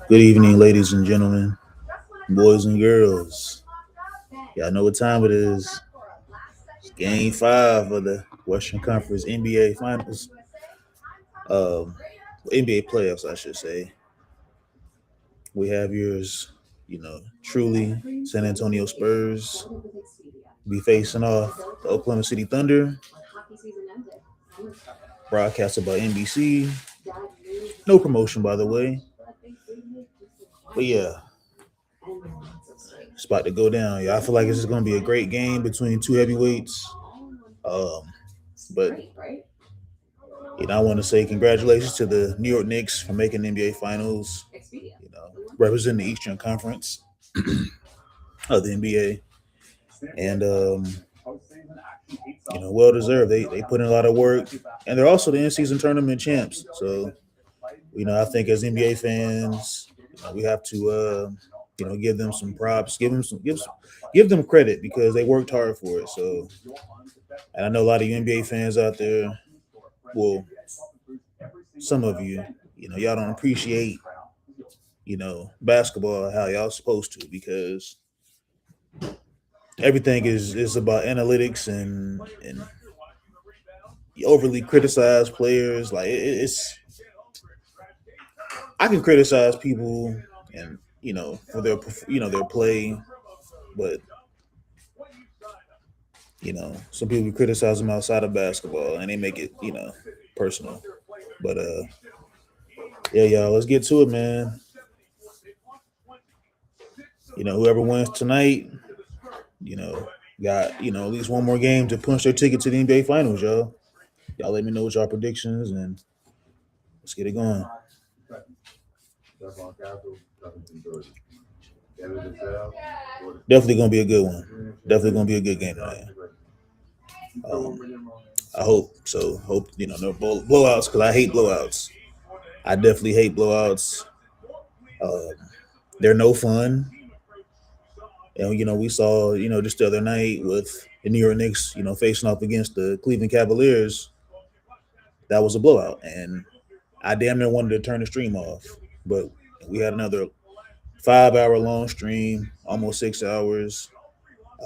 Good evening, ladies and gentlemen, boys and girls. Y'all know what time it is. It's game 5 of the Western Conference NBA Finals. Um, NBA playoffs, I should say. We have yours, truly San Antonio Spurs be facing off the Oklahoma City Thunder, broadcasted by NBC. No promotion, by the way. But yeah, it's about to go down. Yeah, I feel like this is going to be a great game between two heavyweights. But I want to say congratulations to the New York Knicks for making the NBA Finals. Representing the Eastern Conference of the NBA, and well deserved. They put in a lot of work, and they're also the in-season tournament champs. So, I think as NBA fans, we have to give them some props, give them credit because they worked hard for it. So, and I know a lot of you NBA fans out there. Well, some of you, y'all don't appreciate, basketball how y'all supposed to because everything is about analytics and you overly criticize players. Like it's, I can criticize people and for their play, but some people criticize them outside of basketball and they make it personal. But yeah, y'all, let's get to it, man. Whoever wins tonight, got at least one more game to punch their ticket to the NBA Finals, y'all. Y'all let me know what y'all predictions and let's get it going. Definitely gonna be a good one. Definitely gonna be a good game tonight. I hope so. Hope no blowouts because I hate blowouts. I definitely hate blowouts. Um, they're no fun. And we saw just the other night with the New York Knicks facing off against the Cleveland Cavaliers. That was a blowout, and I damn near wanted to turn the stream off, but we had another 5 hour long stream, almost 6 hours.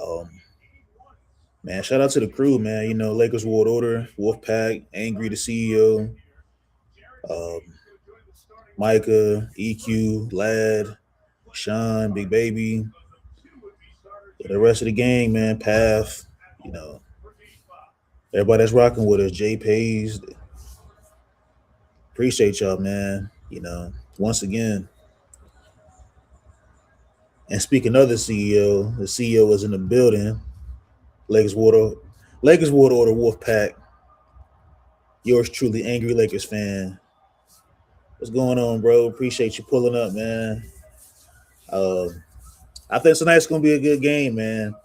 Um, Man, shout out to the crew, man. Lakers World Order, Wolfpack, Angry the CEO, um, Micah, EQ, Lad, Sean, Big Baby, the rest of the gang, man. Path, you know, everybody that's rocking with us, Jay Pays. Appreciate y'all, man. Once again. And speaking of the CEO is in the building. Lakers World Order, Wolfpack. Yours truly, Angry Lakers fan. What's going on, bro? Appreciate you pulling up, man. I think tonight's gonna be a good game, man.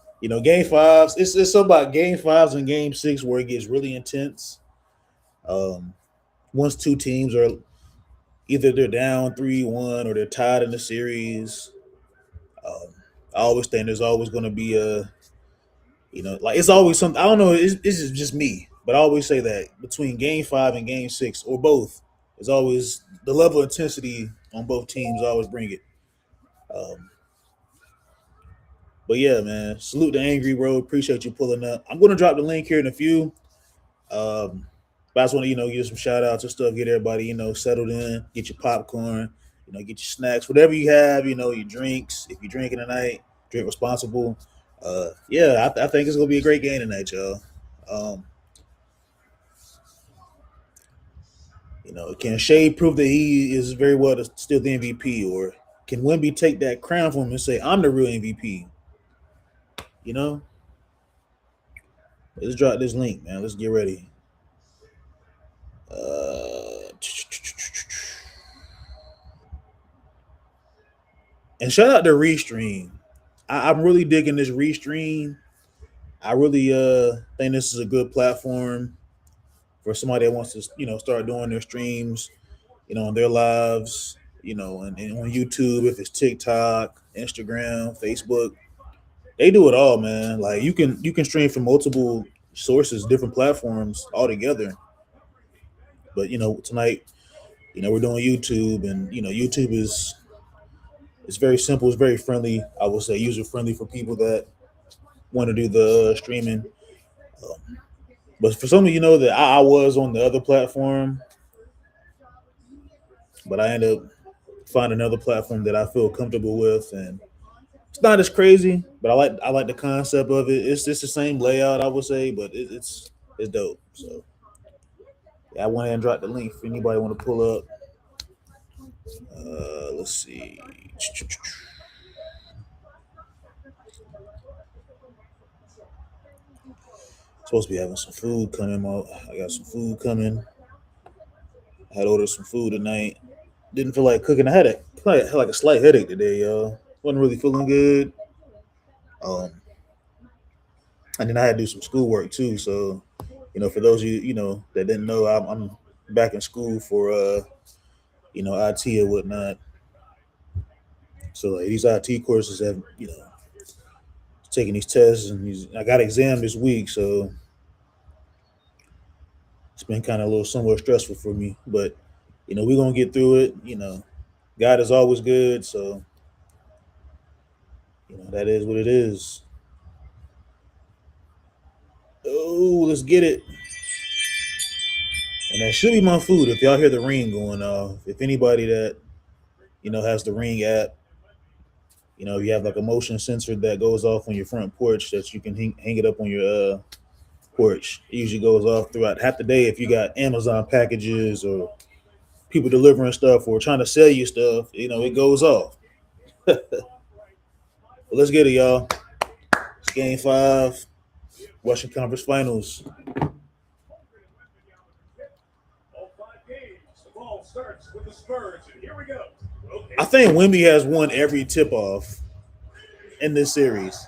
Game fives. It's about game fives and game six where it gets really intense. Um, Once two teams are either they're down 3-1 or they're tied in the series. Um, I always think there's always going to be like it's always something. I don't know. This is just me, but I always say that between game five and game six or both, is always the level of intensity on both teams. Always bring it. Um, but yeah, man, salute the Angry Road. Appreciate you pulling up. I'm going to drop the link here in a few. But I just want to give some shout outs and stuff. Get everybody settled in. Get your popcorn. Get your snacks, whatever you have. Your drinks. If you're drinking tonight, drink responsible. Yeah, I think it's gonna be a great game tonight, y'all. Um, can Shea prove that he is very well still the MVP, or can Wemby take that crown from him and say I'm the real MVP? You know, let's drop this link, man. Let's get ready. And shout out to Restream. I'm really digging this Restream. I really think this is a good platform for somebody that wants to start doing their streams, on their lives, and on YouTube, if it's TikTok, Instagram, Facebook, they do it all, man. Like you can stream from multiple sources, different platforms altogether. But tonight, we're doing YouTube, and YouTube is it's very simple, it's very friendly. I will say user friendly for people that want to do the streaming. Um, but for some of that I was on the other platform, but I ended up finding another platform that I feel comfortable with, and it's not as crazy, but I like the concept of it. It's just the same layout, I would say, but it's dope. So yeah, I went ahead and dropped the link if anybody want to pull up. Let's see. Supposed to be having some food coming out. I got some food coming. I had ordered some food tonight. Didn't feel like cooking. I had like a slight headache today, y'all. Wasn't really feeling good. Um, and then I had to do some schoolwork too. So, for those of you that didn't know, I'm back in school for IT or whatnot. So like these IT courses have taking these tests, and I got an exam this week, so it's been kind of a little somewhat stressful for me. But we're gonna get through it. God is always good, so that is what it is. Oh, let's get it. And that should be my food. If y'all hear the ring going off, if anybody that has the ring app, you have like a motion sensor that goes off on your front porch that you can hang it up on your porch. It usually goes off throughout half the day if you got Amazon packages or people delivering stuff or trying to sell you stuff. It goes off. But let's get it, y'all. It's Game 5, Western Conference Finals. Starts with the Spurs, and here we go. Okay. I think Wemby has won every tip-off in this series.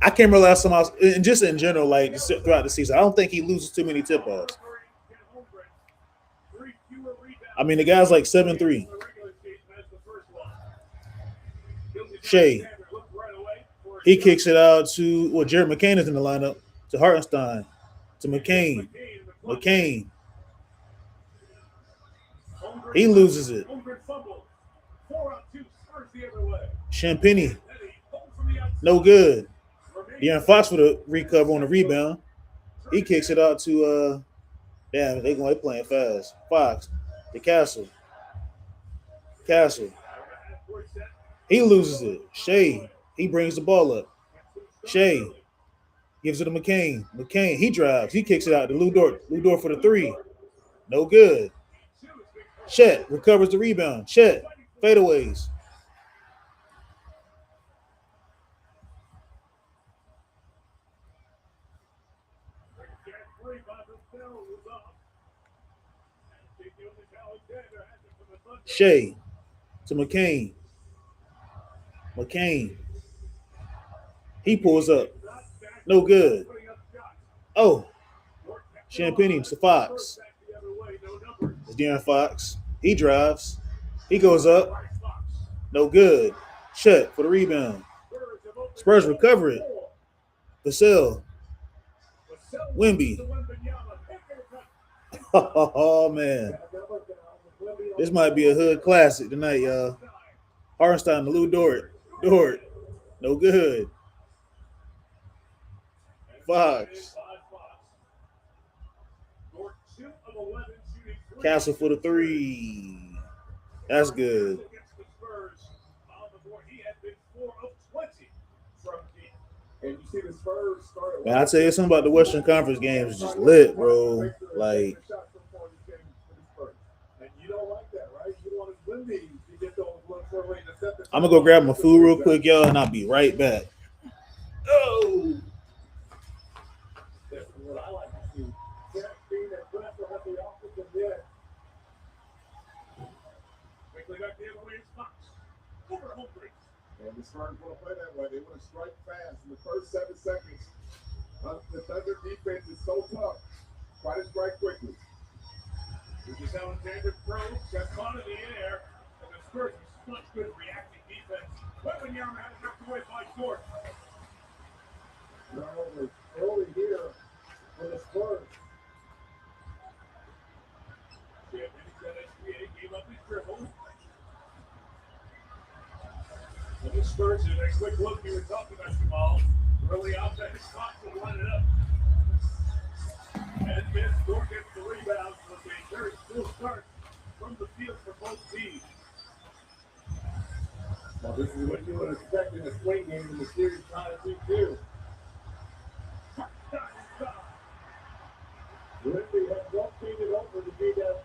I can't remember last time and just in general, like throughout the season, I don't think he loses too many tip-offs. I mean, the guy's like 7'3". Shai. He kicks it out to Jared McCain is in the lineup, to Hartenstein, to McCain. McCain. He loses it. Champagny. No good. De'Aaron Fox for the recover on the rebound. He kicks it out to damn, they playing fast. Fox. The Castle. Castle. He loses it. Shai. He brings the ball up. Shai gives it to McCain. McCain, he drives. He kicks it out to Lou Dort. Lou Dort for the three. No good. Chet recovers the rebound. Chet, fadeaways. Shai to McCain. McCain. He pulls up. No good. Oh. Champagny to Fox. It's De'Aaron Fox. He drives. He goes up. No good. Chet for the rebound. Spurs recover it. Vassell. Wemby. Oh, man. This might be a hood classic tonight, y'all. Hartenstein to Lou Dort. Dort. No good. Fox. Castle for the three. That's good. Man, I tell you something about the Western Conference games is just lit, bro. Like, I'm gonna go grab my food real quick, y'all, and I'll be right back. Oh. And the Spurs want to play that way. They want to strike fast in the first 7 seconds. The Thunder defense is so tough. Try to strike quickly. Gilgeous-Alexander throws, got caught in the air, and the Spurs are such good reacting defense. Wembanyama had it knocked away by Dort. Early here, when the And the Spurs, in a quick look, you were talking about Jamal. Early offense, spots will line it up. And then Thor gets the rebound with a very slow start from the field for both teams. Well, this is what you would expect in a swing game in the series trying to do too. Ridley has rotated over to be that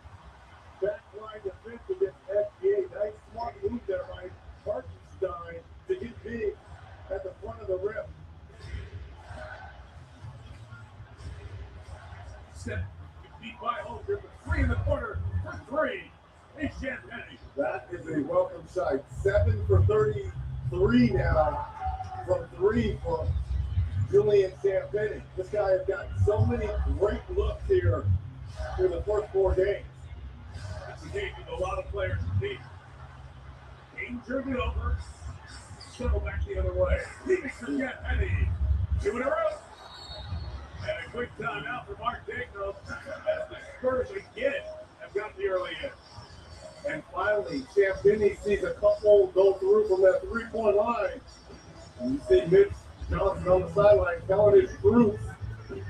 backline defense against SGA. Nice smart move there by Hartenstein to get big at the front of the rim. Step beat by Holger for 3 in the corner for 3. Hey, Champagne. That is a welcome sight. 7 for 33 now from 3 for Julian Champagne. This guy has got so many great looks here through the first 4 games. That's the case with a lot of players indeed. King turned it over. Settle back the other way. Phoenix for Champagne. 2 in a row. And a quick timeout for Mark Dagno as the Spurs again have got the early hit. And finally, Champagne sees a couple go through from that 3-point line. And you see Mitch Johnson on the sideline telling his troops,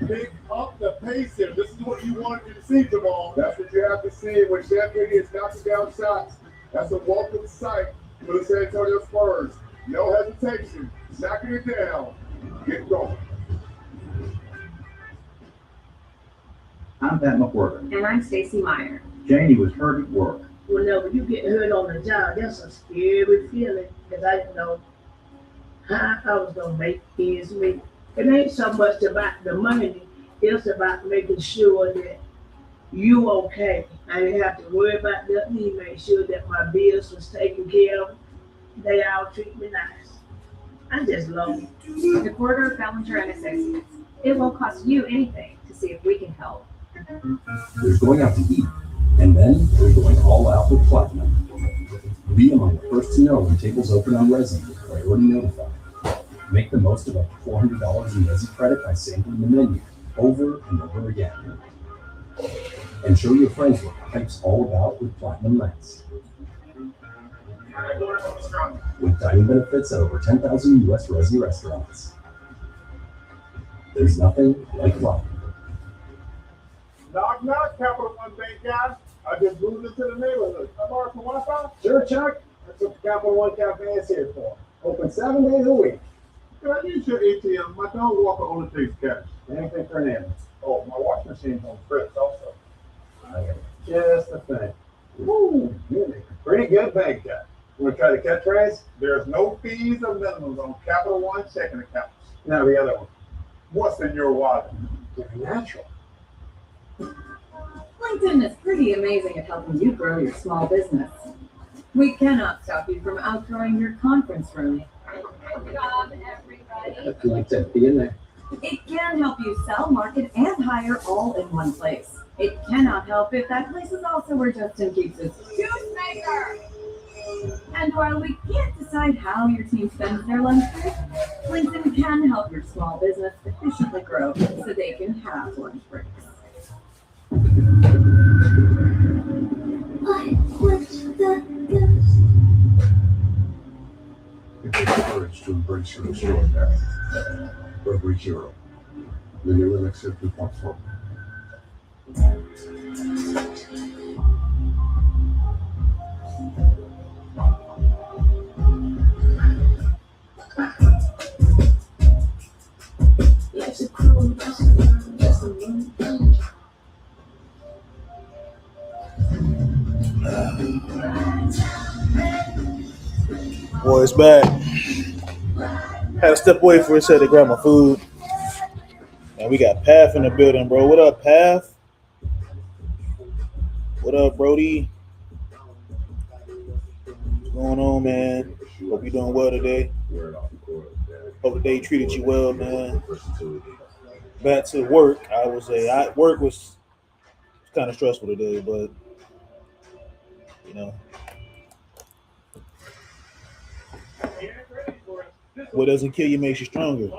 pick up the pace here. This is what you wanted to see, Jamal. That's what you have to see when Champagne is knocking down shots. That's a welcome sight for the San Antonio Spurs. No hesitation. Knocking it down. Get going. I'm Pat McWhorter. And I'm Stacy Meyer. Janie was hurt at work. Whenever you get hurt on the job, that's a scary feeling because I didn't know how I was going to make ends meet. It ain't so much about the money, it's about making sure that you okay. I didn't have to worry about nothing. He made sure that my bills was taken care of. They all treat me nice. I just love it. McWhorter, Bellinger and Associates. It won't cost you anything to see if we can help. There's going out to eat, and then there's going all out with Platinum. Be among the first to know when tables open on Resi with Priority Notify. Make the most of up to $400 in Resi credit by sampling the menu over and over again. And show your friends what hype's all about with Platinum Nights. With dining benefits at over 10,000 US Resi restaurants. There's nothing like Platinum. Knock, knock, Capital One Bank guys. I just moved into the neighborhood. I borrowed some Wi-Fi. Sure, Chuck. That's what the Capital One Cafe is here for. Open 7 days a week. Can I use your ATM? My dog walker only takes cash. Anything for an end. Oh, my washing machine's on Fritz also. Just the thing. Woo, really. Pretty good bank guy. You want to try the catchphrase? There's no fees or minimums on Capital One checking accounts. Now the other one. What's in your wallet? Very natural. LinkedIn is pretty amazing at helping you grow your small business. We cannot stop you from outgrowing your conference room. Good job, everybody. If you like to be in there. It can help you sell, market, and hire all in one place. It cannot help if that place is also where Justin keeps his Juicemaker. And while we can't decide how your team spends their lunch break, LinkedIn can help your small business efficiently grow so they can have lunch breaks. It takes courage to embrace your extraordinary. Burberry Hero. The new elixir 2.4. Boy, it's back. Had to step away for a second to grab my food. And we got Path in the building, bro. What up, Path? What up, Brody? What's going on, man? Hope you're doing well today. Hope the day treated you well, man. Back to work. Work was kind of stressful today, but you know, what doesn't kill you makes you stronger.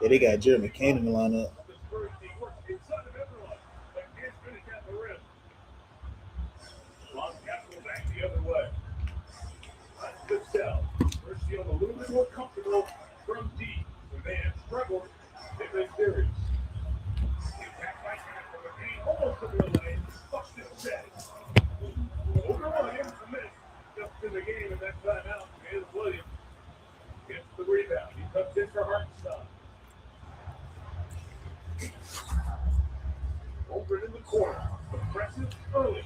Yeah, they got Jeremy McCain in the lineup. The Spurs team works inside of everyone, but can't finish at the rim. Long Castle back the other way. That's good sell. Spurs feel a little bit more comfortable from deep, where they have struggled in this series. The attack by Castle, McCain almost over the lane. Buxton says. Over Williams, a minute just in the game, and that timeout. Caleb Williams gets the rebound. He comes in for Hartenstein. Over in the corner. Impressive early.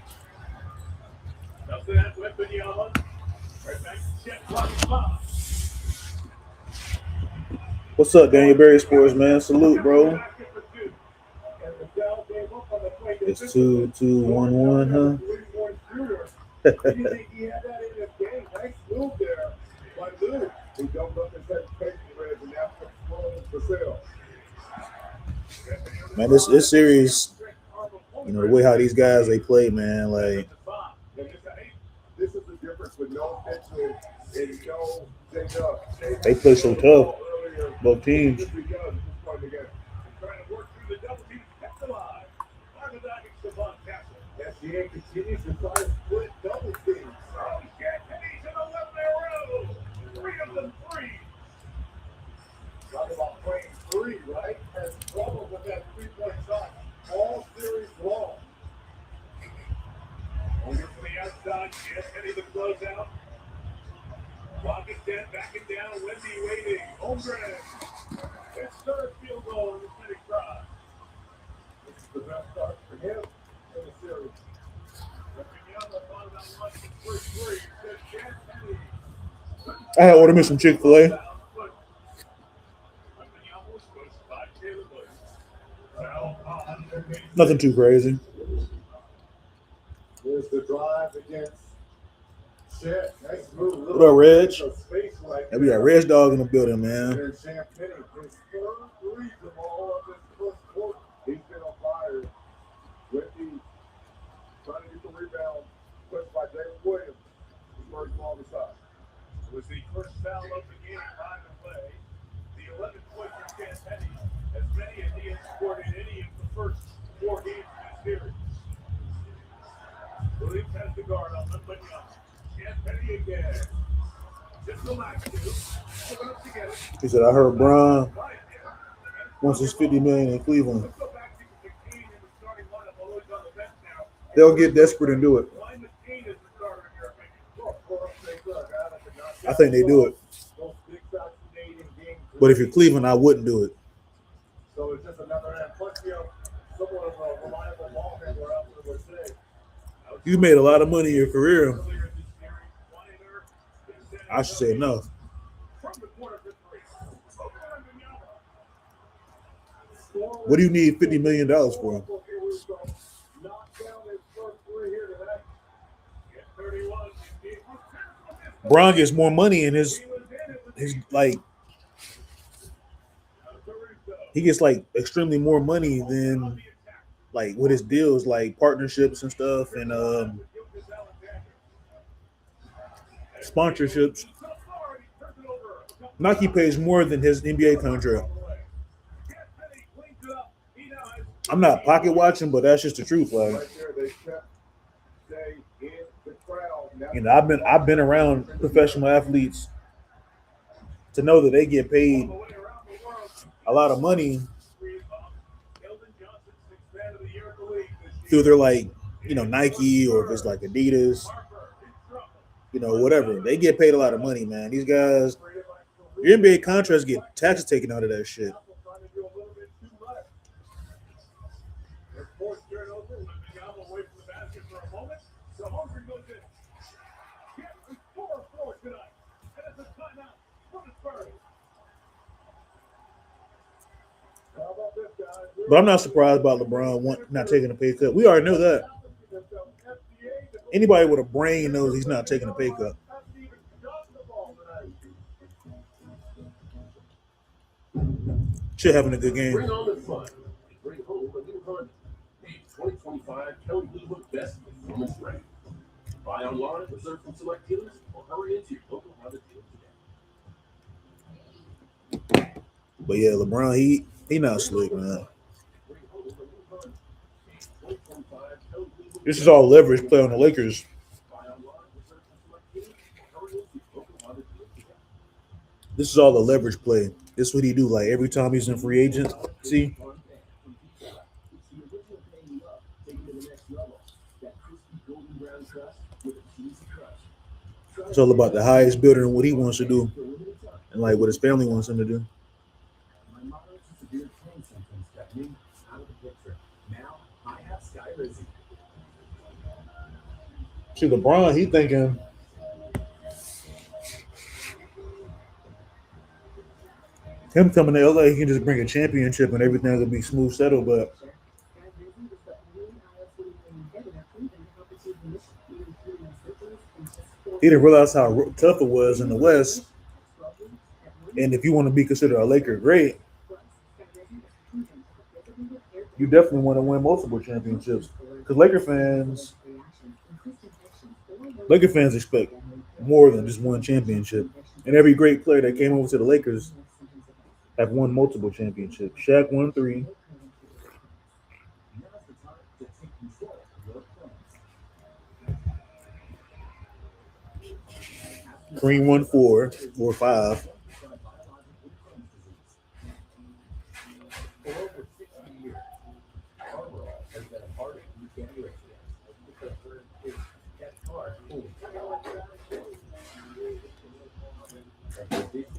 Nothing at Wembanyama. Right back to Chet Block. What's up, Daniel Berry Sports, man? Salute, bro. It's 2-2-1-1, huh? You think he had that in his game? Nice move there by Lou. He jumped up and said, "Take the red," and that's what's for sale. Man, this series, you know, the way how these guys they play, man, like This is the difference with no Mitchell and no J-Dub. they play so tough, both teams. Trying to work through the double team, kept alive. SGA continues to try to split double teams. Oh, shit. He's in the left row. 3 of them three. Talk about playing three, right? Has trouble with that 3-point shot all series long. Over to the outside. Yes, Eddie the closeout. Rockets dead, backing down. Wendy waiting. Holmgren. His third field goal in the city drive. This is the best start for him in the series. I had ordered me some Chick-fil-A. Nothing too crazy. Here's the drive against Chet. Nice move. What up, Reg? Space right And we got Reg Dog in the building, man. there. Champagne. His third three of all of his first quarter. He's been on fire. Whitney trying to get the rebound. Pushed by David Williams. He's working on the side. It was the first foul of the game by the way. The 11 points for Champagne. As many as he has scored in any of the first 4 games of this series. Williams has the guard on Wembanyama. Champagne again. Just the last two. Put it up together. He said, I heard Bron wants his $50 million in Cleveland. Let's go back to McCain in the starting lineup, although he's on the bench now. They'll get desperate and do it. Why McCain is the starter in your opinion? Well, I think they do it. those big shots he made in game 3. But if you're Cleveland, I wouldn't do it. So it's just another end. Plus, you know, somewhat of a reliable ball handler out there would say. You made a lot of money in your career. I should say enough. From the corner for 3. What do you need $50 million for? Knock down his first 3 here tonight. Get 31. Bron gets more money in his like he gets like extremely more money than like with his deals, like partnerships and stuff and sponsorships. Nike pays more than his NBA contract. I'm not pocket watching, but that's just the truth. Like, Right there, they kept stay in the crowd. Now you know, I've been around professional athletes to know that they get paid a lot of money through their like, you know, Nike or if it's like Adidas, you know, whatever. They get paid a lot of money, man. These guys, your NBA contracts get taxes taken out of that shit. trying to do a little bit too much. Their fourth turnover. Wembanyama away from the basket for a moment. So Holmgren goes in. Get 4-4 tonight. And it's a timeout for the Spurs. How about this, guys? But I'm not surprised about LeBron not taking a pay cut. We already know that. Anybody with a brain knows he's not taking a pay cut. Shit, having a good game. Bring on the fun. Bring home a new Honda. The 2025 Kelly Blue Book Best Performance Rank. Buy online, reserve from select dealers, or hurry into your local Honda dealer today. But yeah, LeBron, he not slick, man. This is all leverage play on the Lakers. This is all the leverage play. This is what he do. Like every time he's in free agent, see, it's all about the highest bidder and what he wants to do, and like what his family wants him to do. See, LeBron, he thinking him coming to LA, he can just bring a championship and everything will be smooth settled. But he didn't realize how tough it was in the West. And if you want to be considered a Laker great, you definitely want to win multiple championships. Because Laker fans expect more than just one championship. And every great player that came over to the Lakers have won multiple championships. Shaq won 3. Kareem won 4 or 5.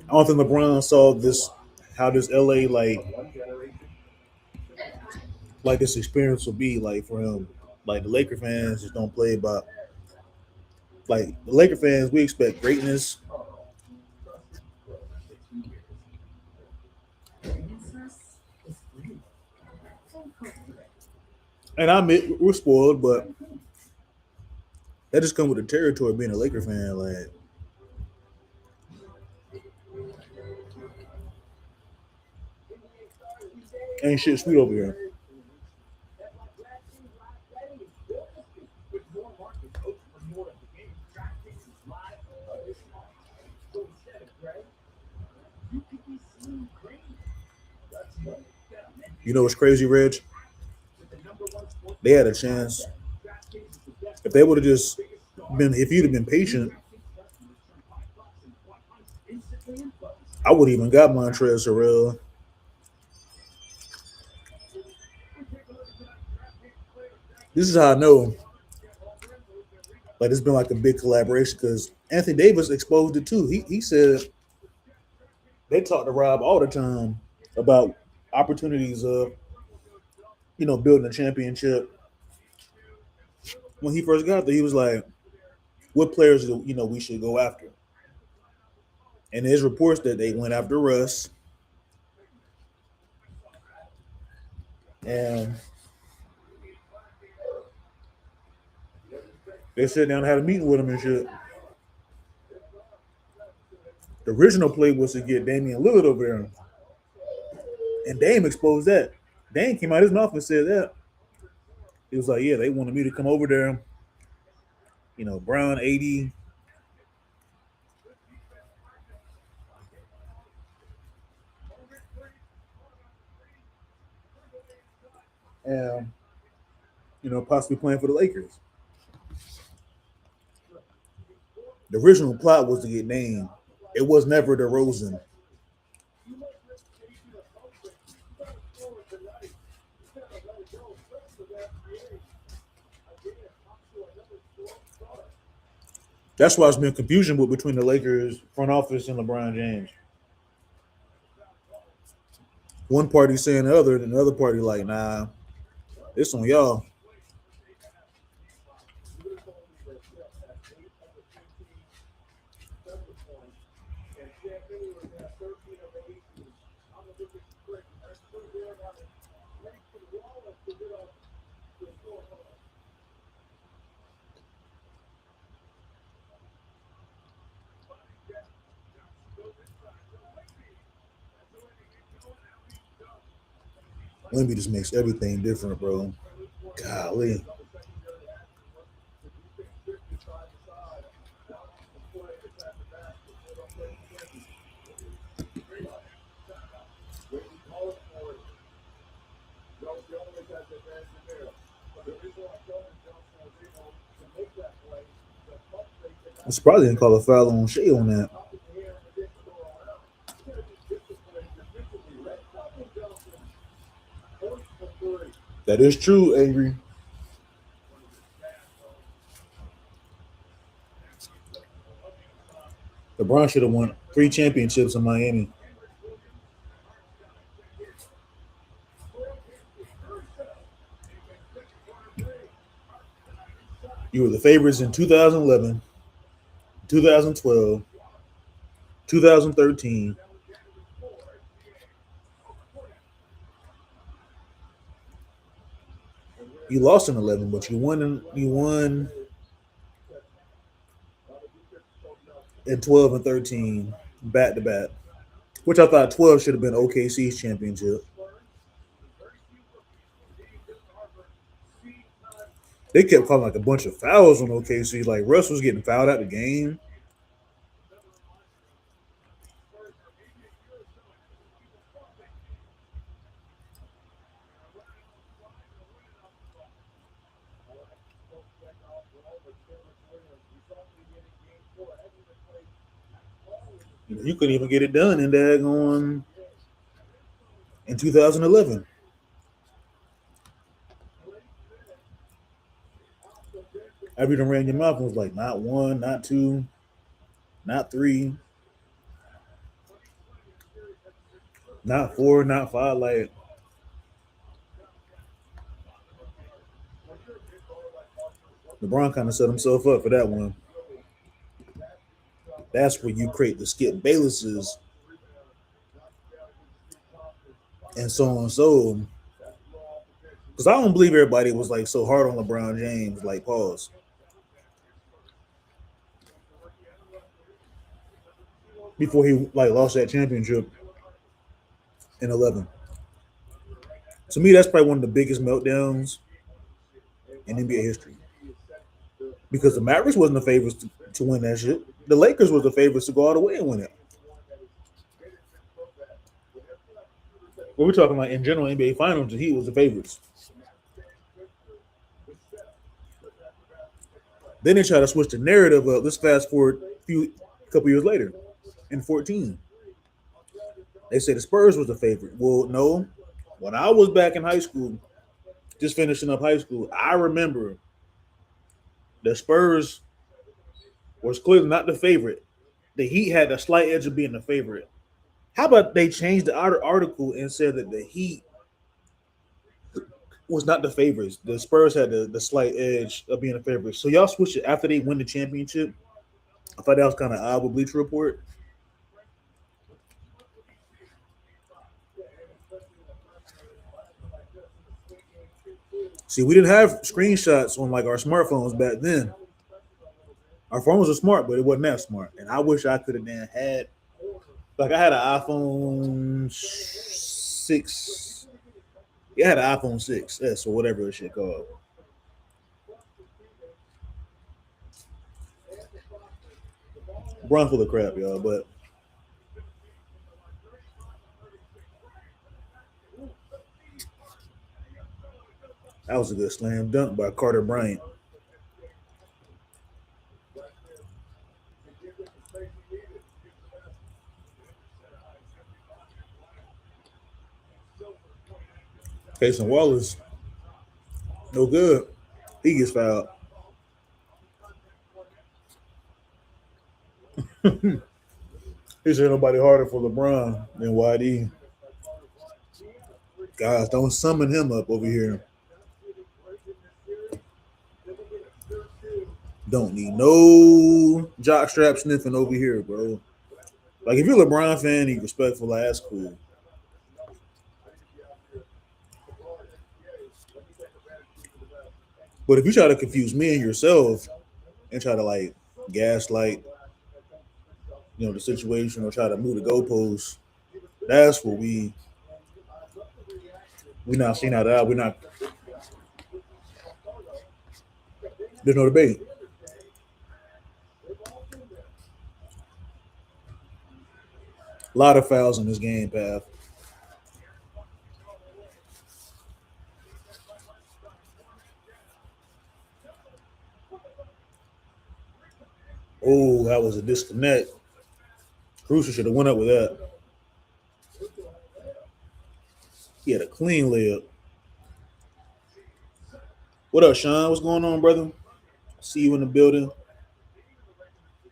I don't think LeBron saw this, how this LA like this experience will be like for him. Like the Laker fans just don't play about, like the Laker fans, we expect greatness. And I admit we're spoiled, but that just comes with the territory of being a Laker fan. Like ain't shit sweet over here. You know what's crazy, Reg? They had a chance. If they would have just been, if you'd have been patient, I would have even got Montrezl Harrell. This is how I know. Like it's been like a big collaboration because Anthony Davis exposed it too. He said they talk to Rob all the time about opportunities of building a championship. When he first got there, he was like, "What players we should go after?" And there's reports that they went after Russ, and they sat down and had a meeting with him and shit. The original play was to get Damian Lillard over there, and Dame exposed that. Dame came out his mouth and said that. He was like, "Yeah, they wanted me to come over there. Brown 80." And possibly playing for the Lakers. The original plot was to get Dame. It was never DeRozan. That's why it's been confusion between the Lakers front office and LeBron James. One party saying the other, and the other party like, nah, it's on y'all. Wemby just makes everything different, bro. Golly. It's probably didn't call a foul on Shea on that. That is true, Angry. LeBron should have won 3 championships in Miami. You were the favorites in 2011, 2012, 2013. You lost in 11, but you won in 12 and 13 back to back, which I thought 12 should have been OKC's championship. They kept calling like a bunch of fouls on OKC. Like Russ was getting fouled out the game. You couldn't even get it done in daggone in 2011. Every time ran your mouth and was like, not one, not two, not three, not four, not five. Like LeBron kind of set himself up for that one. That's where you create the Skip Baylesses and so on and so. Because I don't believe everybody was like so hard on LeBron James. Like pause. Before he like lost that championship in 11. To me, that's probably one of the biggest meltdowns in NBA history. Because the Mavericks wasn't the favorites to win that shit. The Lakers was the favorites to go all the way and win it. What we're talking like in general NBA Finals, the Heat was the favorites. Then they try to switch the narrative up. Let's fast forward a couple years later, in 14. They say the Spurs was the favorite. Well, no. When I was back in high school, just finishing up high school, I remember the Spurs was clearly not the favorite. The Heat had a slight edge of being the favorite. How about they changed the article and said that the Heat was not the favorites. The Spurs had the slight edge of being the favorites. So y'all switched it after they win the championship. I thought that was kind of odd with Bleacher Report. See, we didn't have screenshots on like our smartphones back then. Our phones were smart, but it wasn't that smart. And I wish I could have then had, like, I had an iPhone 6. Yeah, I had an iPhone 6S or whatever this shit called. Run full of crap, y'all. But that was a good slam dunk by Carter Bryant. Cason Wallace, no good. He gets fouled. He said nobody harder for LeBron than YD. Guys, don't summon him up over here. Don't need no jockstrap sniffing over here, bro. Like if you're a LeBron fan, you respectful, that's cool. But if you try to confuse me and yourself and try to like gaslight, the situation or try to move the goalposts, that's what we not seeing out of. We're not. There's no debate. A lot of fouls in this game, Path. Oh, that was a disconnect. Crucial should have went up with that. He had a clean layup. What up, Sean? What's going on, brother? See you in the building.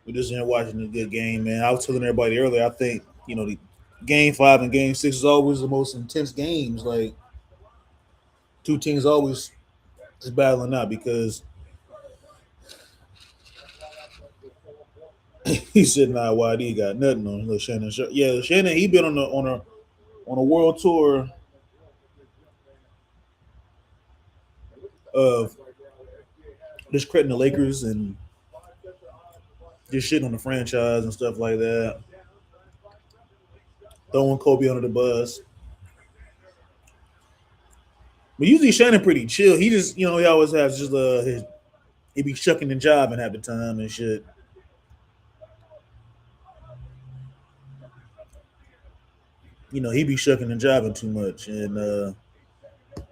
We're just here watching a good game, man. I was telling everybody earlier, I think, the game 5 and game 6 is always the most intense games. Like, two teams always just battling out because he said, "Nah, YD got nothing on little Shannon." Yeah, Shannon, he been on a world tour of discrediting the Lakers and just shitting on the franchise and stuff like that, throwing Kobe under the bus. But usually Shannon pretty chill. He just, he always has just he be shucking and jiving half the time and shit. He be shucking and jiving too much, and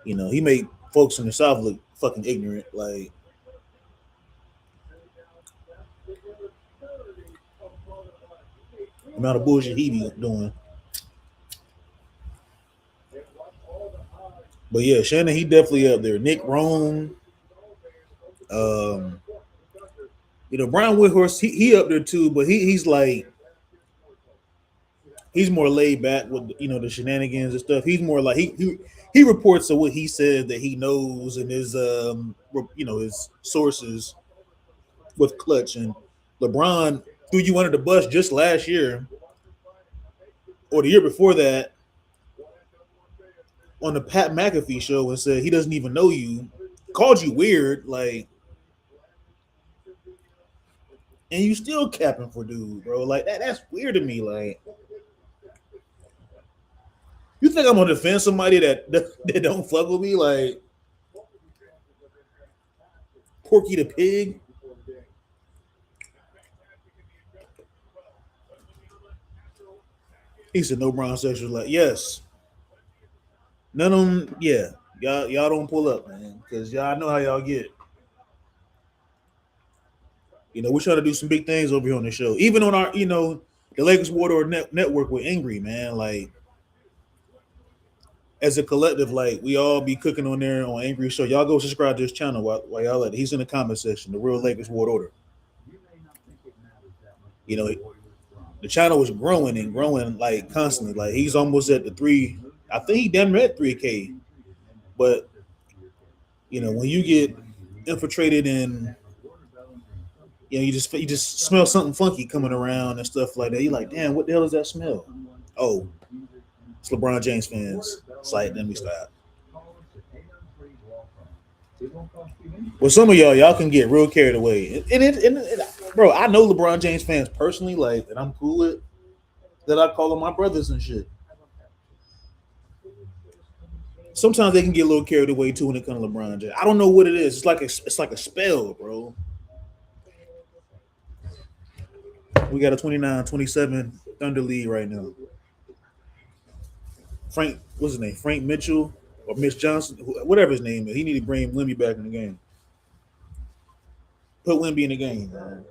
he make folks in the South look fucking ignorant. Like, the amount of bullshit he be doing. But yeah, Shannon, he definitely up there. Nick Rome, Brian Whithorse, he up there too, but he's like he's more laid back with the shenanigans and stuff. He's more like he reports to what he says that he knows and his his sources with Clutch. And LeBron threw you under the bus just last year or the year before that on the Pat McAfee show and said he doesn't even know you, called you weird, like, and you still capping for dude, bro. Like that's weird to me. Like, you think I'm gonna defend somebody that don't fuck with me? Like Porky the Pig? He said no brown sexuals. Like, yes. None of them, yeah. Y'all don't pull up, man. Because y'all know how y'all get. We're trying to do some big things over here on the show. Even on our, the Lakers Water Network, we're angry, man. Like, as a collective, like, we all be cooking on there on Angry Show. Y'all go subscribe to his channel while y'all at it. He's in the comment section, the Real Lakers Ward Order. The channel was growing and growing, like, constantly. Like, he's almost at the 3. I think he damn near at 3K. But, when you get infiltrated and, you just smell something funky coming around and stuff like that. You're like, damn, what the hell is that smell? Oh, it's LeBron James fans. It's like, let me stop. Well, some of y'all can get real carried away. And bro, I know LeBron James fans personally, like, that I'm cool with, that I call them my brothers and shit. Sometimes they can get a little carried away too when it comes to LeBron James. I don't know what it is. It's like a spell, bro. We got a 29-27 Thunder lead right now. Frank, what's his name? Frank Mitchell or Mitch Johnson, whatever his name is. He need to bring Wemby back in the game. Put Wemby in the game, man.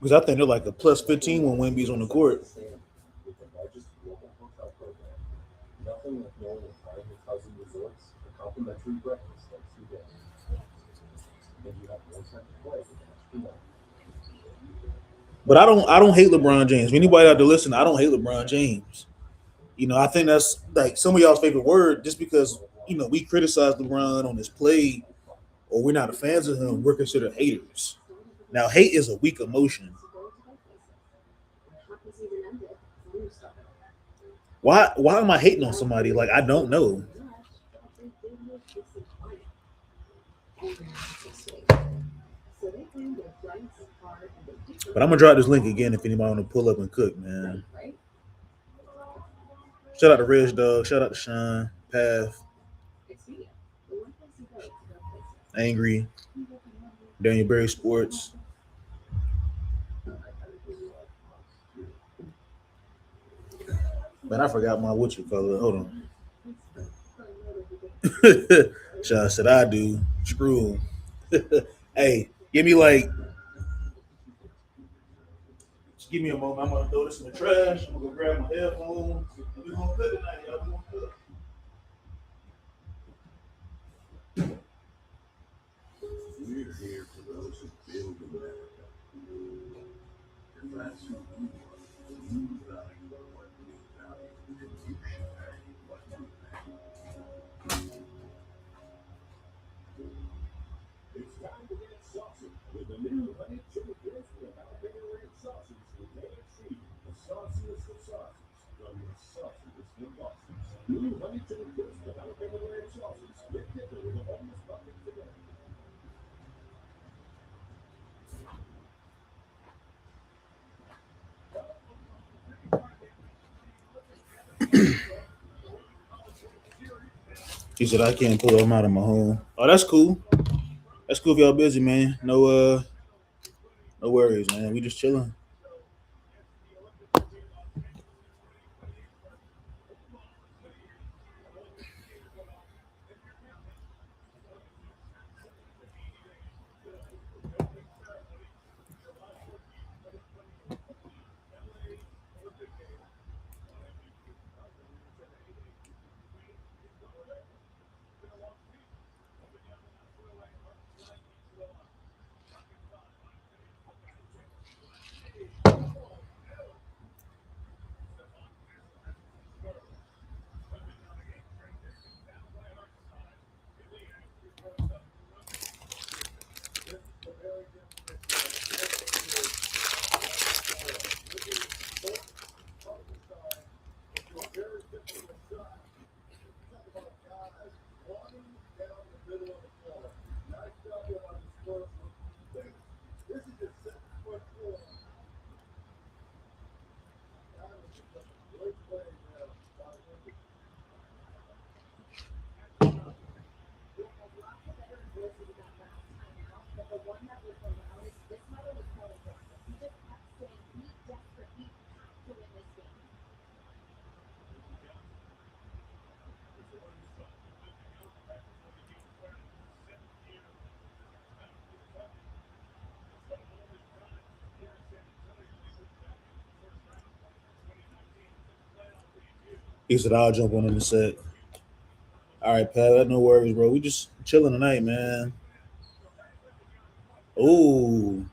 Because I think they're like a plus 15 when Wemby's on the court. But I don't hate LeBron James. If anybody out there listening, I don't hate LeBron James. I think that's like some of y'all's favorite word, just because we criticize LeBron on his play or we're not fans of him, we're considered haters. Now, hate is a weak emotion. Why am I hating on somebody? Like, I don't know. But I'm gonna drop this link again if anybody want to pull up and cook, man. Shout out to Rich Dog. Shout out to Sean, Path, Angry, Daniel Berry Sports. Man, I forgot my color. Hold on. Sean said I do. Screw him. Hey, Give me like, just give me a moment. I'm gonna throw this in the trash. I'm gonna go grab my headphones. We're gonna cook tonight, y'all. We're gonna cook. We're here for those who build America. If that's who you are, you value what we value, and you should pay what we pay. It's time to get saucy with the new honey chili crispy jalapeno ranch sausage from KFC. The sauciest of sauces from the sauciest of bosses. New honey chili crispy jalapeno ranch sausage. Get different with a boneless bucket today. He said I can't pull them out of my home. Oh, that's cool. That's cool if y'all busy, man. No worries, man. We just chilling. He said I'll jump on in the set. All right, Pat. No worries, bro. We just chilling tonight, man. Oh,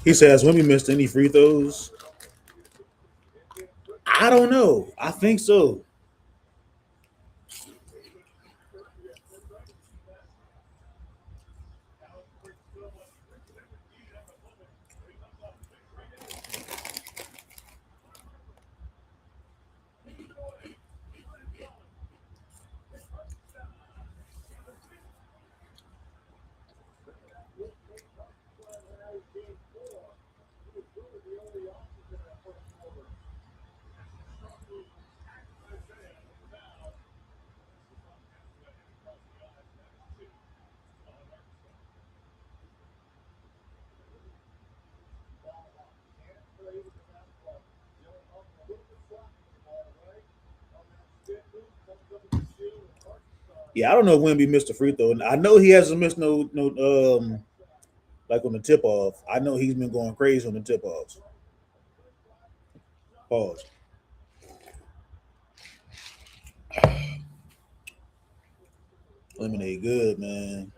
he says when we missed any free throws. I don't know. I think so. Yeah, I don't know when we missed a free throw. I know he hasn't missed no like on the tip off. I know he's been going crazy on the tip offs. Pause. Lemonade good, man.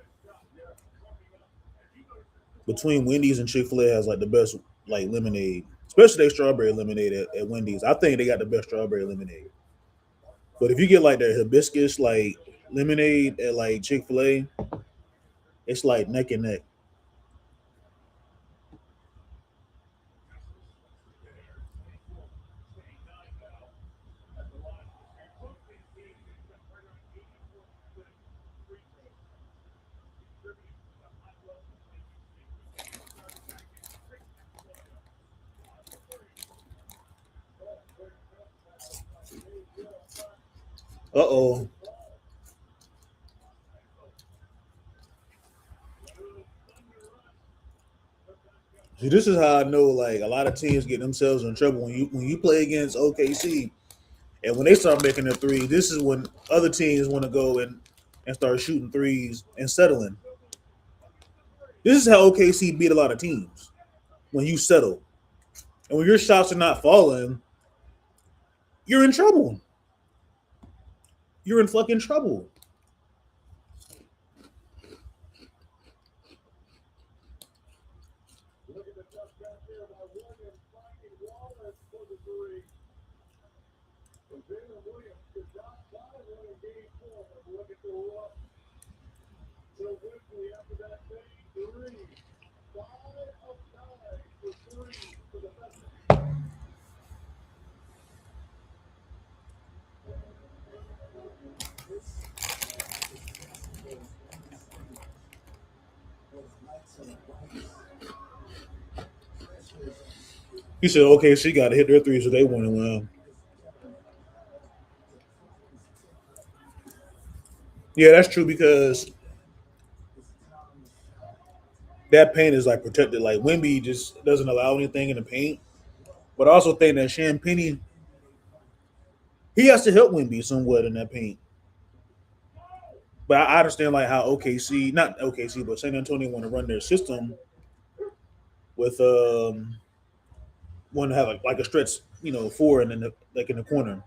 Between Wendy's and Chick-fil-A has like the best like lemonade, especially their strawberry lemonade at Wendy's. I think they got the best strawberry lemonade. But if you get like their hibiscus like lemonade at like Chick-fil-A, it's like neck and neck. Uh-oh. See, this is how I know like a lot of teams get themselves in trouble when you play against OKC and when they start making their three, this is when other teams want to go and start shooting threes and settling. This is how OKC beat a lot of teams. When you settle. And when your shots are not falling, you're in trouble. You're in fucking trouble. Look at the tough shot there by Williams, finding Wallace for the three. So Jalen Williams did not fly one in game 4, but look at the look. So quickly after that big three, 5 of 9 for three for the veteran. He said, okay, she got to hit their threes so they want to win. Yeah, that's true because that paint is like protected. Like Wemby just doesn't allow anything in the paint. But I also think that Champagny, he has to help Wemby somewhat in that paint. But I understand like how OKC, not OKC, but San Antonio want to run their system with want to have like a stretch, four and then like in the corner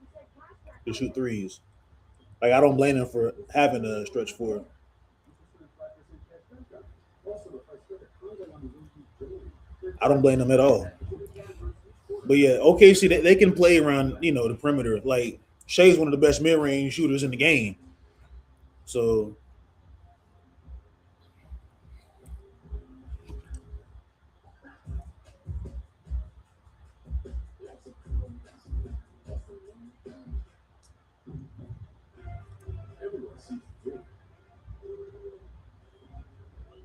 to shoot threes. Like I don't blame them for having a stretch four. I don't blame them at all. But yeah, OKC they can play around the perimeter. Like Shai's one of the best mid range shooters in the game. So Everyone sees the dream.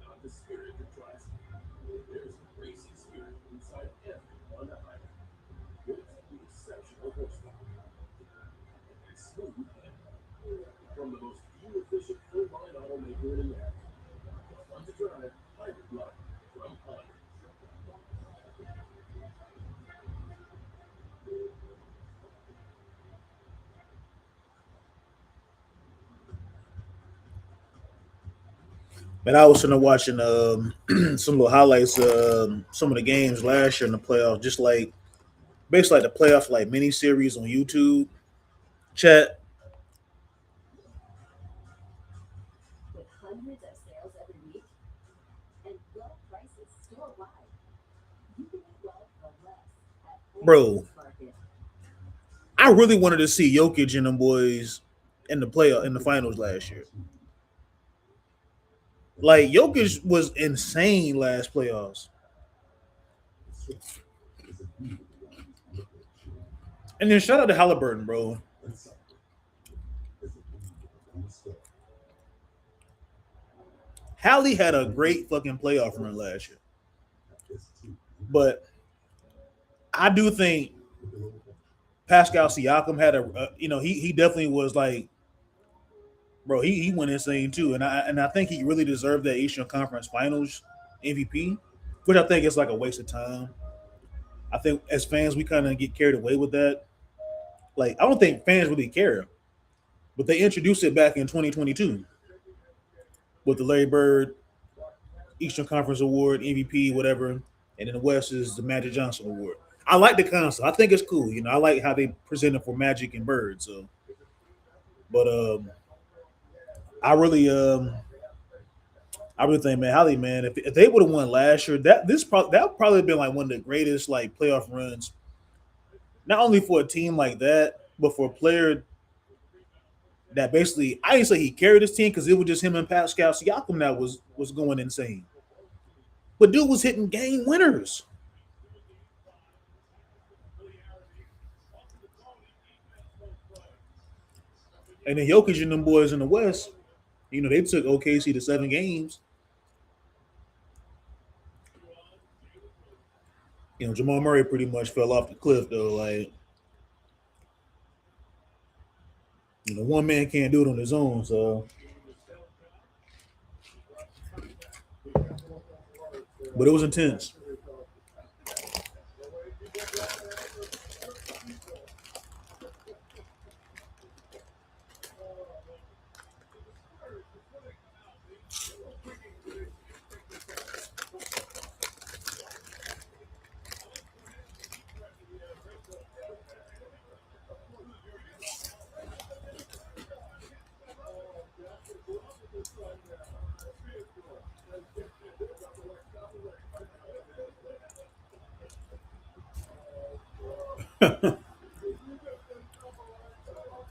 Not the spirit that drives it. There's a racing spirit inside everyone behind it. With the exceptional horsepower and smooth handling. From the most fuel-efficient full-line automaker in America. Fun to drive, hybrid line from Honda. man, I was sitting there watching some little highlights, some of the games last year in the playoffs, just like basically like the playoff like mini series on YouTube. Chat. With hundreds of sales every week and low prices store-wide, you can get well for less at Bro, Market. I really wanted to see Jokic and them boys in the finals last year. Like Jokic was insane last playoffs. And then shout out to Halliburton, bro. Hallie had a great fucking playoff run last year. But I do think Pascal Siakam had he definitely was like, bro, he went insane too. And I think he really deserved that Eastern Conference Finals MVP, which I think is like a waste of time. I think as fans we kind of get carried away with that. Like I don't think fans really care, but they introduced it back in 2022 with the Larry Bird Eastern Conference Award, MVP, whatever, and then the West is the Magic Johnson Award. I like the concept. I think it's cool. I like how they present it for Magic and Bird. So, but I really think, man, Hallie, man, if they would have won last year, that would probably have been like one of the greatest like playoff runs, not only for a team like that, but for a player that basically I didn't say he carried his team because it was just him and Pascal Siakam that was going insane. But dude was hitting game winners. And then Jokic and them boys in the West, they took OKC to 7 games. Jamal Murray pretty much fell off the cliff though. Like One man can't do it on his own. So, but it was intense.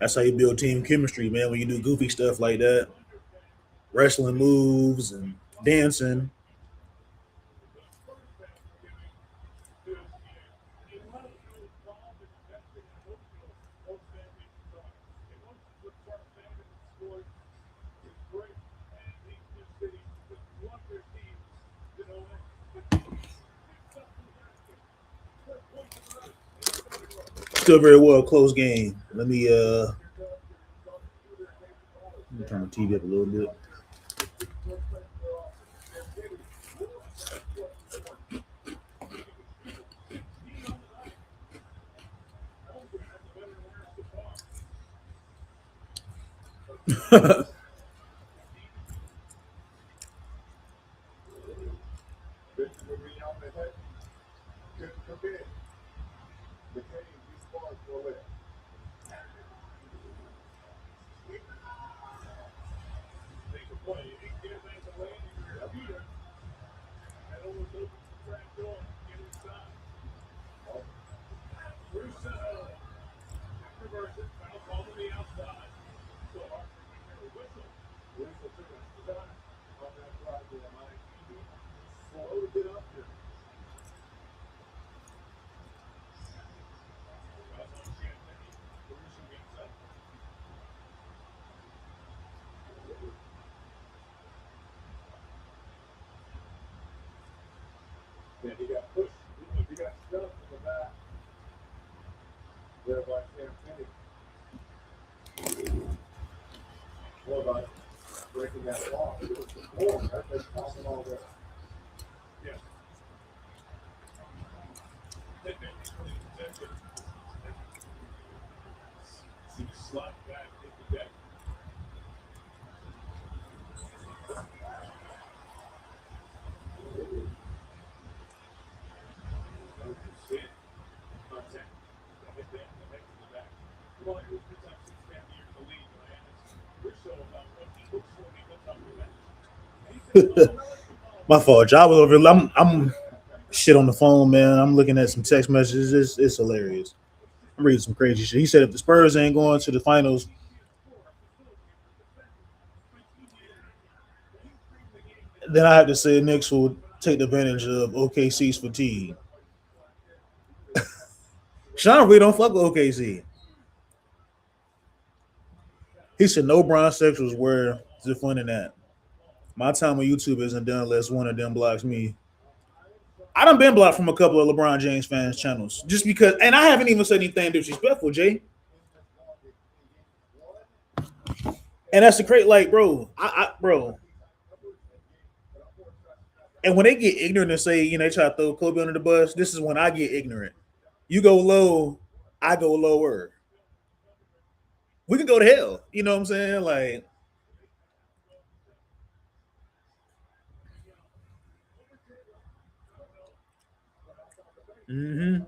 That's how you build team chemistry, man. When you do goofy stuff like that, wrestling moves and dancing. Still very well close game. Let me turn the TV up a little bit. And he got pushed. He got stuck in the back. There by Sam Penny. What about breaking that law? It was the four. That's tossing all that. Yeah. Slide back into the deck. My fault. I was over. I'm shit on the phone, man. I'm looking at some text messages. It's hilarious. I'm reading some crazy shit. He said if the Spurs ain't going to the finals, then I have to say Knicks will take advantage of OKC's fatigue. Sean really don't fuck with OKC. He said no Bron sexuals where the fun in that. My time on YouTube isn't done unless one of them blocks me. I done been blocked from a couple of LeBron James fans channels just because, and I haven't even said anything disrespectful, Jay. And that's the great, like, bro. And when they get ignorant and say, they try to throw Kobe under the bus, this is when I get ignorant. You go low, I go lower. We can go to hell. You know what I'm saying? Like, mm-hmm.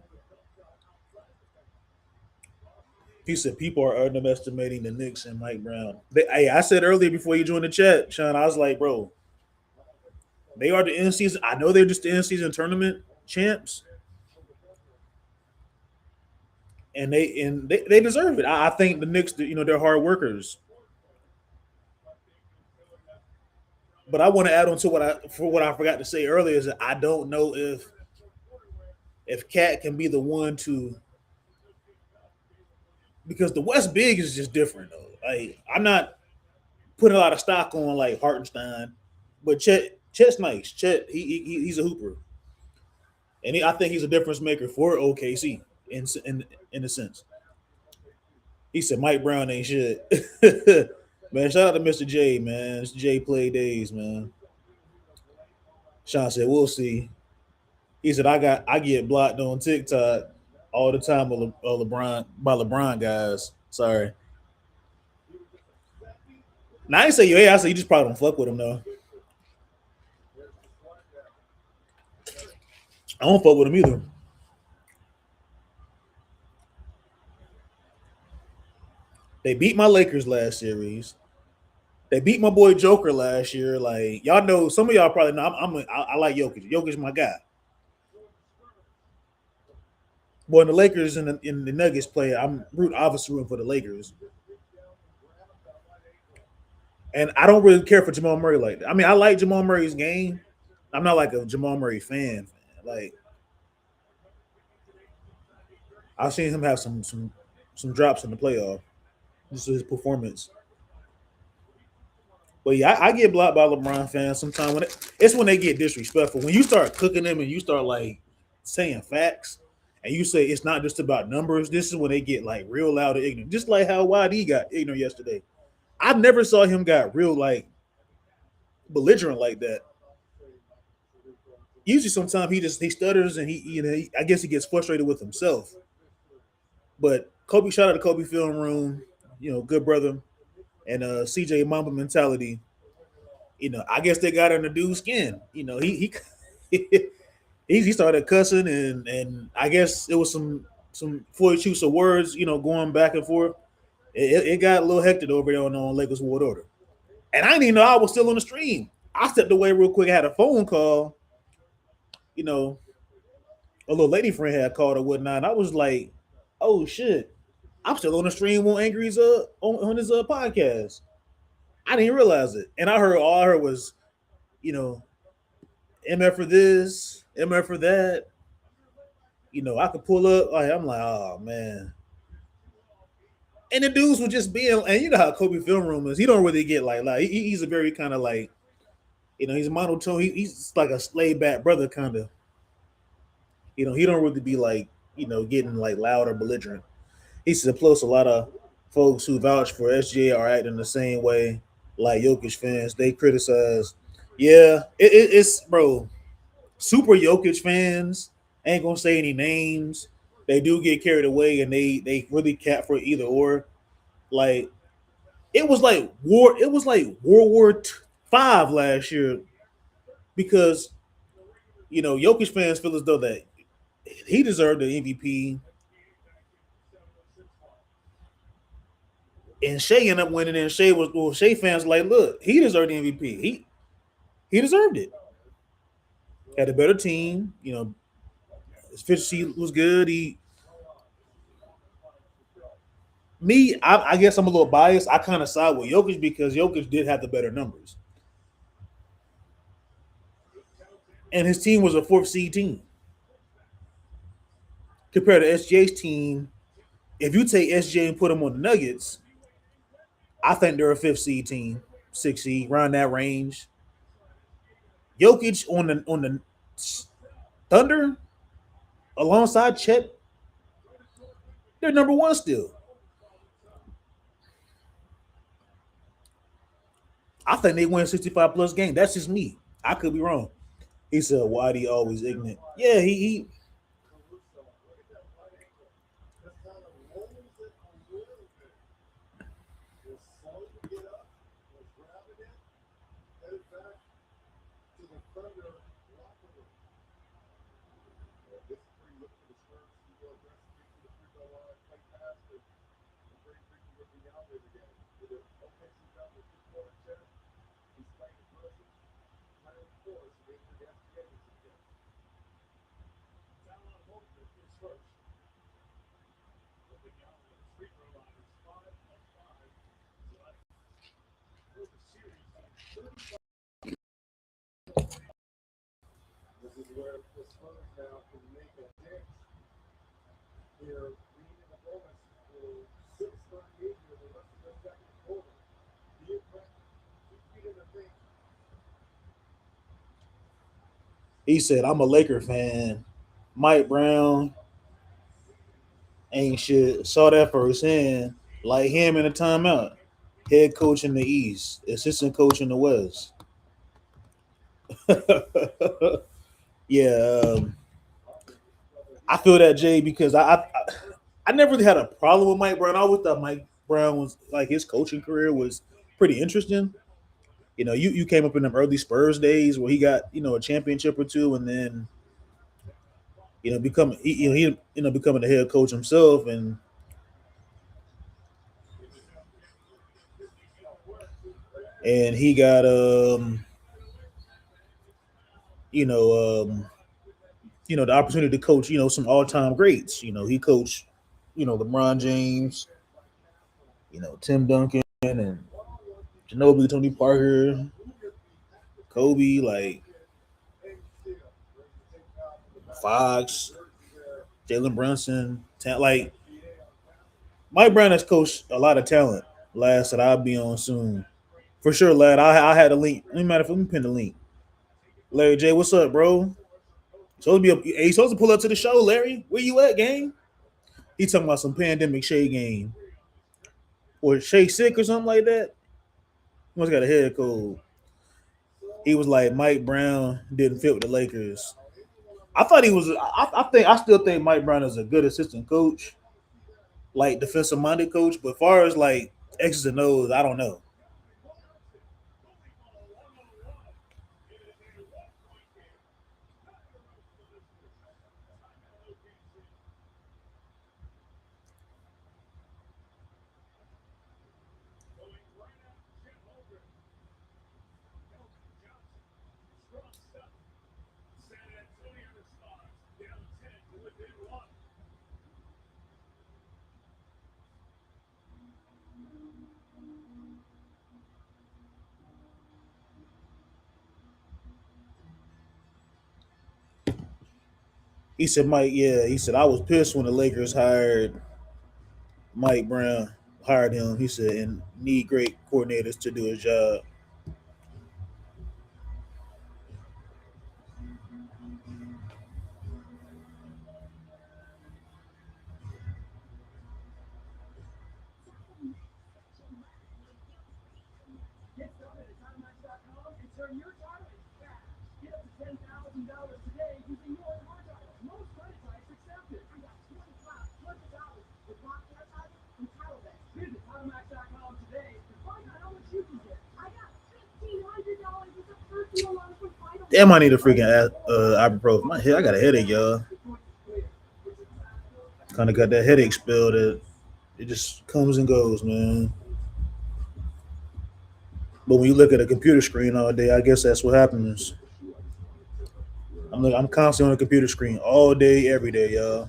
He said people are underestimating the Knicks and Mike Brown. I said earlier before you joined the chat, Sean, I was like, bro, they are the end season. I know they're just the end season tournament champs, and they deserve it. I think the Knicks, they're hard workers. But I want to add on to what I forgot to say earlier is that I don't know if Cat can be the one to, because the West Big is just different though. Like, I'm not putting a lot of stock on like Hartenstein, but Chet's nice. He's a hooper, and I think he's a difference maker for OKC in a sense. He said Mike Brown ain't shit. Man, shout out to Mr. J, man. It's J play days, man. Sean said, we'll see. He said, I get blocked on TikTok all the time by LeBron guys. Sorry. Now I ain't say you, hey, I said you just probably don't fuck with him though. I don't fuck with him either. They beat my Lakers last series. They beat my boy Joker last year. Like y'all know, some of y'all probably know. I like Jokic. Jokic's my guy. Boy, the Lakers and the Nuggets play. Obviously rooting for the Lakers, and I don't really care for Jamal Murray like that. I mean, I like Jamal Murray's game. I'm not like a Jamal Murray fan. Like I've seen him have some drops in the playoff. Just his performance. But yeah, I get blocked by LeBron fans sometimes it's when they get disrespectful. When you start cooking them and you start like saying facts and you say it's not just about numbers, this is when they get like real loud and ignorant. Just like how YD got ignorant yesterday. I never saw him got real like belligerent like that. Usually sometimes he stutters and I guess he gets frustrated with himself. But Kobe, shout out to Kobe Film Room, good brother. And CJ Mamba mentality, I guess they got under dude's skin. He started cussing and I guess it was some forced use of words, going back and forth. It got a little hectic over there on Lakers World Order. And I didn't even know I was still on the stream. I stepped away real quick. I had a phone call, a little lady friend had called or whatnot. And I was like, oh shit. I'm still on the stream on Angry's on his podcast. I didn't realize it. And all I heard was, MF for this, MF for that. I could pull up. I'm like, oh man. And the dudes were just being, and you know how Kobe Film Room is. He don't really get like he's a very kind of like, he's a monotone. He's like a laid back brother kind of. He don't really be like, getting like loud or belligerent. He said, plus a lot of folks who vouch for SGA are acting the same way, like Jokic fans. They criticize. Yeah, it's bro. Super Jokic fans ain't gonna say any names. They do get carried away and they really cap for either or. Like it was like war. It was like World War V last year because Jokic fans feel as though that he deserved the MVP. And Shai ended up winning, and Shai fans like, look, he deserved the MVP. He deserved it. Had a better team, his efficiency was good. I guess I'm a little biased. I kind of side with Jokic because Jokic did have the better numbers, and his team was a fourth seed team compared to SJ's team. If you take SJ and put him on the Nuggets, I think they're a fifth seed team, sixth seed, around that range. Jokic on the Thunder alongside Chet, they're number one still. I think they win 65 plus games. That's just me. I could be wrong. He said, "Why do you always ignorant?" Yeah, he This is where the Spurs now can make a dent. They're leading the bonus for 6:38 here the rest of the second quarter. The impact, 2 feet in the paint. he said, "I'm a Laker fan. Mike Brown ain't shit. Saw that firsthand. Like him in a timeout. Head coach in the East, assistant coach in the West. Yeah, I feel that Jay because I never really had a problem with Mike Brown. I always thought Mike Brown was like his coaching career was pretty interesting. You came up in them early Spurs days where he got a championship or two, and then he becoming the head coach himself, and he got you know the opportunity to coach some all time greats. He coached LeBron James, Tim Duncan, and Ginobili, Tony Parker, Kobe, like Fox, Jalen Brunson. Like Mike Brown has coached a lot of talent. Last that I'll be on soon for sure, lad. I had a link. Let me pin the link. Larry J, what's up, bro? He's supposed to pull up to the show, Larry. Where you at, gang? He talking about some pandemic Shea game or Shea sick or something like that. He must got a head cold. He was like Mike Brown didn't fit with the Lakers. I thought he was. I still think Mike Brown is a good assistant coach, like defensive minded coach. But as far as like X's and O's, I don't know. He said, Mike, yeah, he said, I was pissed when the Lakers hired Mike Brown, hired him. He said, and need great coordinators to do his job. Damn, I need a freaking ibuprofen. My head, I got a headache, y'all. Kind of got that headache spell that it just comes and goes, man. But when you look at a computer screen all day, I guess that's what happens. I'm constantly on a computer screen all day, every day, y'all.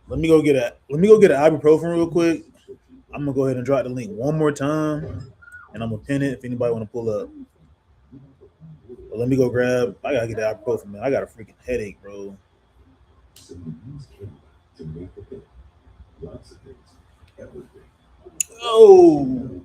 Let me go get an ibuprofen real quick. I'm gonna go ahead and drop the link one more time, and I'm gonna pin it if anybody want to pull up. But let me go grab. I gotta get the ibuprofen, man. I got a freaking headache, bro. Oh,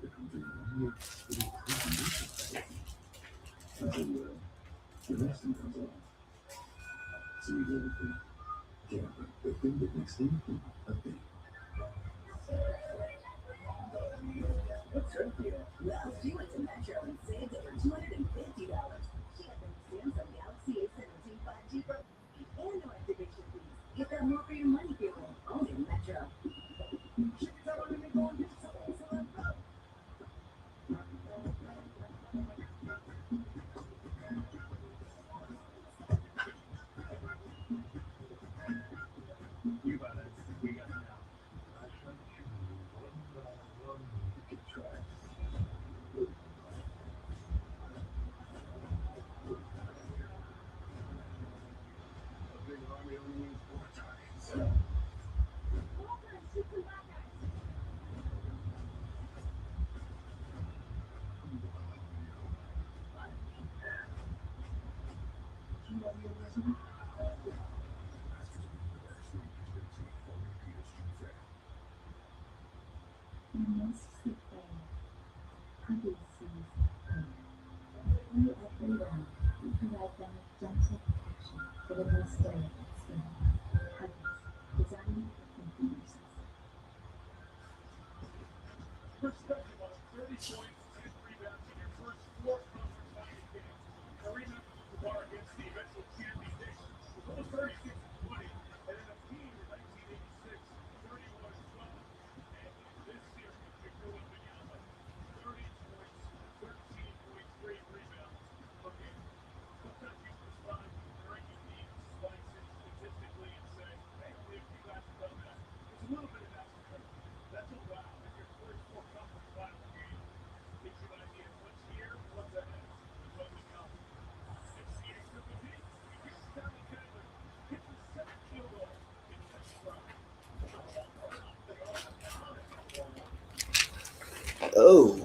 Oh,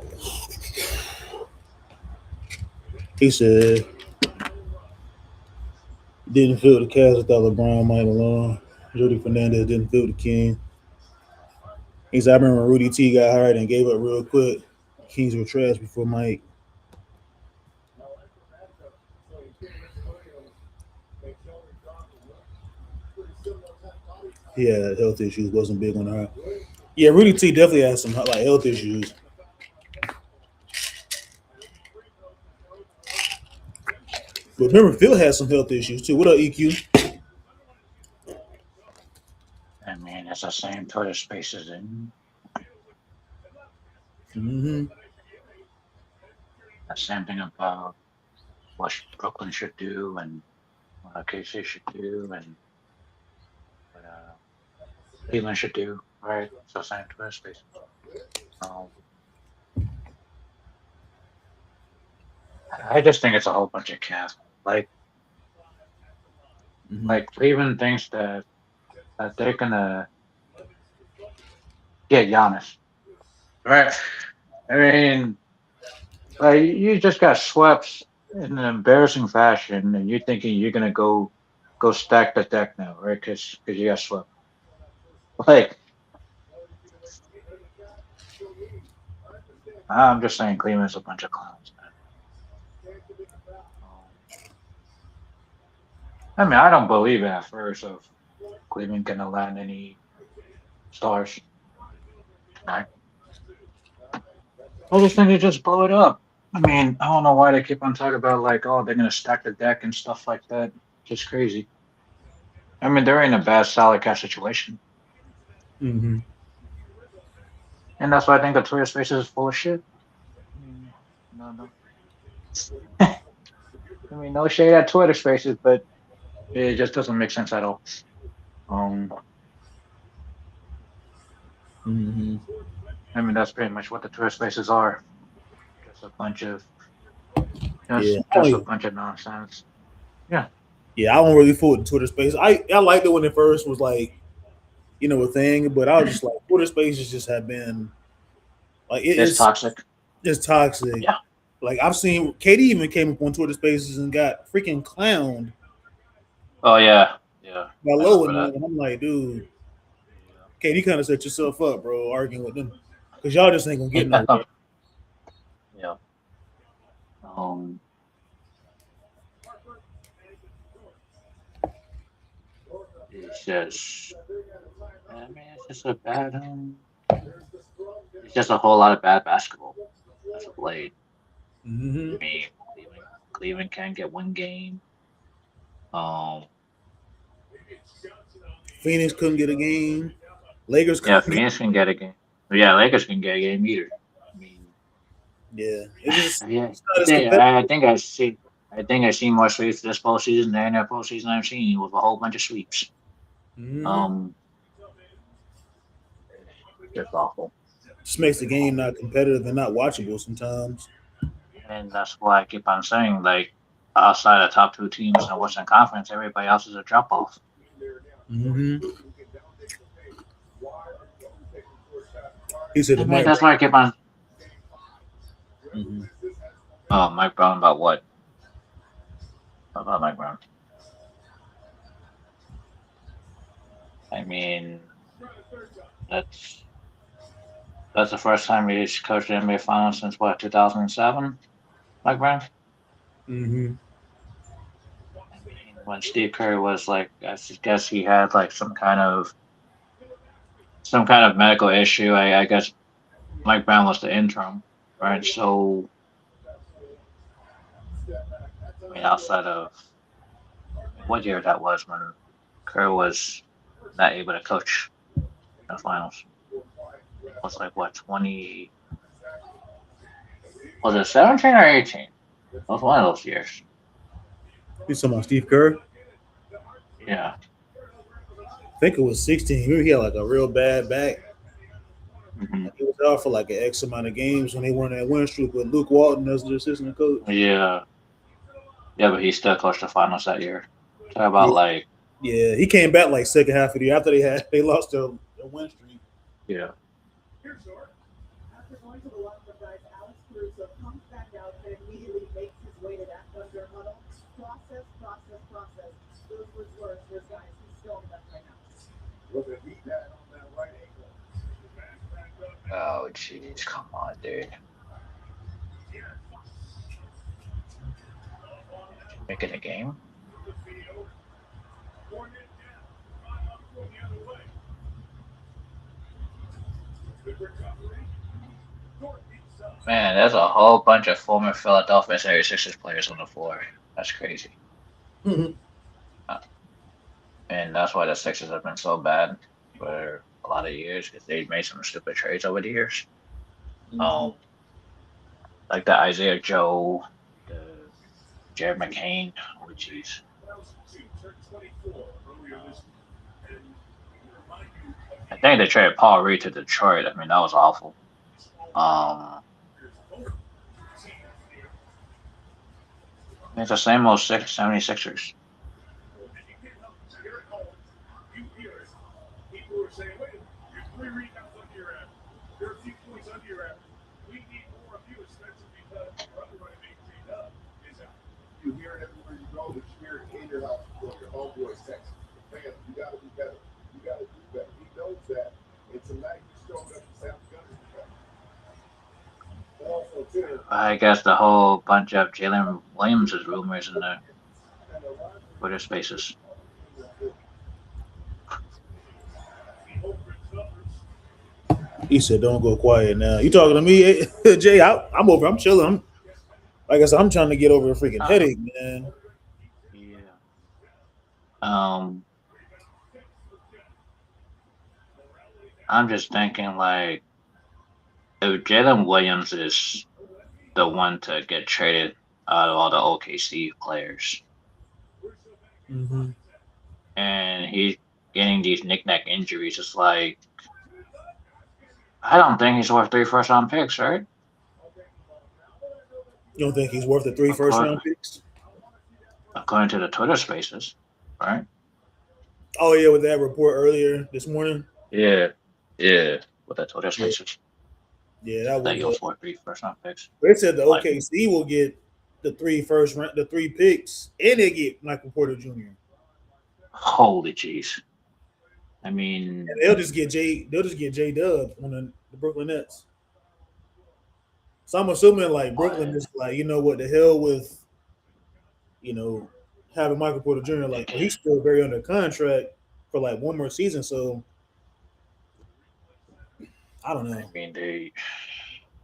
he said didn't feel the Cavs without LeBron, Mike Malone. Jody Fernandez didn't feel the King. He said I remember when Rudy T got hired and gave up real quick. Kings were trash before Mike. He had health issues, wasn't big on her. Yeah, Rudy T definitely had some like health issues. But remember, Phil had some health issues too. What up, EQ? I mean, it's the same Twitter spaces and Mm-hmm. the same thing about what Brooklyn should do and what KC should do and what Cleveland should do, right? It's the same Twitter spaces. Um, I just think it's a whole bunch of cast. Like Cleveland thinks that they're gonna get Giannis, right? I mean, like you just got swept in an embarrassing fashion, and you're thinking you're gonna go stack the deck now, right? Because you got swept. Like I'm just saying, Cleveland's a bunch of clowns, man. I mean, I don't believe it at first of Cleveland gonna land any stars. Right? I just think they just blow it up. I mean, I don't know why they keep on talking about like, oh, they're gonna stack the deck and stuff like that. Just crazy. I mean, they're in a bad salary cap situation, Mm-hmm. and that's why I think the Twitter space is full of shit. I mean, no. I mean, no shade at Twitter spaces, but it just doesn't make sense at all. Um, Mm-hmm. I mean, that's pretty much what the Twitter spaces are. Just a bunch of Yeah, just a bunch of nonsense. Yeah. I don't really fool with Twitter Space. I liked it when it first was like, a thing, but I was just like Twitter Spaces just have been like It's toxic. it's toxic. Yeah. Like I've seen Katie even came up on Twitter Spaces and got freaking clowned Oh yeah. by I Low remember and I'm like, dude, Katie kind of set yourself up, bro, arguing with them because y'all just ain't gonna get that. nowhere. Yeah. Um. It's just. I mean, it's just a bad. It's just a whole lot of bad basketball as of late. Mm-hmm. I mean, Cleveland can't get one game. Um. Phoenix couldn't get a game. Lakers Yeah, couldn't get. Phoenix can get a game. Yeah, Lakers can get a game either. I mean, Yeah, it's yeah. not as competitive. I think I seen more sweeps this postseason than any postseason I've seen with a whole bunch of sweeps. Mm-hmm. Just awful. Just makes the game not competitive and not watchable sometimes. And that's why I keep on saying, like, outside the top two teams in the Western Conference, everybody else is a drop off. Mm-hmm. He said, I mean, that's why I keep on. Mm-hmm. Oh, Mike Brown about what? About Mike Brown. I mean, that's the first time he's coached the NBA Finals since what, 2007? Mike Brown. Mm-hmm. I mean, when Steve Kerr was like, I guess he had like some kind of medical issue. I guess Mike Brown was the interim, right? So, I mean, outside of what year that was when Kerr was not able to coach the finals, it was like what 20 was it 17 or 18? It was one of those years. You talking about Steve Kerr? Yeah. I think it was 16. He had like a real bad back. Hmm. He was out for like an X amount of games when they won that win streak with Luke Walton as the assistant coach. Yeah. Yeah, but he still coached the finals that year. Talk about Yeah, like, yeah, he came back like second half of the year after they lost their win streak. yeah. After going to the locker room, guys, Alex Caruso comes back out and immediately makes his way to that Thunder huddle. Process. Those words were his guys. He's still in that right now. Was it he had on that right ankle? Oh, jeez, come on, dude. Making a game? Man, there's a whole bunch of former Philadelphia 76ers players on the floor. That's crazy. Mhm. And that's why the Sixers have been so bad for a lot of years because they made some stupid trades over the years. Um, like the Isaiah Joe, the Jared McCain. Oh, jeez. I think they traded Paul Reed to Detroit. I mean, that was awful. It's the same old 76ers. People are saying, wait, you're 3 rebounds under your average. You're a few points under your average. We need more of you, especially because your other running mate, J-Dub, is out. You hear it everywhere you go. The spirit in your house from your homeboys text. Man, you got to be better. You got to do better. He knows that. And tonight, he's showing up to South Gunner. Also, too, I guess the whole bunch of Jalen Williams' rumors in the Twitter spaces. He said, "Don't go quiet now." You talking to me, Jay? I'm over. I'm chilling. Like I said, I'm trying to get over a freaking headache, man. Yeah. I'm just thinking like if Jalen Williams is the one to get traded out of all the OKC players, Mm-hmm. and he's getting these knick-knack injuries, it's like I don't think he's worth 3 first-round picks, right? You don't think he's worth the 3 first According, round picks? according to the Twitter spaces, right? Oh yeah, with that report earlier this morning. Yeah, yeah, with the Twitter Yeah, spaces, yeah, that that was. he was worth 3 first-round picks. They said the Like, OKC will get the 3 picks, and they get Michael Porter Jr. holy jeez. I And mean, they'll just get J Dub on the Brooklyn Nets. So I'm assuming like Brooklyn is like, you know what the hell with, you know, having Michael Porter Jr. Like, well, he's still very under contract for like one more season. So I don't know.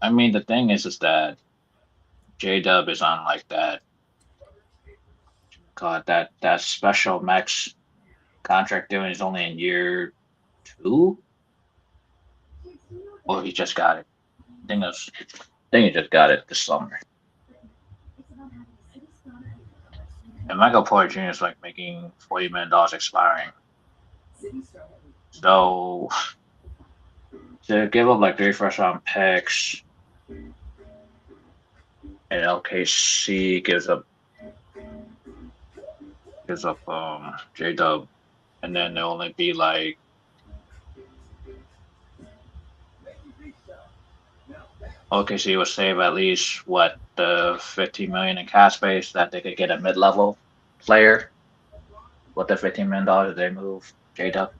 I mean, the thing is that J Dub is on like that. God, that special max contract deal is only in year 2, or he just got it. I think he just got it this summer. And Michael Porter Jr. is like making $40 million expiring. So to give up like 3 first-round picks, and LKC gives up J Dub, and then there'll only be like OKC will save at least what the 15 million in cap space that they could get a mid-level player with the $15 million they move J Dub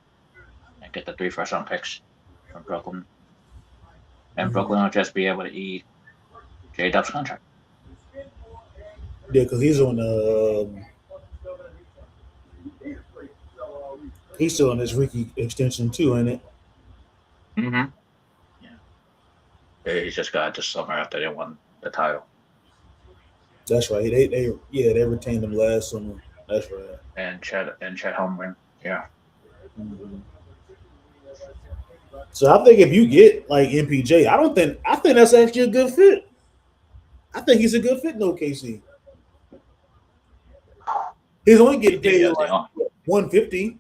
and get the 3 first-round picks from Brooklyn, and Brooklyn will just be able to eat J Dub's contract. Yeah, because he's on he's still on his rookie extension too, ain't it? Mm-hmm. Yeah. He just got this summer after they won the title. That's right. They retained him last summer. That's right. And Chet Holmgren. Yeah. Mhm. So I think if you get like MPJ, I think that's actually a good fit. I think he's a good fit in OKC. He's only getting paid Yeah, like 150,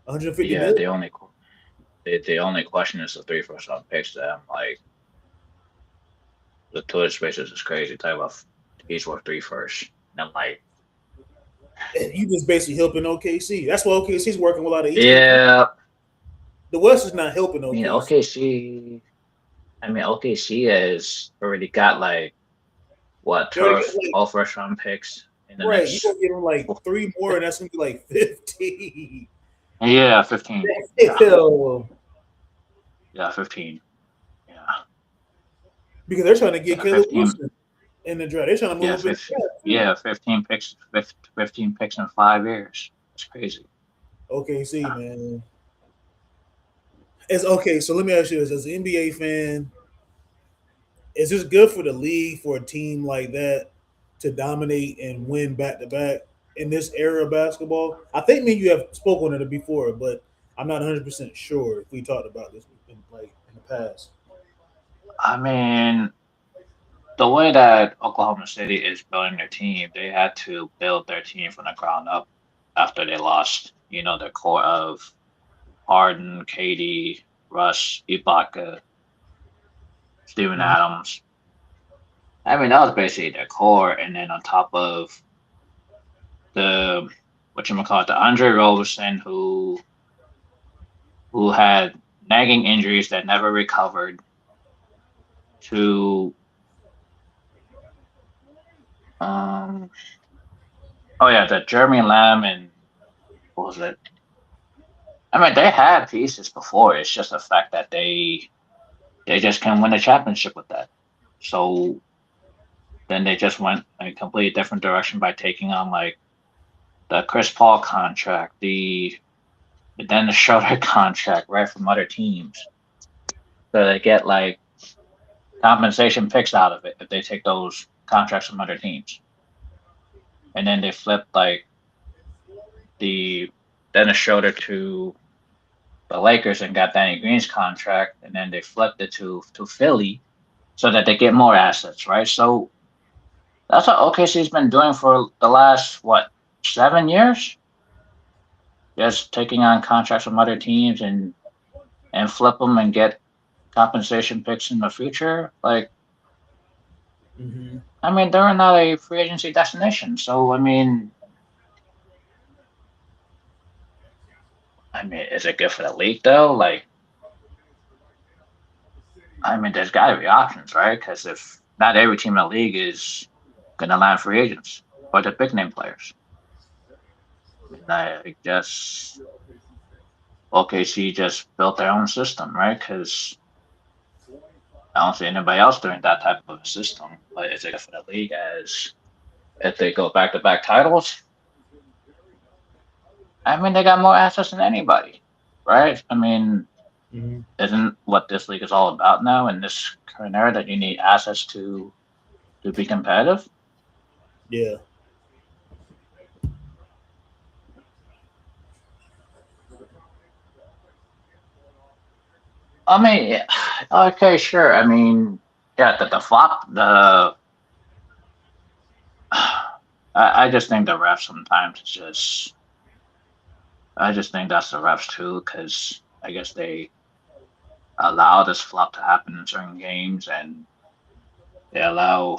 150 yeah, million. the only question is the 3 first round picks. That I'm like, the Twitter spaces is crazy. Talk about he's worth 3 first. And I'm like, And you just basically helping OKC. That's why OKC's working with a lot of Eastern. yeah. The West is not helping I mean, OKC. OKC has already got like what They already got, turf, all first round picks in the right, you next. gonna get them like 3 more, and that's gonna be like 50. Yeah, 15. Hell, Yeah, 15. Yeah, because they're trying to get yeah, Caleb 15. Wilson in the draft. They're trying to move Yeah, up in the 15. draft too. Yeah, 15 picks in 5 years. It's crazy. OKC, man. It's okay. So let me ask you this: as an NBA fan, is this good for the league for a team like that to dominate and win back to back in this era of basketball? I think me and you have spoken on it before, but I'm not 100% sure if we talked about this in the past. I mean, the way that Oklahoma City is building their team, they had to build their team from the ground up after they lost, their core of Harden, Katie, Russ, Ibaka, Steven Mhm. Adams. I mean, that was basically their core, and then on top of the the Andre Roberson, who had nagging injuries that never recovered, to um, oh yeah, the Jeremy Lamb and what was it? I mean, they had pieces before. It's just the fact that they just can't win a championship with that. So then they just went a completely different direction by taking on like the Chris Paul contract, the Schroeder contract, right, from other teams. So they get like compensation picks out of it if they take those contracts from other teams. And then they flipped like the Dennis Schroeder to the Lakers and got Danny Green's contract, and then they flipped it to Philly so that they get more assets, right? So that's what OKC's been doing for the last 7 years, just taking on contracts from other teams and flip them and get compensation picks in the future. Like, Mhm. I mean, they're not a free agency destination, so I mean, is it good for the league though? Like, I mean, there's got to be options, right? Because if not every team in the league is gonna land free agents or the big name players, I mean, I guess OKC just built their own system, right? Because I don't see anybody else doing that type of a system. But is it good for the league as if they go back to back titles? I mean, they got more assets than anybody, right? I mean, Mhm. isn't what this league is all about now in this current era that you need assets to be competitive? Yeah. I mean, yeah, okay, sure. I mean, yeah, the flop, I just think the refs sometimes just, I just think that's the refs too, because I guess they allow this flop to happen in certain games, and they allow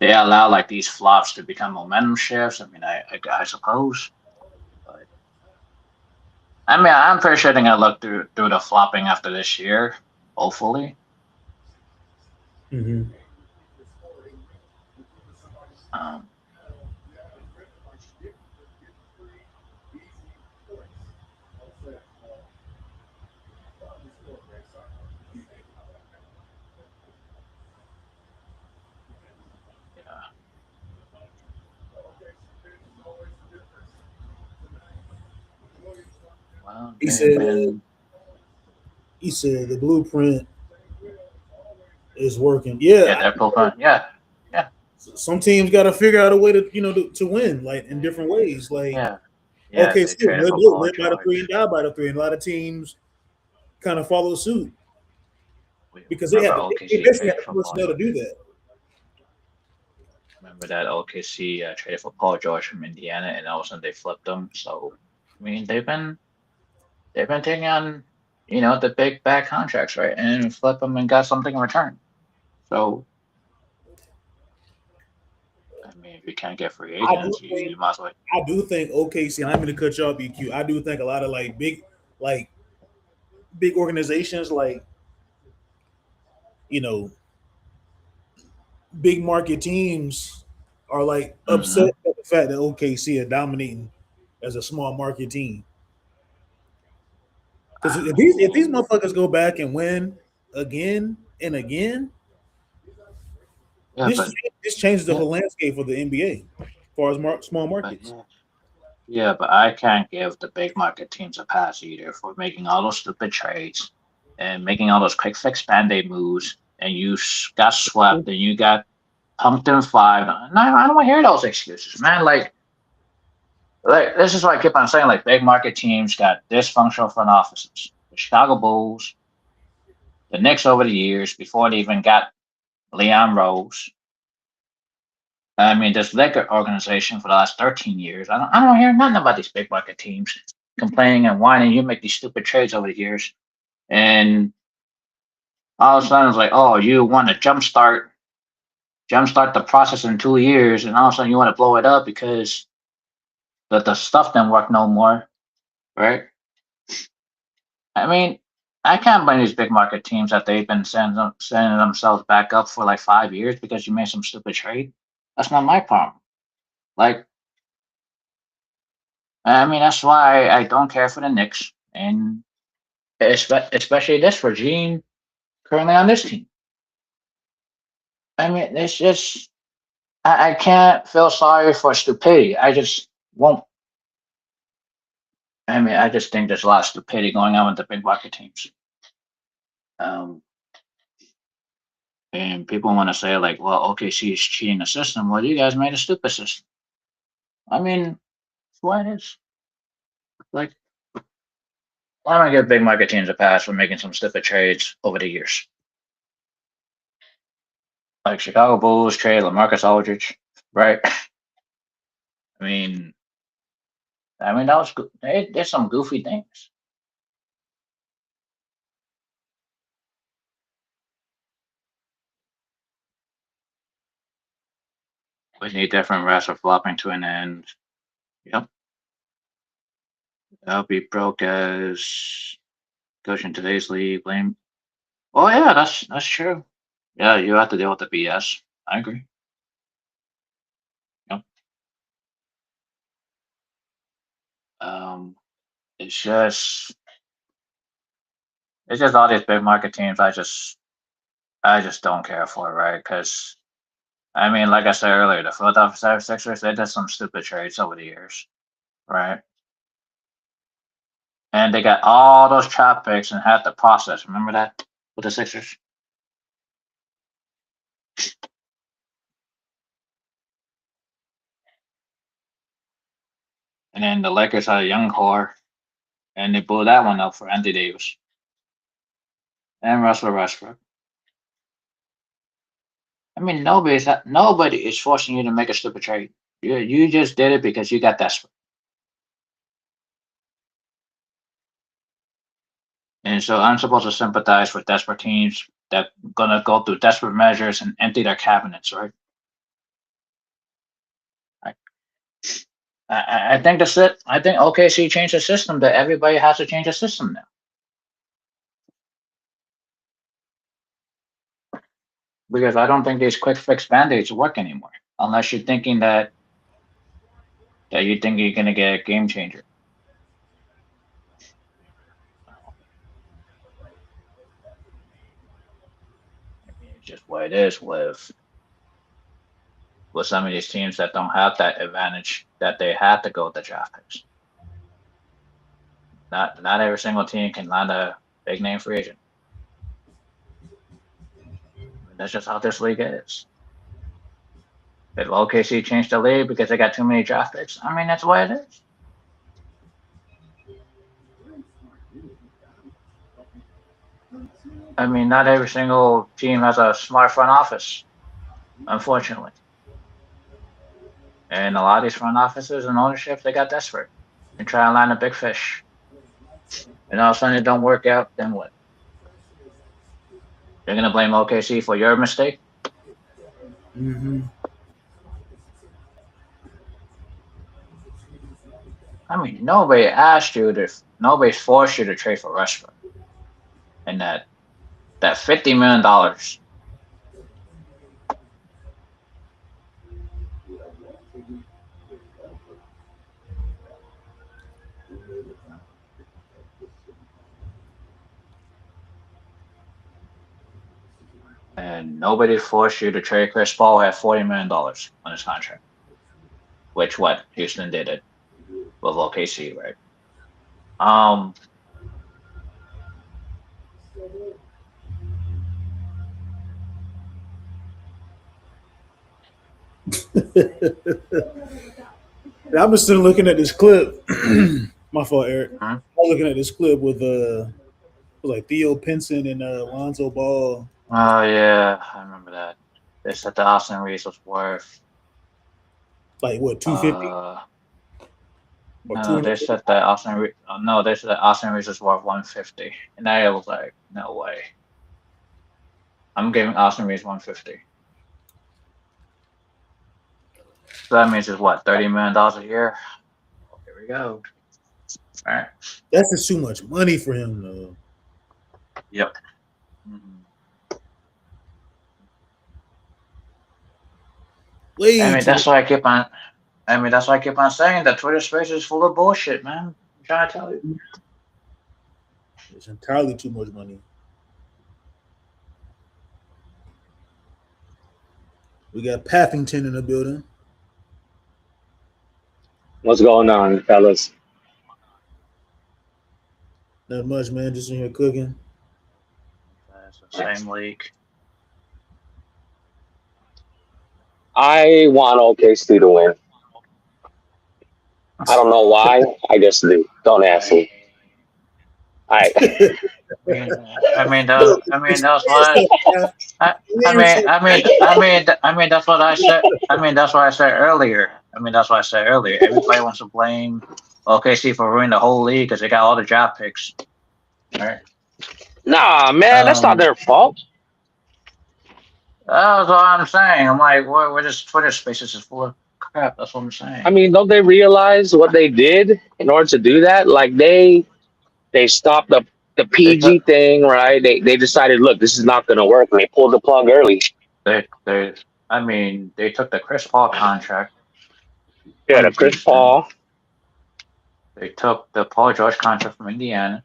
they allow like these flops to become momentum shifts. I mean, I suppose, but I mean, I'm pretty sure they're gonna look through the flopping after this year, hopefully. Mhm. Um, yeah. Well, He they've said. been He said the blueprint is working. Yeah, they're bullpen. Yeah, Some teams got to figure out a way to to win like in different ways. Like yeah, yeah. okay, They see, traded for win Paul by the three and George. die by the three, and a lot of teams kind of follow suit We because remember they OKC basically had traded the for Paul personnel to do George. that. Remember that OKC traded for Paul George from Indiana, and all of a sudden they flipped them. So I mean, they've been taking on the big bad contracts, right, and flip them and got something in return. So I mean, if you can't get free I do agents, you think might as well. I do think OKC. I'm going to cut you off, BQ. I do think a lot of like big organizations like you know big market teams are like upset Hmm. at the fact that OKC are dominating as a small market team. Because I if these mean, motherfuckers go back and win again and again, yeah, this but this changes the yeah, whole landscape of the NBA as far as small but markets. yeah. Yeah, but I can't give the big market teams a pass either for making all those stupid trades and making all those quick fix band-aid moves, and you got swept and you got pumped in five. No, I don't want to hear those excuses, man. Like this is why I keep on saying like big market teams got dysfunctional front offices. The Chicago Bulls, the Knicks over the years before they even got Leon Rose. I mean, this Laker organization for the last 13 years. I don't hear nothing about these big market teams complaining and whining. You make these stupid trades over the years, and all of a sudden it's like, oh, you want to jumpstart the process in 2 years, and all of a sudden you want to blow it up because the stuff didn't work no more, right? I mean, I can't blame these big market teams that they've been sending themselves back up for like 5 years because you made some stupid trade. That's not my problem. Like, I mean, that's why I don't care for the Knicks, and especially this regime currently on this team. I mean, it's just I can't feel sorry for stupidity. I just won't. I mean, I just think there's a lot of stupidity going on with the big market teams. Um, and people want to say like, well, OKC is cheating the system. Well, you guys made a stupid system. I mean, that's what it is. Like, why don't I give big market teams a pass for making some stupid trades over the years? Like Chicago Bulls trade LaMarcus Aldridge, right? I mean, that was good. There's some goofy things. We need different refs are flopping to an end. Yep, that'll be broke as coach in today's league. Blame. Oh yeah, that's true. Yeah, you have to deal with the BS. I agree. Yep. Um, it's just it's just all these big market teams. I just don't care for, right? Because I mean, like I said earlier, the Philadelphia 76ers, they did some stupid trades over the years, right? And they got all those trap picks and had the process. Remember that with the Sixers? And then the Lakers had a young core, and they blew that one up for Anthony Davis and Russell Westbrook. I mean, nobody is forcing you to make a stupid trade. You just did it because you got desperate. And so I'm supposed to sympathize with desperate teams that gonna go through desperate measures and empty their cabinets, right? I, I think that's it. I think OKC changed the system that everybody has to change the system now because I don't think these quick fix band-aids work anymore unless you're thinking that you think you're gonna get a game changer. I mean, it's just what it is with some of these teams that don't have that advantage that they had to go with the draft picks. Not every single team can land a big name free agent. That's just how this league is. If OKC changed the league because they got too many draft picks, I mean, that's the way it is. I mean, not every single team has a smart front office, unfortunately. And a lot of these front offices and ownerships, they got desperate and try to land a big fish. And all of a sudden it don't work out, then what? You're going to blame OKC for your mistake? Mm-hmm. I mean, nobody's forced you to trade for Westbrook. And that $50 million. And nobody forced you to trade Chris Paul at $40 million on his contract. Which what? Houston did it with OKC, right? I'm just still looking at this clip. My fault, Eric. Hmm? I'm looking at this clip with like Theo Pinson and Lonzo Ball. Oh yeah, I remember that. They said the Austin Reeves was worth Like what, 250? No, they said that Austin Reeves was worth 150. And I was like, no way. I'm giving Austin Reeves 150. So that means it's what, $30 million a year? Oh, here we go. All right. That's just too much money for him, though. Yep. Mm-hmm. That's why I keep on saying that Twitter space is full of bullshit, man. I'm trying to tell you. It's entirely too much money. We got Paffington in the building. What's going on, fellas? Not much, man. Just in here cooking. That's the same league. I want OKC to win. I don't know why. I just do. Don't ask me. That's what I said. That's what I said earlier. Everybody wants to blame OKC for ruining the whole league because they got all the draft picks. Right? Nah, man, that's not their fault. That's what I'm saying. I'm like, we're just Twitter spaces is full of crap. That's what I'm saying. I mean, don't they realize what they did in order to do that? Like they stopped the PG thing, right? They decided, look, this is not going to work, and they pulled the plug early. They took the Chris Paul contract. Yeah, the Chris Paul. They took the Paul George contract from Indiana.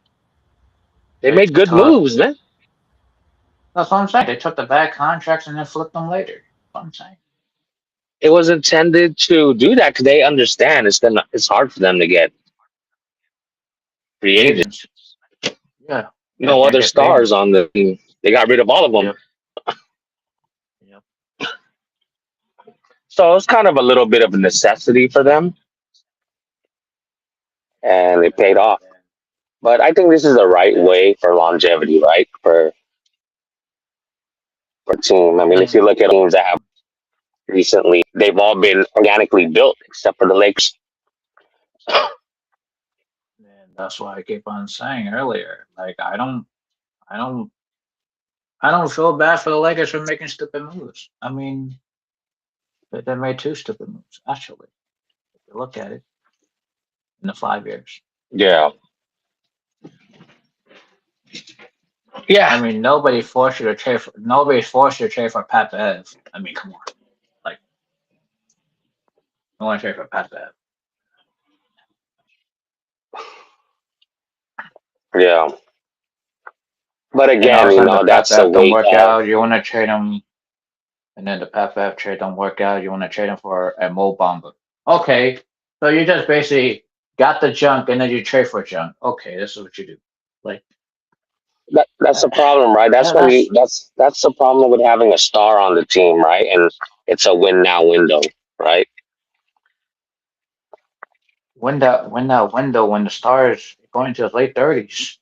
They made good moves, man. That's what I'm saying. They took the bad contracts and then flipped them later. That's what I'm saying. It was intended to do that because they understand it's hard for them to get free agents. Yeah. No other stars on the team. They got rid of all of them. Yep. So it's kind of a little bit of a necessity for them. And it paid off. But I think this is the right way for longevity, right? For team. I mean, if you look at teams that have recently, they've all been organically built except for the Lakers. And that's why I keep on saying earlier, like I don't feel bad for the Lakers for making stupid moves. I mean, they made two stupid moves, actually. If you look at it in the 5 years. Yeah. Yeah. I mean, nobody's forced you to trade for Pat Bev. I mean, come on. Like, no one trade for Pat Bev. Yeah. But again, that's the way you want to trade him, and then the Pat Bev trade don't work out. You want to trade him for a Mo Bamba. Okay, so you just basically got the junk, and then you trade for junk. Okay, this is what you do. Like, that's the problem, right? That's Yeah, when you that's the problem with having a star on the team, right? And it's a win now window, right? when that window when the stars going to his late 30s.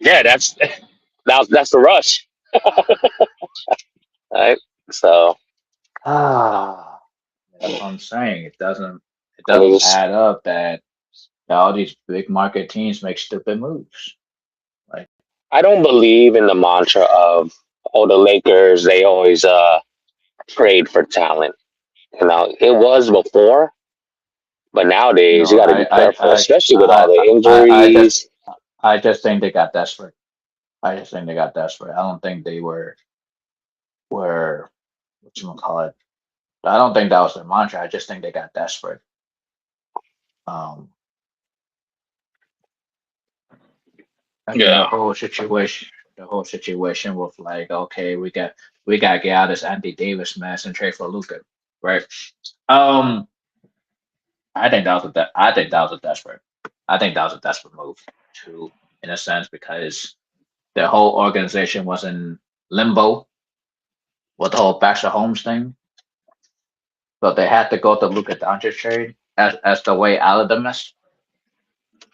Yeah, that's the rush, right? So Ah, that's what I'm saying. It and doesn't it's add up that all these big market teams make stupid moves. Like, I don't believe in the mantra of the Lakers. They always trade for talent. You know, it was before, but nowadays you no, got to be careful, especially with all the I just injuries. I just think they got desperate. I just think they got desperate. I don't think they were what you call it. I don't think that was their mantra. I just think they got desperate. Um, I mean Yeah, the whole situation with like, okay, we got to get out of this Andy Davis mess and trade for Luca, right? Um, I think that was a desperate. I think that was a desperate move too, in a sense, because the whole organization was in limbo with the whole Baxter Holmes thing. So they had to go to Luka Doncic trade as the way out of the mess.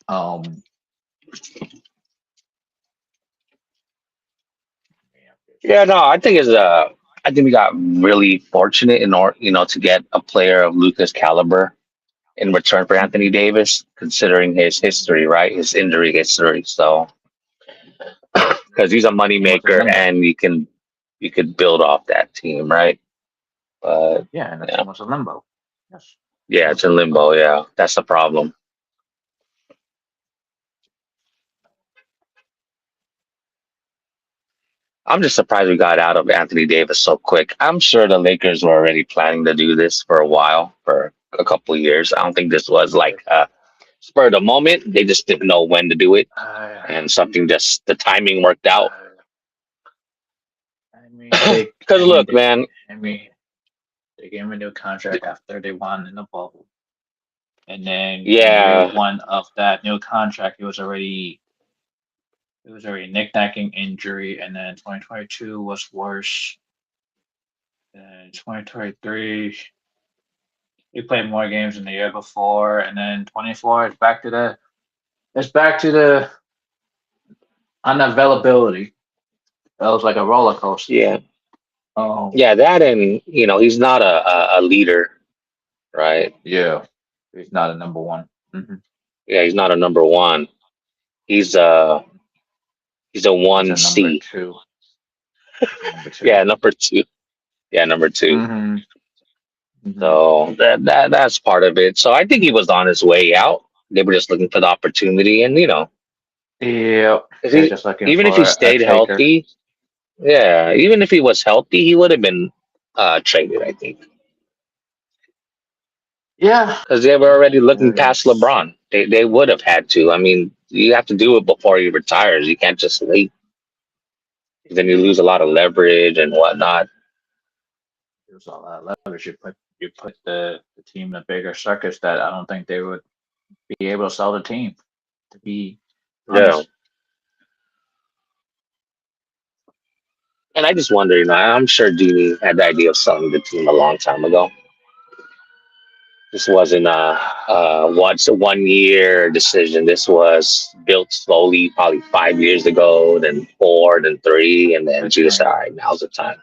Um, yeah. No, I think we got really fortunate in order, to get a player of Luca's caliber in return for Anthony mhm. Davis, considering his history, right? His injury history. So because he's a Team was in moneymaker limbo. and you could build off that team, right? But Yeah, and the yeah, team was in limbo. Yes, team yeah, was it's in in limbo. limbo. Yeah, that's the problem. I'm just surprised we got out of Anthony Davis so quick. I'm sure the Lakers were already planning to do this for a while, for a couple of years. I don't think this was like spur of the moment. They just didn't know when to do it, Uh, and something just the timing worked out. uh, I mean, they, Because I mean, look, they, man, I mean, they gave him a new contract after they won in the bubble, and then in year yeah, one of that new contract, it was already knick-knacking injury, and then 2022 was worse. And 2023, he played more games than the year before, and then 24 is back to the unavailability. That was like a roller coaster. yeah, Um, yeah. That and he's not a leader, right? yeah, he's not a number one. Yeah, he's not a number one. He's a he's a He's one a number C. two. He's a number two. Yeah, number two. Yeah, number two. Mm-hmm. Mm-hmm. So that's part of it. So I think he was on his way out. They were just looking for the opportunity, and Yeah, if they're he just looking even if he for a stayed taker. healthy, yeah, even if he was healthy, he would have been traded. I think Yeah, because they were already looking past it's LeBron. They would have had to. I mean, you have to do it before he retires. You can't just wait. Then you lose a lot of leverage and whatnot. there's a lot of leverage. You put the team in a bigger circus that I don't think they would be able to sell the team. To be Yeah. honest, And I just wonder, I'm sure Dini had the idea of selling the team a long time ago. This wasn't a 1 year decision. This was built slowly, probably 5 years ago, then four, then three, and then I she think. decided, all right, now's the time.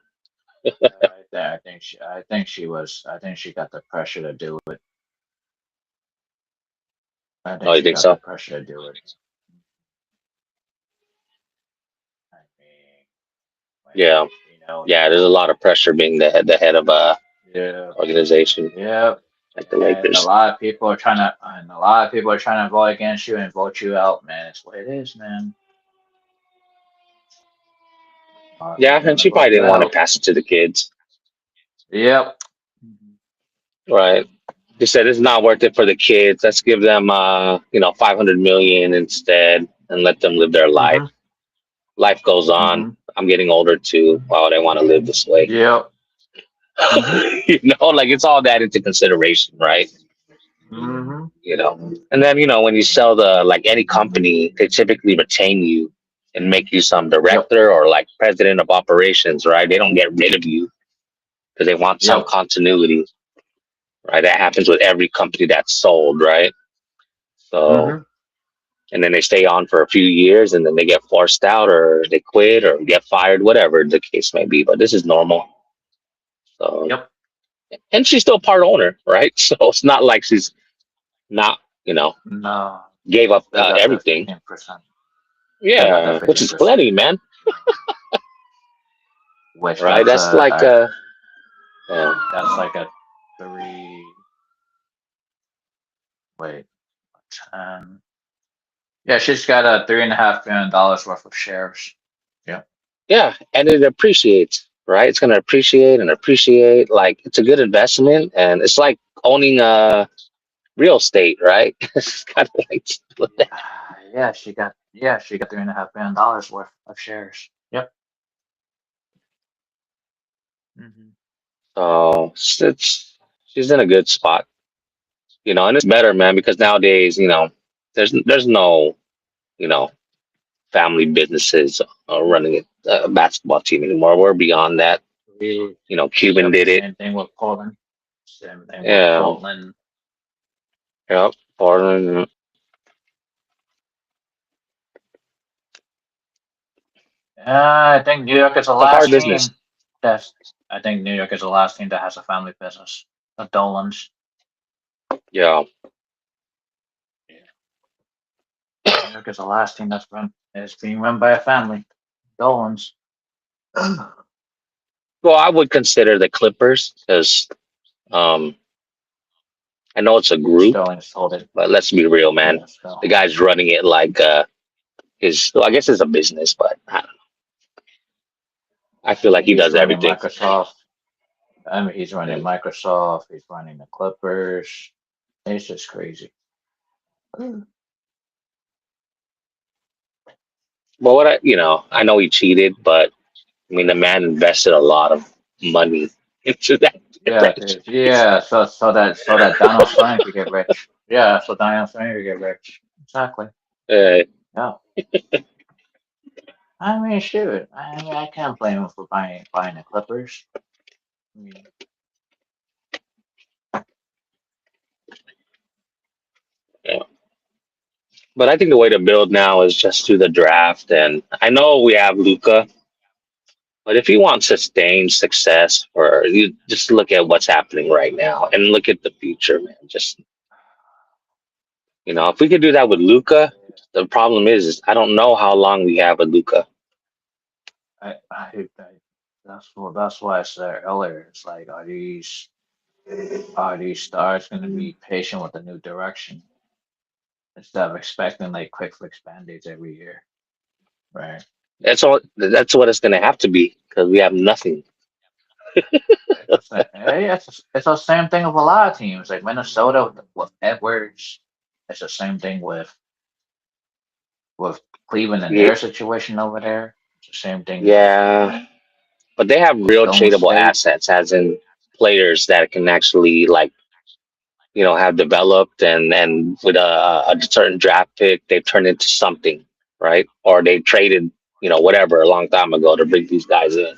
I think she got the pressure to do it. I Oh, think you she think got the so? pressure to do it. I mean, when Yeah, yeah. There's a lot of pressure being the head of a yeah, organization yeah, like the and a Lakers. lot of people are trying to vote against you and vote you out, man. It's what it is, man. A lot of Yeah, people and want to she vote probably you didn't want to out. pass it to the kids, Yep. right? He said it's not worth it for the kids. Let's give them 500 million instead and let them live their life. Mm-hmm. Life goes on. Mm-hmm. I'm getting older too. Why would I want to live this way? Yep. Mm-hmm. Like it's all that into consideration, right? Mm-hmm. And then when you sell the like any company, they typically retain you and make you some Yep. director or like president of operations, right? They don't get rid of you because they want some Yep. continuity, right? That happens with every company that's sold, right? So, Mm-hmm. and then they stay on for a few years and then they get forced out or they quit or get fired, whatever the case may be. But this is normal. So, Yep. and she's still part owner, right? So it's not like she's not, No, gave up still got the everything. 15%. Still got the Yeah, which is 15%. plenty, man. Which Right? that's That's like yeah. that's like a three. Wait, 10. Yeah, she's got a $3.5 million worth of shares. Yep. Yeah, and it appreciates, right? It's gonna appreciate and appreciate. Like it's a good investment, and it's like owning real estate, right? It's kind of like that. Yeah, she got $3.5 million worth of shares. Yep. Hmm. So she's in a good spot, and it's better, man, because nowadays, there's no, you know, family businesses running a basketball team anymore. We're beyond that. Cuban Yep. did it. Same thing with Portland. Same thing with Yeah, Portland. yeah, Portland. I think New York is the It's a hard last business. team. That's. I think New York is the last team that has a family business. The Dolans. Yeah. New York is the last team is being run by a family. Dolans. Well, I would consider the Clippers because um, I know it's a group, Sterling sold it. but let's be real, man. Yeah, so The guy's running it like well, I guess it's a business, but I feel like he he's does running everything. Microsoft. I mean, he's running Yeah. Microsoft. He's running the Clippers. It's just crazy. But I know he cheated, but I mean, the man invested a lot of money into that Yeah, franchise. yeah. So that Donald Sterling could get rich. Yeah, so Donald Sterling could get rich. Exactly. Uh, Yeah. I mean, shoot. I mean, I can't blame him for buying the Clippers. I mean, yeah. But I think the way to build now is just through the draft, and I know we have Luca. But if you want sustained success, or you just look at what's happening right now and look at the future, man. Just if we could do that with Luca, the problem is I don't know how long we have with Luca. I that's why I said earlier. It's like, are these stars going to be patient with the new direction instead of expecting like quick fix band-aids every year, right? That's all. That's what it's gonna have to be because we have nothing. It's the same thing with a lot of teams, like Minnesota with Edwards. It's the same thing with Cleveland and Yeah, their situation over there. It's the same thing yeah, but they have with real Golden tradable State. assets, as in players that can actually have developed and with a certain draft pick, they've turned into something, right? Or they traded, whatever a long time ago to bring these guys in.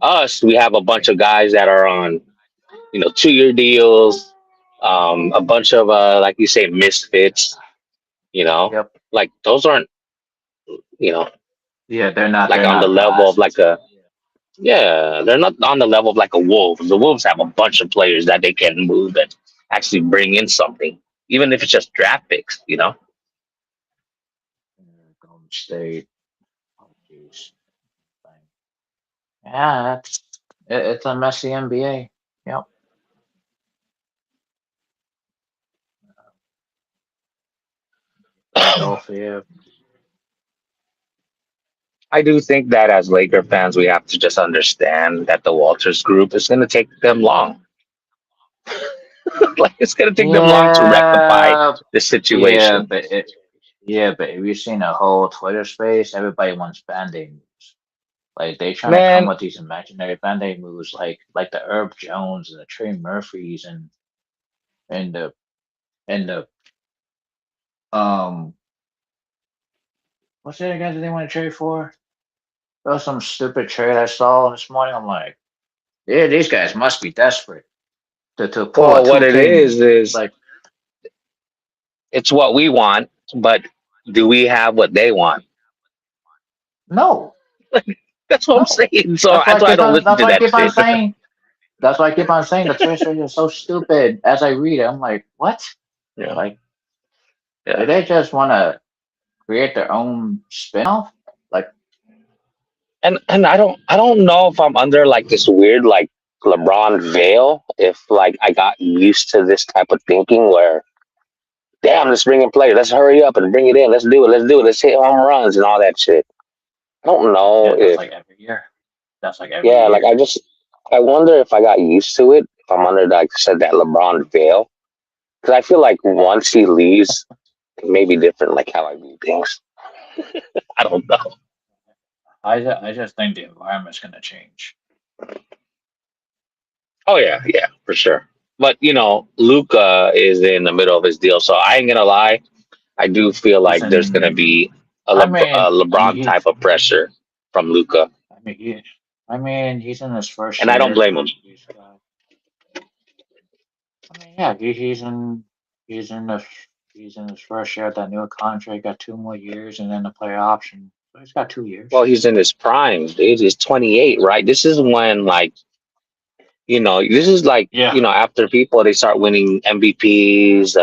Us, we have a bunch of guys that are on, 2-year deals, a bunch of like you say, misfits, you know, Yep. like those aren't, you know, Yeah, they're not. like They're on the not real level of like assets. a, yeah, they're not on the level of like a Wolves. The Wolves have a bunch of players that they can move and actually bring in something, even if it's just draft picks. Golden State. Oh, jeez. Yeah, it's a messy NBA. Yep. Philadelphia. I do think that as Laker fans, we have to just understand that the Walters group is going to take them long. Like it's going to take them long to rectify Yeah, the yeah, situation. but if you've seen a whole Twitter space, everybody wants band-aid moves. Like they trying to come Man, with these imaginary band-aid moves, like the Herb Jones and the Trey Murphys, and and the um what's the other guys that they want to trade for? There was some stupid trade I saw this morning. I'm like, yeah, these guys must be desperate to pull a Well, what two it pay move. is Like, it's what we want, but do we have what they want? no, That's what I'm no. saying. So That's why that's I why I keep don't on. listen That's to why I that keep on shit. saying. That's why I keep on saying the trade strategy is so stupid. As I read it, I'm like, what? Yeah, Like, yeah. did they just want to create their own spinoff? Like, And I don't know if I'm under like this weird like LeBron veil. If like I got used to this type of thinking where, damn, let's bring in players. Let's hurry up and bring it in. Let's do it. Let's do it. Let's hit home runs and all that shit. I don't know yeah, that's if, like every year. That's like every yeah, like year. I wonder if I got used to it. If I'm under, like I said, that LeBron veil. Because I feel like once he leaves, it may be different, like how I view things. I don't know. I just think the environment's gonna change. Oh yeah, yeah, for sure. But Luca is in the middle of his deal, so I ain't gonna lie. I do feel He's like there's gonna in. be a I mean, LeBron type of pressure from Luca, I mean, he, I mean, he's in his first and I don't year. blame him. He's got. I mean, yeah, he's in the he's in his first year of that new contract. Got 2 more years, and then the player option. So he's got 2 years. Well, he's in his prime, dude. He's 28, right? This is when like this is like Yeah. after people they start winning MVPs,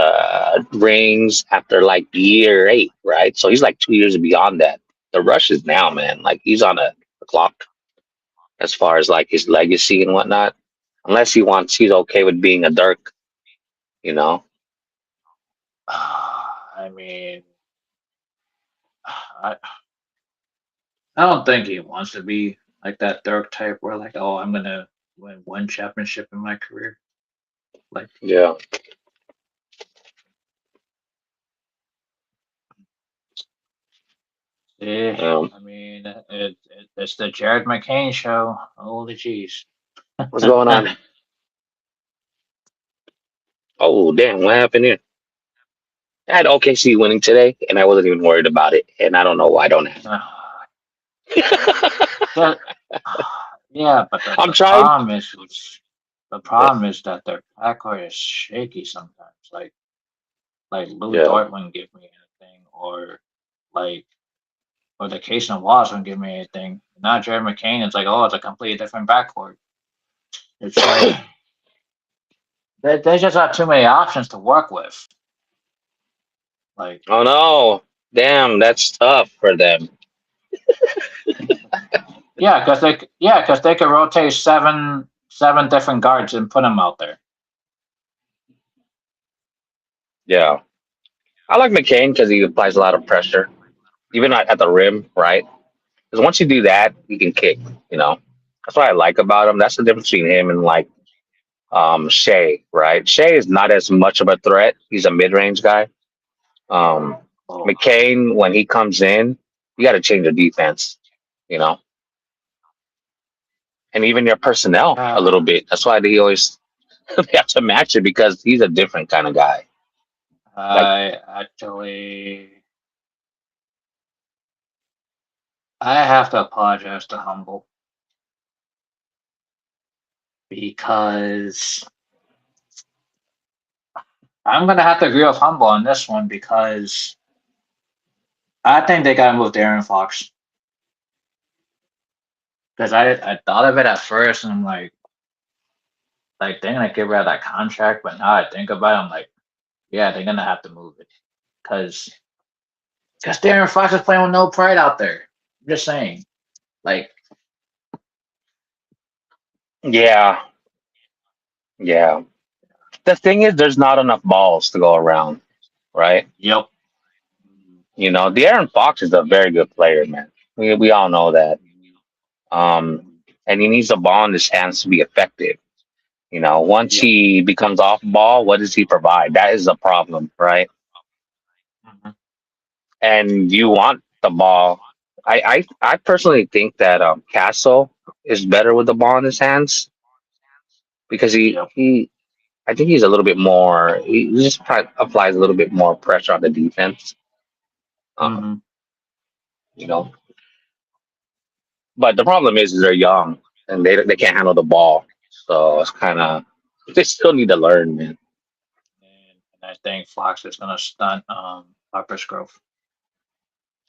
rings after like year 8, right? So he's like 2 years beyond that. The rush is now, man. Like he's on a clock as far as like his legacy and whatnot. Unless he's okay with being a Dirk, you know. I mean, I I don't think he wants to be like that Dirk type where like, oh, I'm gonna win one championship in my career. Like, Yeah. eh, Um, I mean, it's the Jared McCain show. Holy jeez. what's going on? Oh, damn! What happened here? I had OKC winning today, and I wasn't even worried about it. And I don't know why I don't ask. But, yeah, but I'm the trying. problem is the Yeah, problem is that their backcourt is shaky sometimes. Like Lou yeah. Dort wouldn't give me anything, like or the case of Wallace wouldn't give me anything. Now Jared McCain is like, oh, it's a completely different backcourt. It's like they just have too many options to work with. Like, Oh no! Damn, that's tough for them. because they could rotate seven different guards and put them out there. Yeah, I like McCain because he applies a lot of pressure, even at the rim, right? Because once you do that, he can kick. You know, that's what I like about him. That's the difference between him and like Shea, right? Shea is not as much of a threat. He's a mid-range guy. Um, Oh, McCain, when he comes in, you got to change the defense. You know, and even your personnel a uh, little bit. That's why they always they have to match it because he's a different kind of guy. Like, I actually I have to apologize to Humble because I'm gonna have to agree with Humble on this one because I think they gotta move Darren Fox. Because I thought of it at first and I'm like they're gonna get rid of that contract, but now I think about it, I'm like, yeah, they're gonna have to move it. Because Darren Fox is playing with no pride out there. I'm just saying. Like, yeah, yeah. The thing is, there's not enough balls to go around, right? yep. De'Aaron Fox is a very good player, man. We all know that. Um, and he needs the ball in his hands to be effective. Once Yep. he becomes off ball, what does he provide? That is the problem, right? Mhm. And you want the ball. I personally think that Castle is better with the ball in his hands because he Yep. he I think he's a little bit more. He just applies a little bit more pressure on the defense. Um, Mm-hmm. you know, but the problem is they're young and they can't handle the ball. So it's kind of they still need to learn, man. And I think Fox is gonna stunt Harper's growth.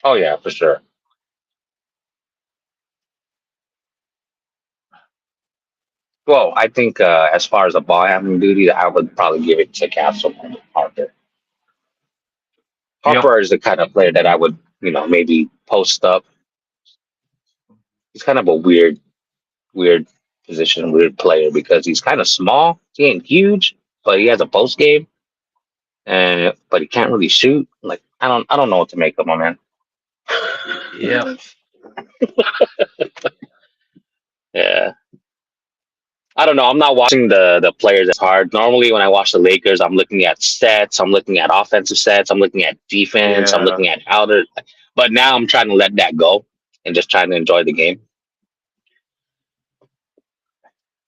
Oh yeah, for sure. Well, I think as far as a ball handling duty, I would probably give it to Castle Harper. Yep. Harper is the kind of player that I would, maybe post up. He's kind of a weird position, weird player because he's kind of small. He ain't huge, but he has a post game, and but he can't really shoot. Like I don't know what to make of him, man. Yep. Yeah, I don't know. I'm not watching the players as hard. Normally, when I watch the Lakers, I'm looking at sets. I'm looking at offensive sets. I'm looking at defense. I'm Yeah. looking at outer. But now I'm trying to let that go and just trying to enjoy the game.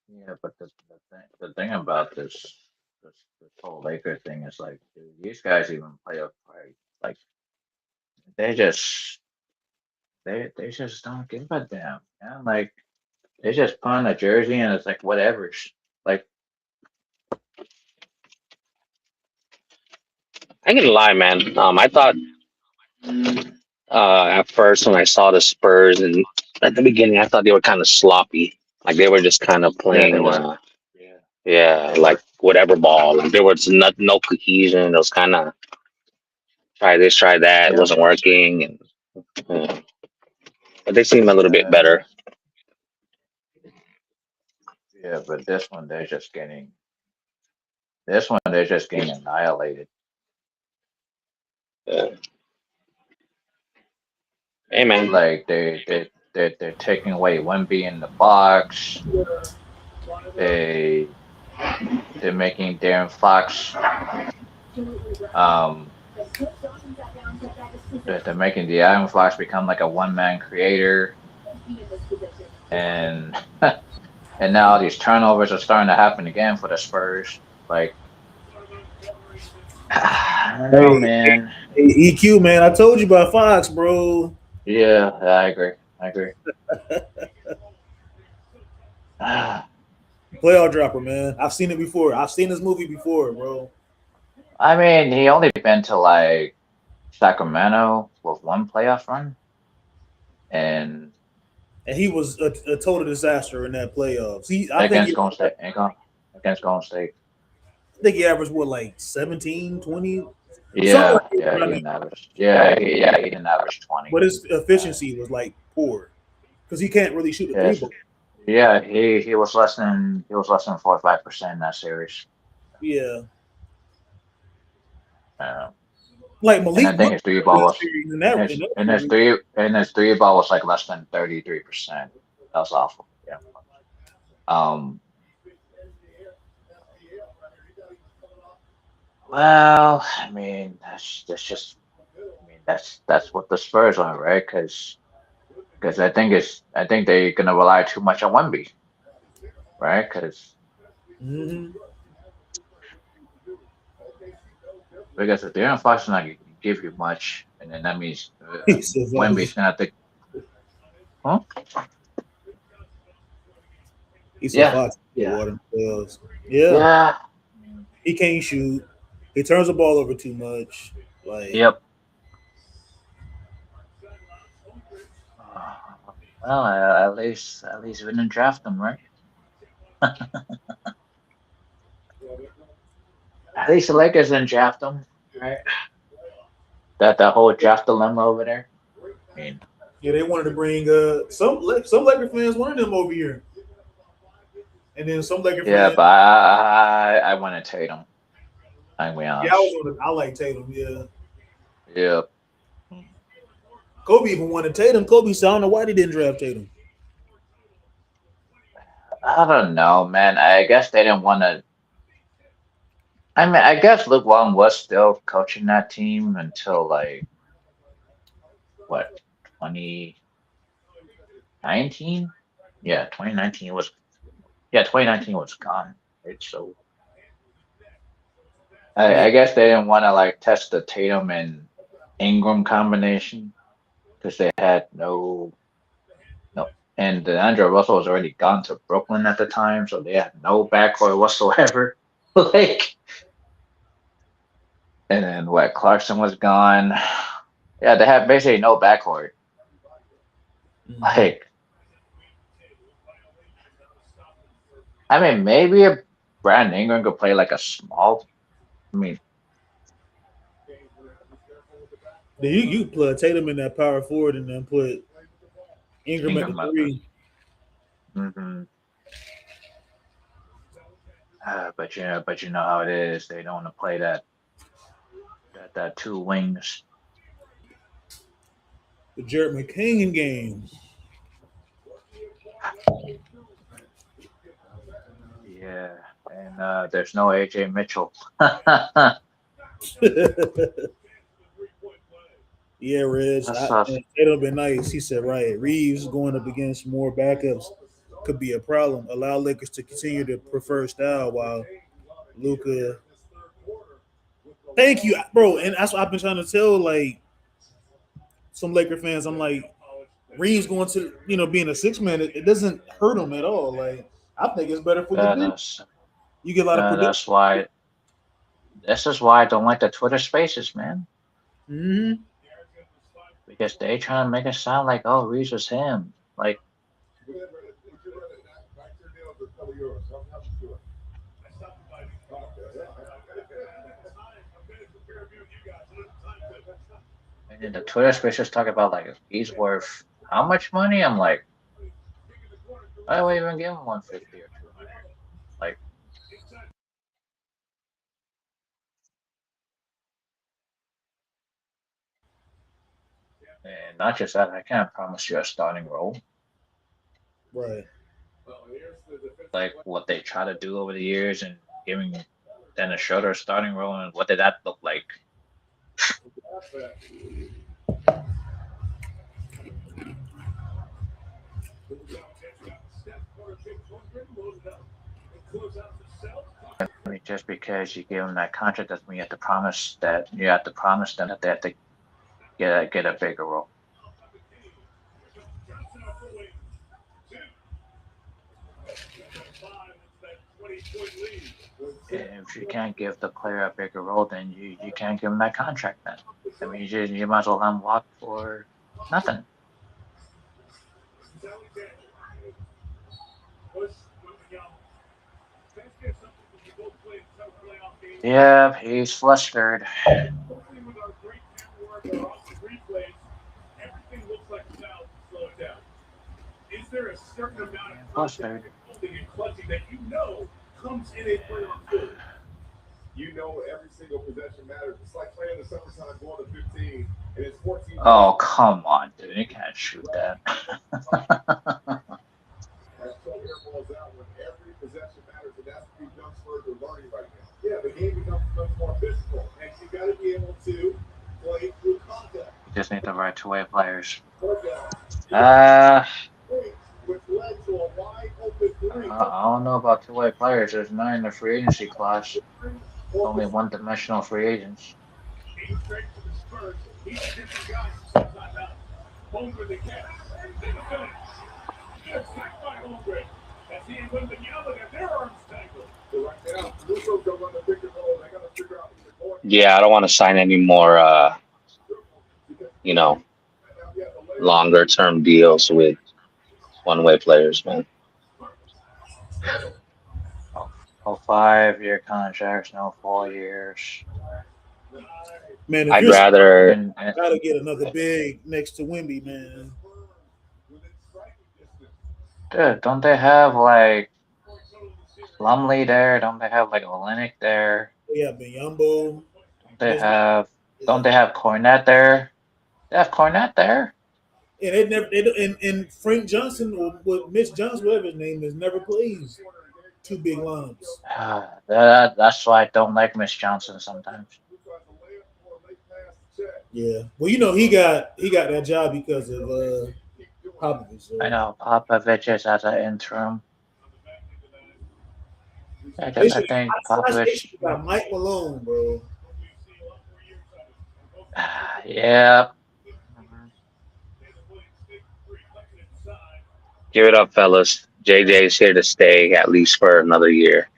Yeah. But the thing about this whole Laker thing is like, dude, these guys even play up right. Like they just they just don't give a damn. Man. Like they just put on a jersey and it's like whatever. Like I ain't gonna lie, man. I thought at first when I saw the Spurs and at the beginning, I thought they were kind of sloppy. Like they were just kind of yeah, they playing, were. Yeah, yeah, they like were. whatever ball. Like there was no cohesion. It was kind of try this, try that. It Yep. wasn't working, and but they seem a little bit Uh, better. yeah, but this one they're just getting annihilated. Uh, hey, man. Like they're taking away Wemby in the box. They they're making Darren Fox um they're making the Iron Fox become like a one man creator and and now these turnovers are starting to happen again for the Spurs. Like I don't know, Hey, man. EQ, man. I told you about Fox, bro. Yeah, I agree. I agree. Playoff dropper, man. I've seen it before. I've seen this movie before, bro. I mean, he only been to like Sacramento with one playoff run, and And he was a total disaster in that playoffs. I think against Golden State, against Golden State. he averaged what, like 17, 20, something Yeah, like yeah, that. he I mean, didn't average. Yeah, he didn't average 20. but his Uh, efficiency was like poor because he can't really shoot a three yes, ball. yeah, he was less than 45% in that series. Yeah, Uh, like and Malik I think Monk his three in ball that was series in his that and his series. three ball was like less than 33%. That was awful. Yeah. Um. Well, I mean, that's just. I mean, that's what the Spurs are, right? Because I think they're gonna rely too much on Wemby, right? Mm-hmm. Because if Darren Fox is not gonna give you much, and then that means He said Wemby's Fox. gonna have to. Huh? He said Yeah, Fox yeah, water playoffs. Yeah, yeah. he can't shoot. He turns the ball over too much. Like Yep. Uh, well, at least we didn't draft him, right? At least the Lakers didn't draft him, right? That whole draft dilemma over there. I mean, yeah, they wanted to bring some Laker fans wanted him over here, and then some Laker yeah, fans. but I want to Tatum. I'm be Yeah, I was honest. on. I like Tatum. Yeah, Yep. Kobe even wanted Tatum. Kobe said, "I don't know why they didn't draft Tatum." I don't know, man. I guess they didn't want to. I mean, I guess Luke Walton was still coaching that team until like what 2019? Yeah, 2019 was. Yeah, 2019 was gone. Right. So I guess they didn't want to like test the Tatum and Ingram combination because they had no, and Andrew Russell was already gone to Brooklyn at the time, so they had no backcourt whatsoever. Like, and then what? Clarkson was gone. Yeah, they had basically no backcourt. Like, I mean, maybe if Brandon Ingram could play like a small. I mean, You put Tatum in that power forward and then put Ingram at the Ingram. three. Mm-hmm. But you know how it is. They don't want to play that two wings. The Jared McCain game. Yeah, and there's no AJ Mitchell. Yeah, Reg. It'll be nice. He said, right. Reeves going up against more backups could be a problem. Allow Lakers to continue to prefer style while Luka. Thank you, bro. And that's what I've been trying to tell like some Laker fans. I'm like, Reeves going to being a 6-man, it doesn't hurt him at all. Like I think it's better for your bench. You get a lot of production. That's why. This is why I don't like the Twitter Spaces, man. Mm-hmm. Because they trying to make it sound like, oh, Reeves was him. Like, and the Twitter Spaces talk about like he's worth how much money? I'm like, why would even give him 150 or 200? Like, and not just that, I can't promise you a starting role. Right. Like what they try to do over the years and giving Dennis Schroeder a starting role, and what did that look like? I mean, just because you give them that contract doesn't mean you have to promise them that they have to get a bigger role. If you can't give the player a bigger role, then you can't give him that contract. Then I mean, you might as well let him walk for nothing. Yeah, he's flustered. Is there a certain amount of contact and clutching that comes in a playoff field? Every single possession matters. It's like playing the summertime going to 15 and it's 14. Oh, come on, dude. You can't shoot that. Every possession matters, and that's what young Spurs are learning right now. Yeah, the game becomes much more physical, and you got to be able to play through contact. You just need the right two-way players. I don't know about two-way players. There's 9 in the free agency class. Only one-dimensional free agents. Yeah, I don't want to sign any more, longer term deals with one-way players, man. 5-year contracts, no 4 years. Man, I'd rather gotta get another big next to Wemby, man. Dude, don't they have like Lumley there? Don't they have like Olenek there? Yeah, Biyombo. Don't they have Cornette there? They have Cornette there. And and Frank Johnson or Mitch Johnson, whatever his name is, never plays 2 big lineups. That's why I don't like Mitch Johnson sometimes. Yeah, well, he got that job because of Popovich. So. I know Popovich is as an interim. I They just I should. think They Popovich. should got Mike Malone, bro. Yeah. Mhm. Give it up, fellas. JJ's here to stay at least for another year.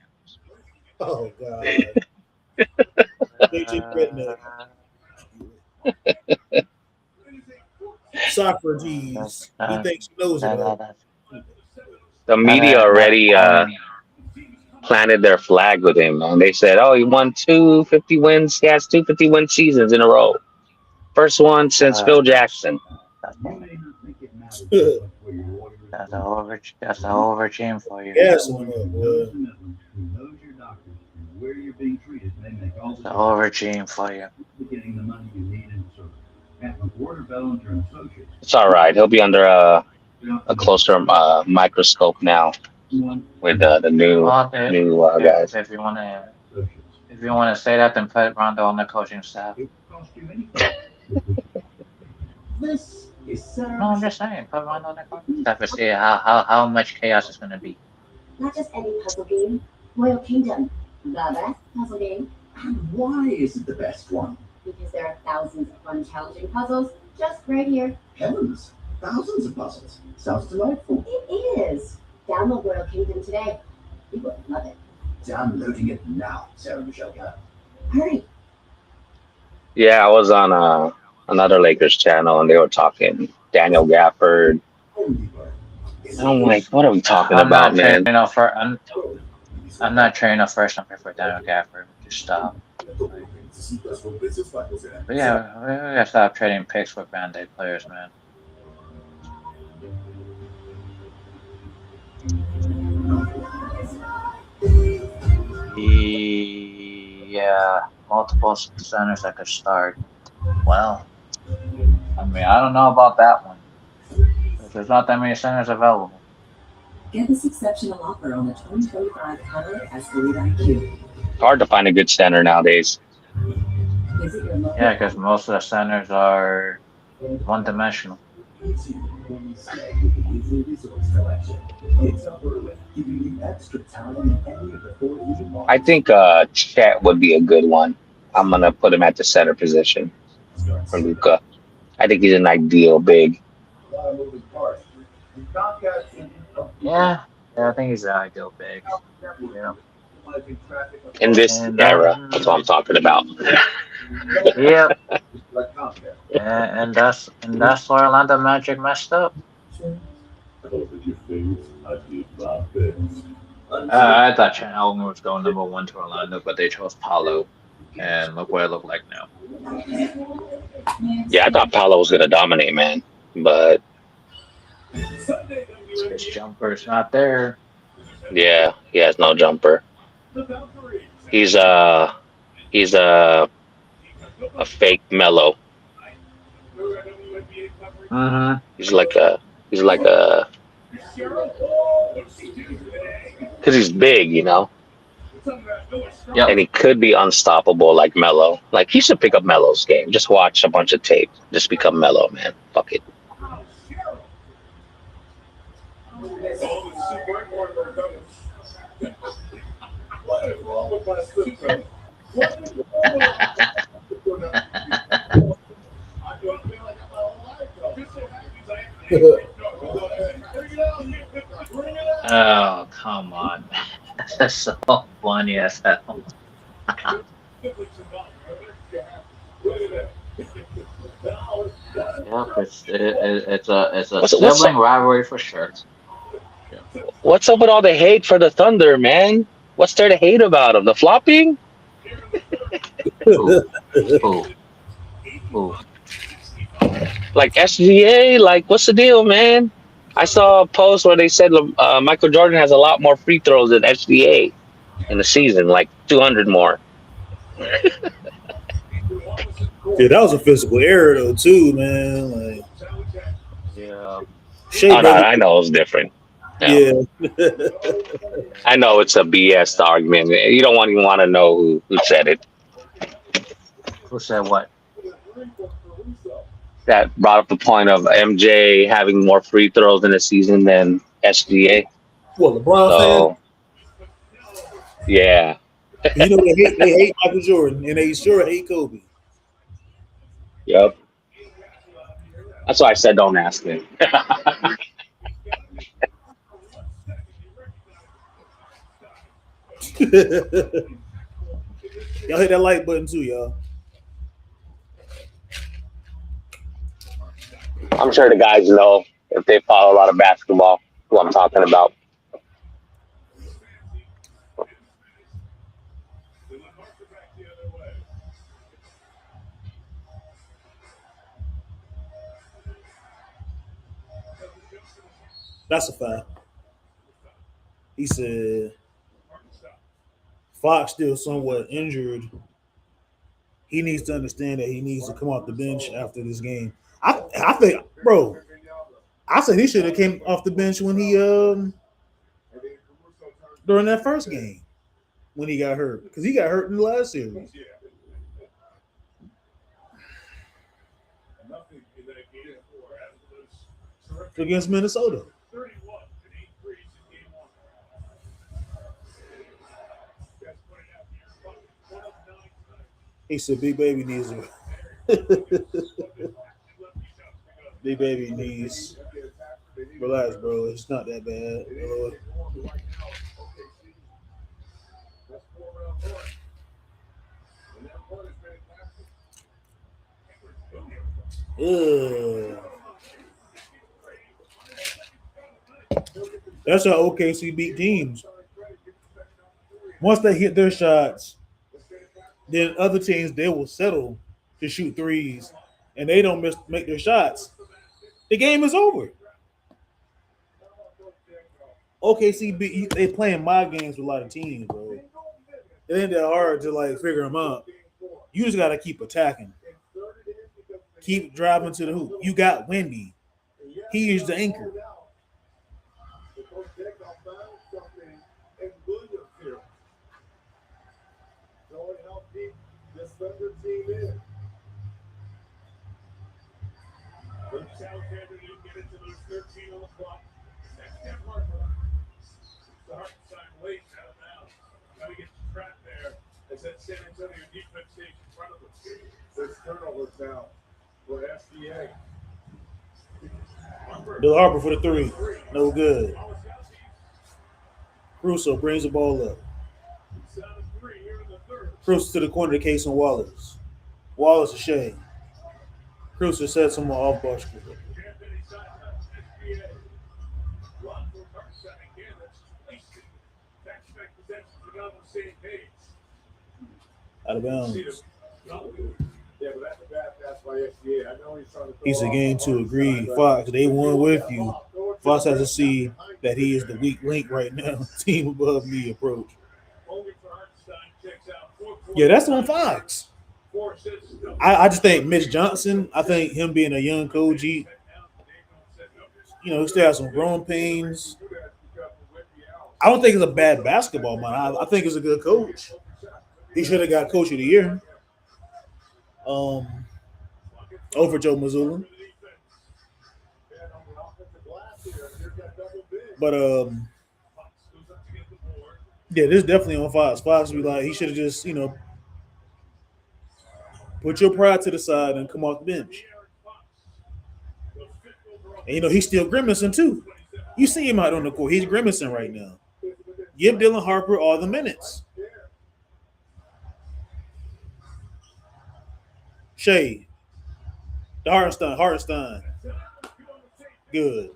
Oh God, JJ Redneck, Socrates. He Uh, thinks he knows it all. that, The media that already point. planted their flag with him, man. They said, "Oh, he won 250 wins. He has 250-win seasons in a row. First one since Uh, Phil Jackson." that's, You may not think it matters that much where your lawyer is that's a going. whole that's a whole regime for you. Gas A one lawyer up, who boy. knows the Midlands, who knows your doctors, and where you're being treated may make all It's the a whole difference regime for you. in getting the money you need in service. At McWhorter, Bellinger and Associates, It's all right. He'll be under a we closer microscope now one with the new Well, guys. if you wanna say that, then put Rondo on the coaching staff. it cost you anything. This is No, I'm just saying, put Rondo on the coaching staff and see how much chaos is gonna be. Not just any puzzle game. Royal Kingdom, the best puzzle game. And why is it the best one? Because there are thousands of fun, challenging puzzles just right here. Heavens, thousands of puzzles. Sounds delightful. It is. Download Royal Kingdom today. You will love it. Downloading it now, Sarah Michelle Gellar. Hurry. Yeah, I was on another Lakers channel and they were talking Daniel Gafford. And I'm like, what are we talking I'm about, not man? trading off for I'm not trading off first number for Daniel Gafford. Just stop. But yeah, we gotta stop trading picks for band-aid players, man. Yeah, multiple centers that could start. Well, I mean, I don't know about that one. There's not that many centers available. Get this exceptional offer on the 2025 Cadillac Escalade IQ. Hard to find a good center nowadays. Visit your local. Yeah, because most of the centers are one-dimensional. I think Chet would be a good one. I'm gonna put him at the center position for Luka. I think he's an ideal big. Yeah, I think he's the ideal big. Yeah. In this era, that's what I'm talking about. Yep. And that's where Orlando Magic messed up. I thought Chet Elmer was going number 1 to Orlando, but they chose Paolo, and look what it looked like now. Yeah, I thought Paolo was gonna dominate, man, but His jumper's not there. yeah, he has no jumper. He's a fake Mellow. Mm-hmm. He's like a because he's big, you know, Yep. and he could be unstoppable like Mello. Like he should pick up Mello's game. Just watch a bunch of tape. Just become Mello, man. Fuck it. Oh, come on. That's so funny as hell. Yep, it's a What's sibling rivalry for sure. What's up with all the hate for the Thunder, man? What's there to hate about them? The flopping? Ooh. Ooh. Ooh. Like SGA? Like what's the deal, man? I saw a post where they said Michael Jordan has a lot more free throws than SGA in the season, like 200 more. Yeah, that was a physical error though, too, man. Like, Yeah. Shai Oh, no, I know it's different. Yeah. I know it's a BS argument. You don't even want to know who said it. Who said what? That brought up the point of MJ having more free throws in the season than SGA. What, LeBron So, Yeah. You know they hate Michael Jordan and they sure hate Kobe. Yep. That's why I said don't ask me. Y'all hit that like button too, y'all. I'm sure the guys know if they follow a lot of basketball who I'm talking about. That's a fact. He said Fox still somewhat injured. He needs to understand that he needs to come off the bench after this game. I think, bro. I said he should have came off the bench when he during that first game when he got hurt because he got hurt in the last series against Minnesota. He said Big Baby needs a Big Baby needs relax, bro. It's not that bad. Ugh. That's how OKC beat teams. Once they hit their shots, then other teams they will settle to shoot threes, and they don't make their shots. The game is over. OKC they playing my games with a lot of teams, bro. It ain't that hard to like figure them out. You just gotta keep attacking, keep driving to the hoop. You got Wendy. He is the anchor. Bill Harper for the three. No good. Russo brings the ball up. Russo to the corner to Case and Wallace. Wallace to Shea. Russo sets him off ball screen. Out of bounds. He's again to agree. Fox, they won with you. Fox has to see that he is the weak link right now. Team above me approach. Yeah, that's on Fox. I just think Mitch Johnson, I think him being a young coach, he still has some growing pains. I don't think it's a bad basketball mind. I think it's a good coach. He should have got coach of the year. Over Joe Mazzulla. But yeah, this is definitely on Fox. Fox be like, he should have just, put your pride to the side and come off the bench. And he's still grimacing too. You see him out on the court. He's grimacing right now. Give Dylan Harper all the minutes. Shea. The Hartenstein. Good.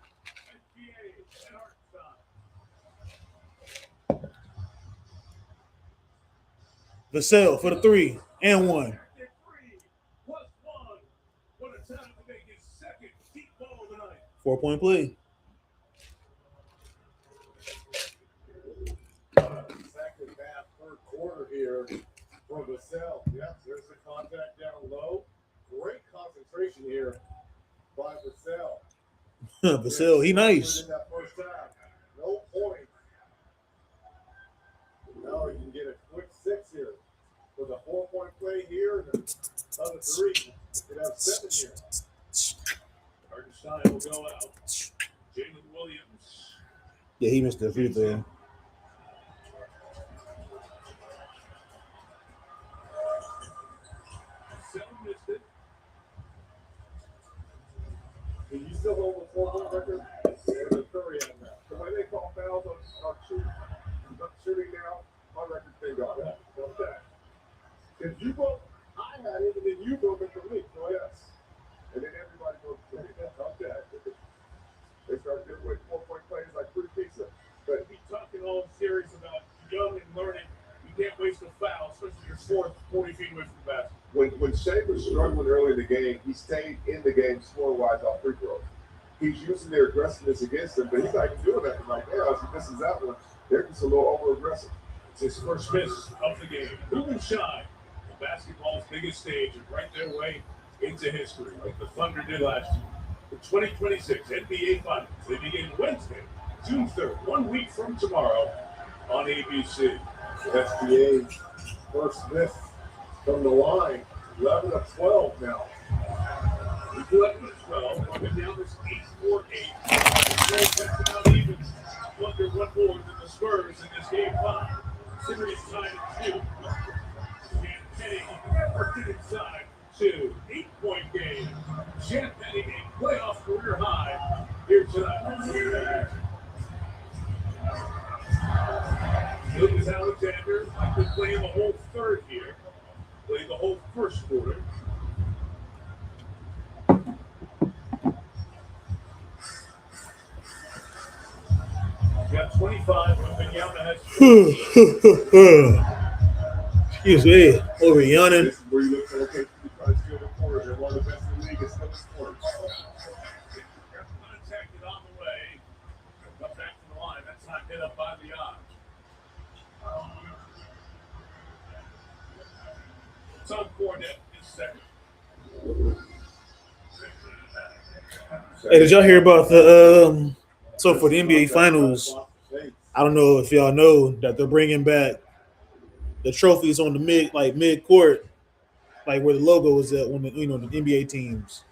Vassell for the 3 and 1. 4-point play. Second half, third quarter here for Vassell. Yep, there's the contact down low. Great concentration here by Vassell. Vassell, he nice. No point. Now he can get a quick 6 here with a 4-point play here and another 3. Could have 7 here. Hartenstein will go out. Jalen Williams. Yeah, he missed the free throw. struggling early in the game. He stayed in the game score-wise off free throws. He's using their aggressiveness against him, but he's not even doing that right now. As he misses that one, they're just a little over-aggressive. It's his first miss of the game. Moving Shai, basketball's biggest stage, and right their way into history, like the Thunder did last year. The 2026 NBA Finals, they begin Wednesday, June 3rd, 1 week from tomorrow on ABC. SBA's first miss from the line, 11 of 12 now. 11 of 12, Wembanyama is 8-4-8. Out even under one more than the Spurs in this game 5. Series tied at 2. And Penny worked it inside to 8-point game. Shai Penny, a playoff career high here tonight. Gilgeous-Alexander likely playing the whole third here. Playing the whole first quarter. Got 25. Wembanyama has 15. Excuse me. Over yawning. This is where you look for okay, you try to steal the corner. They're one of the best in the league. It's still the corner. Contacted on the way. Come back to the line. That's not hit up by the odds. Tom Cornett is second. Hey, did y'all hear about the so for the NBA Finals? I don't know if y'all know that they're bringing back the trophies on the mid court, like where the logo is at on the the NBA teams.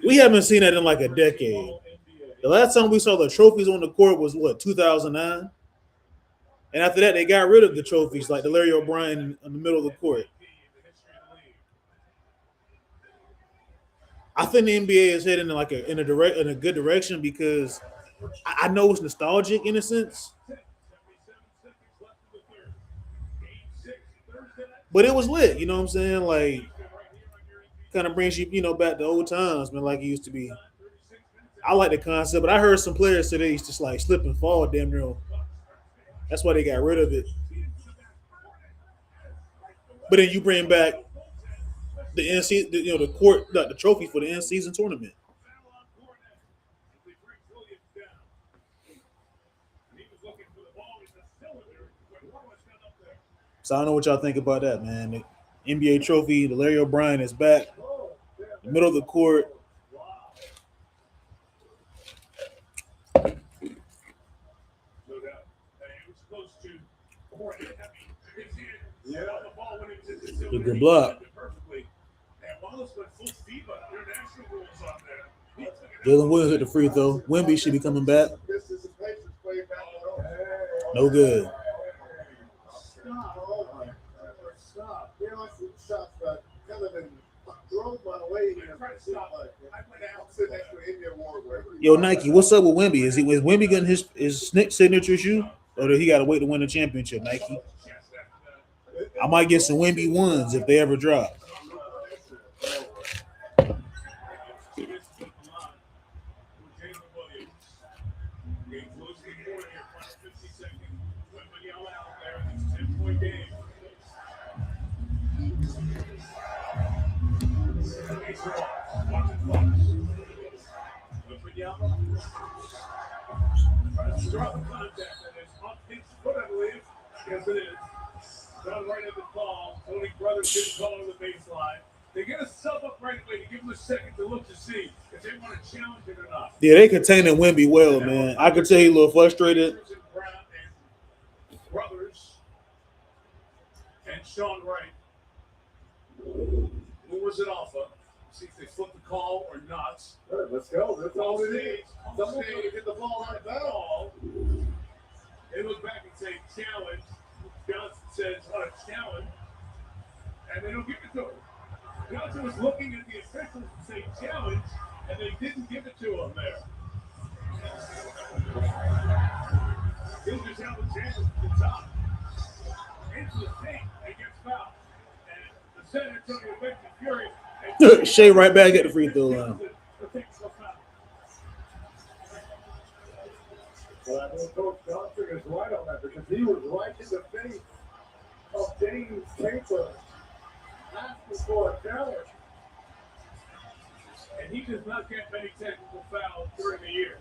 We haven't seen that in like a decade. The last time we saw the trophies on the court was what, 2009? And after that, they got rid of the trophies, like the Larry O'Brien in the middle of the court. I think the NBA is heading in a good direction because I know it's nostalgic in a sense, but it was lit. You know what I'm saying? Like, kind of brings you back to old times, man, like it used to be. I like the concept, but I heard some players say they used to like slip and fall damn near. That's why they got rid of it. But then you bring back the NC, the trophy for the in-season tournament. So I don't know what y'all think about that, man. The NBA trophy, the Larry O'Brien is back, the middle of the court. The good block. Jalen Williams at the free throw. Wemby should be coming back. No good. Stop. You know, it's shots, but kind of been thrown my way. Yo, Nike, what's up with Wemby? Is Wemby getting his signature shoe, or did he got to wait to win the championship? Nike. I might get some Wemby ones if they ever drop. Strong contact and it's off his foot, I believe. Yes, it is. Done right at the ball. Tony Brothers didn't call on the baseline. They get a sub up right away to give them a second to look to see if they want to challenge it or not. Yeah, they containing Wemby well, man. I could tell he's a little frustrated. Brothers and Sean Wright. Who was it off of? See if they flip the call or not. All right, let's go. That's all it is. Someone's going to get the ball out of ball. They look back and say challenge. Johnson says challenge. And they don't give it to him. Johnson was looking at the officials and saying challenge, and they didn't give it to him there. Gilgeous-Alexander at the top. Into the paint and gets fouled. And the San Antonio Lakers furious. Shai right back at the free throw line. Well, I think Coach Johnson is right on that because he was right in the face of James Taylor. asking for a challenge. And he does not get many technical fouls during the year.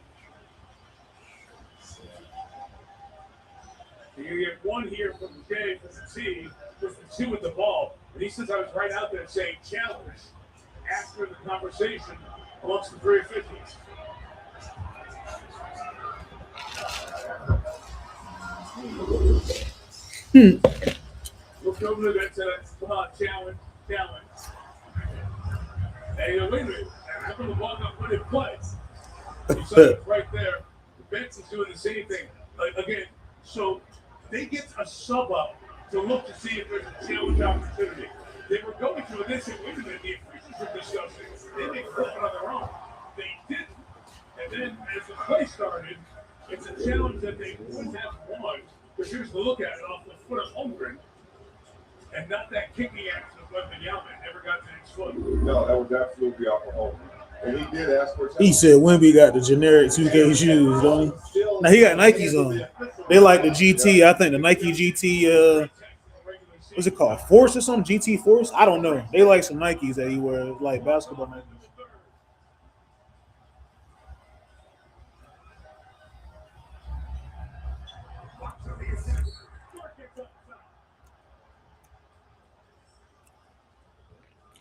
You get one here from the J, from the T, with the two with the ball. And he says I was right out there saying challenge after the conversation amongst the 350s. Look over there and said, come on, challenge. Hey, wait a minute. How come the ball got put in play? You saw it right there. Benson's doing the same thing. Again, so they get a sub up to look to see if there's a challenge opportunity. They were going to, and they said, wait a minute, the officials were discussing. They didn't flip it on their own. They didn't. And then as the play started, it's a challenge that they wouldn't have won. Because here's the look at it off the foot of Holmgren. And not that kicking action of Wembanyama. Never got to his foot. No, that was absolutely off of Holmgren. And he did ask for a challenge. He said Wemby got the generic 2K shoes, don't he? Now he got Nikes on. They like the GT. I think the Nike GT, what's it called? Force or something? GT Force? I don't know. They like some Nikes that he wears, like basketball Nikes.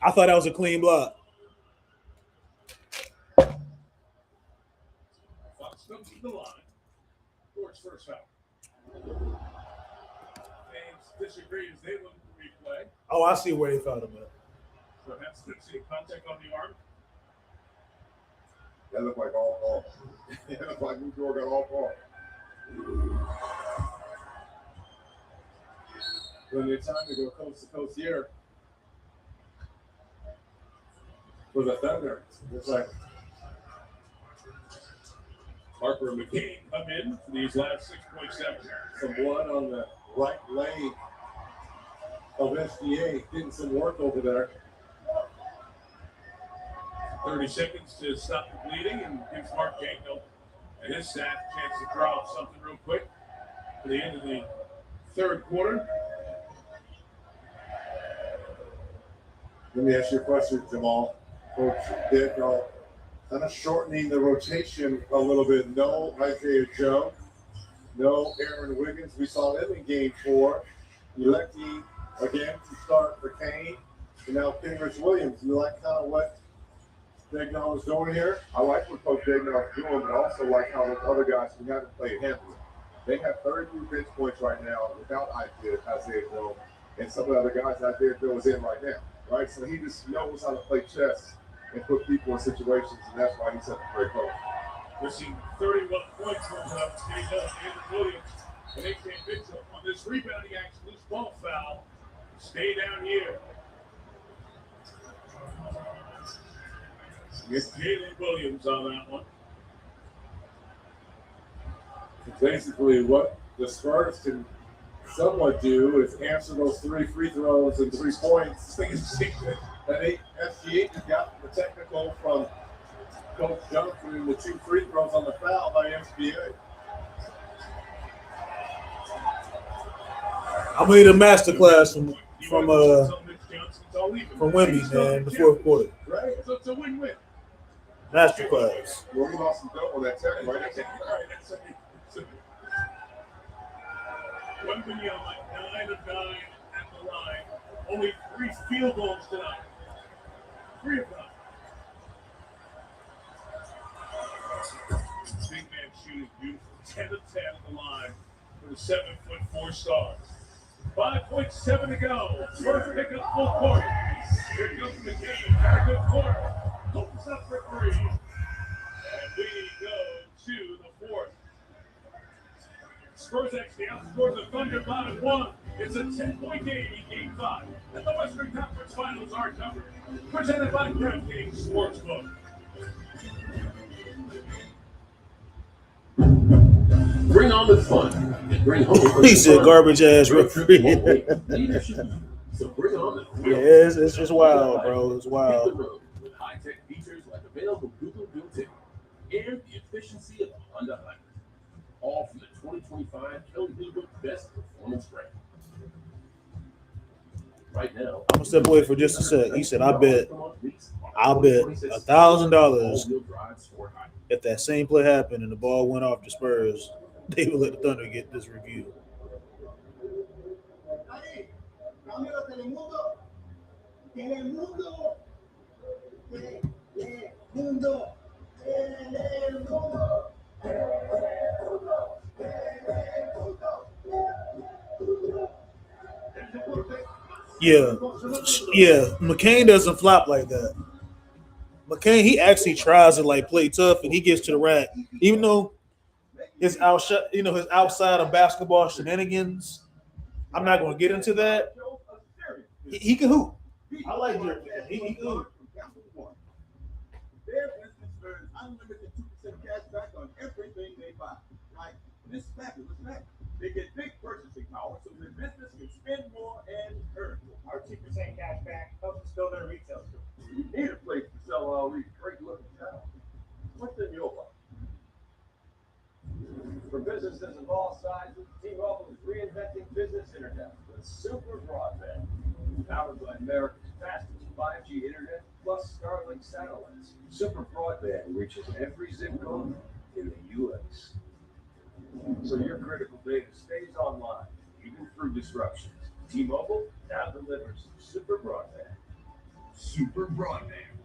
I thought that was a clean block. Fox comes to the line. Ford's first foul. Fans disagree as they look at the replay. Oh, I see where they fouled him at. So that's good. See contact on the arm. That looked like all ball. It looked like New York got all ball. Plenty of time to go coast to coast here for the Thunder. Looks like Harper and McCain come in for these last 6.7. some blood on the right leg of SGA, getting some work over there. 30 seconds to stop the bleeding and gives Mark Gankle and his staff a chance to draw up something real quick for the end of the third quarter. Let me ask you a question, Jamal. Coach Dick, kind of shortening the rotation a little bit. No Isaiah Joe, no Aaron Wiggins. We saw them in game 4. Electing again to start for Kane, and now Kenrich Williams. You like kind of what Degnaw is doing here? I like what Coach Degnaw is doing, but also like how those other guys who haven't played handle it. They have 33 bench points right now without Isaiah Joe, and some of the other guys Isaiah Joe is in right now. Right, so he just knows how to play chess and put people in situations, and that's why he's such a great coach. We're seeing 31 points from Andrew Williams and AK Mitchell on this rebounding action, loose ball foul. Stay down here. It's Jalen Williams on that one. Basically, what the Spurs can somewhat do is answer those 3 free throws and 3 points. And SGA just got the technical from Coach Johnson in the 2 free throws on the foul by SGA. I'm gonna need a masterclass from Wemby, man, the fourth quarter. Right? So it's a win-win. Masterclass. Well, we lost some dough on that tackle, right? Wembanyama, 9 of 9 at the line. Only 3 field goals tonight. 3 of 9. Big man shooting beautiful. 10 of 10 at the line for the 7'4" star. 5.7 to go. Spurs pick up full court. Here comes the game. Had a good quarter. Opens up for 3. And we go to the 4th. Spurs actually outscored the Thunder by 1. It's a 10-point game in Game 5. And the Western Conference Finals are covered. Presented by DraftKings Sportsbook. Bring on the fun and bring home. He said garbage ass referee. So bring on the Yeah, it's wild, bro. It's wild. With high-tech features like available Google built-in and the efficiency of a Honda Hybrid. All from the 2025 Kelly Blue Book Best Performance Brand. Right now, I'm gonna step away for just a sec. He said, I'll bet $1,000 if that same play happened and the ball went off the Spurs, they would let the Thunder get this review. Ahí, Camilo Telemundo. Telemundo. Telemundo. Telemundo. Yeah. McCain doesn't flop like that. McCain, he actually tries to like play tough and he gets to the rack. Even though his outside of basketball shenanigans, I'm not gonna get into that. He can hoop. I like Dirk. He can hoop. Their business earns unlimited 2% cash back on everything they buy. Like this fabulous package. They get big purchasing power so their business can spend more and earn more. Our 2% cash back helps us build our retail store. You need a place to sell all these great looking towels. What's in your wallet? For businesses of all sizes, T-Mobile is reinventing business internet with super broadband. Powered by America's fastest 5G internet plus Starlink satellites. Super broadband reaches every zip code in the U.S. So your critical data stays online, even through disruptions. T-Mobile now delivers super broadband. Super broadband,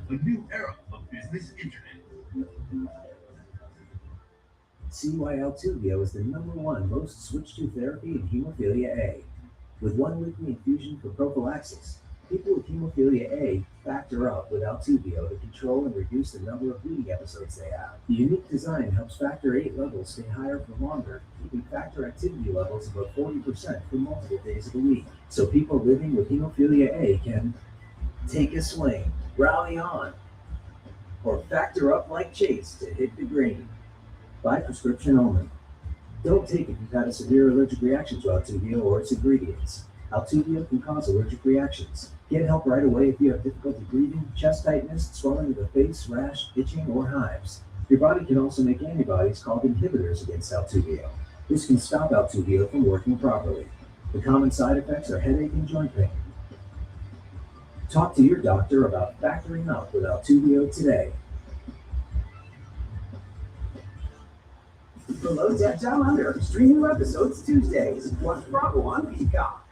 a new era of business internet. CYL2VO is the #1 most switched to therapy in hemophilia A. With 1 weekly infusion for prophylaxis, people with hemophilia A factor up with Altuvio to control and reduce the number of bleeding episodes they have. The unique design helps factor VIII levels stay higher for longer, keeping factor activity levels above 40% for multiple days of the week. So people living with hemophilia A can take a swing, rally on, or factor up like Chase to hit the green. By prescription only. Don't take it if you've had a severe allergic reaction to Altuvio or its ingredients. Altuvio can cause allergic reactions. Get help right away if you have difficulty breathing, chest tightness, swelling of the face, rash, itching, or hives. Your body can also make antibodies called inhibitors against Altuvio. This can stop Altuvio from working properly. The common side effects are headache and joint pain. Talk to your doctor about factoring up with Altuvio today. Below Deck Down Under, stream new episodes Tuesdays. Watch Bravo on Peacock.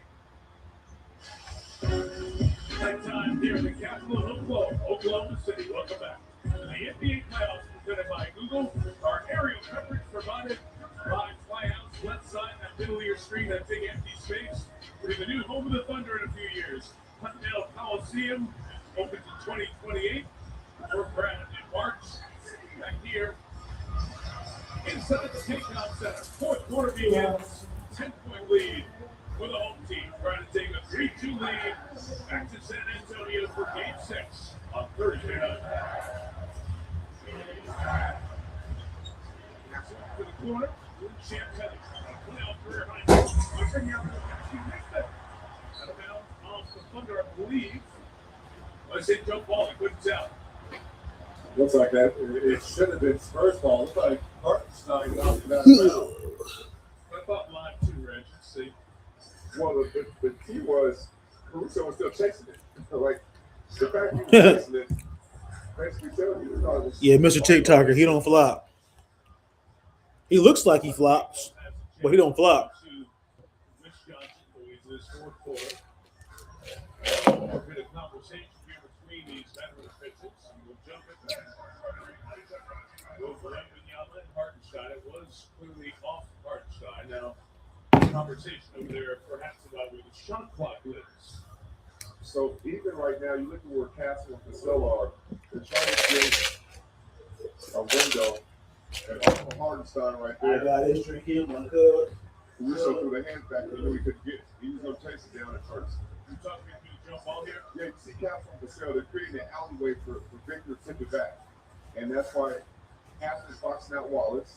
Nighttime here in the capital of Oklahoma City. Welcome back. The NBA playoffs presented by Google. Our aerial coverage provided by Flyhouse. Left side, that middle of your screen, that big empty space. We're the new home of the Thunder in a few years. Huntdale Coliseum opens in 2028. We're Brad in March. Back here. Inside the takeout center, fourth quarter begins. 10-point lead for the home team, trying to take a 3-2 lead back to San Antonio for Game 6 on Thursday night. To the corner, Champ Kelly, playoff career high. Out of bounds off the Thunder, I believe. I say jump ball, I couldn't tell. Looks like that. It should have been Spurs ball. Looks like Hartenstein knocked it out of bounds. I thought live too, Reg. Let's see. Well, the key was Caruso was still chasing it. So, like, the fact he was chasing it basically tells you that it was. Yeah, Mr. TikToker, he don't flop. He looks like he flops, but he don't flop. Mitch Johnson always in his fourth quarter. A bit of conversation here between these veteran pitchers. We'll jump it back. Go for Wembanyama and Hartenstein. It was clearly off Hartenstein. Now, conversation over there perhaps about where the shot clock lives. So even right now, you look at where Castle and Casillo are. They're trying to create a window. And Uncle Hartenstein right there. I got his drink in my cup. Caruso threw the hand back. He knew he could get. He was going to chase it down at first. You talking about the jump ball here? Yeah, you see Castle and Casillo. They're creating an alleyway for Victor to tip it back. And that's why Castle's boxing out Wallace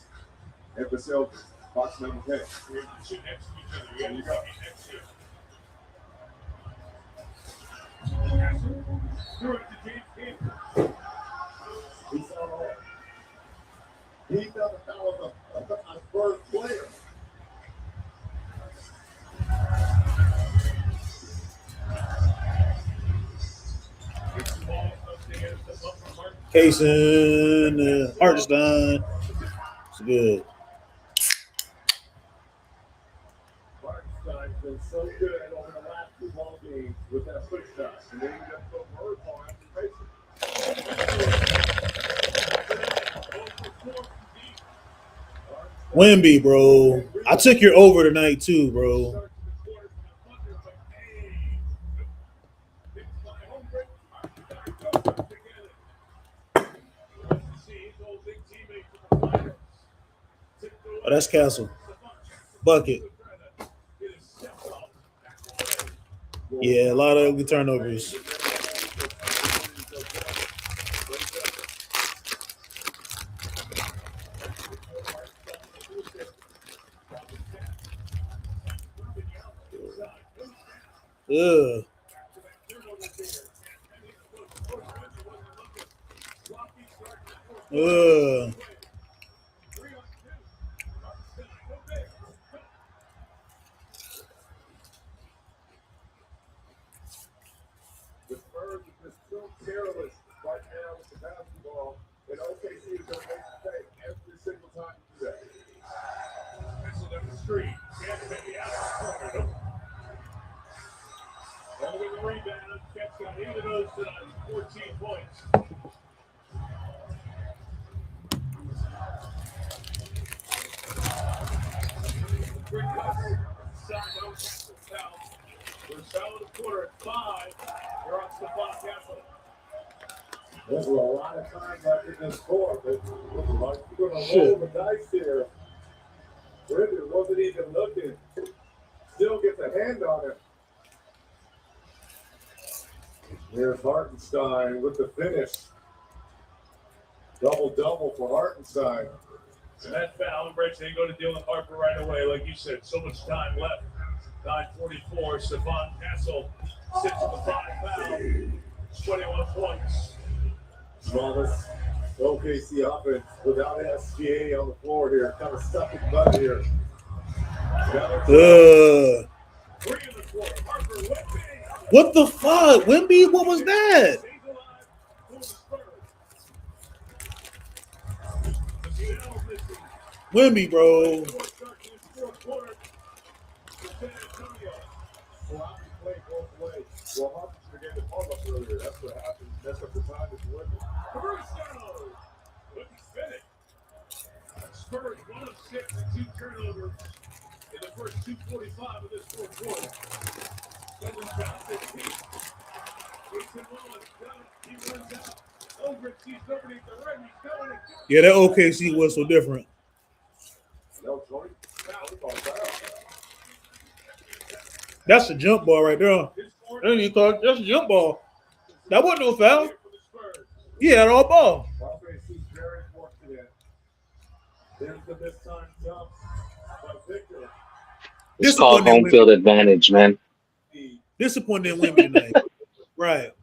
and Casillo boxing out McKay. We're the two next to each other. There you go. Next here. Castle threw it to James Campbell. He felt that that was a Spurs player. Kaysen, Hartenstein. It's good. Hartenstein's been so good over the last 2 ball games with that push shot. And then you just go bird ball after facing. Wemby, bro. I took your over tonight too, bro. Oh, that's Castle. Bucket. Yeah, a lot of ugly turnovers. Ugh. Ugh. The Spurs are just so careless right now with the basketball. And OKC is going to make the pay every single time you do that. Missile down the screen. Can't maybe out of the corner. And with the rebound, Cats got 8 of those tonight, 14 points. Quick cuts. Side no foul. We're solid a quarter at 5. You're on Stephon Castle. There's a lot of time left in this quarter, but we're going to roll the dice here. Ritter wasn't even looking. Still gets a hand on it. Here's Hartenstein with the finish. Double-double for Hartenstein. And that foul breaks, they go to Dylan Harper right away. Like you said, so much time left. 9:44. Stephon Castle sits with the 5 foul. 21 points. Smallest OKC offense without SGA on the floor here. Kind of stuck in butt here. 3 in the quarter. Harper, Wemby. What the fuck? Wemby, what was that? Wemby, bro. Well, Hawkins began to pump up earlier. That's what happened. That's what the time is winning. Spurs 1 of 6 and 2 turnovers in the first 2:45 of this fourth quarter. Kevin Johnson, Jason Wallace, he runs out. Over it, sees underneath the rim. He's going again. Yeah, that OKC was so different. No, Tony. That's a jump ball right there. That's a jump ball. That wasn't no foul. Yeah, all ball. OKC's very fortunate. There's the missed time jump by Victor. It's called home field advantage, man. Disappointed in Wemby tonight. Right.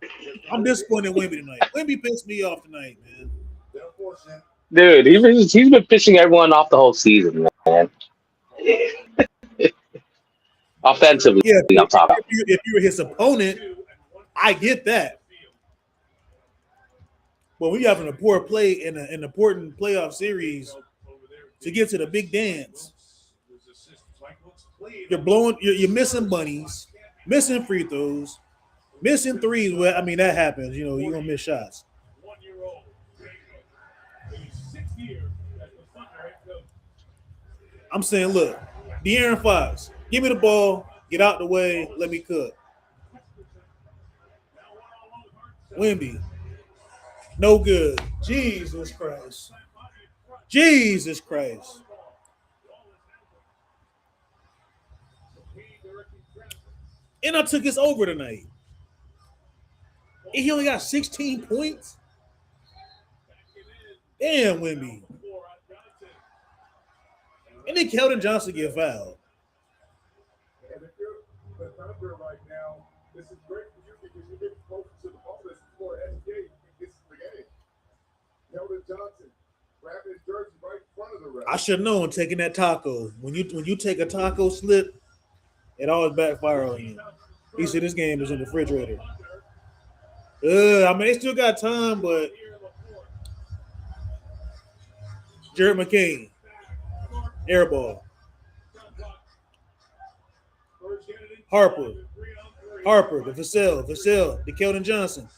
I'm disappointed in Wemby tonight. Wemby pissed me off tonight, man. Dude, he's been pissing everyone off the whole season, man. Offensively, yeah, I'm talking. If you're his opponent, I get that. But when you having a poor play in an important playoff series to get to the big dance, you're missing bunnies, missing free throws, missing threes. Well, I mean that happens. You know, you're gonna miss shots. I'm saying, look, De'Aaron Fox, give me the ball, get out the way, let me cook. Wemby, no good. Jesus Christ. Jesus Christ. And I took his over tonight. And he only got 16 points. Damn, Wemby. And then Keldon Johnson get fouled. And if you're the Thunder right now, this is great for you because you get closer to the ball. This is for SJ. He gets to the game. Keldon Johnson grabbing his jersey right in front of the ref. I should have known taking that taco. When you take a taco slip, it always backfire on you. He said this game is in the refrigerator. I mean, they still got time, but Jared McCain, air ball. Harper, the Vassell, the Keldon Johnson,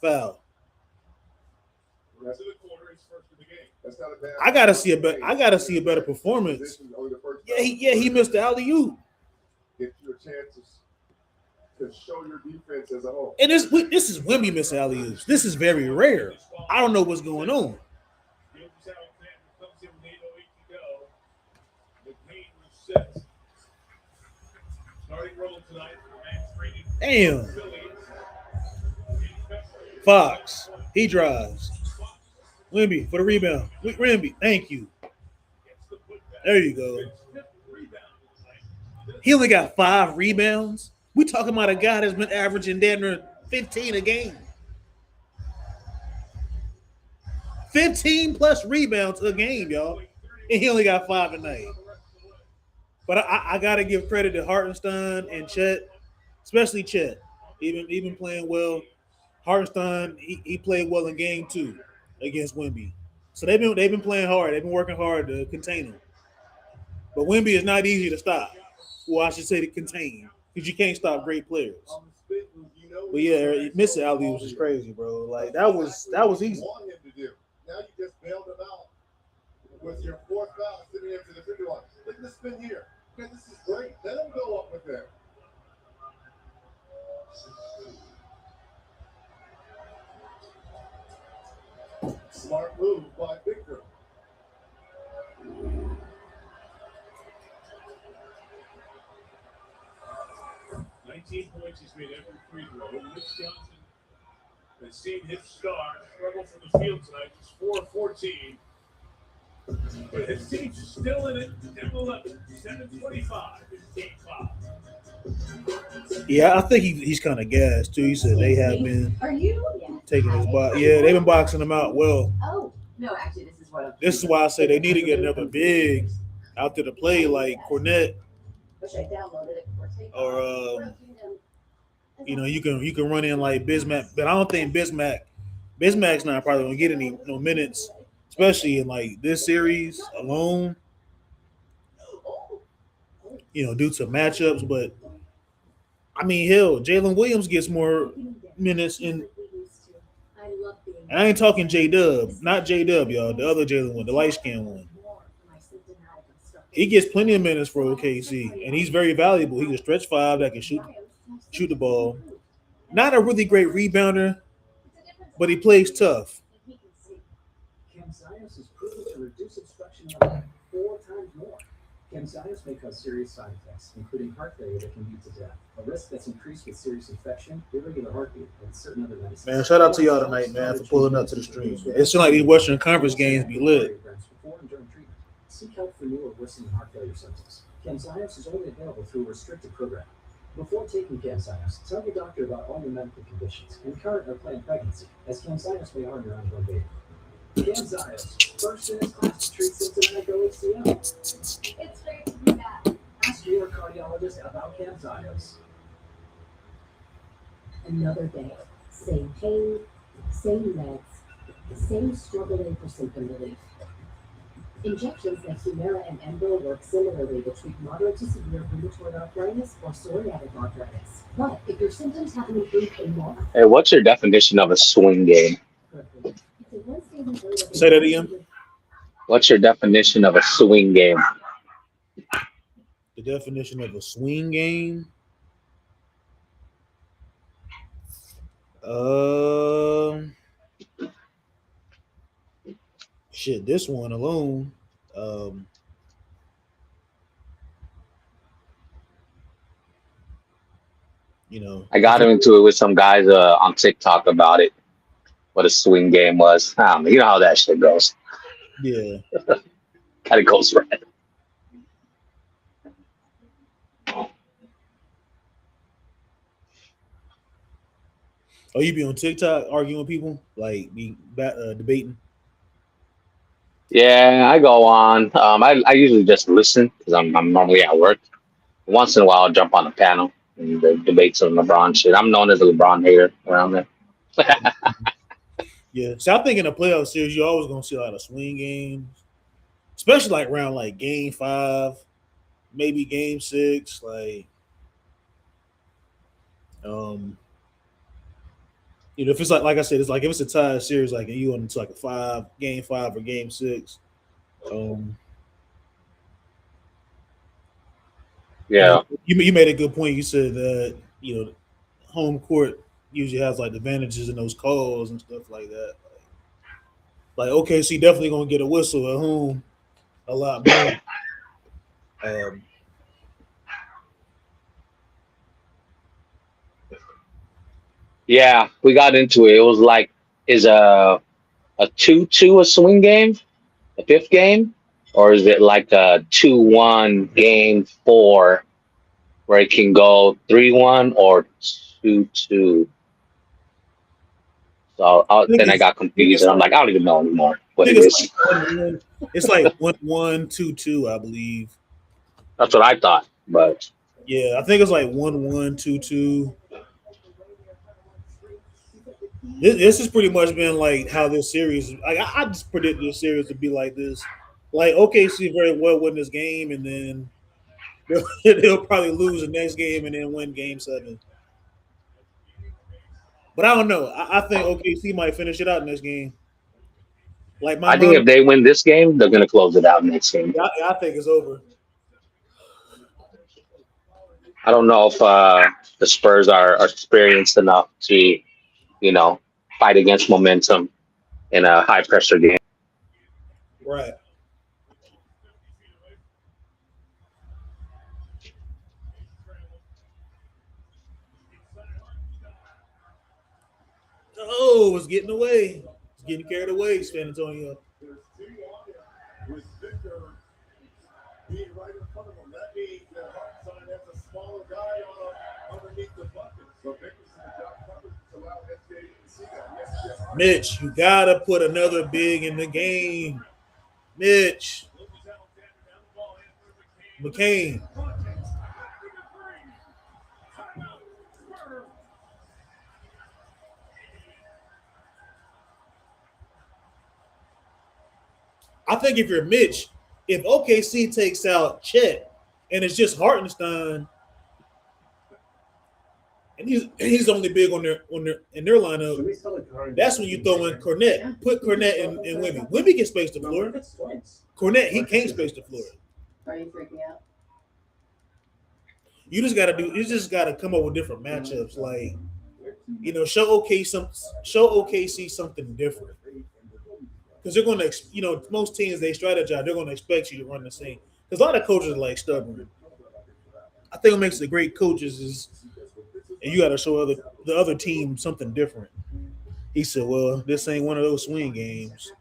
foul. Rest of the quarter is first of the game. That's not a bad. I gotta see a better performance. He missed the alley oop. Get your chances to show your defense as a whole. And this is Wemby missing alley oops. This is very rare. I don't know what's going on. Damn. Fox, he drives. Wemby for the rebound. Wemby, thank you. There you go. He only got 5 rebounds. We talking about a guy that's been averaging damn near 15 a game. 15 plus rebounds a game, y'all. And he only got 5 tonight. But I gotta give credit to Hartenstein and Chet, especially Chet. Even playing well. Hartenstein, he played well in game 2 against Wemby. So they've been playing hard. They've been working hard to contain him. But Wemby is not easy to stop. Well, I should say to contain, because you can't stop great players. But yeah, missing alley-oops is crazy, bro. Like that was easy. Want him to do. Now you just bailed him out with your 4th foul sitting into the 50 line. Look at the spin here. Okay, this is great. Let him go up with that. Smart move by Victor. Points he's made every free throw. Mitch Johnson has seen his star struggle from the field tonight. He's 4 of 14. But his team's still in it. 10-11, 7:25 in game 5. Yeah, I think he's kind of gassed too. He said they have been taking his box. Yeah, they've been boxing him out well. Oh, no, actually, this is what. This is why I say they need to get another big out there to play like Cornette. Or you can run in like Bismack, but I don't think Bismack's not probably gonna get any minutes, especially in like this series alone. Due to matchups. But I mean, hell, Jalen Williams gets more minutes in. And I ain't talking J Dub, not J Dub, y'all. The other Jalen one, the light skinned one. He gets plenty of minutes for OKC, and he's very valuable. He's a stretch 5 that can shoot the ball. Not a really great rebounder, but he plays tough. Cam Zios is proven to reduce obstruction level 4 times more. Cam Zios may cause serious side effects, including heart failure that can lead to death, a risk that's increased with serious infection, irregular heartbeat, and certain other medicines. Man, shout out to y'all tonight, man, for pulling up to the stream. It seems like these Western Conference games be lit. Seek help for new or worsening heart failure symptoms. Camzyos is only available through a restricted program. Before taking Camzyos, tell your doctor about all your medical conditions and current or planned pregnancy, as Camzyos may harm your unborn baby. Camzyos, first in its class to treat symptomatic OHCM. It's great to be back. Ask your cardiologist about Camzyos. Another day, same pain, same meds, same struggling for symptom relief. Injections like Humira and Enbrel work similarly to treat moderate to severe rheumatoid arthritis or psoriatic arthritis. But if your symptoms haven't improved in more, Hey, what's your definition of a swing game? Say that again. What's your definition of a swing game? The definition of a swing game. Shit, this one alone. I got into it with some guys on TikTok about it. What a swing game was. You know how that shit goes. Yeah. Kind of goes right. Oh, you be on TikTok arguing with people, like be debating? Yeah, I go on. I usually just listen because I'm normally at work. Once in a while, I'll jump on the panel. and the debates on LeBron shit. I'm known as a LeBron hater around there. Yeah. So I think in a playoff series, you're always gonna see a lot of swing games, especially like around like game 5, maybe game 6. Um, if it's like I said, it's like if it's a tie series, like and you want into like a game 5 or game 6. Um, Yeah. you made a good point. You said that home court usually has like advantages in those calls and stuff like that. Like OKC definitely gonna get a whistle at home a lot more. Um, Yeah, we got into it. It was like, is a 2-2 a swing game, a fifth game, or is it like a 2-1 game 4 where it can go 3-1 or 2-2? So I think then I got confused, and I'm like, I don't even know anymore what it it's is. like 1-1. It's like 1-1, 2-2, I believe. That's what I thought, but Yeah, I think it's like 1-1, 2-2. This has pretty much been like how this series. Like I just predict this series to be like this. Like OKC very well win this game, and then they'll probably lose the next game and then win game 7. But I don't know. I think OKC might finish it out in this game. Like I think my if they win this game, they're gonna close it out next game. I think it's over. I don't know if the Spurs are experienced enough to, fight against momentum in a high pressure game. Right. Oh, it's getting away. It's getting carried away, San Antonio. There's 2 on him with Victor being right in front of him. That means that Hartenstein has a smaller guy underneath the bucket. So Victor's in the job coverage to allow SJ to see that. Yes. Mitch, you gotta put another big in the game. Mitch. McCain. I think if you're Mitch, if OKC takes out Chet and it's just Hartenstein, and he's only big on their in their lineup, that's when you throw in Cornette. Put Cornette in Wemby. Wemby can space the floor. Cornette, he can't space the floor. Are you freaking out? You just gotta come up with different matchups. Like, show OKC something different. Because they're going to, most teams, they strategize. They're going to expect you to run the same. Because a lot of coaches are like stubborn. I think what makes the great coaches is, and you got to show the other team something different. He said, "Well, this ain't one of those swing games."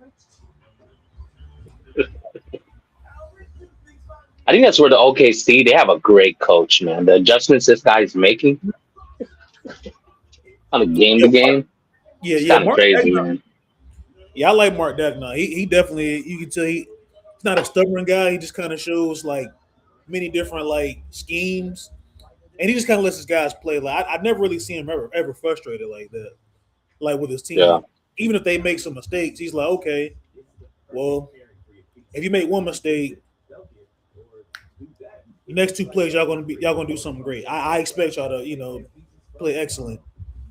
I think that's where the OKC, they have a great coach, man. The adjustments this guy's making on a game to game, it's kind of Mark crazy, Dagnall. man. Yeah, I like Mark Dagnall. He definitely, you can tell he's not a stubborn guy. He just kind of shows like many different like schemes, and he just kind of lets his guys play. Like I never really seen him ever frustrated like that, like with his team. Yeah. Even if they make some mistakes, he's like, okay, well, if you make one mistake, the next 2 plays y'all gonna do something great. I expect y'all to play excellent.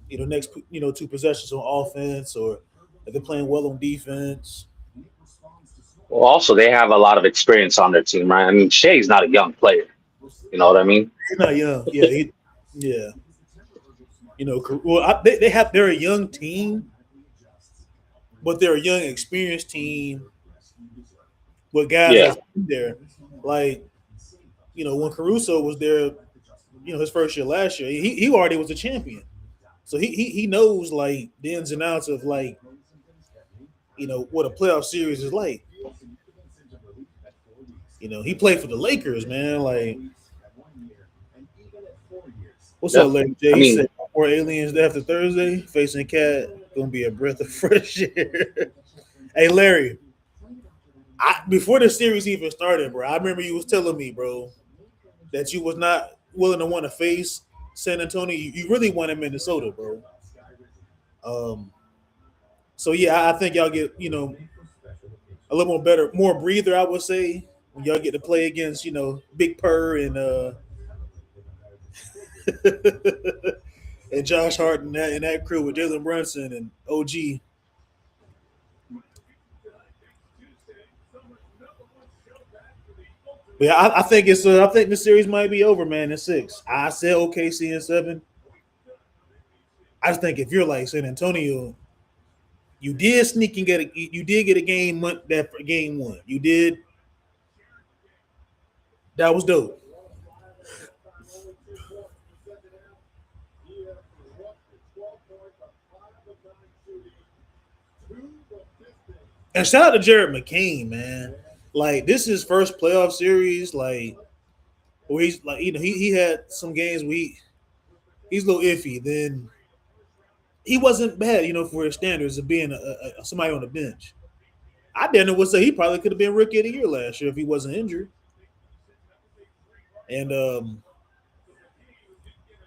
Next 2 possessions on offense, or if they're playing well on defense. Well, also, they have a lot of experience on their team, right? I mean, Shai's not a young player. You know what I mean? He's not young. Yeah, yeah. Well, they're a young team, but they're a young, experienced team with guys that's been there. Like, when Caruso was there, his first year last year, he already was a champion. So he knows like the ins and outs of like, what a playoff series is like. He played for the Lakers, man. Like, what's up, Larry J? He said, "More aliens after Thursday, facing Cat, gonna be a breath of fresh air." Hey, Larry, before the series even started, bro, I remember you was telling me, bro, that you was not willing to want to face San Antonio, you really want in Minnesota, bro. Um, so yeah, I think y'all get a little more better, more breather. I would say when y'all get to play against Big Purr and and Josh Hart and that crew with Jalen Brunson and OG. But yeah, I think it's I think the series might be over, man. In 6, I said OKC in 7. I just think if you're like San Antonio, you did sneak and you did get a that for game 1. You did. That was dope. And shout out to Jared McCain, man. Like this is his first playoff series, like where he's like, he had some games where he's a little iffy. Then he wasn't bad, for his standards of being somebody on the bench. I didn't would say he probably could have been rookie of the year last year if he wasn't injured. And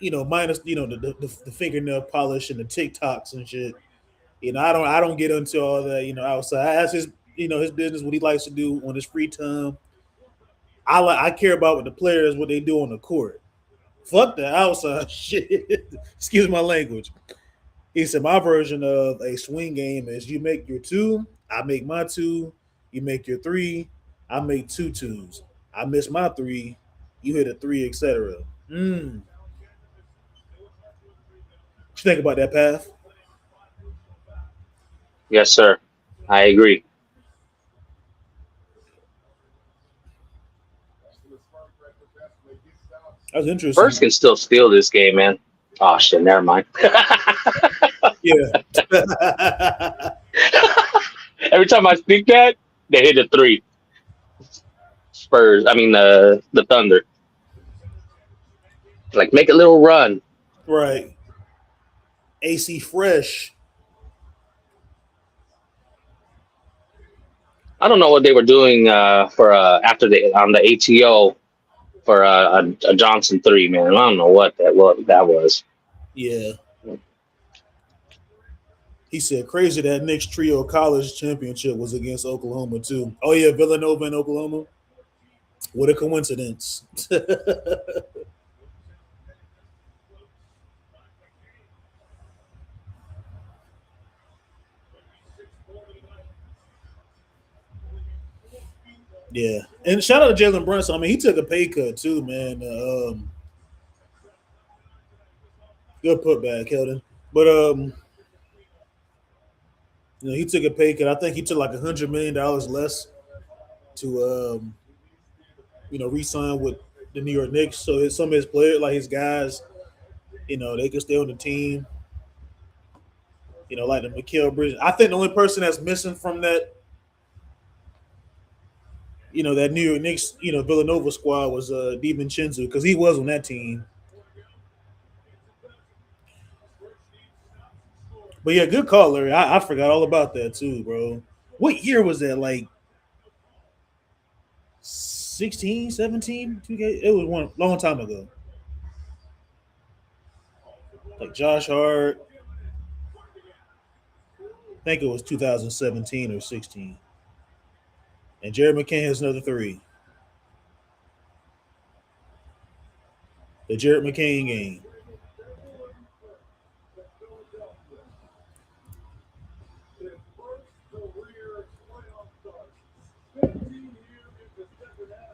minus the fingernail polish and the TikToks and shit. I don't get into all that. Outside. That's his business, what he likes to do on his free time. I care about what the players, what they do on the court. Fuck the outside shit. Excuse my language. He said my version of a swing game is you make your 2, I make my 2, you make your 3, I make 2 twos. I miss my 3, you hit a 3, etc. What you think about that, Path? Yes, sir. I agree. That was interesting. Spurs can still steal this game, man. Oh shit, never mind. Yeah. Every time I speak that, they hit a 3. Spurs. I mean the Thunder. Like make a little run. Right. AC Fresh. I don't know what they were doing for after on the ATO for a Johnson 3, man. I don't know what that was. Yeah. He said crazy that Knicks trio college championship was against Oklahoma too. Oh yeah, Villanova and Oklahoma. What a coincidence. Yeah, and shout out to Jalen Brunson. I mean, he took a pay cut too, man. Good putback, Keldon. But he took a pay cut. I think he took like $100 million less to re-sign with the New York Knicks. So some of his players, like his guys, they can stay on the team. Like the Mikal Bridges. I think the only person that's missing from that, that New York Knicks, Villanova squad was DiVincenzo because he was on that team. But yeah, good call, Larry. I forgot all about that too, bro. What year was that? Like 16, 17? It was one long time ago. Like Josh Hart. I think it was 2017 or 16. And Jared McCain has another 3. The Jared McCain game.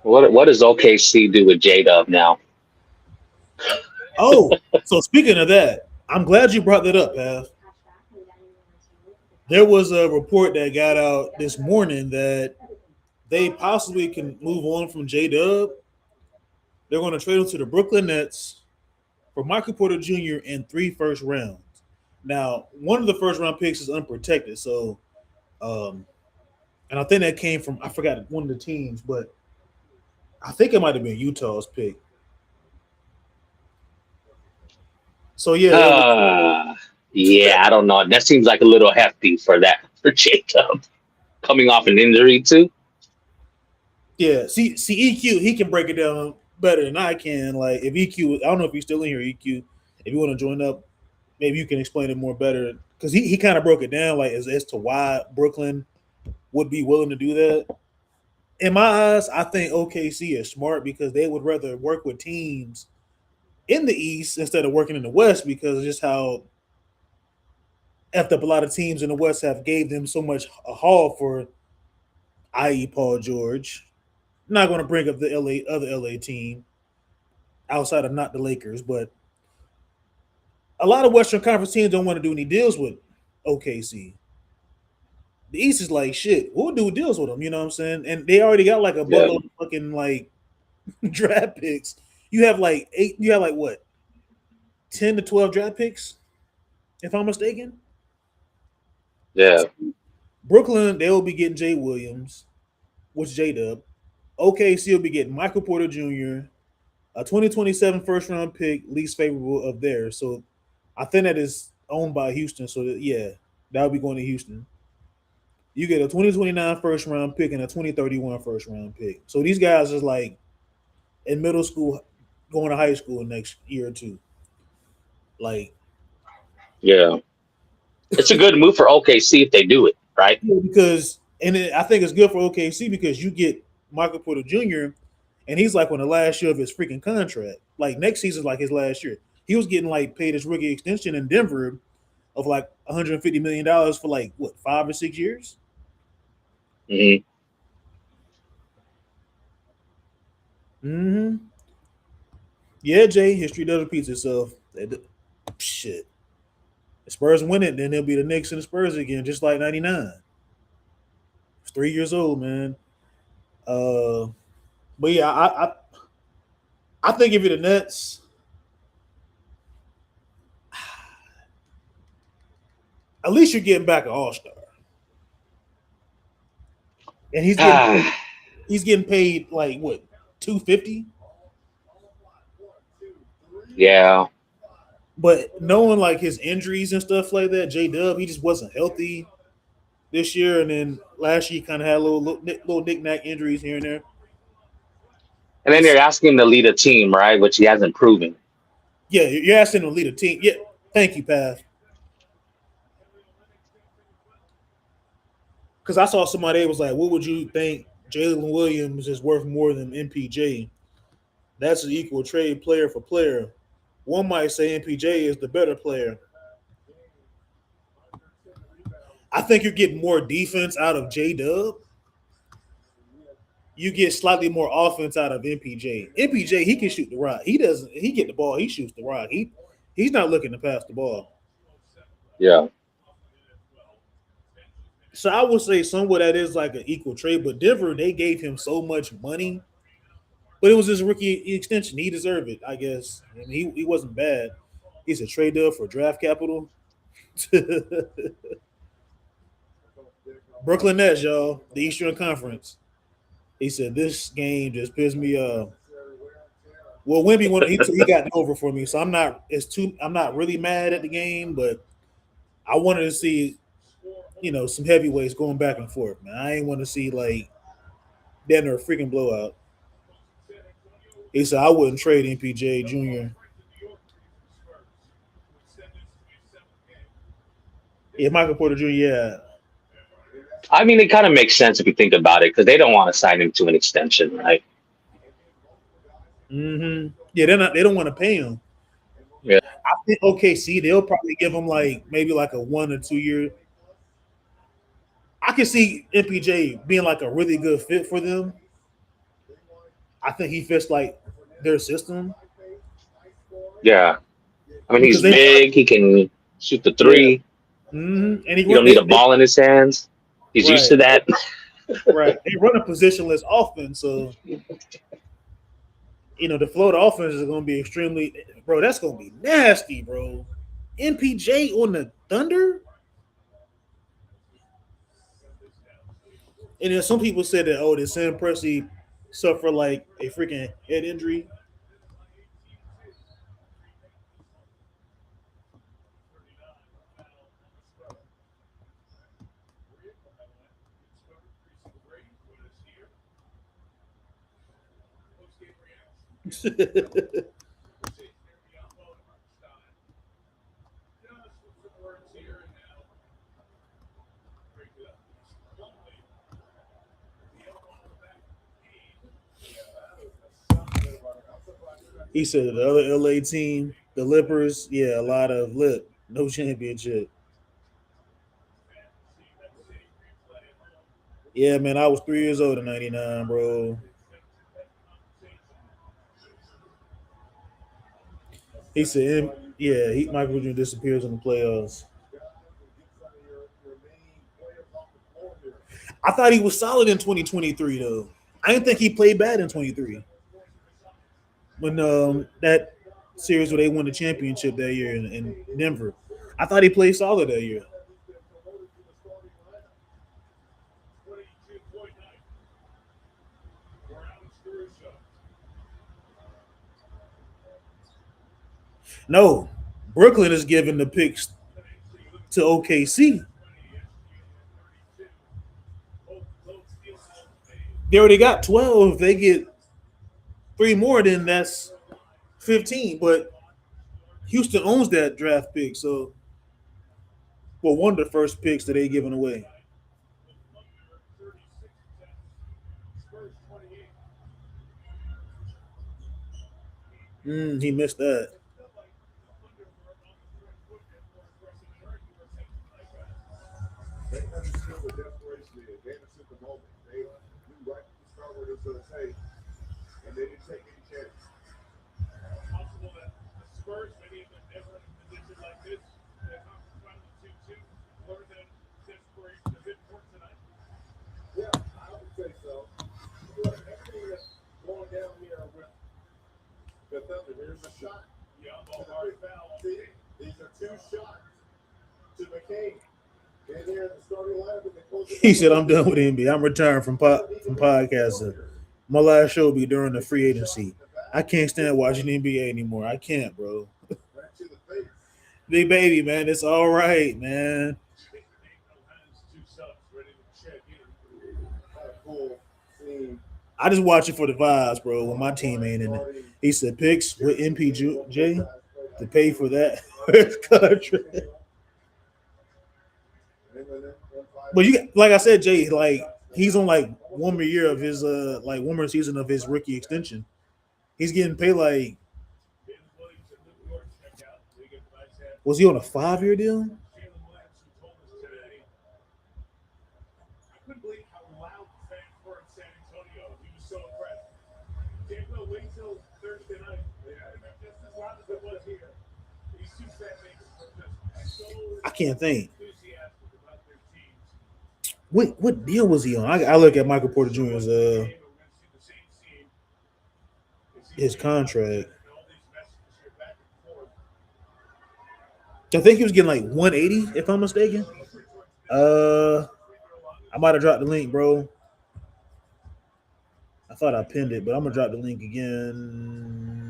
What does OKC do with J-Dub now? Oh, so speaking of that, I'm glad you brought that up, Pav. There was a report that got out this morning that they possibly can move on from J-Dub. They're going to trade him to the Brooklyn Nets for Michael Porter Jr. and 3 first rounds. Now, one of the first round picks is unprotected, so and I think that came from, I forgot one of the teams, but I think it might have been Utah's pick. So yeah, I don't know. That seems like a little hefty for J-Dub coming off an injury too. Yeah, see EQ, he can break it down better than I can. Like if EQ, I don't know if you're still in here, EQ. If you want to join up, maybe you can explain it more better because he kind of broke it down like as to why Brooklyn would be willing to do that. In my eyes, I think OKC is smart because they would rather work with teams in the East instead of working in the West because of just how effed up a lot of teams in the West have gave them so much a haul for, i.e., Paul George. I'm not going to bring up the LA team outside of not the Lakers, but a lot of Western Conference teams don't want to do any deals with OKC. The East is like shit. We'll do deals with them. You know what I'm saying? And they already got like a Yeah, buttload of fucking like draft picks. You have like eight. You have like what 10 to 12 draft picks, if I'm mistaken. yeah, Brooklyn, they will be getting Jay Williams, which J Dub. OKC will be getting Michael Porter Jr., a 2027 first round pick, least favorable of theirs. So I think that is owned by Houston. So yeah, that will be going to Houston. You get a 2029 first round pick and a 2031 first round pick. So these guys is like in middle school, going to high school next year or two. Like yeah. It's a good move for OKC if they do it right. because I think it's good for OKC because you get Michael Porter Jr. and he's like on the last year of his freaking contract. Like next season's like his last year. He was getting like paid his rookie extension in Denver of like $150 million for like what 5 or 6 years. Hmm. Mm-hmm. Yeah, Jay. History does repeat itself. Shit. The Spurs win it, then they'll be the Knicks and the Spurs again, just like '99. It's 3 years old, man. Uh, but yeah, I think if you're the Nets, at least you're getting back an All Star, and Ah, he's getting paid like what 250. yeah. But knowing like his injuries and stuff like that, J Dub, he just wasn't healthy this year, and then last year he kind of had little knick-knack injuries here and there. And then It's you're asking him to lead a team, right? Which he hasn't proven. yeah, you're asking him to lead a team. Yeah, thank you, Path. Because I saw somebody that was like, "What would you think Jalen Williams is worth more than MPJ?" That's an equal trade player for player. One might say MPJ is the better player. I think you're getting more defense out of J Dub. You get slightly more offense out of MPJ. MPJ, he can shoot the rock. He doesn't. He get the ball. He shoots the rock. He's not looking to pass the ball. Yeah. So I would say somewhat that is like an equal trade. But Denver, they gave him so much money, but it was his rookie extension. He deserved it, I guess. And he wasn't bad. He's a trade deal for draft capital. Brooklyn Nets, y'all, the Eastern Conference. He said this game just pissed me off. Well, Wimby he got over for me, so I'm not really mad at the game, but I wanted to see some heavyweights going back and forth, man. I ain't want to see like that or a freaking blowout. He said I wouldn't trade MPJ Jr. Yeah, Michael Porter Jr. Yeah. I mean, it kind of makes sense if you think about it because they don't want to sign him to an extension, right? Yeah, they don't want to pay him. Yeah. I think OKC they'll probably give him like maybe like a 1 or 2 year. I can see MPJ being like a really good fit for them. I think he fits like their system Yeah. I mean, because he's they big. He can shoot the yeah. three. And he You run don't need a ball in his hands. He's used right to that. they run a positionless offense, so the float offense is going to be extremely bro. That's going to be nasty, bro. MPJ on the Thunder, and then some people said that did Sam Presti suffer like a freaking head injury? He said the other LA team, the Lippers, yeah, a lot of lip, no championship. Yeah, man, I was 3 years old in '99, bro. He said, yeah, Michael Jordan disappears in the playoffs. I thought he was solid in 2023 though. I didn't think he played bad in 23 when that series where they won the championship that year in Denver. I thought he played solid that year. No, Brooklyn is giving the picks to OKC. They already got 12. If they get 3 more, then that's 15. But Houston owns that draft pick, so well, one of the first picks that they giving away. He missed that. They understood what desperation is. They understood the moment. They knew right from the start what it was going to take, and they didn't take any chances. Possible that the Spurs, many of them never in a position like this, the conference final 2-2, learned that desperation is important tonight. Yeah, I would say so. Look, everything that's going down here with the Thunder, here's a shot. Yeah, ball hard foul. See, these are 2 shots to McCain. They're there in the starting lineup, and they close it. He said, "I'm done with NBA. I'm retiring from podcasting. My last show will be during the free agency. I can't stand watching NBA anymore. I can't, bro. Right to the face. Big baby, man. It's all right, man. Kind of cool seeing. I just watch it for the vibes, bro. When my team ain't in it." He said, "Picks with MPJ to pay for that contract." But you, like I said, Jay, like he's on like 1 more year of his like 1 more season of his rookie extension. He's getting paid like, was he on a 5-year deal? I couldn't believe how loud the fans were in San Antonio. He was so impressed. Can't wait till Thursday night. Just as loud as it was here. These 2 bandmates are just so I can't think. enthusiastic about their teams. What deal was he on? I look at Michael Porter Jr.'s his contract. I think he was getting like 180, if I'm mistaken. I might have dropped the link, bro. I thought I pinned it, but I'm gonna drop the link again.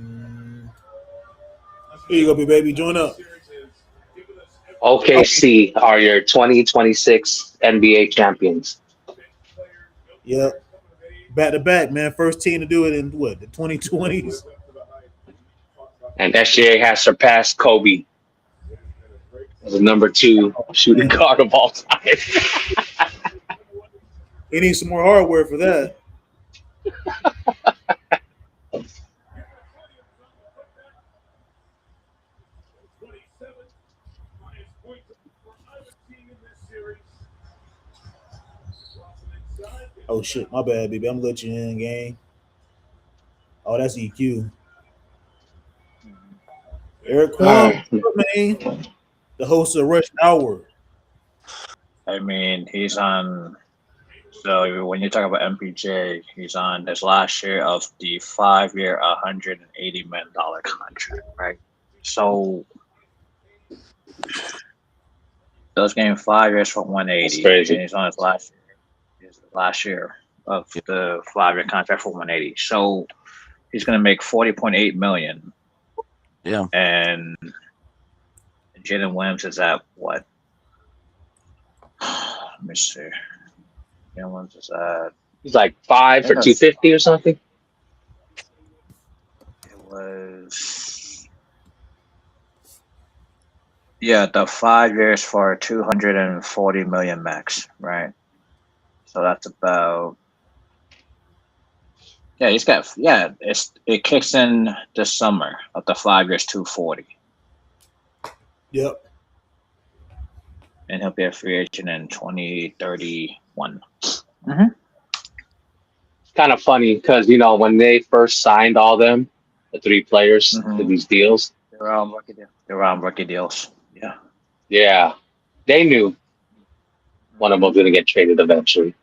Here you go, big baby. Join up. OKC are your 2026 NBA champions. Yep. Back to back, man. First team to do it in what, the 2020s? And SGA has surpassed Kobe as the number 2 shooting guard of all time. He needs some more hardware for that. Oh shit, my bad, baby. I'm gonna let you in, gang. Oh, that's EQ. Eric Kwon, man, the host of Rush Hour. I mean, he's on. So when you talk about MPJ, he's on his last year of the 5-year, $180 million contract, right? So those getting 5 years for 180, and he's on his last year of the 5-year contract for 180. So he's going to make $40.8 million. Yeah, and Jalen Williams is at what? Let me see. Jalen Williams is at. He's like 5 for 250 or something. was the 5 years for 240 million max, right? So that's about it kicks in this summer of the 5 years 240. Yep. And he'll be a free agent in 2031. It's kind of funny because when they first signed all them, the three players to these deals, They're all rookie deals. They're all rookie deals. Yeah. yeah, they knew one of them was going to get traded eventually.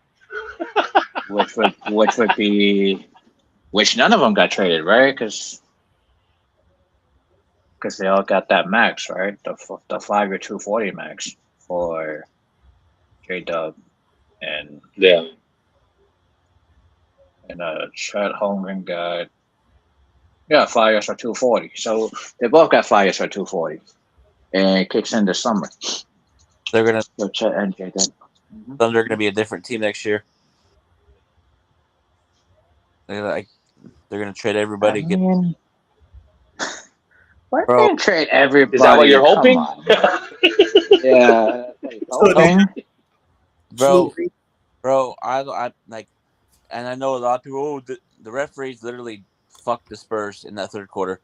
Which none of them got traded, right? Because they all got that max, right? The 5 year 240 max for J Dub and Yeah. Chet Holmgren got 5 years for 240. So they both got 5 years for 240, and it kicks in this summer. They're gonna So Chet and J Dub. Thunder are gonna be a different team next year. They're gonna trade everybody. Why can't trade everybody? Is that what you're Come hoping? on. Yeah. Hoping. Bro, I like, and I know a lot of people. Oh, the referees literally fucked the Spurs in that third quarter.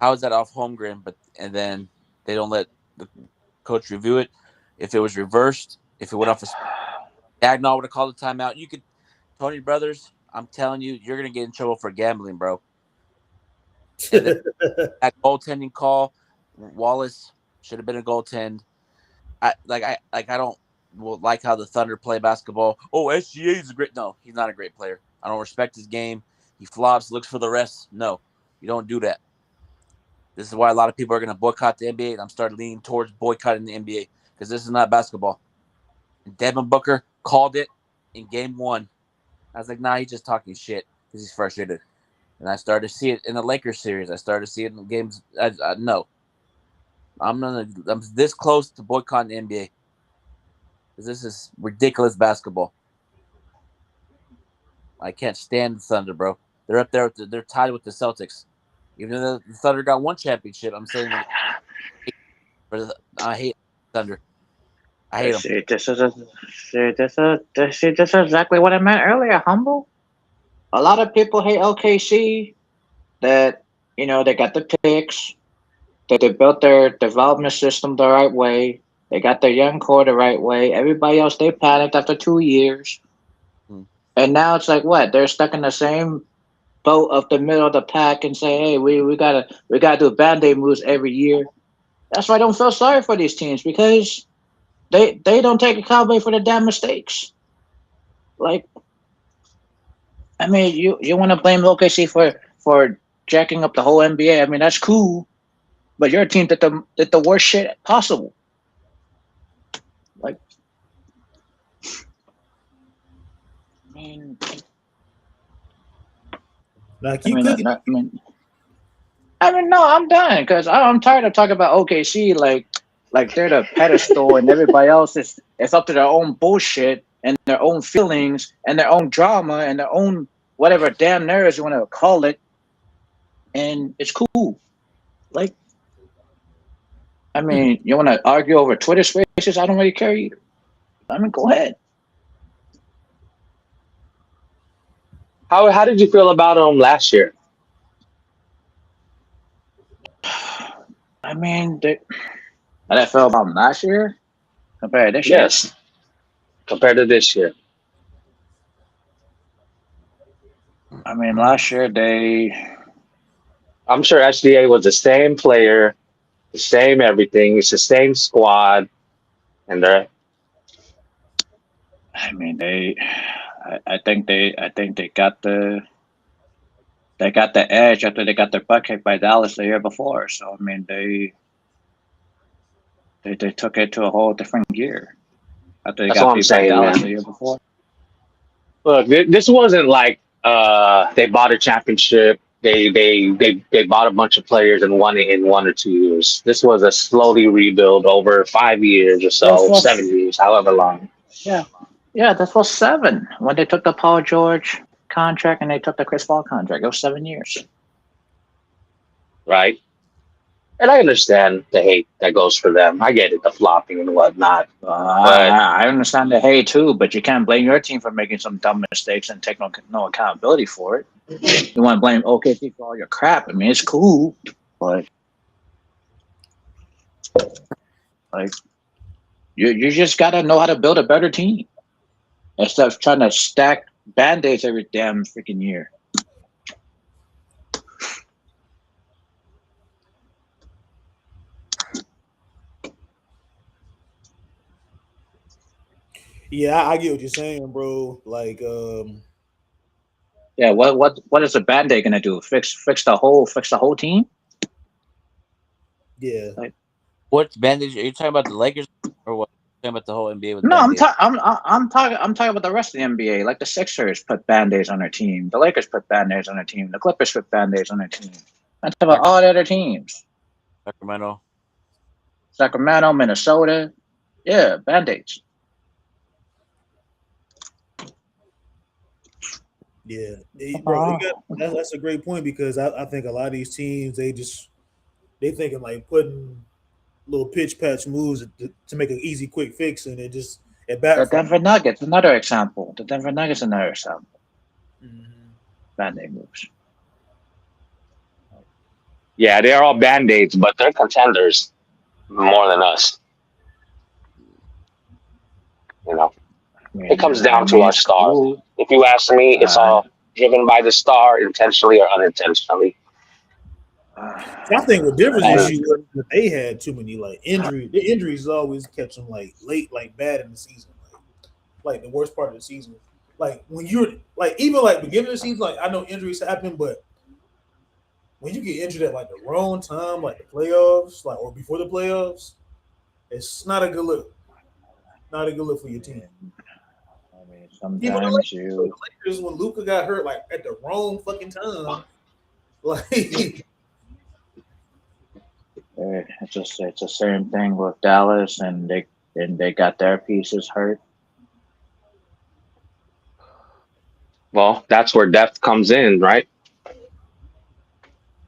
How is that off Holmgren? And then they don't let the coach review it. If it was reversed, if it went off, Agnall would have called a timeout. You could, Tony Brothers. I'm telling you, you're gonna get in trouble for gambling, bro. And then that goaltending call, Wallace should have been a goaltend. I don't like how the Thunder play basketball. Oh, SGA is a great. No, he's not a great player. I don't respect his game. He flops, looks for the rest. No, you don't do that. This is why a lot of people are going to boycott the NBA, and I'm starting leaning towards boycotting the NBA because this is not basketball. And Devin Booker called it in game 1. I was like, nah, he's just talking shit because he's frustrated. And I started to see it in the Lakers series. I started to see it in games. No. I'm this close to boycotting the NBA. Because this is ridiculous basketball. I can't stand the Thunder, bro. They're up there. They're tied with the Celtics. Even though the Thunder got one championship, I'm saying I hate Thunder. I hate them. This is exactly what I meant earlier. Humble. A lot of people hate OKC. That they got the picks. That they built their development system the right way. They got their young core the right way. Everybody else, they panicked after 2 years. And now it's like what? They're stuck in the same boat of the middle of the pack and say, hey, we gotta do Band-Aid moves every year. That's why I don't feel sorry for these teams because they don't take accountability for the damn mistakes. Like, I mean, you want to blame OKC for jacking up the whole NBA. I mean, that's cool, but your team did the worst shit possible. Like, I mean, no, I'm done because I'm tired of talking about OKC like they're the pedestal and everybody else is up to their own bullshit and their own feelings and their own drama and their own whatever damn nerves you want to call it, and it's cool. Like, I mean, you want to argue over Twitter Spaces? I don't really care either. I mean, go ahead. How did you feel about them last year? I mean, how did I feel about them last year compared to this year? Yes, compared to this year. I mean, last year I'm sure SGA was the same player, the same everything. It's the same squad, and they're. I mean, I think they got the edge after they got their butt kicked by Dallas the year before. So I mean, they took it to a whole different gear after they That's got what I'm beat by saying, Dallas man. the year before. Look, this wasn't like they bought a championship. They bought a bunch of players and won it in 1 or 2 years. This was a slowly rebuild over 5 years or so, 7 years, however long. Yeah, that was 7 when they took the Paul George contract and they took the Chris Paul contract. It was 7 years. right? And I understand the hate that goes for them. I get it, the flopping and whatnot. But I understand the hate too, but you can't blame your team for making some dumb mistakes and take no accountability for it. You want to blame OKC for all your crap. I mean, it's cool, but like you just gotta know how to build a better team instead of trying to stack band-aids every damn freaking year. Yeah, I get what you're saying, bro. Like, Yeah, what is a band-aid gonna do? Fix the whole team? yeah. Like, What bandage? Are you talking about the Lakers or what? Talking about the whole NBA with no, band-aid? I'm talking about the rest of the NBA. Like the Sixers put band-aids on their team, the Lakers put band-aids on their team, the Clippers put band-aids on their team. I'm talking about all the other teams. Sacramento. Sacramento, Minnesota. Yeah, band-aids. Yeah, bro, that's a great point because I think a lot of these teams they thinking like putting little pitch patch moves to make an easy quick fix and it The backfires. Denver Nuggets, another example. The Denver Nuggets, another example. Mm-hmm. Band-aid moves. yeah, they're all band-aids, but they're contenders more than us. You know, it comes down to our It's star. cool. If you ask me, it's Uh, all driven by the star, intentionally or unintentionally. So I think the difference And issue was that they had too many like injury. The injuries always catch them like late, like bad in the season, like the worst part of the season. Like when you're like even like beginning of the season, like I know injuries happen, but when you get injured at like the wrong time, like the playoffs, like or before the playoffs, it's not a good look. Not a good look for your team. I mean, Even sometimes the you. Lakers when Luca got hurt, like at the wrong fucking time, like It's the same thing with Dallas, and they got their pieces hurt. well, that's where depth comes in, right?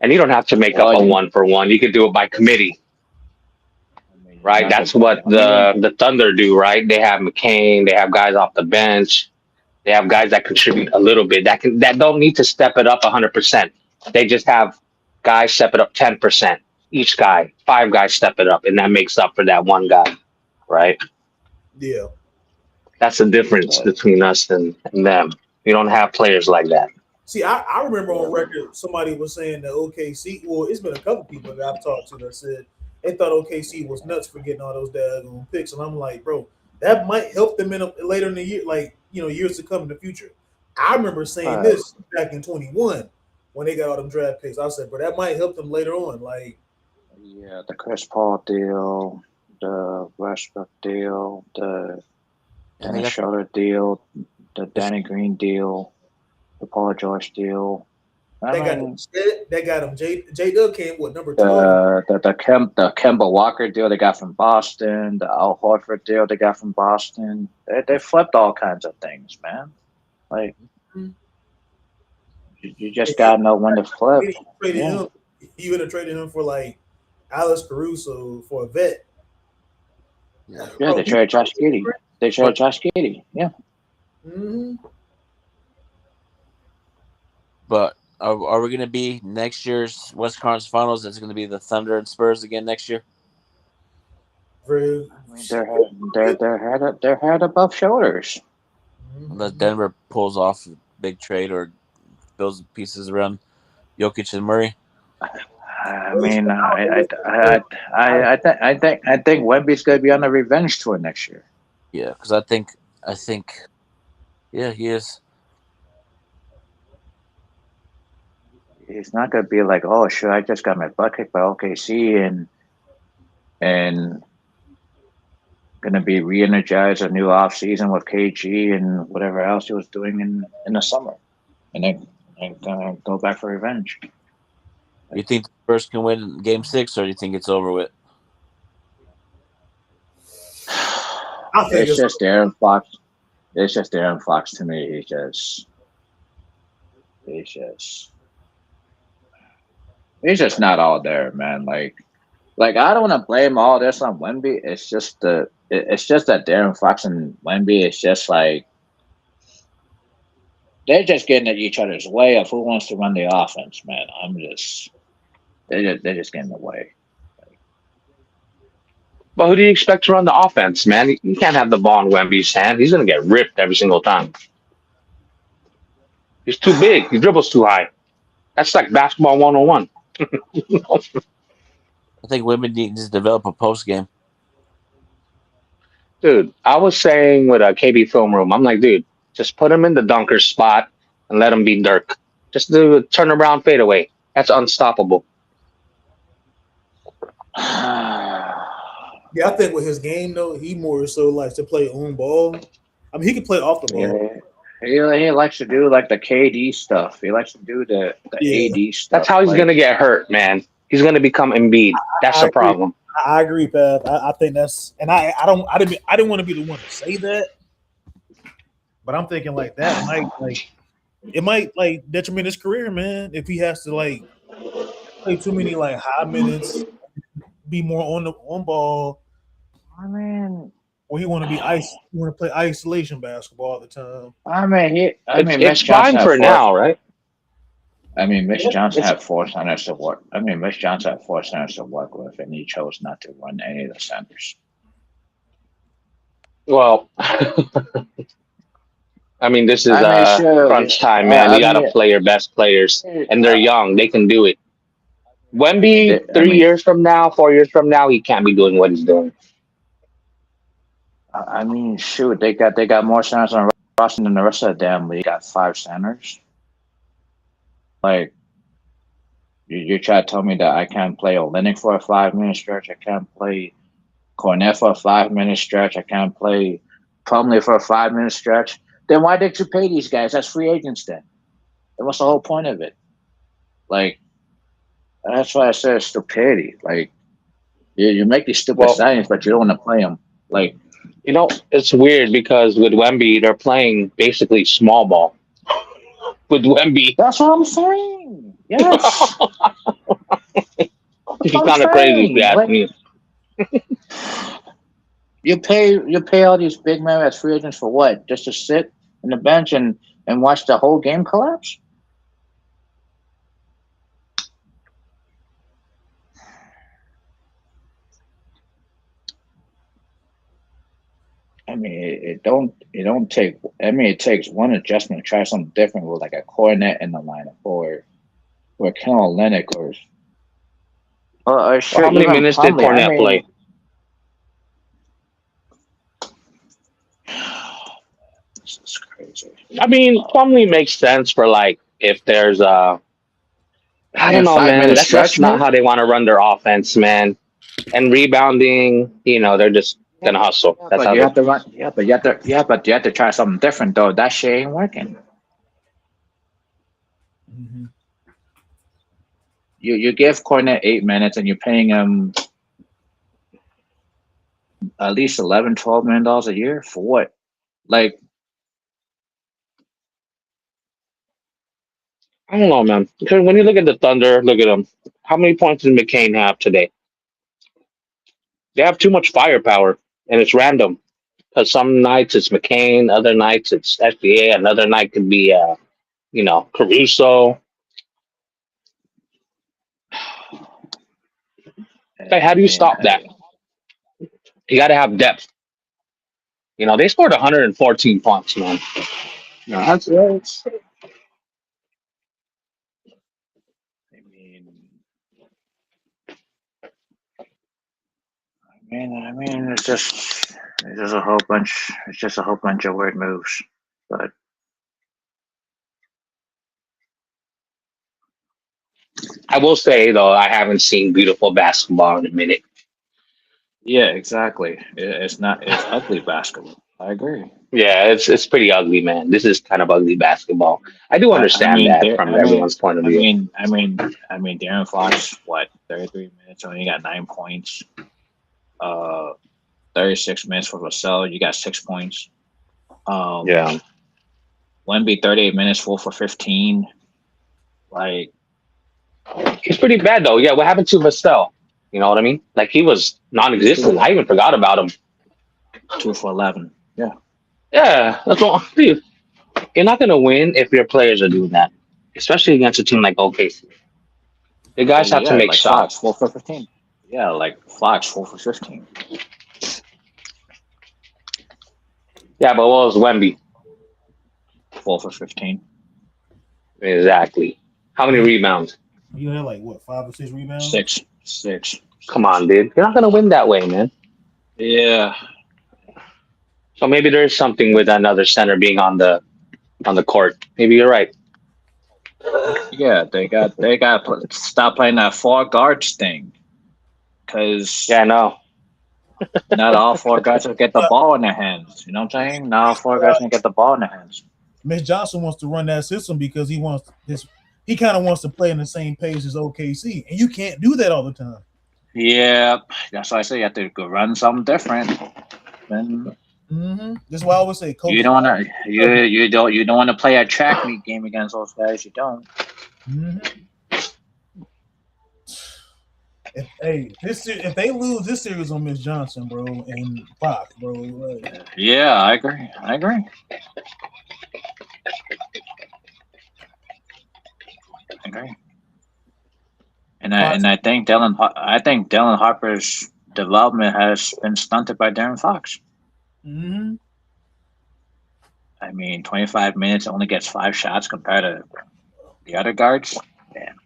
And you don't have to make up Well, a you, one for one. You could do it by committee, I mean, you right? have to. That's what I mean, the Thunder do, right? They have McCain, they have guys off the bench, they have guys that contribute a little bit that don't need to step it up 100%. They just have guys step it up 10%. Each guy, five guys step it up, and that makes up for that one guy, right? yeah. That's the difference but between us and them. We don't have players like that. See, I remember on record somebody was saying that OKC. Well, it's been a couple people that I've talked to that said they thought OKC was nuts for getting all those daggone picks, and I'm like, bro, that might help them later in the year, like years to come in the future. I remember saying uh, this back in 21 when they got all them draft picks. I said, bro, that might help them later on. Like, yeah, the Chris Paul deal, the Westbrook deal, the And they Dennis got Schroeder deal, the Danny Green deal, the Paul George deal. I they got them. mean, They got them. J Dub came what number 12? the Kemba Walker deal they got from Boston, the Al Horford deal they got from Boston. They flipped all kinds of things, man. Like you just gotta know when to flip. You traded Yeah, him. You would have traded him for like Alex Caruso for a vet. yeah. Bro, They traded Josh Giddey. They traded Josh Giddey. Yeah. mm-hmm. But are we going to be next year's West Conference Finals? It's going to be the Thunder and Spurs again next year. Very, I mean, they're head above shoulders. Unless Denver pulls off a big trade or builds pieces around Jokic and Murray. I mean, I think Wemby's gonna be on a revenge tour next year. Yeah, because I think, yeah, he is. He's not gonna be like, oh, sure, I just got my butt kicked by OKC and gonna be re-energized a new off season with KG and whatever else he was doing in the summer, and then gonna go back for revenge. You think the Spurs can win Game 6, or do you think it's over with? I think It's just Aaron Fox. It's just Aaron Fox to me. He's just He's just not all there, man. Like I don't want to blame all this on Wemby. It's just that Darren Fox and Wemby is just like they're just getting at each other's way of who wants to run the offense, man. They're just getting in the way. But who do you expect to run the offense, man? You can't have the ball in Wemby's hand. He's going to get ripped every single time. He's too big. He dribbles too high. That's like basketball 101. I think women need to develop a post game. Dude, I was saying with a KB film room, I'm like, dude, just put him in the dunker spot and let him be Dirk. Just do a turnaround fadeaway. That's unstoppable. Yeah, I think with his game though, he more so likes to play on ball. I mean, he can play off the ball. Yeah, he likes to do like the KD stuff. He likes to do the Yeah. AD stuff. That's how he's like, going to get hurt, man. He's going to become Embiid. That's the agree. problem. I agree, Pav. I think that's, and I didn't want to be the one to say that, but I'm thinking like that might detriment his career, man. If he has to like play too many like high minutes, be more on ball. I mean, or he want to play isolation basketball all the time. It's fine for now, right? I mean, Mitch Johnson had 4 centers to work. Mitch Johnson had 4 centers to work with, and he chose not to run any of the centers. Well, I mean, this is crunch time, man. You got to play your best players, and they're young. They can do it. Wemby, 3 years from now, 4 years from now, he can't be doing what he's doing. I mean, shoot, they got more centers on roster than the rest of the damn league. Got 5 centers. Like, you try to tell me that I can't play Olynyk for a 5-minute stretch. I can't play Cornette for a 5-minute stretch. I can't play Plumlee for a 5-minute stretch. Then why did you pay these guys? That's free agents then. And what's the whole point of it? Like, that's why I said it's stupidity. Like, you make these stupid signings, but you don't want to play them. Like, it's weird because with Wemby, they're playing basically small ball. With Wemby. That's what I'm saying. Yes. He's kind of crazy if you ask me. You pay all these big men as free agents for what? Just to sit in the bench and watch the whole game collapse? I mean, it don't take. I mean, it takes one adjustment to try something different with like a Cornet in the lineup or Ken Olynyk or how many minutes did Cornet play? This is crazy. I mean, Plumlee makes sense for like if there's I don't know, man. That's not how they want to run their offense, man. And rebounding, they're just gonna hustle. That's how you have to run. Yeah, but you have to try something different though. That shit ain't working. Mm-hmm. You give Cornet 8 minutes and you're paying him at least $11-12 million a year for what? Like, I don't know, man. Because when you look at the Thunder, look at them. How many points did McCain have today? They have too much firepower, and it's random. Because some nights it's McCain, other nights it's SBA, another night could be, Caruso. Hey, how do you stop that? You got to have depth. They scored 114 points, man. That's right. I mean, it's just a whole bunch. It's just a whole bunch of weird moves, but. I will say though, I haven't seen beautiful basketball in a minute. Yeah, exactly. It's ugly basketball. I agree. Yeah, it's pretty ugly, man. This is kind of ugly basketball. I do understand that from everyone's point of view. I mean, Darren Fox, 33 minutes, only got 9 points. 36 minutes for Vassell, you got 6 points. Yeah. Wemby, 38 minutes, 4 for 15. Like, He's pretty bad though. Yeah, what happened to Vestel? You know what I mean? Like he was non-existent. I even forgot about him. 2 for 11. Yeah. Yeah, that's what. Dude, you're not gonna win if your players are doing that, especially against a team like OKC. The guys have to Yeah, make like Fox, shots. 4 for 15. Yeah, like Fox, 4 for 15. Yeah, but what was Wemby? 4 for 15. Exactly. How many You rebounds? you had like what 5 or 6 rebounds? 6. 6. Come on, dude. You're not gonna win that way, man. Yeah. So maybe there's something with another center being on the court. Maybe you're right. Yeah, they got to stop playing that 4 guards thing. Because Yeah, I know. not all 4 guys will get the ball in their hands. You know what I'm saying? Not all 4 guys can get the ball in their hands. Mitch Johnson wants to run that system because he kind of wants to play in the same pace as OKC, and you can't do that all the time. Yeah, that's why I say you have to go run something different. Then That's why I always say, coach. you don't want to you don't want to play a track meet game against those guys. You don't. If they lose this series on Mitch Johnson, bro, and Fox, bro, like, Yeah, I agree. And I think Dylan Harper's development has been stunted by Darren Fox. I mean, 25 minutes only gets 5 shots compared to the other guards. Damn,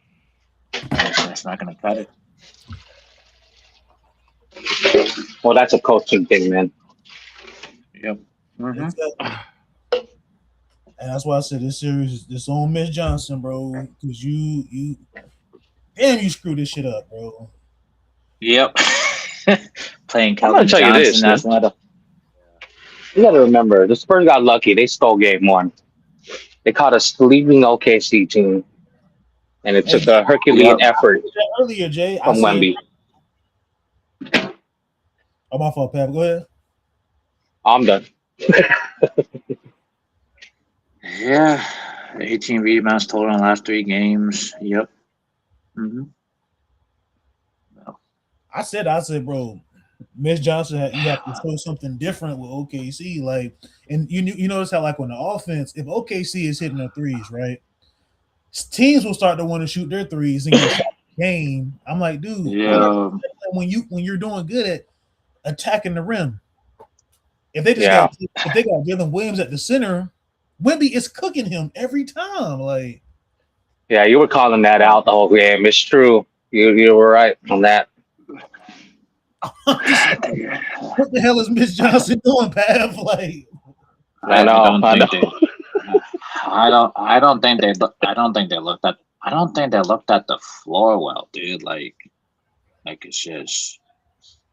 that's not going to cut it. Well, that's a coaching thing, man. Yep. and that's why I said this series is on Mitch Johnson, bro, because you screwed this shit up, bro. Yep. Playing I'm gonna Calvin tell you Johnson, this, that's man. not a. You got to remember, the Spurs got lucky. They stole game 1. They caught a sleeping OKC team, and it took a Herculean effort Earlier, Jay, from Wemby. Oh, my fault, Pat. Go ahead. I'm done. Yeah, 18 rebounds total in the last 3 games. Yep. I said, bro, Mitch Johnson, you have to show something different with OKC. Like, and you notice how, like, on the offense, if OKC is hitting their threes, right, teams will start to want to shoot their threes and get shot in the game. I'm like, dude, when you're doing good at attacking the rim, if they got Jalen Williams at the center, Wemby is cooking him every time. Like, yeah, you were calling that out the whole game. It's true. You were right on that. What the hell is Mitch Johnson doing, Pav? Like, I know. I don't think they looked at the floor well, dude. Like it's just.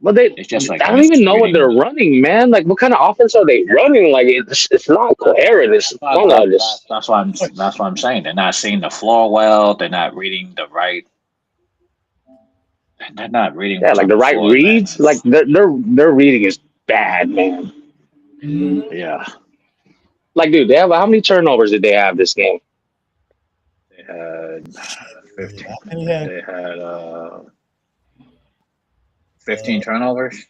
But it's just like I don't even know what they're running, man. Like, what kind of offense are they running? Like, it's not coherent. That's what I'm saying. They're not seeing the floor well. They're not reading the right. They're not reading. Yeah, like the right reads. Man. Like their reading is bad, man. Yeah. Like, dude, how many turnovers did they have this game? They had 15. They had 15 turnovers.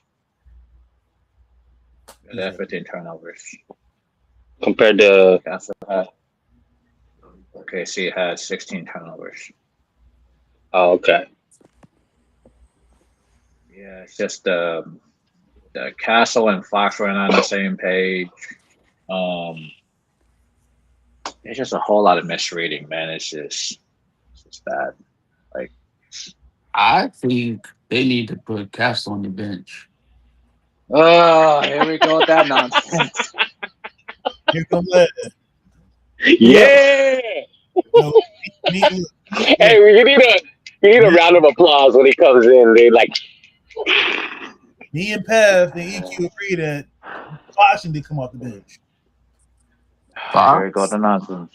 They had 15 turnovers. Compared to OKC had 16 turnovers. Oh, okay. Yeah, it's just the Castle and Fox were not on the same page. It's just a whole lot of misreading, man. It's just bad. Like, I think they need to put Castle on the bench. Oh, here we go with that nonsense. Here come that. Yeah. Hey, we need a round of applause when he comes in. They like. Me and Pav and EQ agree that Fox need to come off the bench. Here we go with the nonsense.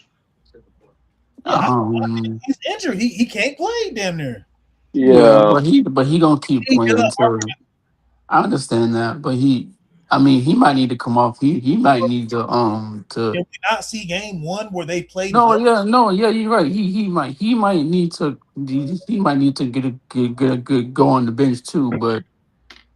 He's injured. He can't play damn near. Yeah, but he gonna keep playing. I understand that, but he I mean, he might need to come off. He might need to. Did we not see game one where they played No, well? yeah, no, yeah, you're right. He might need to he might need to get a good go on the bench too.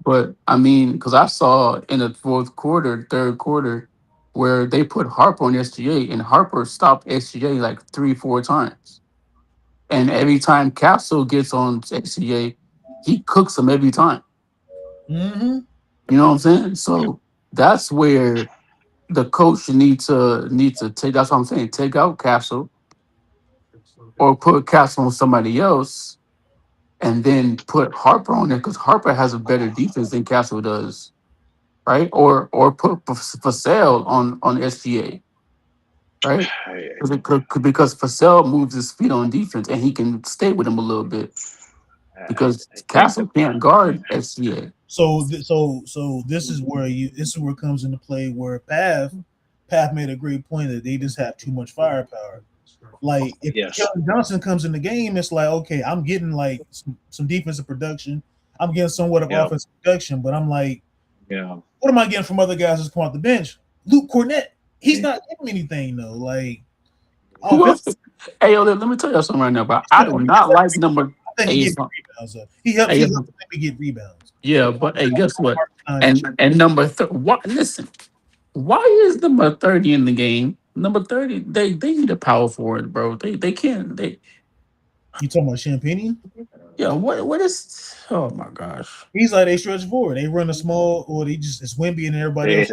But I mean, because I saw in the fourth quarter, third quarter, where they put Harper on SGA and Harper stopped SGA like 3 4 times, and every time Castle gets on SGA, he cooks him every time. Mm-hmm. You know what I'm saying? So that's where the coach need to take. That's what I'm saying. Take out Castle or put Castle on somebody else, and then put Harper on there because Harper has a better defense than Castle does, right? Or put for sale on SGA, right? Because Fasell moves his feet on defense and he can stay with him a little bit because I think Castle can't guard SGA. So this is where it comes into play where Path made a great point that they just have too much firepower. Like if yes. Kevin Johnson comes in the game, it's like okay, I'm getting like some defensive production. I'm getting somewhat of Yeah. offensive production, but I'm like, Yeah. what am I getting from other guys that's come off the bench? Luke Cornett, he's not giving me anything though. Like Who else? offensive, Hey, yo, let me tell you something right now, but I do not like number. I think he Hey, gets rebounds. He helps. hey, He helps me get rebounds. yeah, but hey, guess what? Time and And number what? Listen, why is number 30 in the game? Number 30, they need a power forward, bro. They can't. You talking about Champagne? Yeah, what is? Oh my gosh. He's like they stretch forward. They run a small, or they just it's Wimby and everybody else.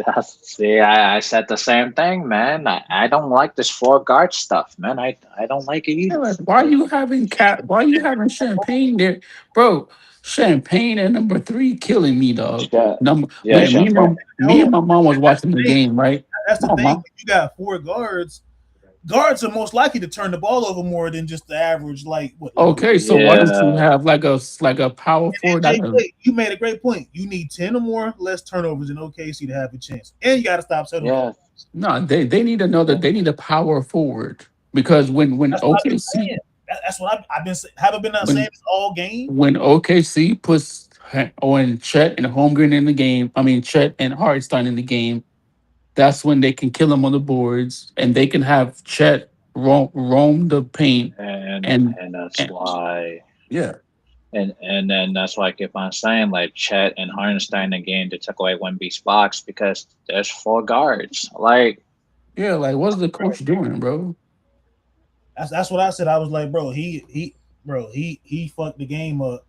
I said the same thing, man. I don't like this four guard stuff, man. I don't like it Yeah, either. like, why you having cat? Why you having Champagne there, bro? Champagne at number 3 killing me, dog. Yeah, Number yeah, when champagne. me and my mom was watching the game, right? That's the My thing. mom. When you got four guards. Guards are most likely to turn the ball over more than just the average. Like what? Like Okay, so why don't you Yeah, have like a power forward? Jay Clay, you made a great point. You need 10 or more less turnovers in OKC to have a chance, and you got to stop settling for. yeah, No, they need another. They need a power forward because when That's what I've been OKC saying. That's what I've been haven't been not saying when this all game. when OKC puts on Chet and Holmgren in the game, I mean Chet and Hartenstein in the game, that's when they can kill them on the boards and they can have Chet roam the paint and and that's and why, yeah, and then that's why I keep on saying like Chet and Hardenstein again to took away Wemby's box because there's four guards. Like yeah. Like what's the coach doing, bro? That's what I said. I was like, bro, he fucked the game up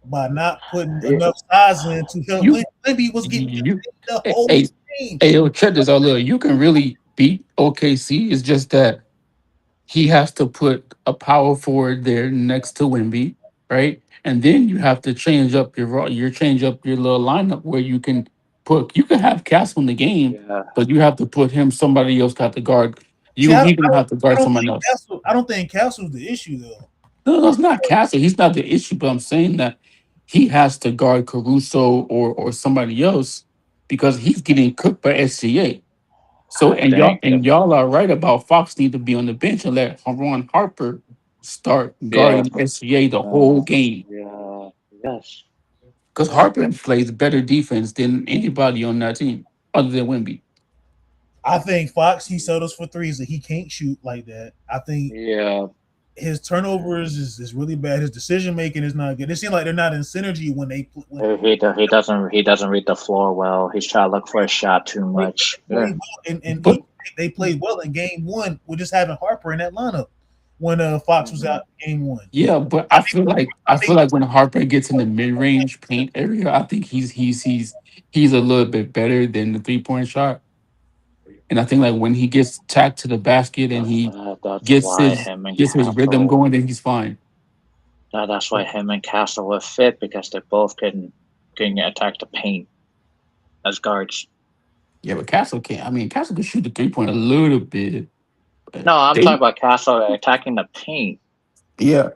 by not putting yeah, enough size in to help. You Wimby was getting you the hey whole hey, game. hey yo, check this out. Look, you can really beat OKC. It's just that he has to put a power forward there next to Wimby, right? And then you have to change up your little lineup where you can have Castle in the game, yeah, but you have to put him somebody else got to guard. See, He gonna have to I guard don't someone think else. I don't think Castle's the issue though. No, it's not Castle. He's not the issue, but I'm saying that he has to guard Caruso or somebody else because he's getting cooked by SGA. So I think y'all are right about Fox need to be on the bench and let Ron Harper start yeah, guarding SGA the whole game yeah, yes, because yeah, Harper plays better defense than anybody on that team other than Wemby. I think Fox he settles for threes that he can't shoot like that. I think yeah. his turnovers is really bad. His decision making is not good. It seems like they're not in synergy when when He doesn't read the floor well. He's trying to look for a shot too much. play Yeah, well, and But they played well in game one with just having Harper in that lineup when Fox was out in game one. yeah, but I feel like when Harper gets in the mid range paint area, I think he's a little bit better than the 3 point shot. And I think like when he gets tacked to the basket and he that's gets why his him and gets his rhythm Castle. going, then he's fine. That's why him and Castle were fit because they both can attack the paint as guards. Yeah, but Castle can't. I mean, Castle can shoot the 3 point a little bit. But No, I'm talking they, about Castle attacking the paint. yeah.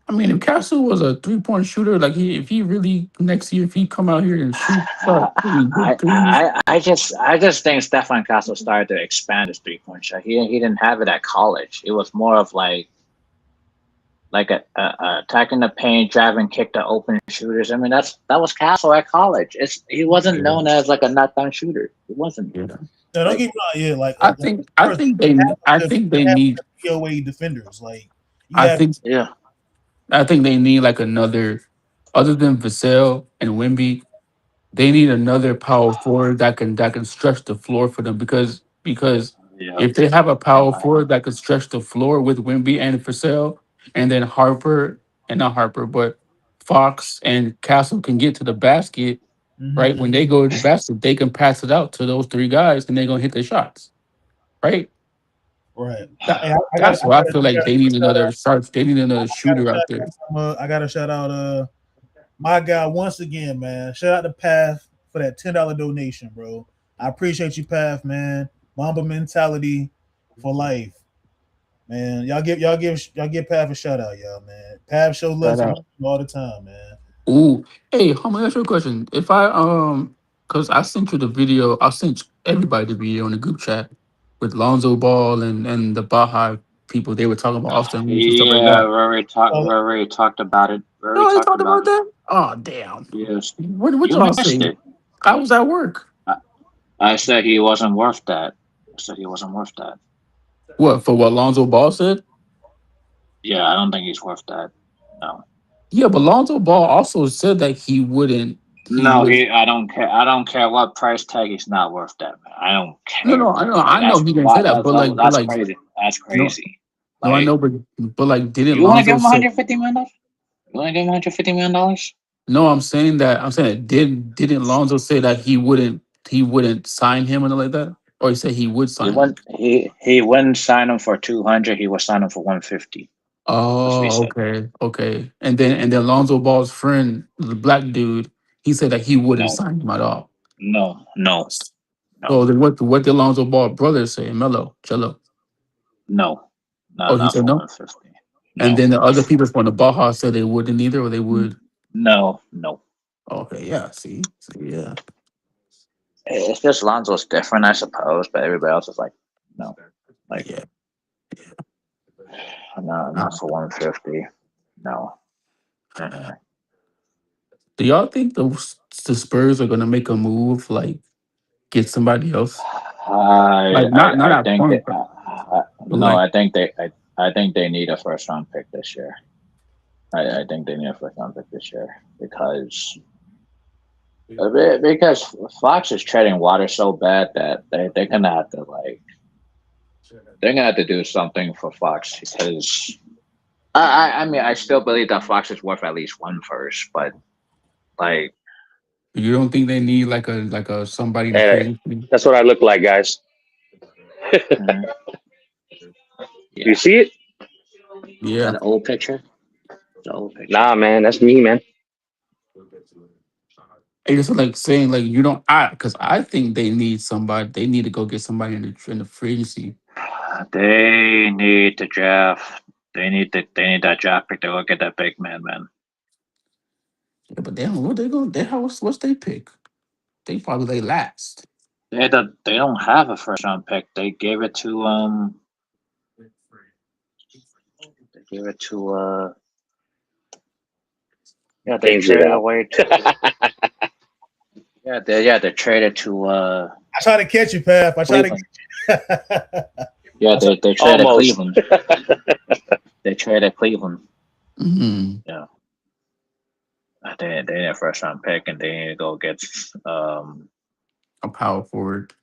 I mean, if Castle was a 3 point shooter, like if he really next year, if he come out here and start shooting good threes, I just think Stefan Castle started to expand his 3 point shot. He didn't have it at college. It was more of like like attacking the paint, driving, kick the open shooters. I mean, that was Castle at college. He wasn't Yeah, known as like a knockdown shooter. He wasn't yeah. No, don't like get me wrong. Yeah, I like think I first, think they I think they have need POA defenders. Like you I have think yeah. I think they need like another other than Vassell and Wimby, they need another power forward that can stretch the floor for them because Yeah. if they have a You're power right. forward that could stretch the floor with Wimby and Vassell, and then Harper and not Harper, but Fox and Castle can get to the basket, hmm right? When they go to the basket, they can pass it out to those three guys and they're gonna hit their shots, right? right. Hey, That's why I feel I like gotta they need shout another out. sharp, they need another I gotta shooter out there. I gotta shout out. My guy once again, man. Shout out to Path for that $10 donation, bro. I appreciate you, Path, man. Mamba mentality for life, man. Y'all give Path a shout out, y'all, man. Path show love Shout to out. all the time, man. Ooh, hey, how me ask you a question? If I cause I sent you the video, I sent everybody the video in the group chat with Lonzo Ball and the Baja people. They were talking about Austin Reeves and stuff like Yeah, that. Oh, we already talked about it. We already No, they talked talked about about it. that. Oh damn! Yes. What You y'all missed say? it. I was at work. I said he wasn't worth that. I said he wasn't worth that. What for? What Lonzo Ball said? Yeah, I don't think he's worth that. No. Yeah, but Lonzo Ball also said that he wouldn't. He No, would. I don't care. I don't care what price tag. He's not worth that, man. I don't No, care, no, bro. I Like know that's he didn't say why that, but that's like, crazy. That's no, crazy. no, I Like know, but like, didn't you want to give Lonzo him say? 150 million dollars? You want to give him 150 million dollars? No, I'm saying that didn't Lonzo say that he wouldn't sign him and like that, or he said he would He sign him. wouldn't. He wouldn't sign him for 200. He would sign him for 150. That's what he Oh, said. okay, okay. And then Lonzo Ball's friend, the black dude, he said that he wouldn't No, sign him at all. no, So then what did Lonzo Ball brother say? Melo, Cello. no, Oh, he not said for no. 150. And No, then the other people from the Baja said they wouldn't either, or they would. no. Okay, yeah. See, yeah, It's just Lonzo's different, I suppose, but everybody else is like, no, like yeah. not for 150. No. Uh, Uh-uh. do y'all think the Spurs are gonna make a move like get somebody else? Like not I at think point, that but no, like I think they need a first round pick this year. I think they need a first round pick this year because Fox is treading water so bad that they're gonna have to like they're gonna have to do something for Fox because I mean I still believe that Fox is worth at least one first, but like you don't think they need like a somebody in the Hey, free agency? that's what I look like, guys. mm, You yeah, see it? Yeah. that old picture, the old picture. Nah, man, that's me, man. I just like saying like you don't I because I think they need somebody. They need to go get somebody in the free agency. They need the draft. They need that draft pick to go get that big man. Yeah, but damn, what they going? They what's they pick? They probably they last. They don't have a first round pick. They gave it to yeah, they Changed it traded out. away to they traded to I try to catch you, Path. I try to Cleveland. catch you. Yeah, I try, they traded Almost. Cleveland. They traded Cleveland. Hmm. Yeah. They need a first round pick and they need to go get A power forward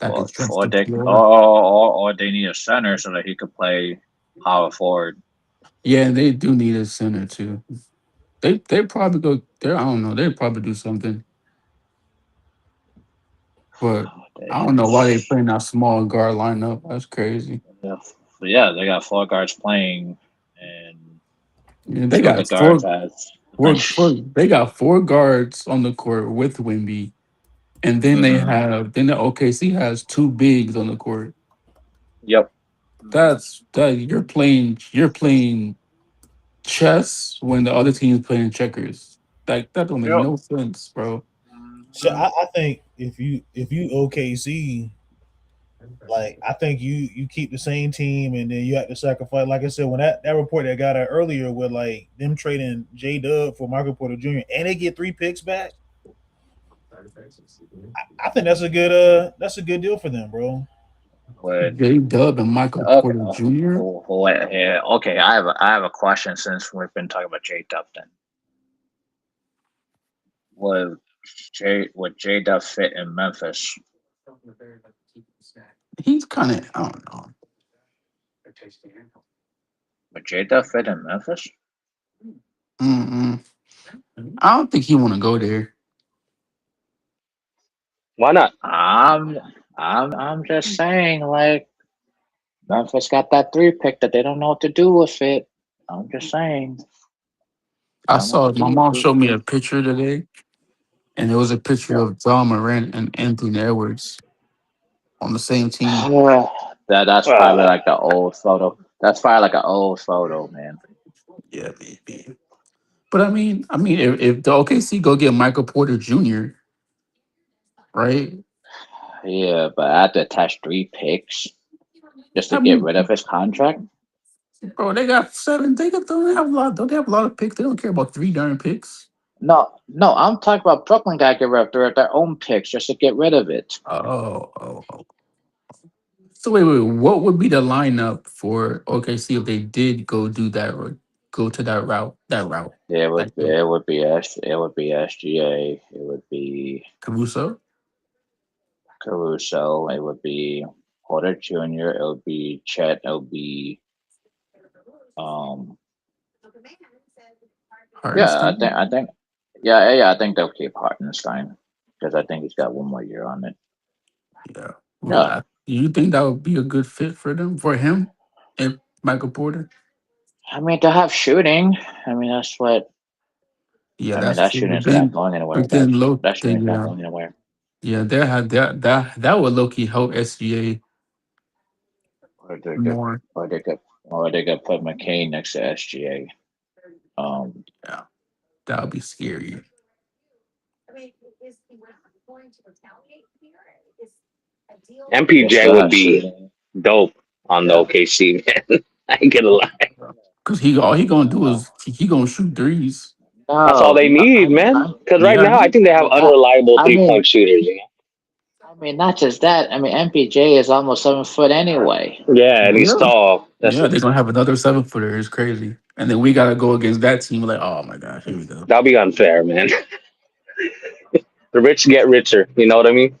that can stretch for the Dick floor. or they need a center so that he could play power forward. Yeah, and they do need a center too. They probably go. They I don't know. They probably do something, but I don't know why they playing that small guard lineup. That's crazy. Yeah, but yeah, they got four guards playing and Yeah, they two of the got guards has the bench. they got four guards on the court with Wimby, and then Hmm. the OKC has two bigs on the court. Yep. That you're playing chess when the other team's playing checkers. Like that don't make Yep. no sense, bro. so Mhm. I think if you OKC, Like I think you keep the same team and then you have to sacrifice. Like I said, when that report that got out earlier with like them trading J Dub for Michael Porter Jr. and they get 3 picks back, I think that's a good deal for them, bro. Would J Dub and Michael okay, Porter Jr. yeah, okay. I have a question since we've been talking about J Dub. Then would J Dub fit in Memphis? He's kind of I don't know. Would J Dub fit in Memphis? Mm-mm. I don't think he want to go there. Why not? I'm just saying, like Memphis got that 3 pick that they don't know what to do with it. I'm just saying, they I don't know what saw to my do with mom it. showed me a picture today, and it was a picture of John Morant and Anthony Edwards on the same team. That's probably like the old photo. That's probably like an old photo, man. Yeah, maybe. But I mean, if the OKC go get Michael Porter Jr., right? Yeah, but I had to attach 3 picks just to I get mean, rid of his contract. bro, they got 7. Don't they have a lot? Don't they have a lot of picks? They don't care about 3 darn picks. No, I'm talking about Brooklyn got to get rid of their own picks just to get rid of it. Oh. So wait. What would be the lineup for OKC if they did go do that or go to that route? Like It would be SGA. It would be Caruso. Caruso. It would be Porter Jr. It would be Chet. It would be um. Yeah, Hartenstein. yeah. I think they'll keep Hartenstein because I think he's got 1 more year on it. Yeah. Yeah, You think that would be a good fit for him, and Michael Porter? I mean to have shooting. I mean that's what. Yeah, I mean that's that true. shooting is not going anywhere. But then low, That they, shooting is not going anywhere. yeah, they had that would low key help SGA Or they could, more. or they could put McCain next to SGA. Um, Yeah, that would be scary. they MPJ still would have be shooting. dope on the Yeah. OKC, man. I ain't gonna lie. Cause he all he gonna do Uh, is he gonna shoot threes. That's all they no, need, man. Because right Yeah, now, I think they have unreliable I 3 point mean, shooters. You not just that. I mean, MPJ is almost 7 foot anyway. know? Yeah, and he's yeah, tall. That's yeah. They're gonna have another 7 footer. It's crazy. And then we gotta go against that team. Like, oh my gosh, here we go. that'll be unfair, man. The rich get richer. You know what I mean?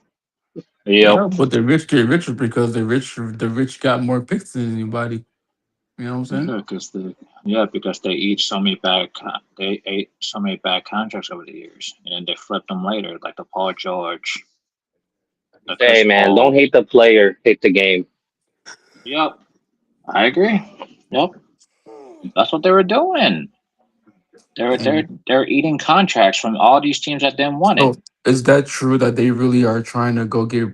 Yep. Yeah, but the rich get richer because the rich got more picks than anybody. You know what I'm saying? Because they they ate so many bad contracts over the years, and then they flipped them later, like the Paul George, the Hey, Chris man, don't Paul. hate the player, hate the game. Yep, I agree. Yep, that's what they were doing. And They're eating contracts from all these teams that didn't want so it. is that true that they really are trying to go get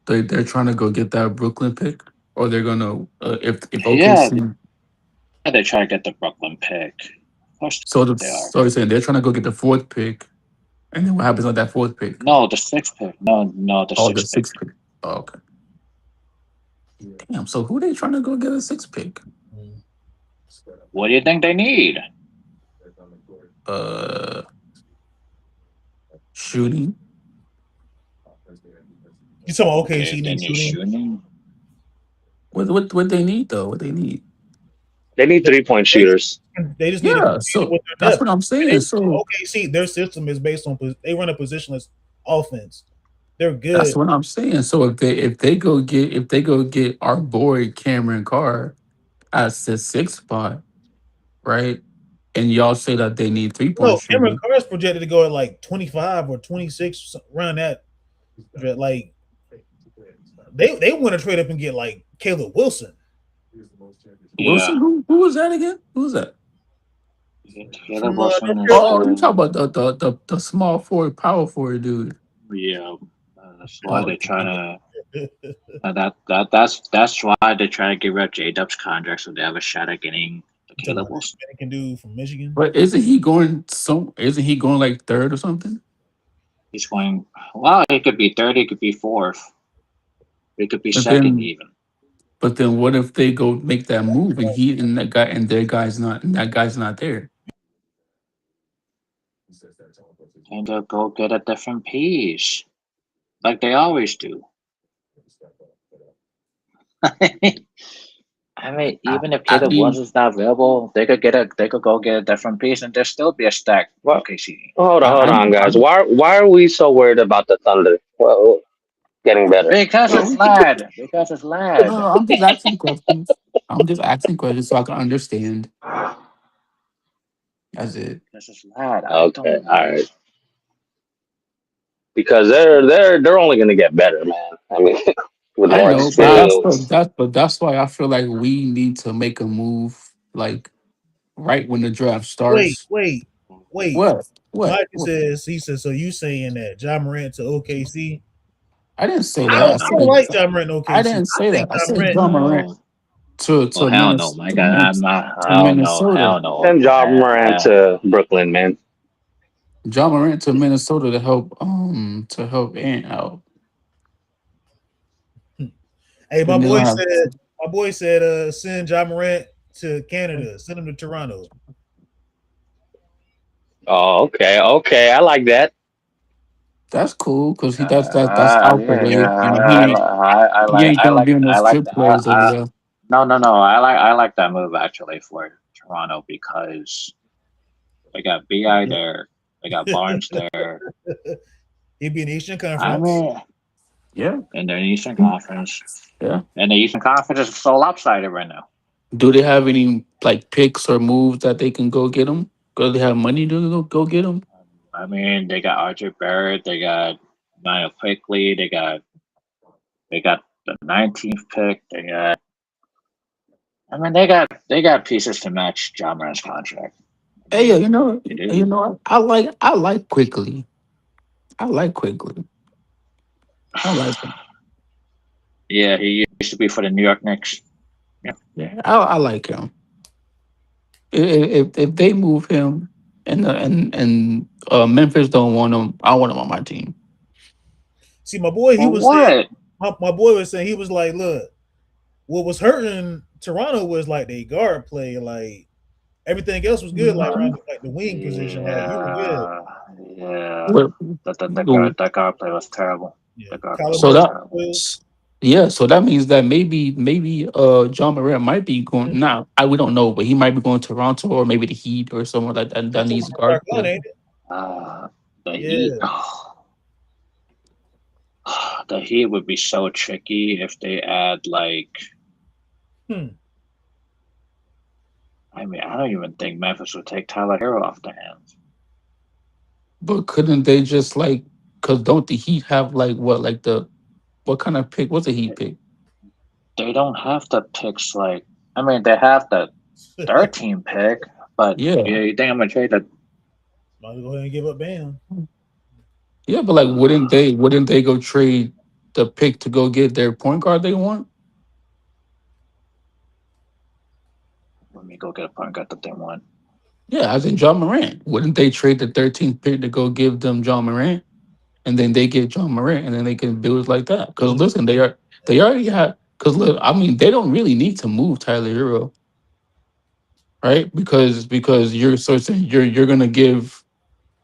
they're trying to go get that Brooklyn pick, or they're gonna if Yeah, OKC. they try to get the Brooklyn pick. Of course they are. So you're saying they're trying to go get the fourth pick, and then what happens on that fourth pick? No, the sixth pick. No, the Oh, the sixth pick. sixth pick. Oh, okay. Damn. So who they trying to go get a sixth pick? What do you think they need? Uh, Shooting. You talking about Okay, if OKC they needs need shooting? shooting, What they need though? What they need? They need 3 point They shooters. they just need to Yeah. continue So with their that's depth. what I'm They, saying. So OKC, their system is based on they run a positionless offense. They're that's good. what I'm saying. So if they go get our boy Cameron Carr as the sixth spot, right? And y'all say that they need 3 point No, Cameron shooter. Carr is projected to go at like 25 or 26, around that. Like they want to trade up and get like Caleb Wilson. yeah. Wilson, who was that again? Who was that? Caleb From Wilson North is Oh, you Carolina. talk about the small forward, power forward dude. yeah. That's why Oh, they're trying to. That's why they try to get rid of J Dub's contract so they have a shot at getting the You talking Caleb about that Wilson. Dominican dude from Michigan? but Isn't he going like third or something? He's going. Well, it could be third. It could be fourth. He could be But second then, even. but then, what if they go make that move and he and that guy and their guy's not and that guy's not there? And they'll go get a different piece, like they always do. I mean, I, even if I Caleb Williams mean, is not available, they could go get a different piece, and there still be a stack Well, OKC. hold I on, guys. know. Why are we so worried about the Thunder? Well, getting better. Because it's No, lad. Because it's lad. no, I'm just asking questions. I'm just asking questions so I can understand. That's it. Because it's lad. I Okay, don't. all right. Because they're only going to get better, man. I mean, with I more know, but experience. that's why I feel like we need to make a move like right when the draft Wait, starts. wait, wait. What? What? Mike says he says so. You saying that John Morant to OKC? I didn't say Oh I that. hell don't. I I don't no. said like John Morant in I OKC. didn't I say think that. I John said Morant. John Morant No. Oh to hell no, my God. To Hell no. Minnesota. Hell no. Send Job Moran to Brooklyn, man. John Morant to Minnesota to help Ant out. Hey, Then they don't have my boy said, send John Morant to Canada. Send him to Toronto. Oh, okay, okay. I like that. that's cool because that's out the Yeah, way. yeah. You know, I he like, ain't gonna be in those strip clubs over there. no, no, no. I like that move actually for Toronto because they got Bi there, they got Barnes there. He'd be in the Eastern I Conference. mean, Yeah. in the Eastern Conference, Yeah. and the Eastern Conference is so lopsided right now. Do they have any like picks or moves that they can go get them? Do they have money to go get them? I mean, they got RJ Barrett, they got Niall Quickly, they got the 19th pick, they got. I mean, they got pieces to match John Morant's contract. I Hey, mean, they do. I like quickly. I like quickly. I like him. Yeah, he used to be for the New York Knicks. Yeah. Yeah, I like him. If they move him and Memphis don't want him, I want him on my team. See, my boy, he For was saying, what? my boy was saying, he was like, look, what was hurting Toronto was like they guard play. Like everything else was good, like around like the wing position. Like we were good. Yeah, yeah. What- That guard play was terrible. Yeah, The guard play So was Caliburn that terrible. was. yeah, so that means that maybe John Morant might be going now. We don't know, but he might be going to Toronto or maybe the Heat or somewhere like that that That's needs what guard start gun, play. ain't it? The Heat. Yeah. The Heat would be so tricky if they add like. Hmm. I mean, I don't even think Memphis would take Tyler Hero off the hands. But couldn't they just like because don't the Heat have like what kind of pick? What's a Heat pick? They don't have the picks like. I mean, they have the 13 pick, but Yeah. yeah, you think I'm gonna trade the. Might as well go ahead and give up Bam. Yeah, but like wouldn't they go trade the pick to go get their point guard they want? Let me go get a point guard that they want. Yeah, as in John Morant. Wouldn't they trade the 13th pick to go give them John Morant? And then they get John Morant and then they can build like that. Because listen, they already have because look, I mean, they don't really need to move Tyler Hero, right? Because you're so saying you're gonna give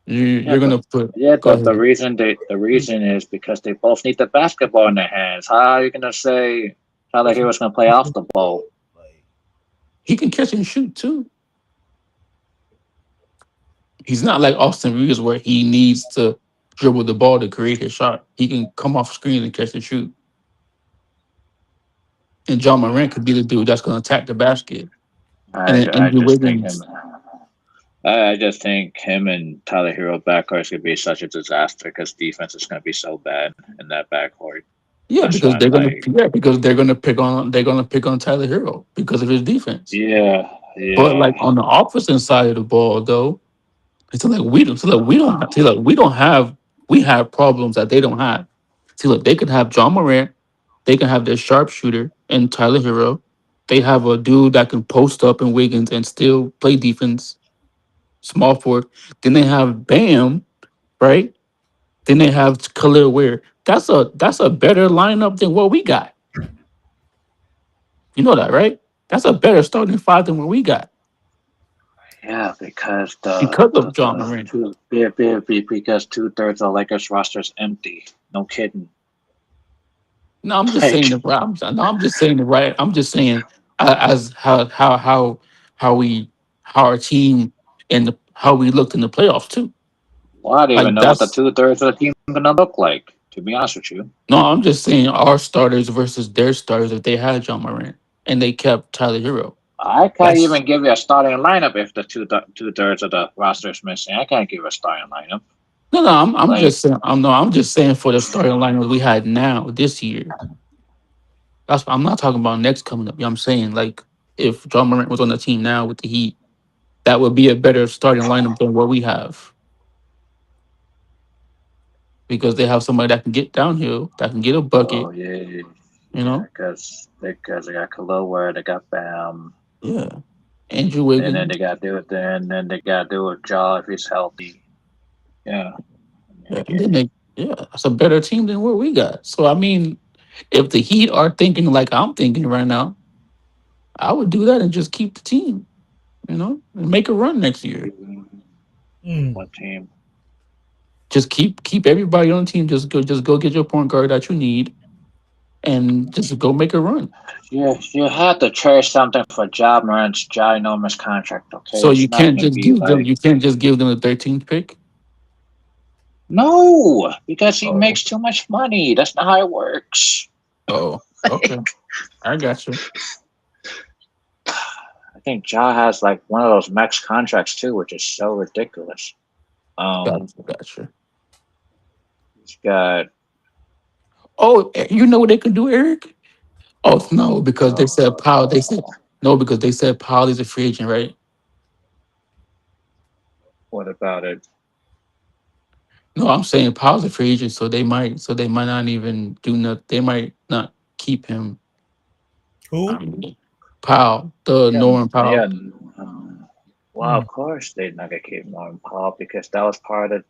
Yeah, you're but gonna put yeah, go ahead. the reason is because they both need the basketball in their hands. How are you gonna say Tyler Hero's gonna play off the ball? He can catch and shoot too. He's not like Austin Reeves where he needs to dribble the ball to create his shot. He can come off screen and catch and shoot. And John Morant could be the dude that's gonna attack the basket. And then I Andrew just think Wiggins. him. I just think him and Tyler Hero backcourt is gonna be such a disaster because defense is gonna be so bad in that backcourt. Yeah, That's because why I'm like, they're gonna pick on Tyler Hero because of his defense. yeah, But like yeah. on the opposite side of the ball, though, it's like we don't have we have problems that they don't have. See, look, they can have John Morant, they can have their sharpshooter and Tyler Hero. They have a dude that can post up in Wiggins and still play defense, small forward. Then they have Bam, right? Then they have Khalil Ware. that's a better lineup than what we got. You know that, right? That's a better starting five than what we got Yeah, because because of John Moran. because 2/3 of Lakers roster is empty. No kidding. No, I'm just saying Like, the right. No, I'm just saying the right. I'm just saying as how we how our team and how we looked in the playoffs too. well, I don't even Like know what the that's 2/3 of the team is gonna look like. To be honest with you, no. I'm just saying our starters versus their starters if they had John Moran and they kept Tyler Hero. I can't That's even give you a starting lineup if the 2/3 of the roster is missing. I can't give you a starting lineup. no. I'm Like, just saying. I'm just saying for the starting lineup we had now this year. I'm not talking about next coming up. You know what I'm saying like if John Morant was on the team now with the Heat, that would be a better starting lineup than what we have because they have somebody that can get downhill, that can get a bucket. oh yeah, You yeah, know, because they got Khalil Ware, they got Bam, yeah. Andrew and then Wiggins, they got to do it. Then they got to do it. Jaw if he's healthy. Yeah, I mean, I yeah, and get then it. that's a better team than what we got. So I mean, if the Heat are thinking like I'm thinking right now, I would do that and just keep the team. You know, and make a run next year. Mm. One team. Just keep everybody on the team. Just go get your point guard that you need, and just go make a run. You had to trade something for Job Morant's ginormous contract. Okay, So it's not gonna be like you can't just give them the 13th pick. no, because he Oh, makes too much money. That's not how it works. oh, okay. I got you. I think Ja has like one of those max contracts too, which is so ridiculous. Um, Got you. he's got Oh, you know what they can do, Eric? Oh no, because they said Powell. They said uh, no because they said Powell is a free agent, right? what about it? No, I'm saying Powell's a free agent, so they might not even do nothing. They might not keep him. I Who? mean, Powell, the Yeah, Norman yeah. Powell. Well, of Mm. course they're not gonna keep Norman Paul because that was part of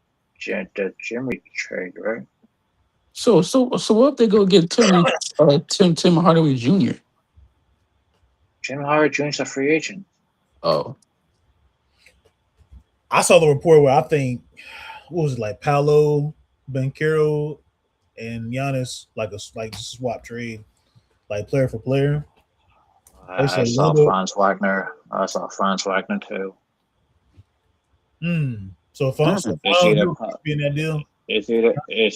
the Jimmy trade, right? So what if they go get Tim Hardaway Jr.? Jimmy Howard Jr.'s a free agent. Oh I saw the report where I think what was it like Paolo, Banchero, and Giannis like just swap trade like player for player. They I said saw Rondo. Franz Wagner. I saw Franz Wagner too. So mm, It's Franz will be in that deal. it's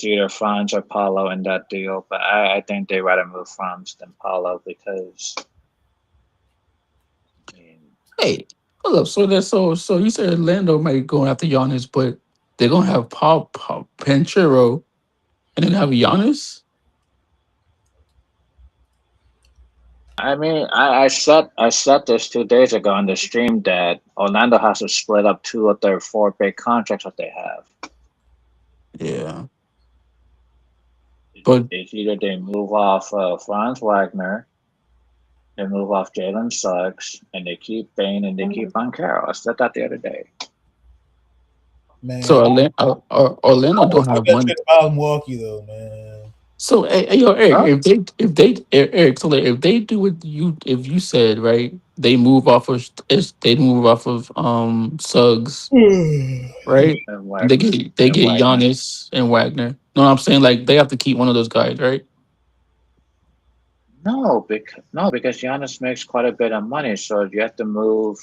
either Franz or Paulo in that deal, but I think they rather move Franz than Paulo because I mean, hey, hold up. So you said Orlando might go after Giannis, but they're gonna have Paul Panchero and then have Giannis. I said this 2 days ago on the stream that Orlando has to split up two of their four big contracts that they have. Yeah, but It's either they move off Franz Wagner, they move off Jalen Suggs, and they keep Bain and they keep on Carroll. I said that the other day. Man, so I Orlando would don't took have that money. trade about Milwaukee though, man. So hey, yo, Eric, Huh? Eric, so like, if they do what you said, right? They move off of Suggs, right? And And Wagner. they And get Wagner. Giannis and Wagner. No, I'm saying like they have to keep one of those guys, right? No, because Giannis makes quite a bit of money, so you have to move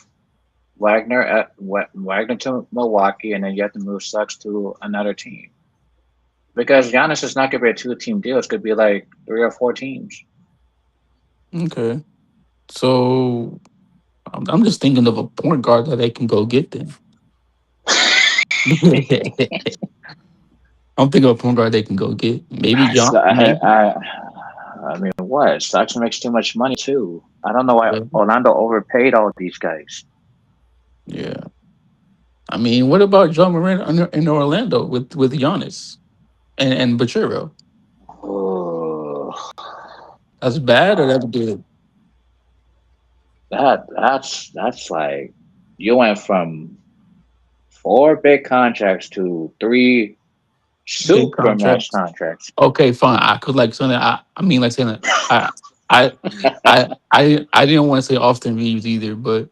Wagner to Milwaukee, and then you have to move Suggs to another team. Because Giannis is not going to be a two-team deal; it's going to be like 3 or 4 teams. Okay. So I'm just thinking of a point guard that they can go get then. I'm thinking of a point guard they can go get. Maybe John. So Maybe. I mean, what? Suggs makes too much money too. I don't know why Yeah. Orlando overpaid all these guys. Yeah. I mean, what about John Moran in Orlando with Giannis and Bachero? Oh, That's bad or that's good? that's like you went from 4 big contracts to 3 big Super max contracts. contracts. Okay, fine. I could like something. I mean, like saying that. I, I didn't want to say Austin Reeves either, but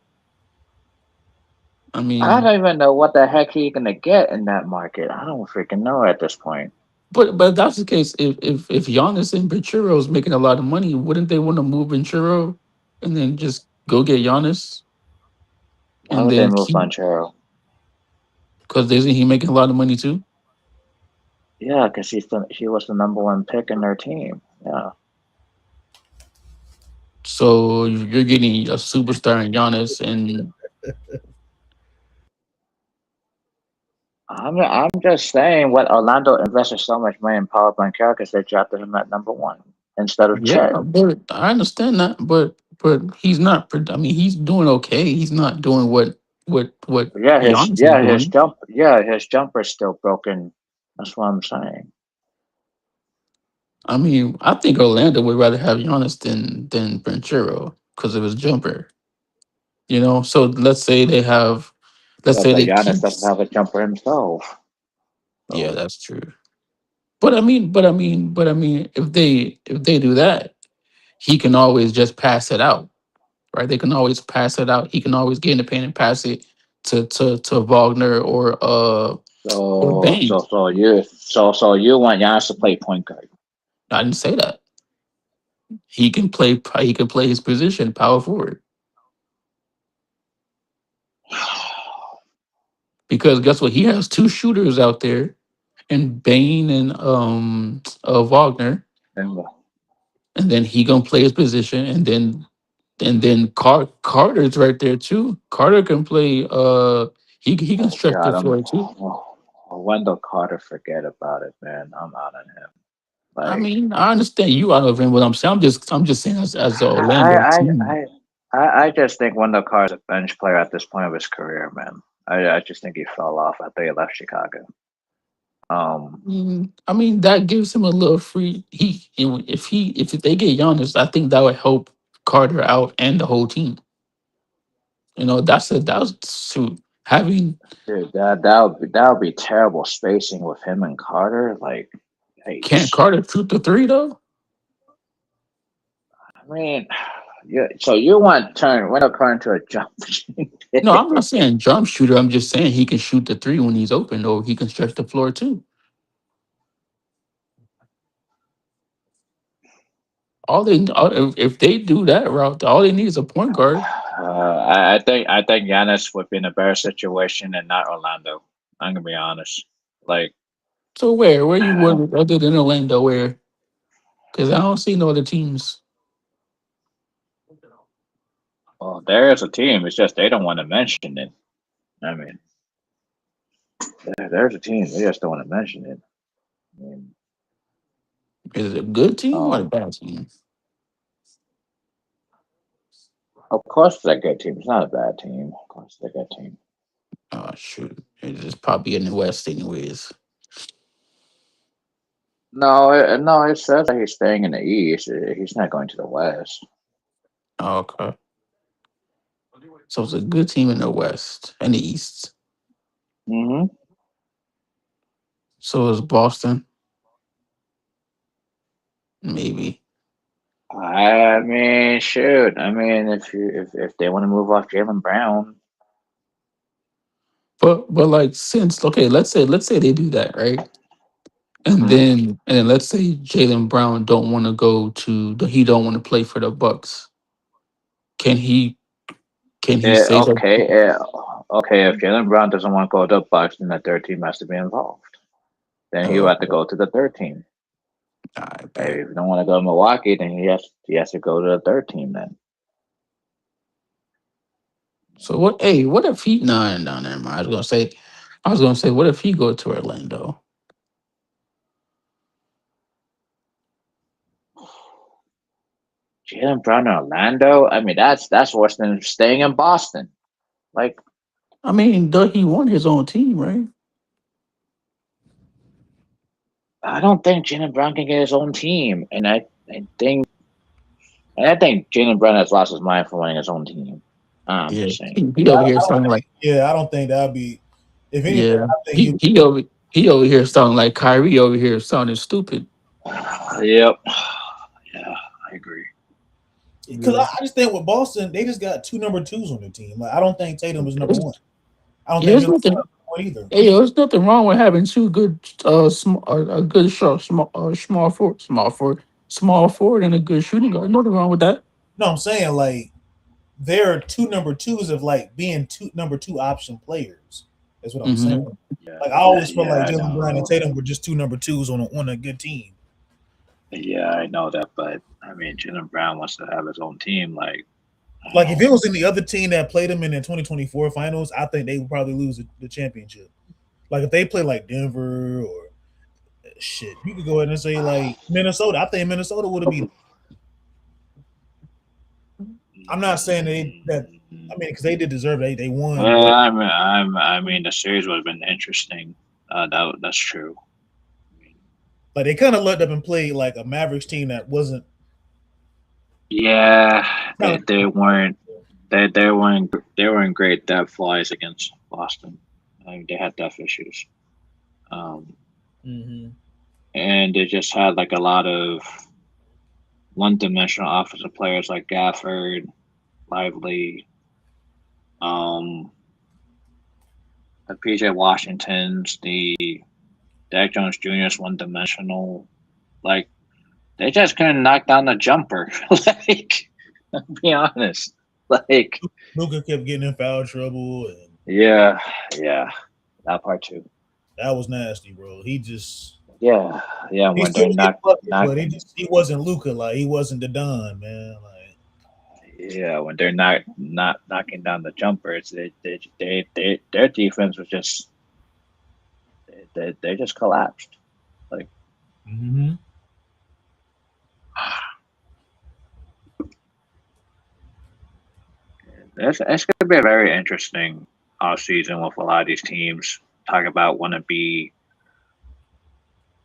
I I mean, don't even know what the heck he gonna get in that market. I don't freaking know at this point. but if that's the case, if Giannis and Ventura is making a lot of money, wouldn't they want to move Ventura and then just go get Giannis Why and would they then move keep Banchero? because isn't he making a lot of money too? Yeah, because he was the number one pick in their team. Yeah, So you're getting a superstar in Giannis, and I'm just saying what Orlando invested so much money in Paul Banchero because they drafted him at number one instead of yeah, Chet. but I understand that, but he's not. I mean, he's doing okay. He's not doing what Giannis is doing. His jumper's still broken. That's what I'm saying. I mean, I think Orlando would rather have Giannis than Ventura because of his jumper. You know, so let's Yeah, say but they Giannis keep. doesn't have a jumper himself. Yeah, So that's true. But I mean, if they do that, he can always just pass it out, right? They can always pass it out. He can always get in the paint and pass it to Wagner or so Bane. so so you so you want Giannis to play point guard? I didn't say that. He can play. He can play his position, power forward. Because guess what? He has two shooters out there, and Bane and Wagner, And and then he gonna play his position, and then Carter's right there too. Carter can play. He can oh stretch the God, floor too. Wendell Carter, forget about it, man. I'm out on him. I Like mean, I understand you out of him. What I'm saying, I'm just saying as the I Orlando I team. I I just think Wendell Carter's a bench player at this point of his career, man. I just think he fell off after he left Chicago. I mean, that gives him a little free. If they get Giannis, I think that would help Carter out and the whole team. You know, that was shoot having Dude, that would be terrible spacing with him and Carter. Like, can't yikes. Carter shoot the three though? I mean, yeah. So you want to turn Wendell Carter into a jump machine? No, I'm not saying jump shooter. I'm just saying he can shoot the three when he's open, or he can stretch the floor too. If they do that route, all they need is a point guard. I think Giannis would be in a better situation and not Orlando. I'm gonna be honest. Like, So where you would other than Orlando, where? Because I don't see no other teams. well, there is a team. It's just they don't want to mention it. I mean, there's a team. They just don't want to mention it. I mean, Is it a good team or a um, bad team? of course it's a good team. It's not a bad team. Of course it's a good team. Oh shoot, it's probably in the West anyways. No, it says that he's staying in the East. He's not going to the West. Oh, okay, so it's a good team in the West and the East. Hmm. So is Boston, maybe. I mean, shoot. I mean, if they want to move off Jalen Brown, But like since okay, let's say they do that, right? mhm. And then let's say Jalen Brown don't want to go to he don't want to play for the Bucks. Can he can he Eh, say that? okay, eh, okay. If Jalen Brown doesn't want to go to the Bucks, then the third team has to be involved. Then he will have to Okay, go to the third team. I bet. If you don't want to go to Milwaukee, then he has to go to the third team. Then So what? Hey, what if he? Nah, no, never mind. I was gonna say, what if he go to Orlando? Jalen Brown in Orlando. I mean, that's worse than staying in Boston. Like, I mean, does he want his own team, right? I don't think Jalen Brown can get his own team, and I think Jalen Brown has lost his mind for wanting his own team. I'm Yeah, just saying. he Yeah, over I here don't sounding think. like Yeah, I don't think that'd be. If anything, yeah. I think He you. he over He over here sounding like Kyrie over here sounding stupid. Yep. Yeah, I agree. Because Yeah. I just think with Boston, they just got two number twos on their team. Like I don't think Tatum is number There's, one. I don't think there's Middleton's nothing. number one either. Hey, yo, there's nothing wrong with having two good, a good short, small forward, and a good shooting guard. Nothing wrong with that. No, I'm saying like there are two number twos of like being two number two option players. That's what I'm saying. Hmm. Yeah, Like I always felt yeah, like I Jalen Brown and know. Tatum were just two number twos on a good team. Yeah, I know that, but I mean, Jalen Brown wants to have his own team. Like, I don't Like if it know. was in the other team that played them in the 2024 finals, I think they would probably lose the championship. Like if they play like Denver or shit, you could go ahead and say like Minnesota. I think Minnesota would have been. I'm not saying that. I mean, because they did deserve it. They won, Well, but I mean, the series would have been interesting. That's true. like they kind of looked up and played like a Mavericks team that wasn't Yeah, kind of. they weren't great depth wise against Boston. I mean, they had depth issues, um, Mm-hmm. and they just had like a lot of one dimensional offensive players like Gafford, Lively, um, the PJ Washingtons, the Dak Jones Jr. is one dimensional. Like they just couldn't knock down the jumper. Like, I'll be honest. Like, Luka kept getting in foul trouble, and yeah, yeah, that part too. that was nasty, bro. Yeah, yeah. He When still they're was getting not buckets, not but he wasn't Luka. Like he wasn't the Don man. Like yeah, when they're not knocking down the jumpers, their defense was just they just collapsed. Like mm-hmm. it's gonna be a very interesting off season with a lot of these teams. Talk about want to be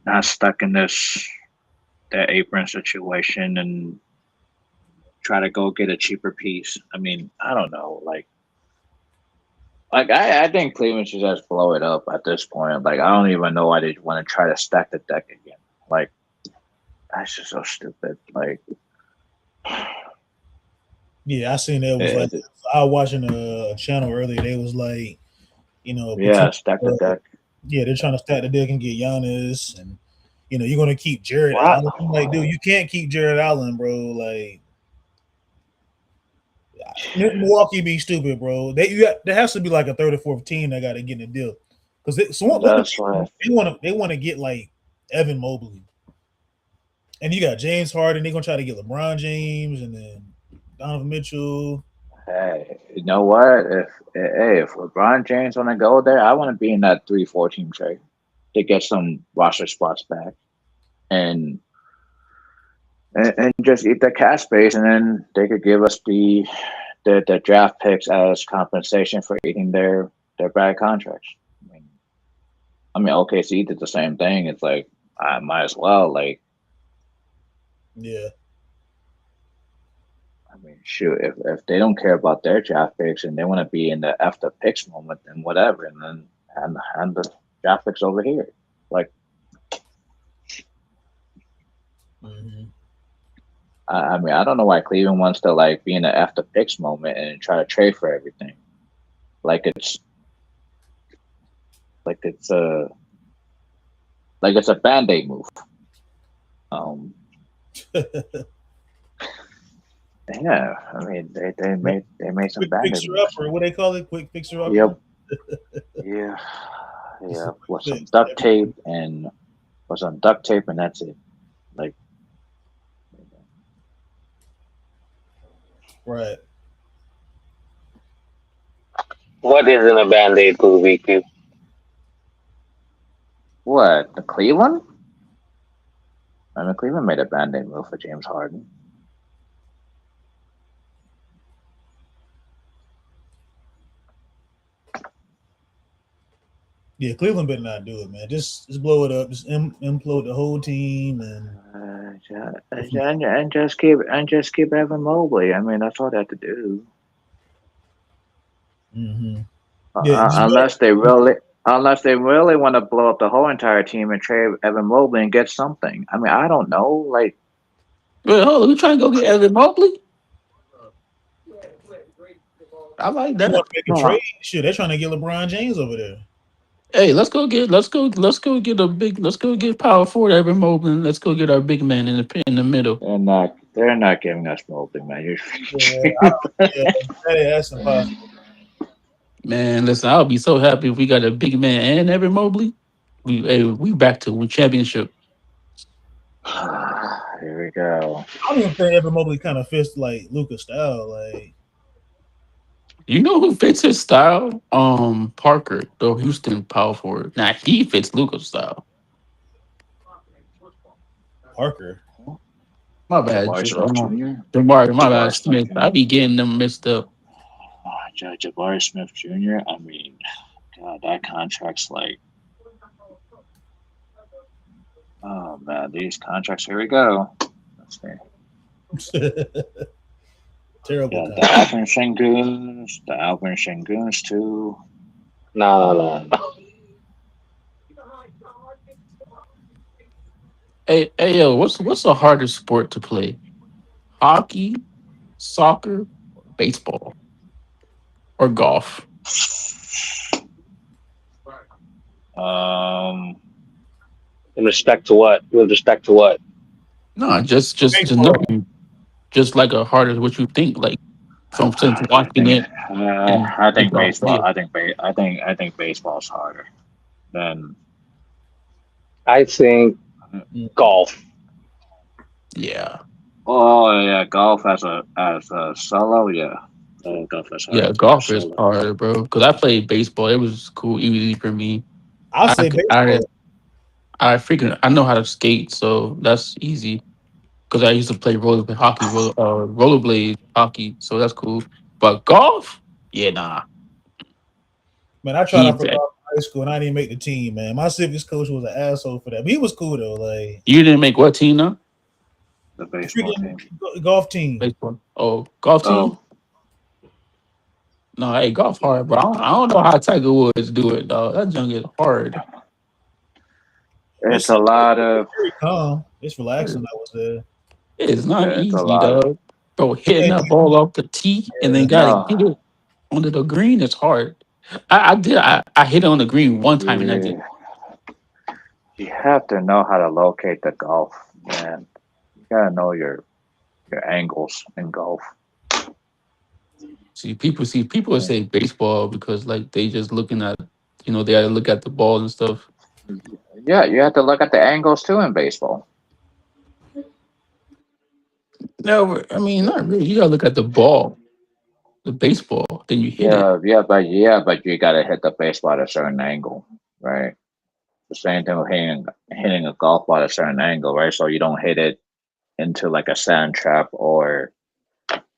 not stuck in that apron situation and try to go get a cheaper piece. I mean, I don't know. Like I think Cleveland should just blow it up at this point. Like I don't even know why they want to try to stack the deck again. Like that's just so stupid. Like Yeah, I seen that was like it, I was watching a channel earlier. They was like, yeah, potential, stack the deck. yeah, they're trying to stack the deck and get Giannis, and you're gonna keep Jared What? Allen. I'm like, dude, you can't keep Jared Allen, bro. Like Milwaukee be stupid, bro. There has to be like a third or fourth team that got to get in the deal because That's why. they want to get like Evan Mobley, and you got James Harden. They're gonna try to get LeBron James and then Donovan Mitchell. Hey, you know what? If LeBron James want to go there, I want to be in that 3-4 team trade to get some roster spots back and and just eat the cap space, and then they could give us the draft picks as compensation for eating their bad contracts. I mean, OKC did the same thing. It's like I might as well. Like, Yeah, I mean, shoot, if they don't care about their draft picks and they want to be in the after picks moment, then whatever, and then hand the draft picks over here. Like, mm-hmm. I mean, I don't know why Cleveland wants to like be in the after picks moment and try to trade for everything. Like like it's a like it's a band-aid move. Um, yeah, I mean they made some Quick band-aid fixer moves. upper. What they call it? Quick fixer upper. Yep. Yeah. It's Yeah. a quick With some fix. duct tape and that's it. Like Right. What isn't a band-aid movie, Q? what? The Cleveland? I mean Cleveland made a band-aid move for James Harden. Yeah, Cleveland better not do it, man. Just blow it up. Just implode the whole team And just keep Evan Mobley. I mean that's all they have to do. Mm-hmm. Yeah, just Unless they blow, really Unless they really want to blow up the whole entire team and trade Evan Mobley and get something. I mean, I don't know. Like, Wait, hold on. We trying to go get Evan Mobley? I like You want that. to make a no, trade? Shit, they're trying to get LeBron James over there. Hey, let's go get power forward Evan Mobley. And let's go get our big man in the middle. they're not giving us Mobley, man. Yeah, I don't. Yeah, that's impossible. Man, listen, I'll be so happy if we got a big man and Evan Mobley. We back to win championship. Here we go. I don't even think Evan Mobley kind of fits like Luka's style. Like You know who fits his style? Parker, the Houston power forward. Now he fits Luca's style. Parker. My bad, Jabari Smith Jr. Jamari. My bad, Jabari Smith Smith. I Jr. be getting them mixed up. Jabari Smith Jr. I mean, God, that contract's like, oh man, these contracts. Here we go. Let's see. Terrible. Yeah, the Alvin Shenguns too. No. Hey, yo, what's the hardest sport to play? Hockey, soccer, baseball, or golf? In respect to what? With respect to what? No, just Baseball. nothing. Just like a harder what you think. Like from since I watching think it and I like think y'all play baseball. it. I think baseball's harder than. I think golf. Yeah. Oh yeah, golf as a solo. Yeah, golf as Yeah, a golf is solo. harder, bro. Because I played baseball. It was cool, easy for me. I'll I say could- I baseball. I know how to skate, so that's easy. Because I used to play rollerblade hockey, so that's cool. But golf, yeah, nah. Man, I tried He out for golf in high school and I didn't make the team. Man, my civics coach was an asshole for that. But he was cool though. Like You didn't make what team now? The the baseball freaking team. golf team. Baseball. Oh, golf team. Oh, No, hey, golf hard, bro. I don't know how Tiger Woods do it, dog. That junk is hard. it's a lot of. Very calm. It's relaxing. I was there. It is not It's a easy, lot of. dog. Bro, hitting And that ball off the tee and then gotta No, get it onto the green is hard. I hit it on the green one time and that's it. you you have to know how to locate the golf, man. You gotta know your angles in golf. See people would say baseball because like they just looking at they gotta look at the ball and stuff. Yeah, you have to look at the angles too in baseball. No, I mean not really. You gotta look at the ball, the baseball, then you hit it. But you gotta hit the baseball at a certain angle, right? The same thing with hitting a golf ball at a certain angle, right? So you don't hit it into like a sand trap or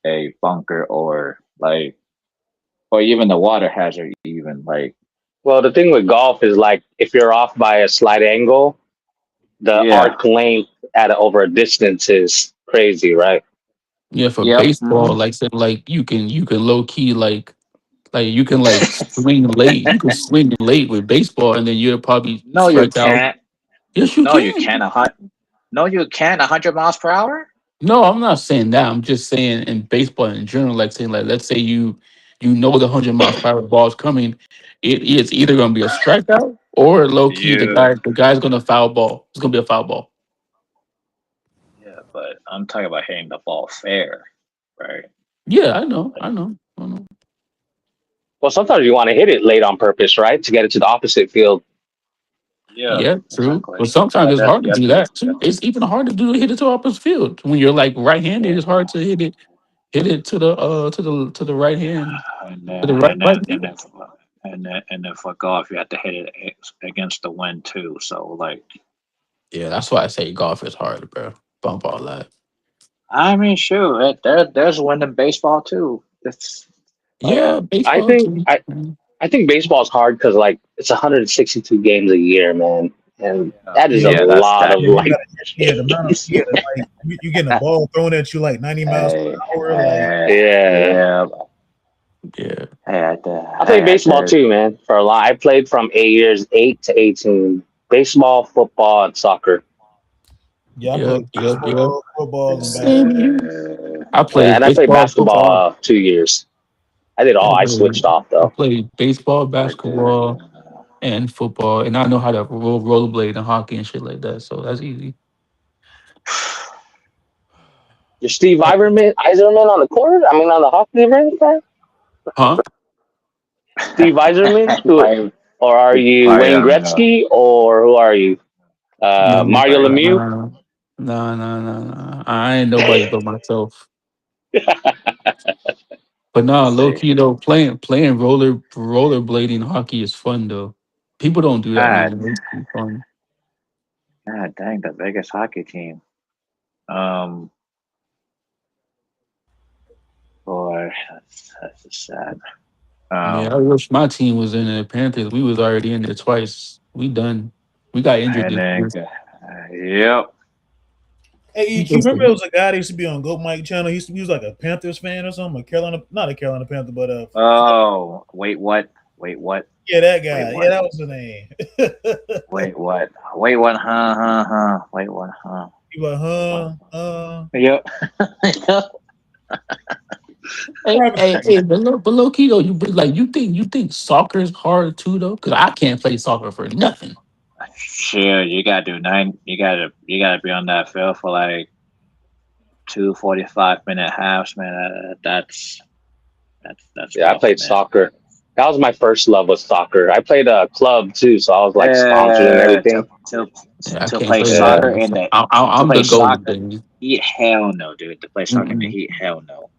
a bunker or even the water hazard, even like Well, the thing with golf is like if you're off by a slight angle, the yeah. arc length over a distance is crazy, right? Yeah, for Yep. baseball, like say like you can low key like you can like swing late. You can swing late with baseball and then you'll probably No, you strike out. can't. Yes, you No, you can. can't. No, you can't. 100 miles per hour. No, I'm not saying that. I'm just saying in baseball in general, like saying like let's say you know the 100 miles per hour ball is coming, it's either gonna be a strikeout or low key You. the guy's gonna foul ball. It's gonna be a foul ball. Yeah, but I'm talking about hitting the ball fair, right? Yeah, I know. Well, sometimes you want to hit it late on purpose, right, to get it to the opposite field. Yeah, Yeah, true. exactly. But sometimes But it's that hard to you have do to. that too. It's even harder to hit it to opposite field when you're like right-handed. It's hard to hit it to the right hand And to the then right and right then and hand. then and then for golf, you have to hit it against the wind too. So like, Yeah, that's why I say golf is hard, bro. Bump all that. I mean, shoot, there's wind in baseball too. It's like, Yeah, I baseball think too. I I think baseball is hard because like it's 162 games a year, man, and that is a Yeah, yeah, that's lot that. of yeah, you like got yeah, the amount of yeah, like you getting a ball thrown at you like 90 miles per Hey, hour. Like yeah. yeah, Yeah. hey, I played baseball too, man. For a lot, I played from 8 years, 8 to 18. Baseball, football, and soccer. Yeah, I Yep, played yep, yep. baseball, football, and Same basketball. here. I Yeah, played and I played baseball, football. basketball 2 years. I did all. I switched off I though. played baseball, I did. basketball, and football, and I know how to rollerblade and hockey and shit like that. So that's easy. You're Steve Eiserman on the court. I mean, on the hockey ring, man. Huh? Steve Eiserman, who, I or are you I Wayne don't know. Gretzky, or who are you? No, Mario I don't Lemieux. know. no, no, no, no, no. I ain't nobody but myself. But no, Let's low see. key though, playing rollerblading hockey is fun though. People don't do that no God, more. It's pretty fun. God dang, the Vegas hockey team. Um, boy, that's just sad. Yeah, I Um, wish my team was in the Panthers. We was already in there twice. We done. We got injured and this then, year. yep, Hey, We you just remember there was a guy that used to be on Goat Mike channel? He was like a Panthers fan or something, a Carolina, not a Carolina Panther, but oh, wait, what? Wait, what? yeah, that Wait, guy. Yeah, what? that was the name. Wait, what? Wait, what? Huh, huh, huh. Wait, what? Huh. He was like, Wait, what? huh. Yep. Yep. but low key though, you think soccer is hard too though? Because I can't play soccer for nothing. Sure, you gotta do nine. You gotta be on that field for like 2 45-minute halves, man. That's Yeah, I rough, played man. soccer. That was my first love with soccer. I played a club too, so I was like sponsored and To everything. to Yeah, I to can't play play Yeah. soccer nothing. in the to I'm play the goalie, soccer baby. heat. Hell no, dude. To play soccer in the Mm-mm, heat. Hell no.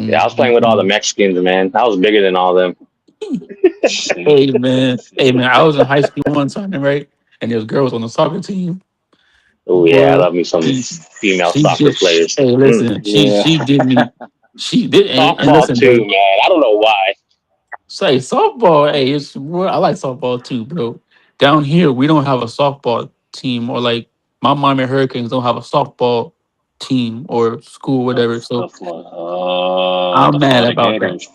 Yeah, I was playing with all the mm-mm. Mexicans, man. I was bigger than all of them. Shit. Hey man, I was in high school one time, right? And there's girls on the soccer team. Oh yeah, I Boy, love me some she, female she soccer just players. hey, Mm. listen, Yeah. she did me. She did and Softball listen, too, bro. man. I don't know why. Say softball, hey, I like softball too, bro. Down here, we don't have a softball team, or like my Miami Hurricanes don't have a softball team or school, The whatever. the So the I'm mad Florida about that. Gators.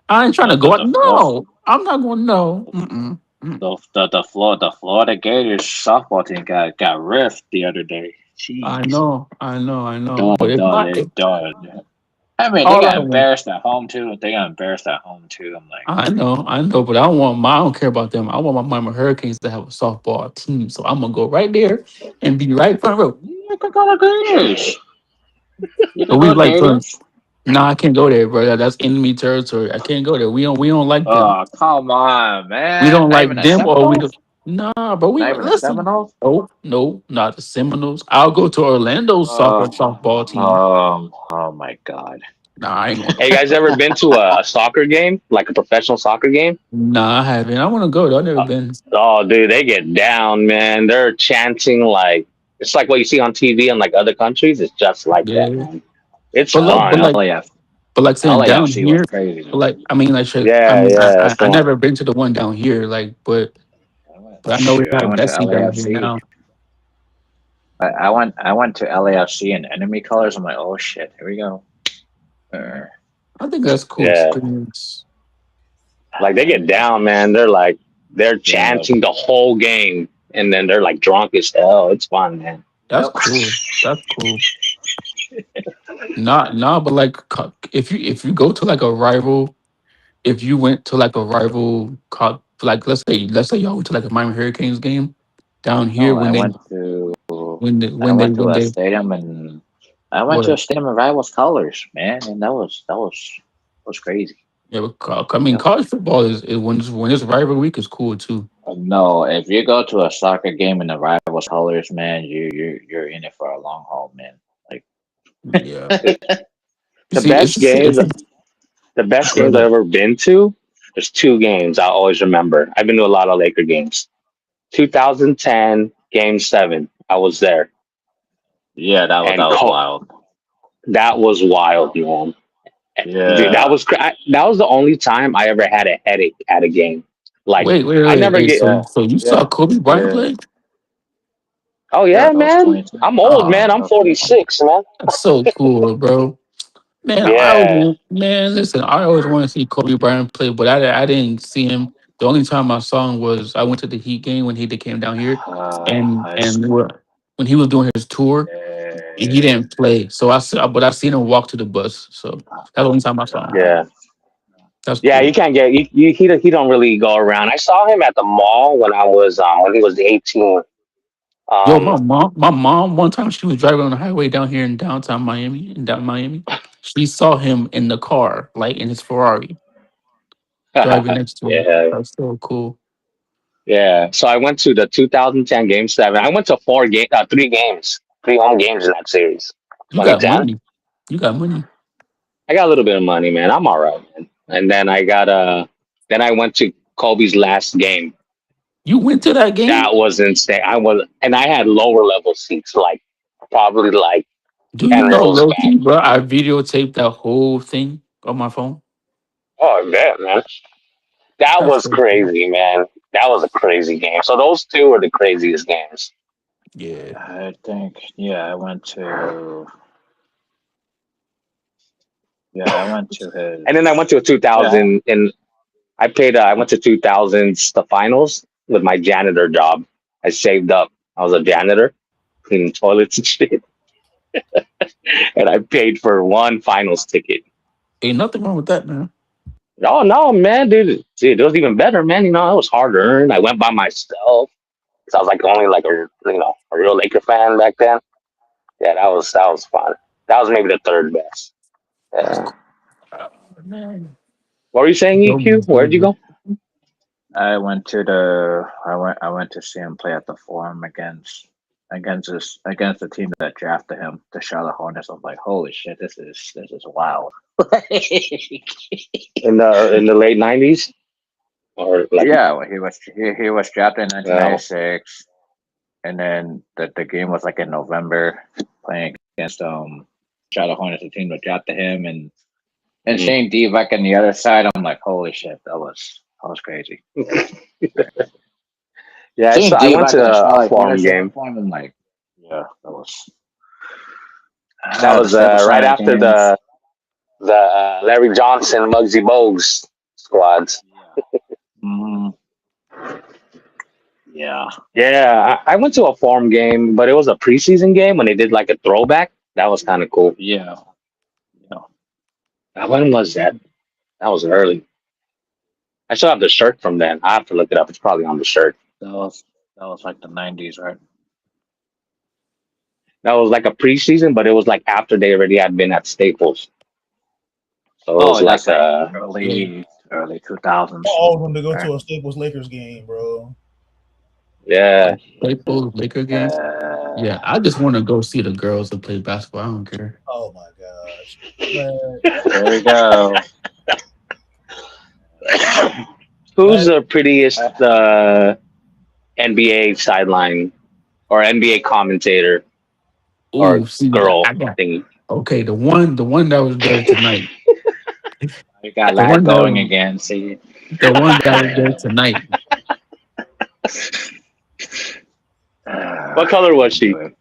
I ain't trying The to the go out. the Florida No, I'm not going. No. Mm-mm. Mm. the Florida Gators softball team got riffed the other day. I Jeez. know, I know, I know. Dog, But dog, they dog. I mean, they all got I want, embarrassed at home too. They got embarrassed at home too. I'm like, I know, but I don't care about them. I want my Miami Hurricanes to have a softball team, so I'm gonna go right there and be right front row. you can go to Gators. You But can we go like, Gators. nah, I can't go there, bro. That's enemy territory. I can't go there. We don't like them. Oh, come on, We man. don't Not even like the them, or we don't. Seminoles. Nah, but we Not even the listen. Seminoles. No, no, not the Seminoles. I'll go to Orlando's Uh, softball team. oh my God. Nah, I ain't going Hey, no. you guys ever been to a soccer game, like a professional soccer game? Nah, I haven't. I want to go though. I've never Uh, been. Oh, dude, they get down, man. They're chanting like it's like what you see on TV in like other countries. It's just like that, Yeah, man. It's but like, but fun. like, LAF but like saying down LAFC was here, crazy, but man. like I mean, like shit. I Yeah, mean, yeah, that's I the one. never been to the one down here. Like, but I know we Shoot, I have went to Messi down here LAFC. now. I went to LAFC in enemy colors. I'm like, oh shit, here we go. Uh, I think that's a cool Yeah, experience. like they get down, man. They're yeah. chanting the whole game, and then they're like drunk as hell. It's fun, man. That's Yep. cool. That's cool. Not, but like if you go to like a rival, if you went to like a rival, like let's say y'all went to like a Miami Hurricanes game down here No, when they I when they went to when a they stadium and I went to what a stadium in rivals colors, man, and that was crazy. yeah, I mean Yep. college football is when it's rival week is cool too. No, if you go to a soccer game in the rivals colors, man, you're in it for a long haul, man. Like Yeah, you The see, best games, the best games I've ever been to. There's two games I always remember. I've been to a lot of Laker games. 2010 Game Seven. I was there, yeah, that and was wild. that was wild, man. Dude, Yeah, that was the only time I ever had a headache at a game. Like I never wait. get. So you saw yeah, Kobe Bryant yeah, play? Oh yeah. yeah, That was man. 2010. I'm old, Oh, man. I'm That was 2010. 46, man. that's so cool, bro. Man, Yeah. listen, I always want to see Kobe Bryant play, but I didn't see him. The only time I saw him was I went to the Heat game when he came down here, and I and when he was doing his tour, and he didn't play. So but I seen him walk to the bus. So that's the only time I saw him. yeah. That's Yeah, you cool. can't get he don't really go around. I saw him at the mall when he was 18. Yo, Um my mom, one time she was driving on the highway down here in downtown Miami, she saw him in the car, like in his Ferrari, driving next to her. yeah. That's so cool. Yeah. So I went to the 2010 game 7. I went to 3 games, 3 home games in that series. You got 2010. money. You got money. I got a little bit of money, man. I'm all right, man. And then I went to Kobe's last game. You went to that game? That was insane. And I had lower level seats, like probably like Do you 10 know, rows back. Loki, bro? I videotaped that whole thing on my phone. Oh, man. That That's was so cool. crazy, man. That was a crazy game. So those two were the craziest games. Yeah. I think, yeah, I went to his, And then I went to a yeah. 2000 and I went to 2000s, the finals with my janitor job. I saved up. I was a janitor, cleaning toilets and shit. And I paid for one finals ticket. Ain't nothing wrong with that, man. Oh no, man, dude, it was even better, man. It was hard earned. I went by myself because I was like only like a real Laker fan back then. Yeah, that was fun. That was maybe the third best. That's Yeah. cool. Man. What were you saying, EQ? Nobody's Where'd you over. go? I went to see him play at the Forum against the team that drafted him, the Charlotte Hornets. I'm like, holy shit, this is wild. In the late '90s, or like Yeah, well, he was drafted in no. 1996, and then the game was like in November, playing against Charlotte Hornets, the team that drafted him, and Mhm. Shane Divac on the other side. I'm like, holy shit, that was crazy. Yeah, Seeing I went Divac to in a a Charlotte forum Hornets game. uniform, I'm like, yeah, that was That the was Staples right Center after games. the Larry Johnson, Muggsy Bogues squads. hmm Yeah. Yeah, I went to a forum game, but it was a preseason game when they did like a throwback. That was kind of cool. Yeah. Yeah. When was that? That was early. I still have the shirt from then. I have to look it up. It's probably on the shirt. That was like the 90s, right? That was like a preseason, but it was like after they already had been at Staples. So it was Oh, that's like like Yeah. early 2000s. I want to go Right? to a Staples Lakers game, bro. yeah. Staples Laker game. Yeah, Uh, I just want to go see the girls that play basketball. I don't care. Oh my gosh, man. there we go. Who's That, the prettiest NBA sideline or NBA commentator Ooh, or see, girl I got thingy? okay. The one that was there tonight. We got The that one going that again. See, the one that was there tonight. What color was I she? knew it.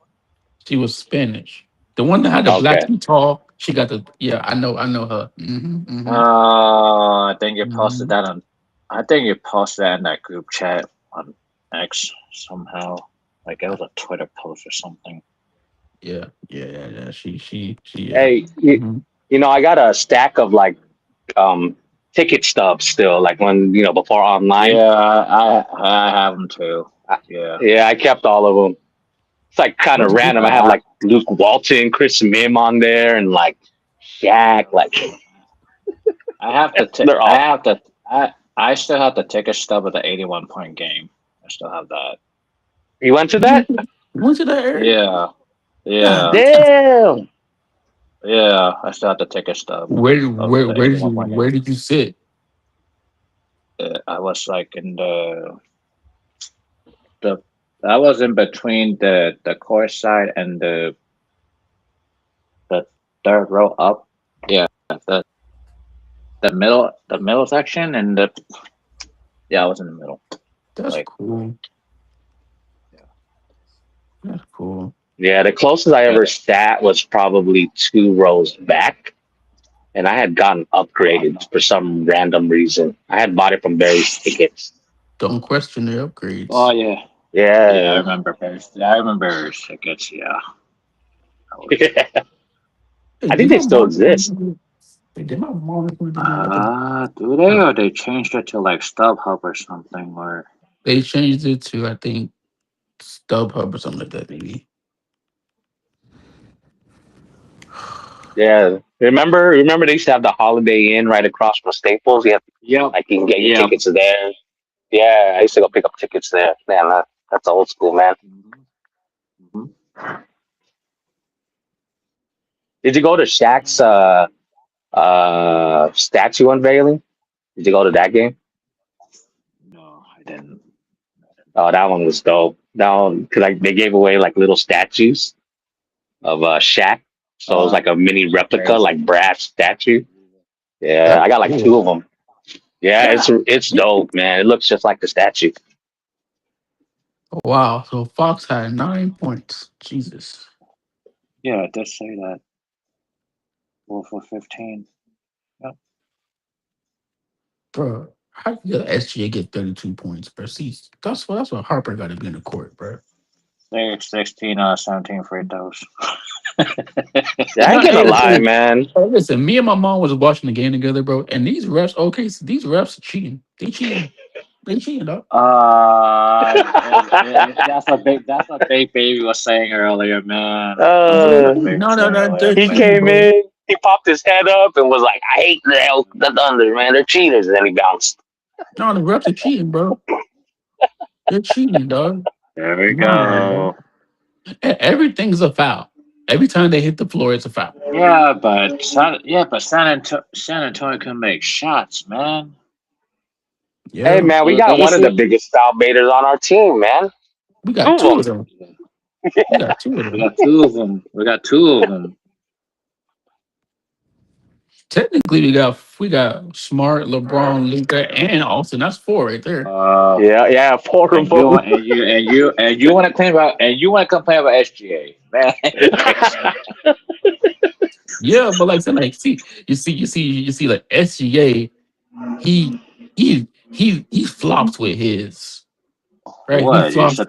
She was Spanish. The one that had the black Okay. and tall. She got the yeah. I know her. Hmm. I think you posted Hmm. that on. I think you posted that in that group chat on X somehow. Like it was a Twitter post or something. Yeah. She. Yeah. Hey, Hmm. I got a stack of like um ticket stubs still, like when before online. Yeah, I have them too. I, Yeah, yeah, I kept all of them. It's like kind of That's good. random. I have I like Luke Walton, Chris Mim on there, and like Shaq. Like I have to. they're I all. have to. I still have the ticket stub of the 81-point game. I still have that. You went to You that? went to that area? Yeah, God yeah, damn. Damn. yeah. I still have the ticket stub Where of where the where did 81 you point where game. did you sit? I was like in the. I was in between the court side and the third row up. Yeah, the middle section and the yeah, I was in the middle. That's Like cool. yeah, That's cool. Yeah, the closest I yeah. ever sat was probably 2 rows back. and I had gotten upgraded for some random reason. I had bought it from various tickets. Don't question their Oh upgrades. yeah, yeah. I Yeah. remember Bears. I remember Bears tickets. Yeah. Hey, I did think they my still mom? exist. Hey, did my mom include the deal? Do they or they changed it to like StubHub or something? Or They changed it to I think StubHub or something like that. Maybe. Yeah. Remember they used to have the Holiday Inn right across from Staples. You have yep, like you can get your yep. tickets there. Yeah, I used to go pick up tickets there. Man, that's old school, man. Mhm. Did you go to Shaq's statue unveiling? Did you go to that game? No, I didn't. Oh, that one was dope. That one because like they gave away like little statues of Shaq, so it was like a mini replica, Crazy. like brass statue. Yeah, That's I got like two cool. of them. Yeah, God. it's dope, man. It looks just like the statue. Wow. So Fox had 9 points. Jesus. Yeah, it does say that. 4 for 15. Yep. Bro, how did the SGA get 32 points, bro? See, that's what Harper got to be in the court, bro. They 16 17 free throws. Yeah, I No, ain't gonna hey, lie, man. listen, me and my mom was watching the game together, bro, and these refs, okay, so these refs are cheating. They cheating. They cheating, dog. That's what Big Baby was saying earlier, man. That's what uh, Big Baby was No, saying they're earlier. he cheating, came bro. in, he popped his head up and was like, "I hate the Thunder, man. They're cheaters." And then he bounced. No, the refs are cheating, bro. They're cheating, dog. There we Come on, bro. go. Everything's a foul. Every time they hit the floor, it's a foul. San Antonio can make shots, man. Hey, Yeah, man, we got one This of is the biggest foul baiters on our team, man. we Two got of two of them. them. We got two of we them. got two of them. We got two of them. Technically, we got Smart, LeBron, Luca, and Austin. That's four right there. Yeah, four of And you them. want to complain about SGA, man. It's crazy. Yeah, but like I said, like you see, like SGA, he flops with his right. He What you flops. said?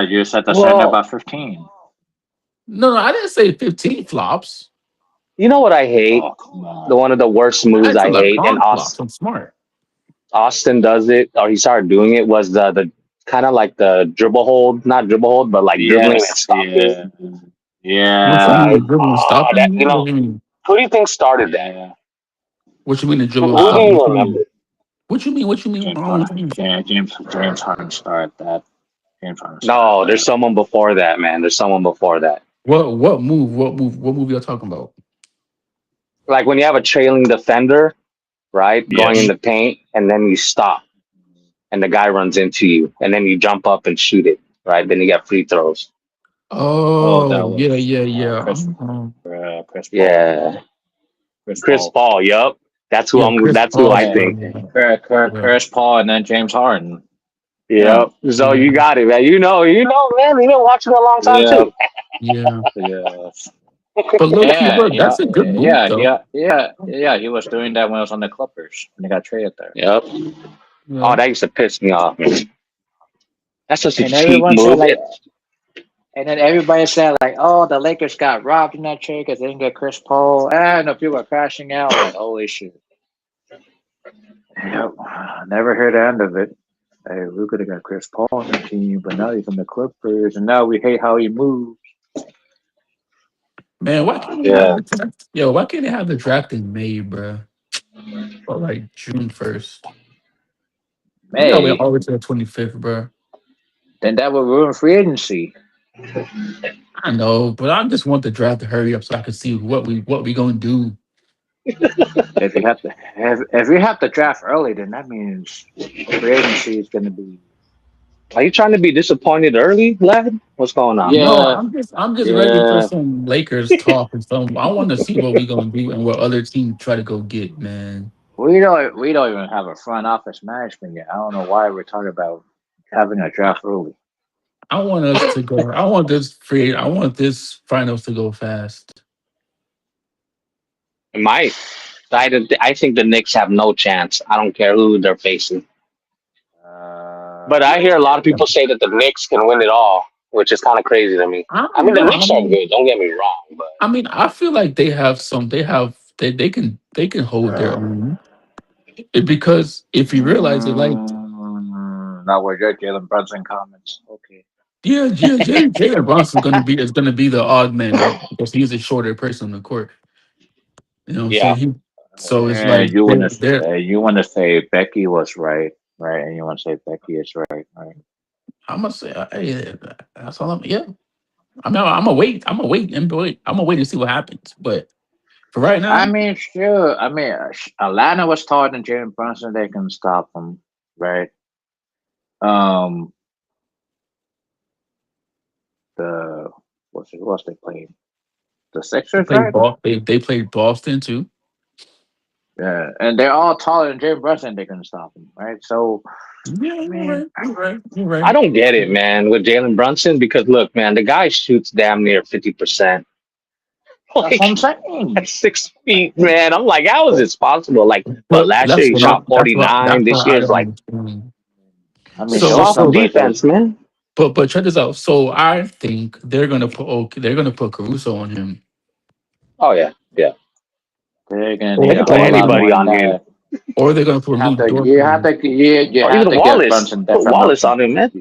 You said the same Well, about 15. No, I didn't say 15 flops. you know what I hate? Oh come The on. one of the worst moves I said I hate, and LeBron flops. I'm smart. Austin does it, or he started doing it, was the kind of like the dribble hold, not dribble hold, but like dribbling and Yes, stopping. yeah, What you yeah, mean the Like, dribbling that stopping? What you mean? who do you think started that? yeah. What you mean the dribbling Who do stopping? Um, you remember? What you mean? What you mean? James What Harden. you mean? Yeah, James Harden started that. James Harden started No, there's that. someone before that, man. There's someone before that. What move? What move y'all talking about? Like when you have a trailing defender, right, going in Yes. the paint, and then you stop, and the guy runs into you, and then you jump up and shoot it, right? Then you get free throws. Oh, Oh that yeah, was yeah, yeah. Chris Paul. Yeah, Chris Chris Paul. Paul. Yup, that's who Yeah, I'm. Chris That's who Paul. I Yeah, think. Yeah, yeah, Chris Paul, and then James Harden. Yeah, Yep. So yeah, you got it, man. Man. You've been watching a long time yeah, too. yeah. yeah, But low key, yeah, bro, yeah, that's a good move yeah, though. yeah, yeah, yeah. He was doing that when I was on the Clippers when he got traded there. Yep. Oh, Yeah. that used to piss me off, man. That's such a And cheap everyone said move. like, and then everybody said like, oh, the Lakers got robbed in that trade because they didn't get Chris Paul. And the people are crashing out. Like, holy shit. Yep. Never heard the end of it. Hey, we could have got Chris Paul on the team, but now he's on the Clippers, and now we hate how he moves. Man, why can't they have Yeah. the draft? Yo, why can't they have the draft in May, bro? Or like June 1st? We gotta wait Hey, all the way to the 25th, bro. then that would ruin free agency. I know, but I just want the draft to hurry up so I can see what we gonna do. If we have to draft early, then that means free agency is going to be Are you trying to be disappointed early, lad? What's going on? No, yeah, I'm just ready for yeah. some Lakers talk and some. I want to see what we gonna do and what other teams try to go get, man. We don't even have a front office management yet. I don't know why we're talking about having a I, draft early. I want us to go. I want this finals to go fast. It might. I think the Knicks have no chance. I don't care who they're facing. But I hear a lot of people say that the Knicks can win it all, which is kind of crazy to me. I I don't mean, the know. I Knicks are mean, good. Don't get me wrong, but I feel like they have some. They can hold their own. Because if you realize it, like Now we're your Jalen Brunson comments. Okay. yeah, Jalen Brunson's gonna be the odd man out because he's a shorter person on the court. You know what I'm saying? yeah. So it's And like they're you want to say Becky was right, right? And you want to say Becky is right, right? I'm gonna say hey, that's all I'm yeah. I'm gonna wait. I'm gonna wait and wait. I'm gonna wait to see what happens. But for right I now, mean, sure. I mean, Atlanta was taught in Jalen Brunson they can stop him, right? Um, the what's they playing? The Sixers, right? they played Boston too. Yeah, and they're all taller than Jalen Brunson. They can stop him, right? So, Yeah, I you're mean, right. You're right. You're I right. don't get it, man, with Jalen Brunson because look, man, the guy shoots damn near 50%. that's what I'm Like saying. at 6 feet, man. I'm like, how is this possible? Like, but But last year he shot that's 49. what This I year's don't like understand. I mean, it's show soft some, but defense, man. But check this out. So I think they're gonna put Caruso on him, Oh yeah, yeah. they're gonna They need a can put whole or they're lot gonna anybody more than on him. that. they're gonna put Luke Dort You on have him. to, you Or have even to give Wallace. Brunson Put different Wallace looks. on him, man.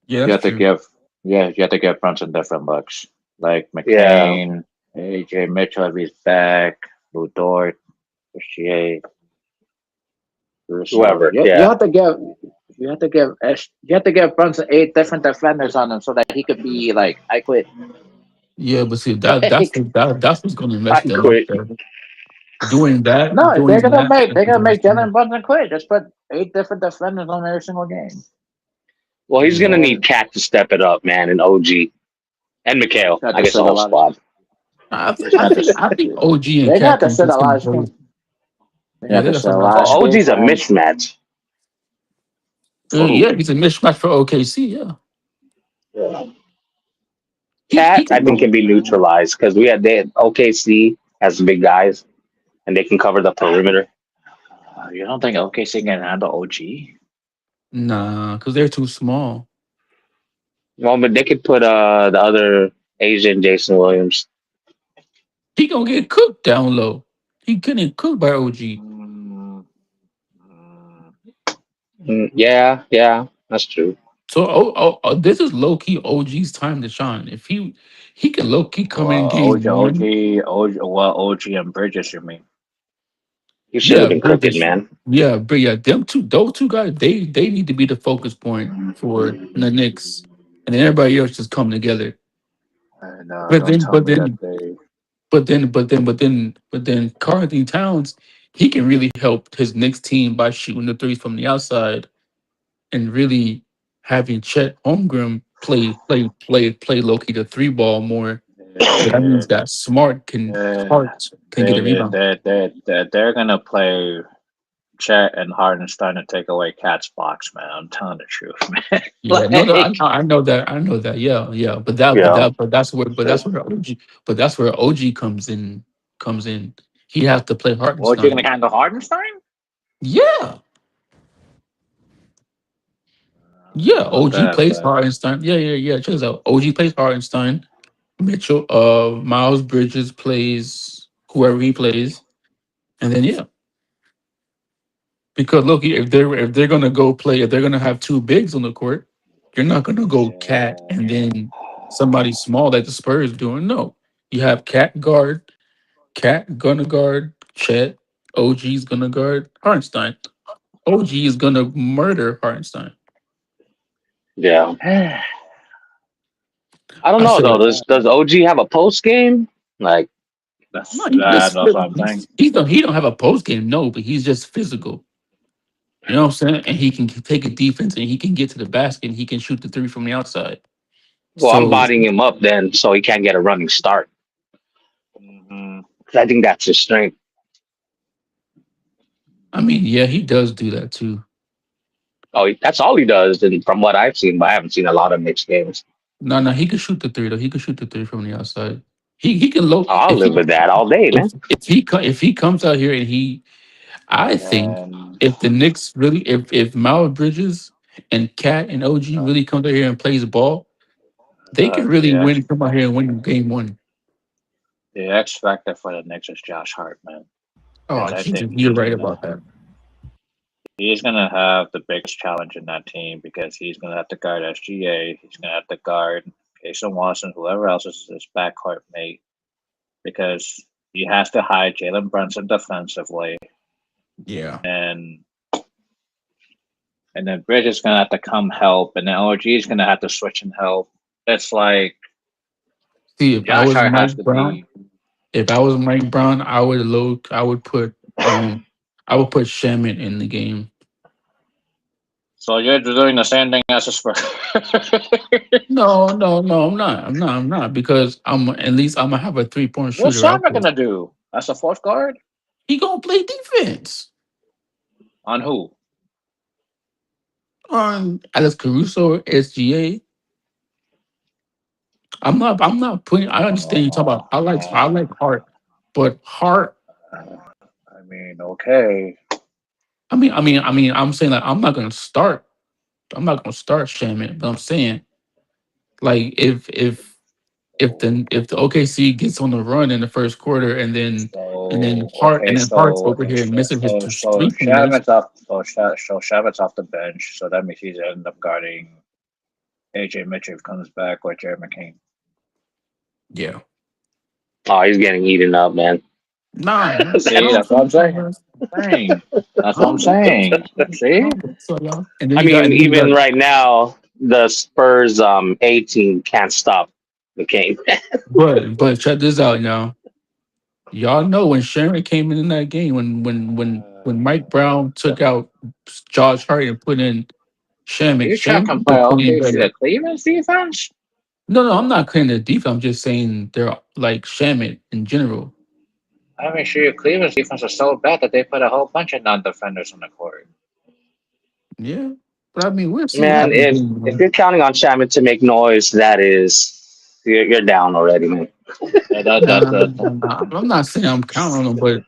Yeah, You that's have to true. give, yeah, you have to give Brunson different looks, like Yeah, McCain, AJ Mitchell if he's back, Lou Dort, Boucher, Russo. whoever. Yeah. You have to give Brunson 8 different defenders on him so that he could be like, I quit. Yeah, but see Like, that's what's gonna I mess them up quit. there. Doing that, no, if doing that, they're is gonna gonna make mess them up. Jalen Brunson quit. Just put 8 different defenders on every single game. Well, he's Yeah, gonna And need Cat to step it up, man, and OG and Mikhail. got I to guess the sit a whole lot of. squad. They got to. I think OG and They Cat got to can sit a lot of play. screens. They Yeah, got they to got sit a some lot nice of Well, shots. OG's screens a and mismatch. Yeah, who? he's a mismatch for OKC. Yeah, Yeah. he Cat, I can think, go. can be neutralized because OKC has big guys and they can cover the perimeter. You don't think OKC can handle OG? Nah, because they're too small. Well, but they could put the other Asian Jason Williams. He gonna get cooked down low. He getting cooked by OG. Mm, mm, Yeah, yeah, that's true. So this is low key OG's time to shine. If he can low key come in well, game one. OG and Bridges, you mean? He should have Yeah, been cooking, Bridges. man. Yeah, but yeah, those two guys, they need to be the focus point for the Knicks, and then everybody else just come together. No, But don't then, tell but me that then, they. but then, Karl Anthony Towns, he can really help his Knicks team by shooting the threes from the outside and really having Chet Holmgren play low key the three ball more. So that means Uh, that Hart can get a rebound. they're gonna play Chet and Hardenstein to take away Cat's box, man. I'm telling the truth, man. Yeah, no, no, Like, I know that. Yeah, yeah, Yeah. but that's where OG comes in. He has to play what you gonna Hartenstein. handle Hardenstein? Yeah, I yeah. don't know about OG that, plays but Hartenstein. Yeah. Check this out. OG plays Hartenstein. Mitchell, Miles Bridges plays whoever he plays, and then yeah, because look, if they're gonna have two bigs on the court, you're not gonna go Cat and then somebody small like the Spurs doing. No, you have Cat gonna guard Chet. OG's gonna guard Hartenstein. OG is gonna murder Hartenstein. Yeah. I don't I know said, though. Does OG have a post game? Like, no, he just that's what I'm saying. he don't have a post game, no, but he's just physical. You know what I'm saying? And he can take a defense and he can get to the basket and he can shoot the three from the outside. well, I'm So bodying him up then, so he can't get a running start. Hmm. 'Cause I think that's his strength. I mean, yeah, he does do that too. Oh, that's all he does. And from what I've seen, but I haven't seen a lot of mixed games. No, he can shoot the three though. He can shoot the three from the outside. He can low I'll live with that all day, man. if he comes out here and I think And if the Knicks really if Miles Bridges and Cat and OG really come out here and plays ball, they can really the win. Come out here and win game one. X factor for the Knicks is Josh Hart, man, because Oh, I think you're right about that. he's gonna have the biggest challenge in that team because he's gonna have to guard SGA. He's gonna have to guard Jason Watson, whoever else is his backcourt mate, because he has to hide Jalen Brunson defensively, Yeah. and then Bridge is gonna have to come help, and then OG is gonna have to switch and help. It's like See, if I Josh was Hart has Mike to Brown, be. I would put Shaman in the game. So you're doing the same thing as a Spurs. No, I'm not because I'm at least I'm gonna have a 3-point What's shooter out Sharma there. gonna do as a fourth guard? He gonna play defense On who? on Alex Caruso or SGA. I'm not putting. I understand you talk about. I like Hart, but Hart. I mean, okay. I'm saying like I'm not gonna start. I'm not gonna start Shaman, but I'm saying like if the OKC gets on the run in the first quarter So And okay, then Hart's over here missing his so three pointers. Shaman's off. So Shaman's off the bench. So that means he's end up guarding AJ Mitchell if he comes back or Jerry McCain. Yeah. Oh, he's getting eaten up, man. Nah, I See, don't that's what I'm think so, saying. man. That's I what I'm don't think so. saying. I See, don't think so, y'all. And then I you got mean, even right now, the Spurs A team can't stop the game. but check this out, y'all. Y'all know when Sharon came in that game, when Mike Brown took out Josh Hart and put in Shaman, you try to Shaman compare was playing OKC better. to Cleveland's defense. No, I'm not clearing the defense. I'm just saying they're like Shaman in general. I mean, sure, Cleveland's defense is so bad that they put a whole bunch of non-defenders on the court. Yeah. But I mean, we'll see what Man, happens. if you're counting on Chapman to make noise, that is you're down already, man. I'm not saying I'm counting on him, but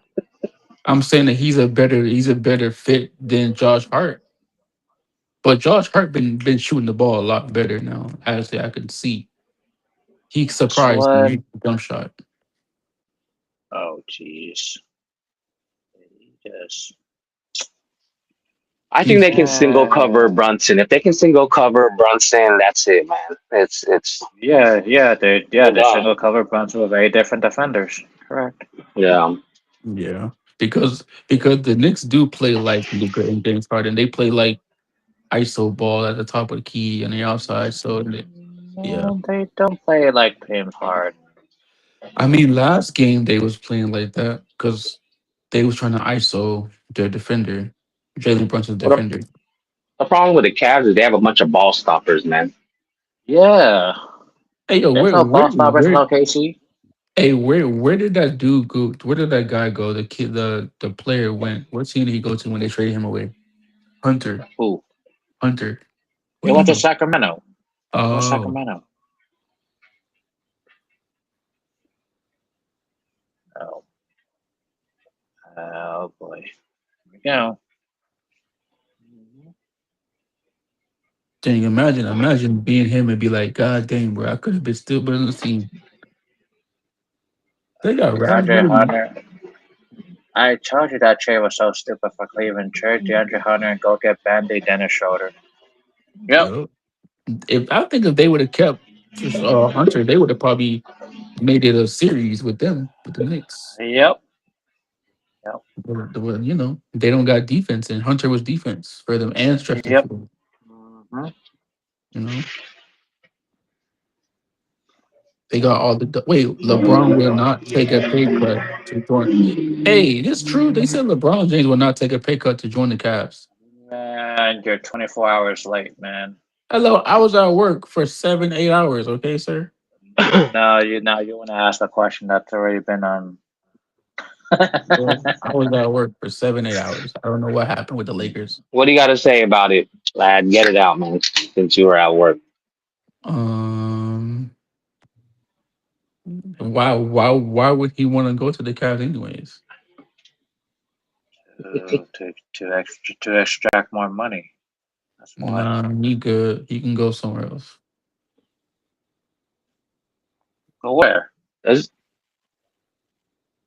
I'm saying that he's a better fit than Josh Hart. But Josh Hart been shooting the ball a lot better now. As I can see, he surprised me What? with the jump shot. Oh, jeez. Yes. I think He's they can single cover Brunson. If they can single cover Brunson, that's it, man. It's they done. single cover bunch with very different defenders. Correct. Yeah. yeah because the Knicks do play like Luka and James Harden. They play like ISO ball at the top of the key and the outside. Yeah. No, they don't play like James Harden. I mean, last game they was playing like that because they was trying to ISO their defender, Jalen Brunson's But defender. the problem with the Cavs is they have a bunch of ball stoppers, man. Yeah. Hey yo, There's no ball stoppers in OKC. where did that dude go? Where did that guy go? The kid, the player went. What team did he go to when they traded him away? Hunter. Who? Hunter. He What do you went to know? Sacramento. He went to Oh, Sacramento. Oh, oh boy. Here we go. dang! Imagine being him and be like, God dang, bro, I could have been still been on the team. They got DeAndre Raspberry. Hunter. I told you that trade was so stupid for Cleveland. Trade DeAndre Hunter and go get Band-Aid Dennis Schroeder. Yep. Yup. If they would have kept Hunter, they would have probably made it a series with the Knicks. Yep. Yep. They don't got defense, and Hunter was defense for them and stretch the Yep. floor. Mm-hmm. You know, they got all the wait. LeBron will not take a pay cut to join. Hey, it's true. They said LeBron James will not take a pay cut to join the Cavs. Man, you're 24 hours late, man. Hello, I was at work for 7, 8 hours. Okay, sir. You want to ask a question that's already been on. Well, I was at work for 7, 8 hours. I don't know what happened with the Lakers. What do you got to say about it, lad? Get it out, man. Since you were at work. Um, Why would he want to go to the Cavs anyways? To extract more money. That's why. Nah, he good. He can go somewhere else. But where? Is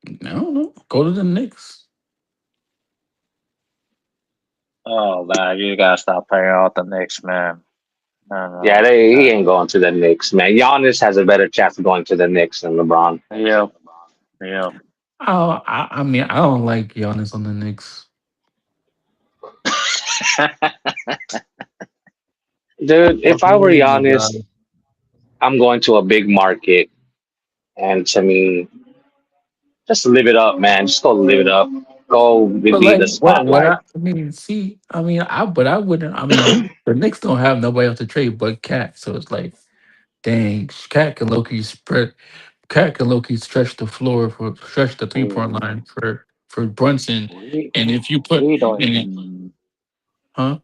I don't know. Go to the Knicks. Oh man, you gotta stop playing out the Knicks, man. yeah, No, he ain't going to the Knicks, man. Giannis has a better chance of going to the Knicks than LeBron. Yep, yep. I mean, I don't like Giannis on the Knicks. Dude, if I were Crazy guy. Giannis, I'm going to a big market, and to me, just live it up, man. Just go live it up. Go But be like, the what spotlight. I mean, see, but I wouldn't. I mean, the Knicks don't have nobody else to trade but Cat, so it's like, dang, Cat can low key stretch the 3 point line for Brunson, We and if you put we don't and even huh?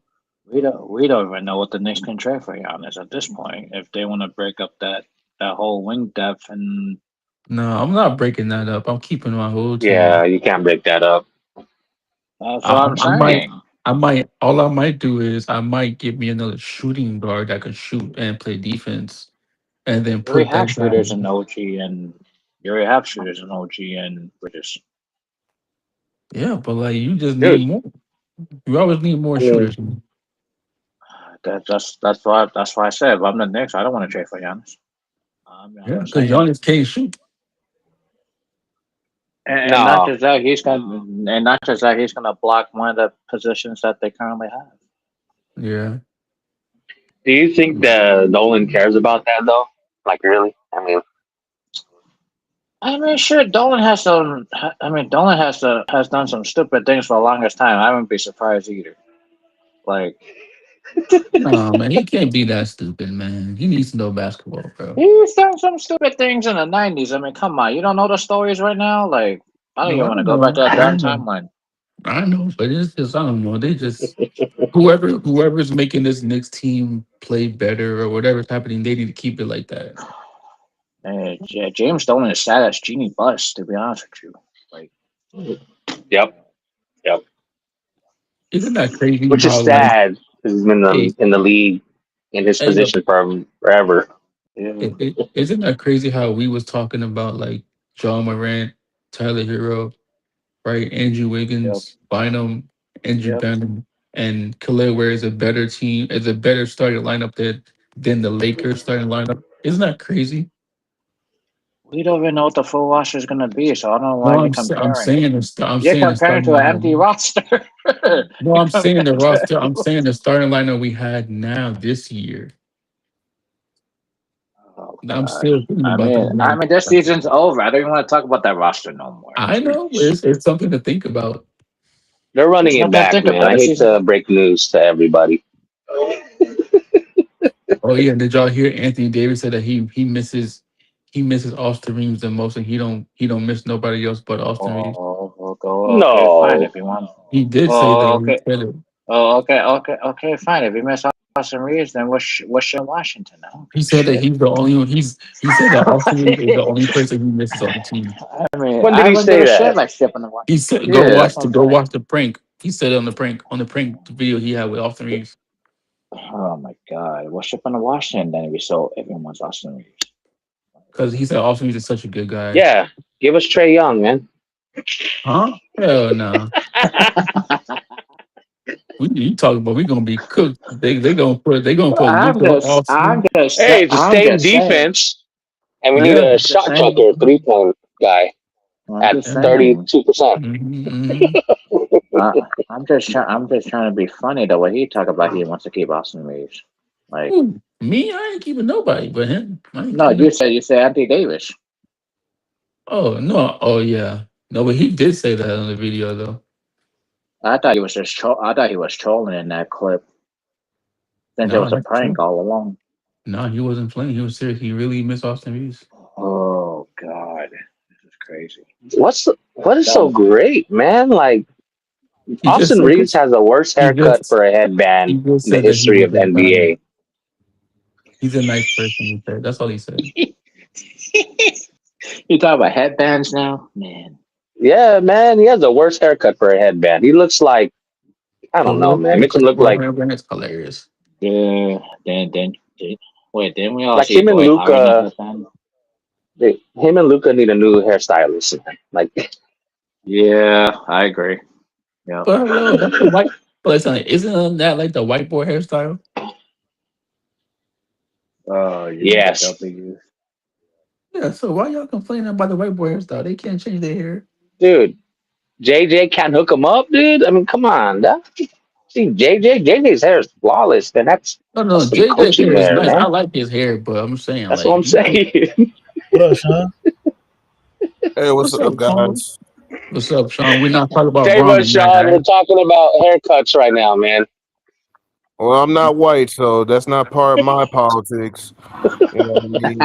we don't even know what the Knicks can trade for Giannis at this point. If they want to break up that whole wing depth, and No, I'm not breaking that up. I'm keeping my whole Yeah, team. you can't break that up. that's what I, I'm I might, saying. all I might do is I might get me another shooting guard that can shoot and play defense, and then You already put have that guy. shooters in OG, and you already have shooters in OG and British. Yeah, but like you just need Dude, more. You always need more I mean, shooters. That's why I said if I'm the Knicks, I don't want to trade for Giannis. I'm Yeah, just because saying. Giannis can't shoot. And not no. just that, he's gonna block one of the positions that they currently have. Yeah. Do you think that Nolan cares about that though? Like, really? I mean, I mean, sure, Dolan has some. I mean, Dolan has done some stupid things for the longest time. I wouldn't be surprised either. Like No, man, he can't be that stupid, man. He needs to know basketball, bro. he's done some stupid things in the '90s. I mean, come on, you don't know the stories right now. Like I don't No, even I want to go back to know, that I damn know, timeline. I know, but it's just I don't know. They just whoever's making this next team play better or whatever's happening, they need to keep it like that. And yeah, James Dolan is sad as Genie Bus, to be honest with you. Like, yep, yep. Isn't that crazy Which is how like sad because he's been hey in the league in his hey position for forever. yeah, isn't that crazy how we was talking about like John Morant, Tyler Hero, right? Andrew yep, Wiggins, Bynum, Andrew yep. Bynum, and Khalil Ware is a better team, is a better starting lineup than the Lakers starting lineup. Isn't that crazy? We don't even know what the full roster is gonna be, so I don't know why No, you're I'm comparing. saying I'm You're saying the comparing starting to an lineup. empty roster. No, You're I'm saying the comparing to an roster. empty I'm saying roster. the starting lineup we had now this year. Oh I'm God. still thinking I about that. mean, I Man. mean, this season's over. I don't even want to talk about that roster no more. I know Jeez. it's something to think about. They're running There's it nothing to back, think man. about. I This hate season. to break news to everybody. Oh yeah, did y'all hear Anthony Davis said that he misses Austin Reeves the most, and he don't miss nobody else but Austin Reeves. Okay, fine No, if you want. He did say that. Oh, He okay. said it. Okay, fine. If you miss Austin Reeves, then what's in Washington? I don't He give a said that shit. he's the only one. He said that Austin Reeves is the only person he misses on the team. I mean, when did I he wouldn't give say a shit that? like shipping the He Washington. said go Yeah, Yeah. that's watch what the I'm go saying. watch the prank. He said it on the prank video he had with Austin Reeves Oh my God, what's shipping to Washington? Then if you sold everyone's Austin Reeves. because he said Austin Reeves is such a good guy. Yeah. Give us Trey Young, man. Huh? Hell no. You talking about we gonna be cooked? They gonna put I'm Luca just, I'm Austin. just, Hey, it's the I'm same just saying. defense, and we need Yeah. a I'm just shot saying. chucker 3 point guy I'm at just Yeah. saying. 32%. Mm-hmm. I'm just trying to be funny the way he talk about he wants to keep Austin Reeves. Like, Ooh, me, I ain't keeping nobody but him. I ain't no, keeping him. you said Anthony Davis. Oh no. Oh yeah. No, but he did say that on the video though. I thought he was trolling in that clip since it No, was a that's prank true. all along. No, he wasn't playing. He was serious. He really missed Austin Reeves. Oh God, this is crazy. What is so Don't. great, man? Like, He just Austin said Reeves has the worst he haircut just for a he headband just in the said that he history was of the a guy. NBA. He's a nice person. He said. That's all he said. You talk about headbands now, man. Yeah, man, he has the worst haircut for a headband. He looks like I The don't know, one man. Makes him look for like him is hilarious. Yeah. Wait, didn't we all like see him and Dwight Howard in a Luca. headband? Him and Luca need a new hairstylist. Like, Yeah, I agree. Yeah. But hello, that's the white. But it's like, isn't that like the white boy hairstyle? Oh, you mean the yes, W? Yeah. So why y'all complaining about the white boy hairstyle? They can't change their hair. dude. JJ can't hook him up, dude. I mean, come on. See, JJ's hair is flawless, man. No, no, That's some JJ coaching hair is there, nice. I man. like his hair, but I'm saying That's what like, I'm saying. What up, Sean? Hey, what's what's up, up, Sean? guys? What's up, Sean? We're not talking about Tell you Braun what, tonight, Sean, all we're right? talking about haircuts right now, man. Well, I'm not white, so that's not part of my politics. You know what I mean?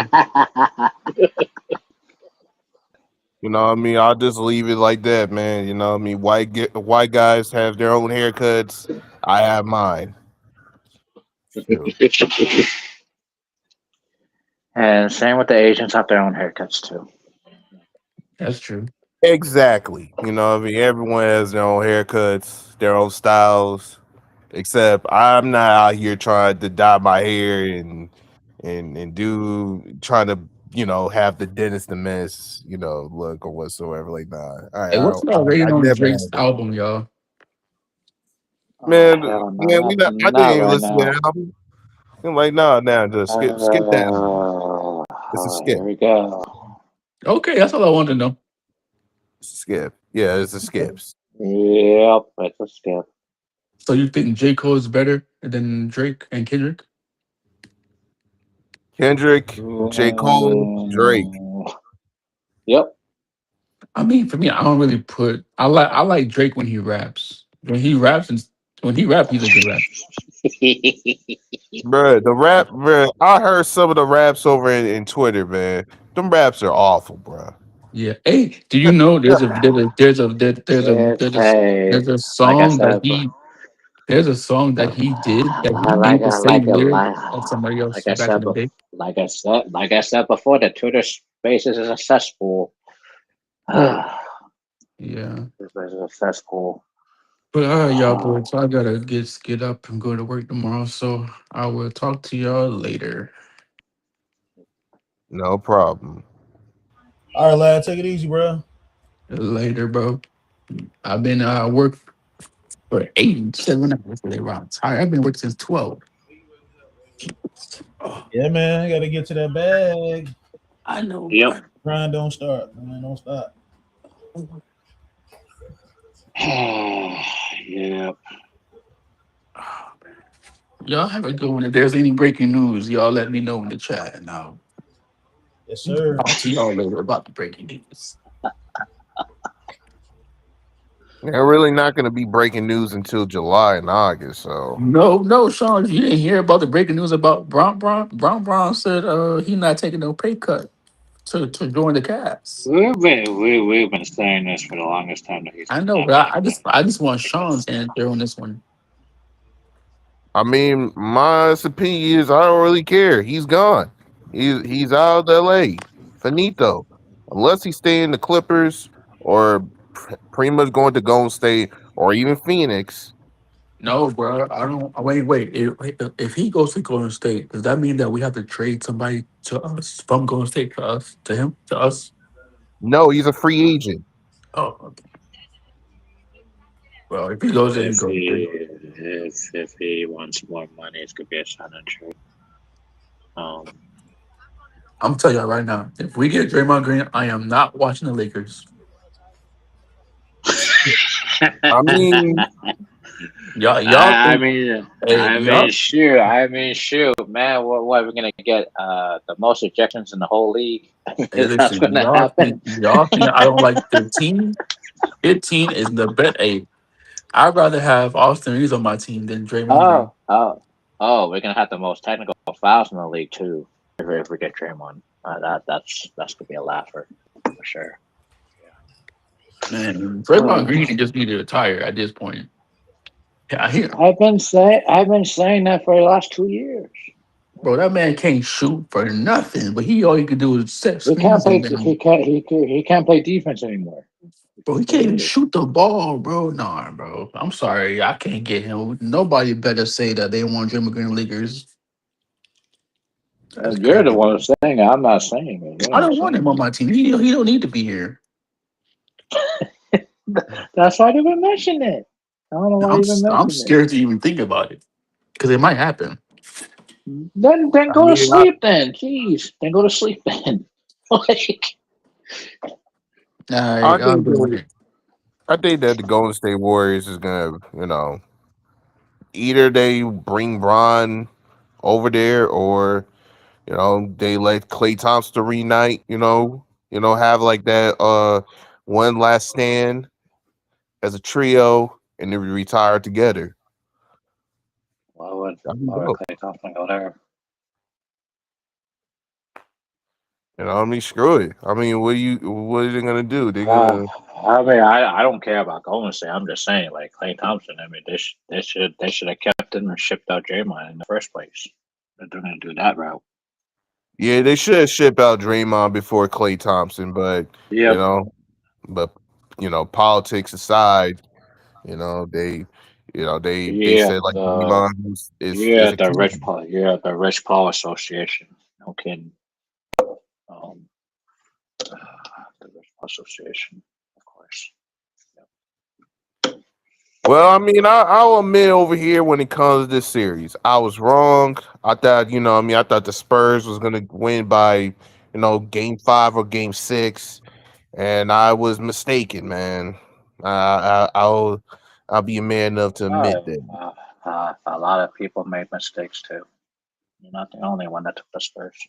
You know what I mean? I'll just leave it like that, man. You know what I mean? White guys have their own haircuts. I have mine. Shoot. And same with the Asians have their own haircuts too. That's true. Exactly. You know what I mean? Everyone has their own haircuts, their own styles. Except I'm not out here trying to dye my hair and do trying to have the dentist the mess look or whatsoever. Like nah, Hey, what's y'all I rating on never Drake's had that. album, y'all? Oh Man, hell no, man, I not didn't even right listen to now. that album. I'm like, nah, just skip that album. It's a Here skip. we go. Okay, that's all I wanted to know. It's a skip. Yeah, it's a skips. Yep, it's a skip. So you think J. Cole is better than Drake and Kendrick? Kendrick, J. Cole, Drake. Yep. I mean, for me, I don't really put. I like Drake when he raps. When he raps, he's a good rapper. Bruh, the rap, bruh, I heard some of the raps over in Twitter, man. Them raps are awful, bruh. Yeah. Hey, do you know Hey, there's a like I song that said, he did that he like made the I like same it, lyric as somebody else like I back in said, the day. like I said before, the Twitter Spaces is a cesspool. Yeah. This is a cesspool. But all right, y'all boys. So I gotta get up and go to work tomorrow. So I will talk to y'all later. No problem. All right, lad, take it easy, bro. Later, bro. I've been work for 7 hours today. Wow, I'm tired. I've been working since 12. Oh, Yeah, man, I gotta get to that bag. I know. Yep. Right? Grind don't start, man. Don't stop. Yep. Oh, man. Y'all have a good one. If there's any breaking news, y'all let me know in the chat, and I'll Yes, sir. talk to y'all later about the breaking news. They're really not going to be breaking news until July and August. So No, Sean, you didn't hear about the breaking news about Brown. Brown said he not taking no pay cut to join the Cavs. We've been saying this for the longest time that he's I know, not but going to. I just want Sean's answer on this one. I mean, my opinion is I don't really care. He's gone. He's out of LA. Finito. Unless he stay in the Clippers or pretty much going to Golden State or even Phoenix. No, bro, I don't. Wait. If he goes to Golden State, does that mean that we have to trade somebody to us from Golden State to us to him to us? No, he's a free agent. Oh, okay. Well, if he goes there, he If goes there. if he wants more money, it's gonna be a sign and trade. I'm telling y'all right now, if we get Draymond Green, I am not watching the Lakers. I mean, I Think, mean, hey, y'all, shoot, man. What we're gonna get? The most ejections in the whole league. hey, That's listen, gonna happen. y'all think I don't like 15? 15 is the bet. Hey, I'd rather have Austin Reeves on my team than Draymond Green. Oh! We're gonna have the most technical fouls in the league too. If we get Draymond, that's gonna be a laugher for sure. Man, Draymond Green just need to retire at this point. Yeah, I hear. I've been saying that for the last 2 years. Bro, that man can't shoot for nothing, but all he could do is set He can't screens play. and then He can't play defense anymore. bro, he can't even shoot the ball, bro. Nah, bro. I'm sorry. I can't get him. Nobody better say that they want Draymond Green Lakers. That's You're the crazy. one saying it. I'm not saying it. You're I not don't want saying him on my team. He don't need to be here. it. That's why I didn't mention it. I don't know why you even I'm mentioned it. scared to even think about it because it might happen. Then I go to mean, sleep. Then, jeez. Then go to sleep. Then, like, I I I'll think go with that it. I think that the Golden State Warriors is gonna, either they bring Bron over there, or they let Klay Thompson reunite. Have like that one last stand as a trio, and then we retire together. That'd be why would dope. Clay Thompson go there? Screw it. I mean, what are they gonna do? They're Uh, gonna I mean, I don't care about Golden State. I'm just saying, like Clay Thompson. I mean, they should have kept him and shipped out Draymond in the first place. But they're going to do that route. Yeah, they should ship out Draymond before Klay Thompson, but you Yep. know, but politics aside, they they Yeah. said like Draymond is Yeah, a kid. The Rich Paul Association. No kidding. Um, the Rich Paul Association, of course. Well, I mean, I'll admit over here when it comes to this series, I was wrong. I thought, I thought the Spurs was gonna win by, game 5 or game 6, and I was mistaken, man. I'll be a man enough to admit that. A lot of people made mistakes too. You're not the only one that took the Spurs.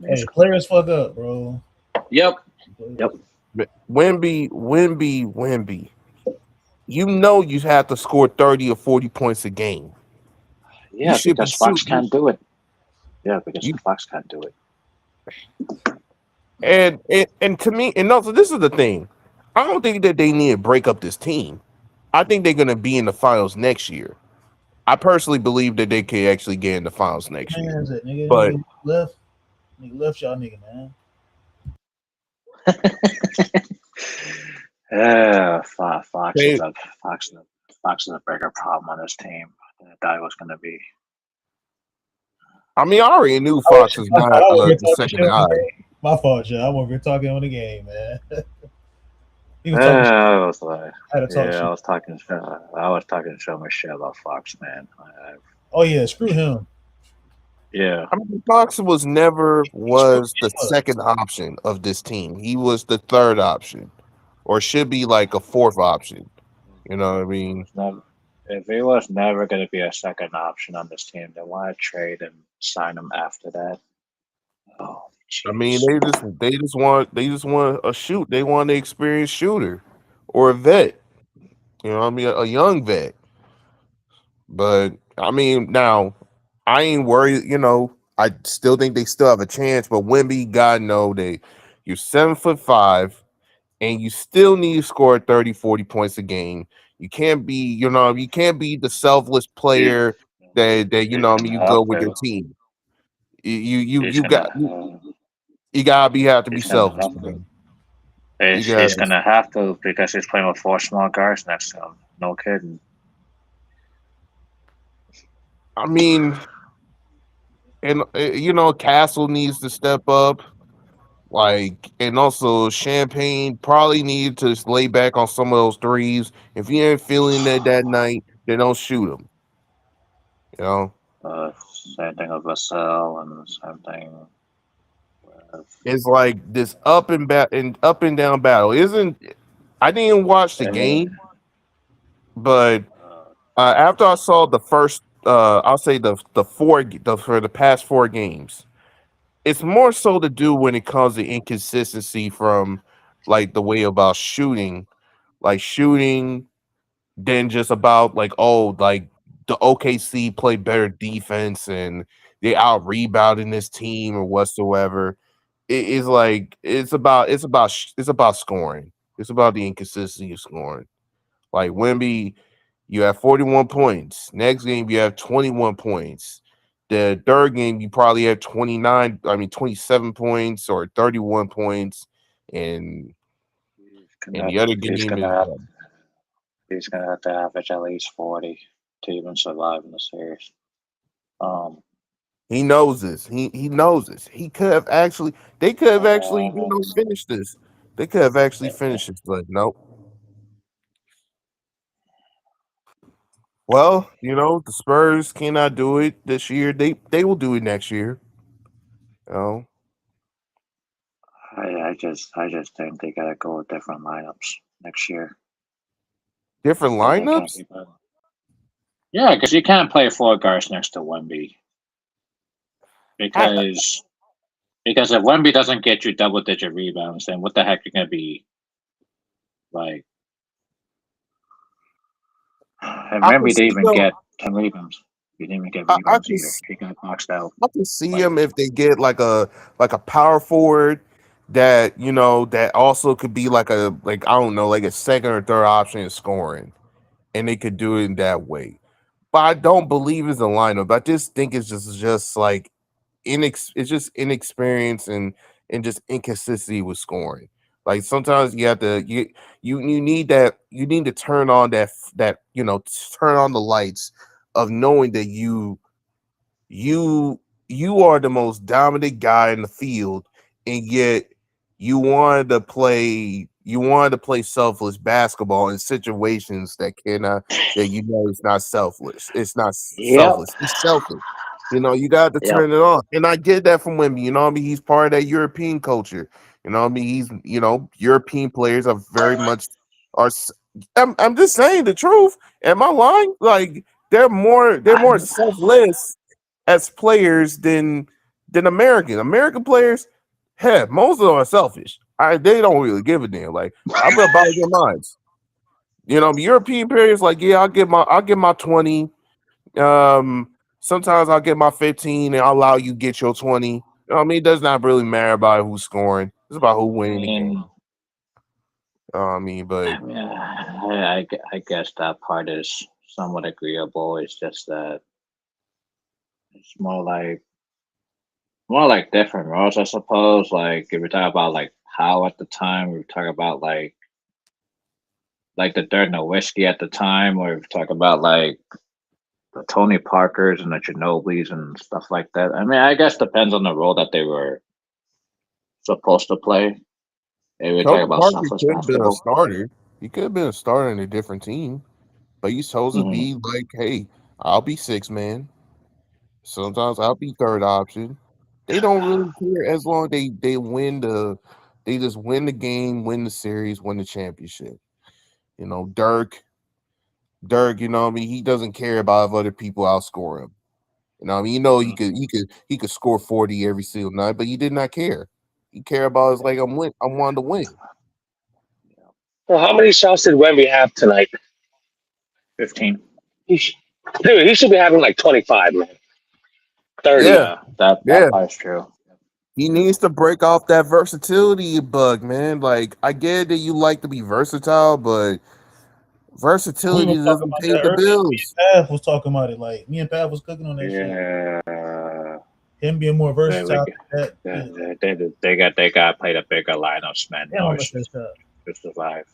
Hey, players fuck up, bro. Yep. Yep. Wemby. You have to score 30 or 40 points a game. You Yeah, should be because Fox shooting. can't do it. Yeah, because You Fox can't do it. and to me, and also this is the thing. I don't think that they need to break up this team. I think they're gonna be in the finals next year. I personally believe that they could actually get in the finals next year. Man, is it But nigga left? Nigga left y'all nigga, man. Yeah, they, Fox is a bigger problem on this team than I thought it was going to be. I mean, I already knew Oh Fox shit, was my not fault. I wasn't the talking second shit on the eye. game. My fault, Joe. I wasn't talking on the game, man. He was talking shit. I was like, I had to talk yeah, shit. I was talking so much shit about Fox, man. Oh yeah, screw him. Yeah, I mean, Fox Screw was the him up. second option of this team. He was the third option, or should be like a fourth option. You know what I mean? if he was never going to be a second option on this team, then why trade and sign him after that? Oh, I mean, jeez. they just want a shoot. They want an experienced shooter or a vet. You know what I mean? A young vet. But I mean, now I ain't worried. I still think they still have a chance. But Wemby, God know you're 7'5", and you still need to score 30, 40 points a game. You can't be, you can't be the selfless He, player that he's gonna you have go with your to. team. You He's you got gonna. you gotta have to be He's gonna selfish, have to. man. You He's got. gonna have to because he's playing with four small guards next to him. No kidding. I mean, and Castle needs to step up. Like, and also Champagne probably need to just lay back on some of those threes. If he ain't feeling that night, then don't shoot him. You know, Same thing with Vassell and same thing with. it's like this up and down battle. Isn't I didn't watch the game, but after I saw the first, I'll say for the past 4 games, it's more so to do when it comes to inconsistency from like the way about shooting, like shooting, than just about like, oh, like the OKC play better defense and they out rebounding this team or whatsoever. It is like it's about scoring. It's about the inconsistency of scoring. Like Wemby, you have 41 points. Next game you have 21 points. The third game, you probably had 27 points or 31 points, and the other He's game gonna is have he's gonna have to average at least 40 to even survive in the series. he knows this. He knows this. They could have actually Uh, finished this. They could have actually finished this, but nope. Well, the Spurs cannot do it this year. They will do it next year. Oh, I just think they gotta go with different lineups next year. different They can't lineups. keep it. Yeah, because you can't play four guards next to Wemby I because if Wemby doesn't get you double digit rebounds, then what the heck you're gonna be like? And I can Wemby see didn't even them. get 10 rebounds. He didn't even get I rebounds can either. He got boxed out. I can see Like them if they get like a power forward that also could be like I don't know, like a second or third option in scoring, and they could do it that way. But I don't believe it's a lineup. I just think it's just like it's just inexperience and just inconsistency with scoring. Like sometimes you have to you need to turn on turn on the lights of knowing that you are the most dominant guy in the field, and yet you wanted to play selfless basketball in situations that it's not selfless. It's not yep, selfless. It's selfish. You got to yep. turn it on. And I get that from Wimby. You know what I mean? He's part of that European culture. You know what I mean? European players are very much are s- I'm just saying the truth. Am I lying? Like they're more selfless as players than American players. Heck, most of them are selfish. They don't really give a damn. Like I'm about their minds. European players like yeah, I'll get my 20. Um, Sometimes I'll get my 15 and I'll allow you get your 20. I mean, it does not really matter about who's scoring. It's about who I winning the game. mean, But I guess that part is somewhat agreeable. It's just that it's more like different roles, I suppose. Like if we talk about like how at the time, we talk about like the Dirk Nowitzki at the time, or if we talk about like the Tony Parkers and the Ginobili's and stuff like that. I mean, I guess depends on the role that they were supposed to play. If we talk Tony about Parker selfless could have been a basketball. starter. He could have been a starter in a different team, but he's supposed to Hmm. be like, hey, I'll be six man. Sometimes I'll be third option. They don't really care as long as they just win the game, win the series, win the championship. Dirk, what I mean, he doesn't care about if other people outscore him. I mean, he could score 40 every single night, but he did not care. He cared about is like I wanted to win. Well, how many shots did Wemby have tonight? 15. He sh- Dude, he should be having like 25, man. 30. Yeah, Yeah, that yeah. part's true. He needs to break off that versatility bug, man. Like I get that you like to be versatile, but We versatility was talking doesn't about pay that the earlier. Me bills. and Pav was talking about it. Like me and Pav was cooking on that shit. Yeah, Him being more they, we, versatile. g- That they, yeah. they got to play the bigger lineups, man, in Damn, I order missed that shot. to survive.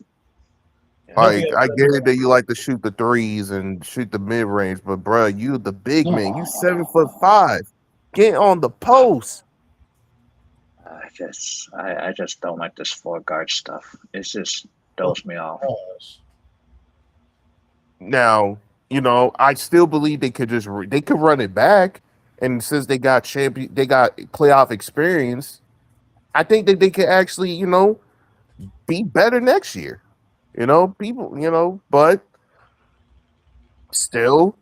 I Yeah. know we Like got I to get it that you like to shoot the threes and shoot the mid range, but bruh, you the big man. You 7'5". Get on the post. I just don't like this four guard stuff. It's just throws me off. Now, I still believe they could run it back, and since they got playoff experience, I think that they could actually, be better next year. But still,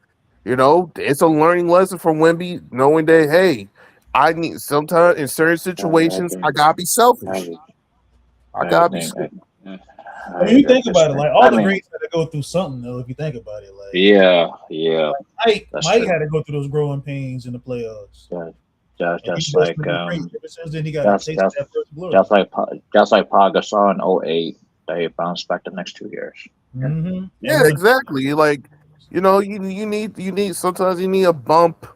it's a learning lesson for Wemby, knowing that hey, I need sometimes in certain I, I situations I think gotta be selfish. I, I I gotta be think selfish. I mean, you I think just about it, think. like all I the mean, greats had to go through something, though. If you think about it, yeah, that's Mike had true. to go through those growing pains in the playoffs, Just, just, and he just just like been great ever since then. He got a just, taste of just, that first glory. just like Paul Gasol in '08, they bounced back the next 2 years. Mm-hmm. And Yeah, was a exactly. Like, you need sometimes you need a bump,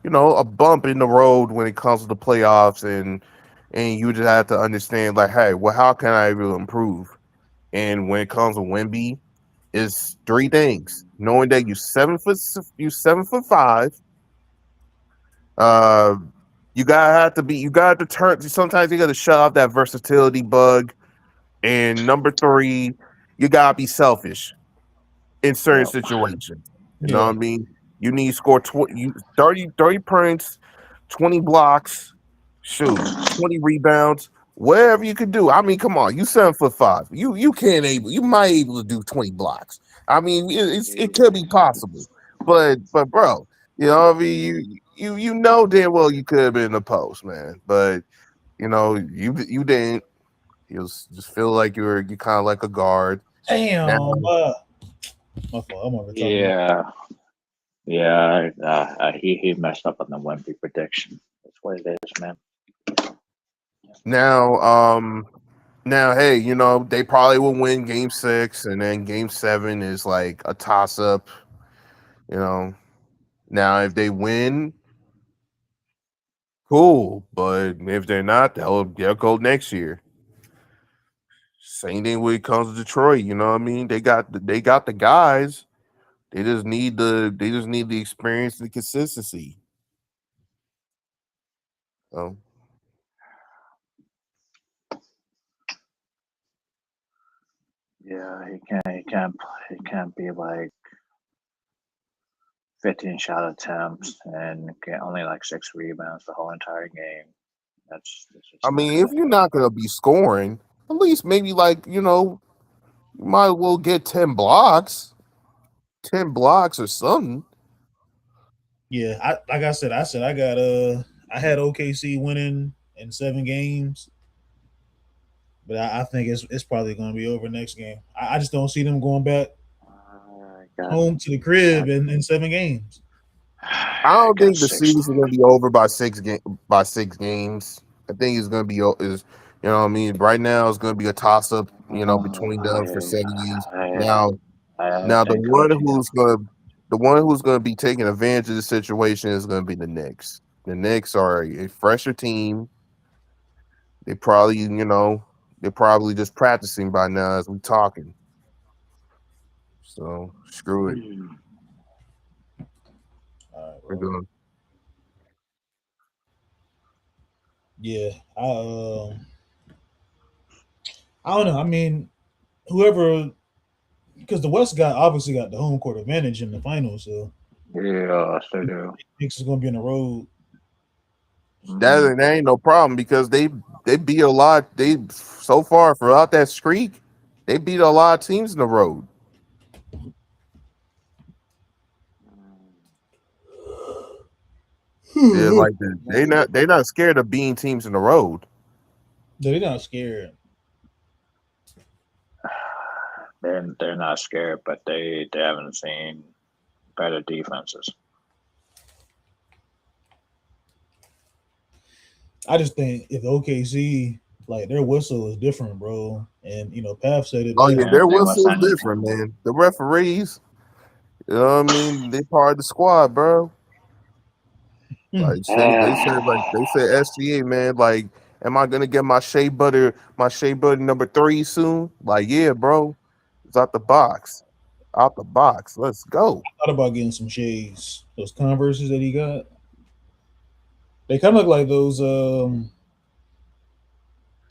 a bump in the road when it comes to the playoffs, and you just have to understand like, hey, well, how can I really improve? And when it comes to Wemby, it's three things: knowing that you 7'5". Uh, you gotta turn. Sometimes you gotta shut off that versatility bug. And number three, you gotta be selfish in certain Yeah. situations. You know what Yeah. I mean? You need to score 30 points, 20 blocks, shoot, 20 rebounds, whatever you could do. I mean, come on, you 7'5". You might able to do 20 blocks. I mean, it could be possible. But bro, you know what I mean? You know damn well you could have been in the post, man. But you didn't. Just feel like you kind of like a guard. Now Damn. My fault. I'm over talking. Yeah, yeah. He messed up on the Wemby prediction. That's what it is, man. now now hey, they probably will win game 6, and then game 7 is like a toss up, you know. Now if they win, cool, but if they're not, they'll go next year. Same thing when it comes to Detroit, you know what I mean? They got the guys. They just need the experience and the consistency. So Yeah, he can't be like 15 shot attempts and get only like 6 rebounds the whole entire game. That's I just not mean, if gonna you're happen. not gonna be scoring, at least maybe like, you might as well get 10 blocks or something. Yeah, like I said I got I had OKC winning in 7 games, but I think it's probably going to be over next game. I just don't see them going back I got, home to the crib got in 7 games. I I don't got think the six. series is gonna be over by 6 games. I think it's gonna be you know what I mean. Right now, it's gonna be a toss up, between them for 7 games. I, I Now think OKC. the one who's gonna be taking advantage of the situation is gonna be the Knicks. The Knicks are a fresher team. They probably, they're probably just practicing by now as we talking. So screw it. All right, We're bro. going. Yeah, I don't know. I mean, whoever, because the West got obviously got the home court advantage in the finals, so Yeah, they do. Knicks is going to be on the road. Mm, That ain't no problem because they beat a lot. They so far throughout that streak, they beat a lot of teams in the road. They're like they not scared of beating teams in the road. They're not scared. they're not scared, but they haven't seen better defenses. I just think if OKC, like their whistle is different, bro. And Pav said it Oh yeah, best. Yeah, their they must whistle's not. different, man. The referees, you know what I mean? They part of the squad, bro. Hmm. Like they said SGA, man. Like, am I gonna get my shea butter number 3 soon? Like, yeah, bro. It's out the box. Out the box. Let's go. Thought about getting some shades. Those Converses that he got. They kind of look like those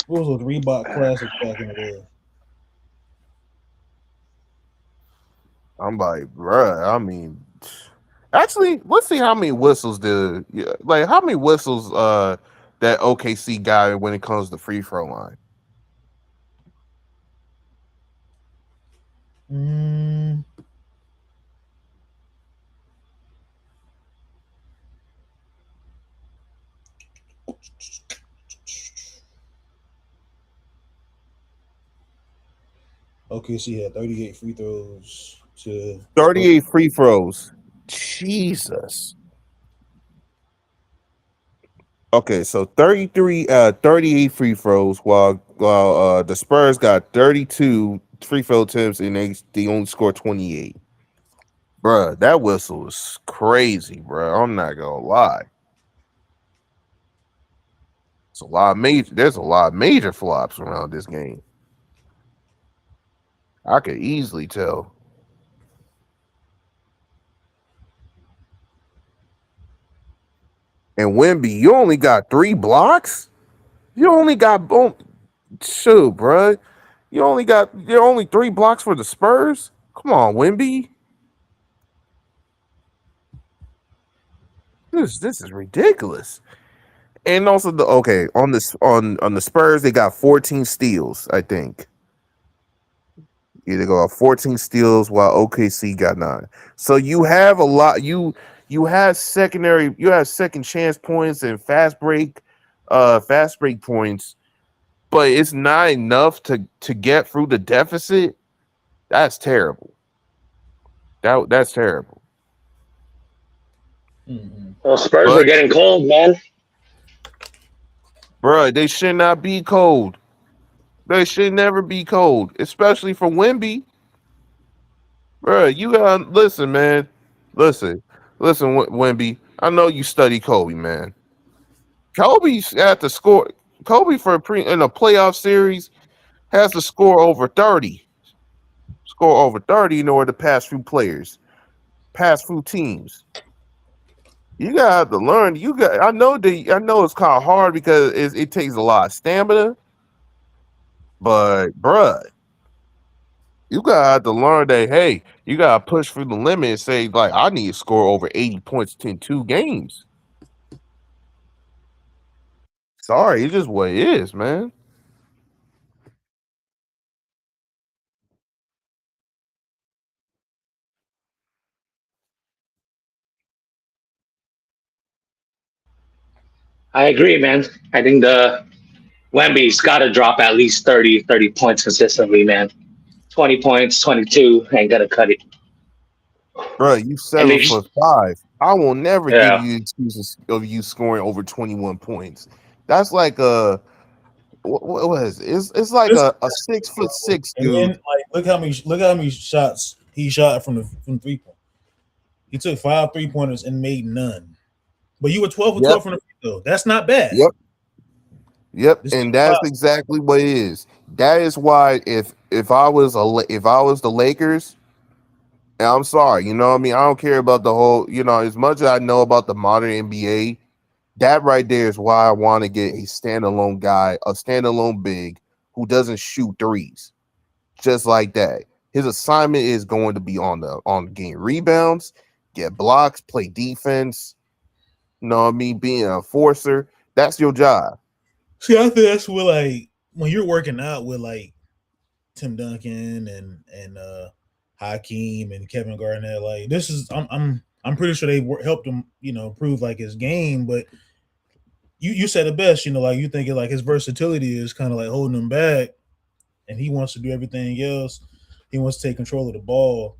what was those Reebok classics back in the day. I'm like, bruh. I mean, actually, let's see how many whistles like how many whistles that OKC got when it comes to free throw line. Mm, OKC had 38 free throws to Spurs. 38 free throws. Jesus. Okay, so 38 free throws while the Spurs got 32 free throw attempts and they only scored 28. Bruh, that whistle was crazy, bruh. I'm not gonna lie. There's a lot of major flops around this game. I could easily tell. And Wemby, you only got 3 blocks? You only got shoot, bruh. You're only 3 blocks for the Spurs? Come on, Wemby. This is ridiculous. And also on the Spurs, they got 14 steals, I think. Yeah, they got 14 steals while OKC got 9. So you have a lot. You have second chance points and fast break points, but it's not enough to get through the deficit. That's terrible. That's terrible. Well, Spurs are But getting cold, man. bruh, they should not be cold. They should never be cold, especially for Wemby. Bruh, you gotta listen, man. Listen, Wemby. I know you study Kobe, man. Kobe's at the score. Kobe in a playoff series has to score over 30. Score over 30 in order to pass through pass through teams. You gotta have to learn. I know it's kind of hard because it takes a lot of stamina, but bruh, you gotta have to learn that hey, you gotta push through the limit and say, like, I need to score over 80 points in 2 games. Sorry, it's just what it is, man. I agree, man. I think the Wemby's got to drop at least 30 points consistently, man. 20 points, 22 ain't gonna cut it. Bro, you And they, 7'5". I will never give yeah, you excuses of you scoring over 21 points. That's like what is it? It's like Listen, a 6'6" and then dude. like look how many shots he shot from 3 point. He took 5 3-pointers and made none. But you were 12 for Yep, 12 from the free throw. That's not bad. yep, yep, This is and that's exactly what it is. That is why if I was the Lakers, and I'm sorry, you know what I mean. I don't care about the whole, as much as I know about the modern NBA. That right there is why I want to get a standalone guy, a standalone big who doesn't shoot threes, just like that. His assignment is going to be on getting rebounds, get blocks, play defense. You know what I mean? Being a enforcer. That's your job. See, I think that's where like when you're working out with like Tim Duncan and Hakeem and Kevin Garnett, like this is I'm pretty sure they helped him, improve like his game. But you said it best, like you thinking like his versatility is kind of like holding him back, and he wants to do everything else. He wants to take control of the ball.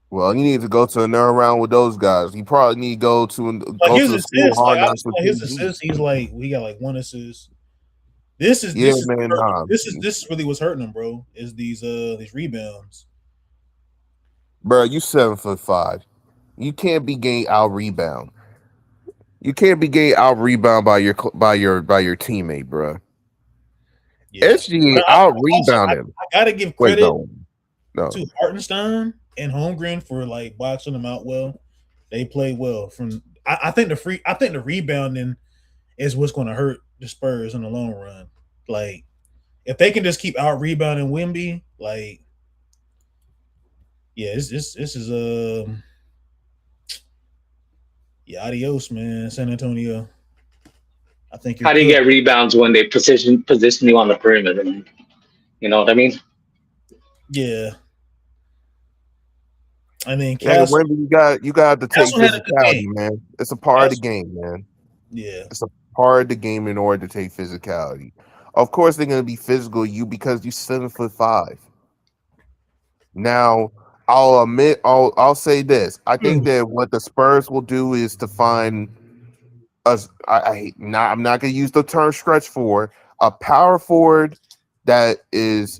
Well, you need to go to another round with those guys. You probably need to Like go his to the school assists, like hard I knocks was with like his PG. assists, he's like he got like one assist. This is Yeah, this is man. Nah, this is really what's hurting him, bro. Is these rebounds. bro, you 7'5". You can't be getting out rebound. You can't be getting out rebound by your teammate, bro. Yeah, SGA but out also rebound him. I gotta give Wait, credit no. to Hartenstein and Holmgren for like boxing them out well. They played well. I think the rebounding is what's going to hurt the Spurs in the long run. Like if they can just keep out rebounding Wemby, like yeah, this is yeah, adios, man, San Antonio. I think you're how do you cooked. get rebounds when they position you on the perimeter? Man? You know what I mean? Yeah, I mean Yeah, Castle. Wemby, you got to take Castle had a good physicality, game. man. It's a part of the Castle, game, man. yeah, It's a part of the game in order to take physicality. Of course, they're gonna be physical you because you're 7'5". Now, I'll say this. I think that what the Spurs will do is to find us. I'm not gonna use the term stretch forward. A power forward that is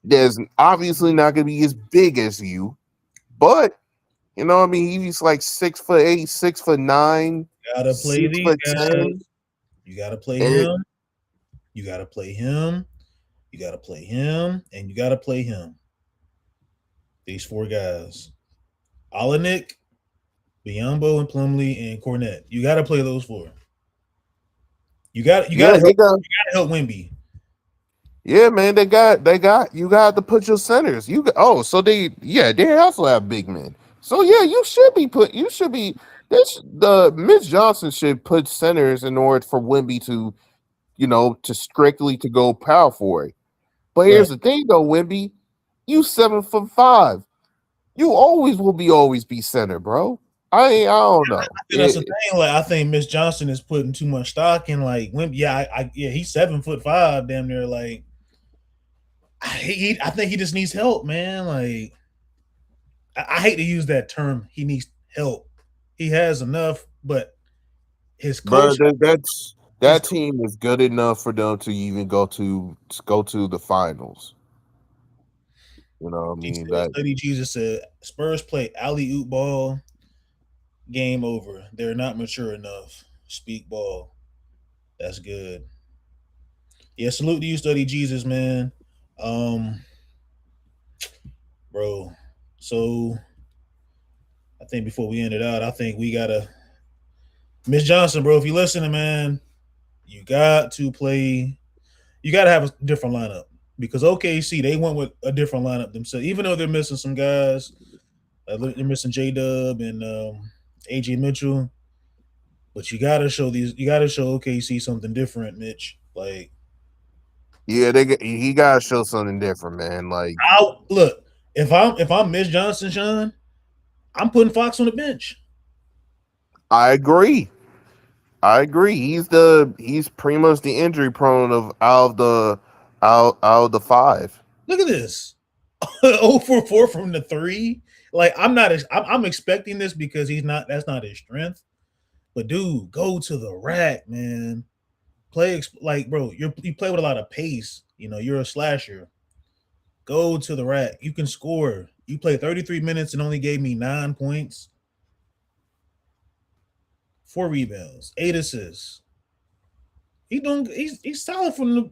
there's obviously not gonna be as big as you, but you know, what I mean, he's like 6'8", 6'9", Gotta play these 6'10", guys. You gotta play and him. You gotta play him. You gotta play him, and you gotta play him. These four guys: Olenek, Biombo, and Plumlee, and Cornette. You gotta play those four. You yeah, gotta they help. got. You gotta help Wimby. Yeah, man, they got. You got to put your centers. So they also have big men. So yeah, you should be put. You should be. This the Mitch Johnson should put centers in order for Wimby to, to strictly to go power forward. But Right. here's the thing, though, Wimby, you 7'5". You always be center, bro. I don't know. I think that's the thing. Like, I think Miss Johnson is putting too much stock in like Wimby. Yeah, yeah, he's 7'5", damn near. Like, I think he just needs help, man. Like, I hate to use that term. He needs help. He has enough, but his Bro, coach, his that team is good enough for them to even go to the finals. You know what I he mean? said, That Study Jesus said, Spurs play alley oop ball. Game over. They're not mature enough. Speak ball. That's good. Yeah, salute to you, Study Jesus, man. Um, bro. So I think before we end it out, I think we gotta Miss Johnson, bro. If you listening, man, you got to play. You got to have a different lineup because OKC they went with a different lineup themselves. Even though they're missing some guys, they're missing J Dub and AJ Mitchell. But you got to show these. You got to show OKC something different, Mitch. Like, yeah, he gotta show something different, man. Like I look if I'm Miss Johnson, Sean, I'm putting Fox on the bench. I agree. He's pretty much the injury prone of out of the five. Look at this. 0 for 4 from the three. Like I'm expecting this because he's not. That's not his strength. But dude, go to the rack, man. Like, bro. You play with a lot of pace. You know, you're a slasher. Go to the rack. You can score. You played 33 minutes and only gave me 9 points, 4 rebounds, 8 assists. He's solid from the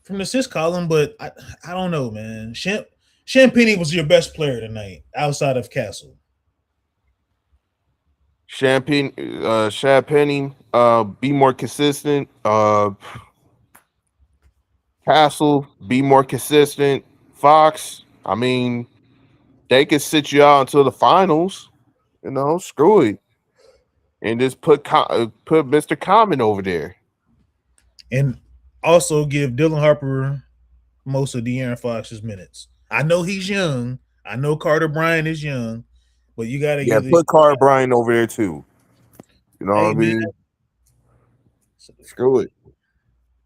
from the assist column, but I don't know, man. Champagne was your best player tonight outside of Castle. Champagne, be more consistent. Castle, be more consistent. Fox, I mean, they could sit you out until the finals. Screw it, and just put Mister Common over there. And also give Dylan Harper most of De'Aaron Fox's minutes. I know he's young. I know Carter Bryant is young, but you got to Yeah, give these. put Carl Bryan over there too. You know what Hey I man, mean? Screw it.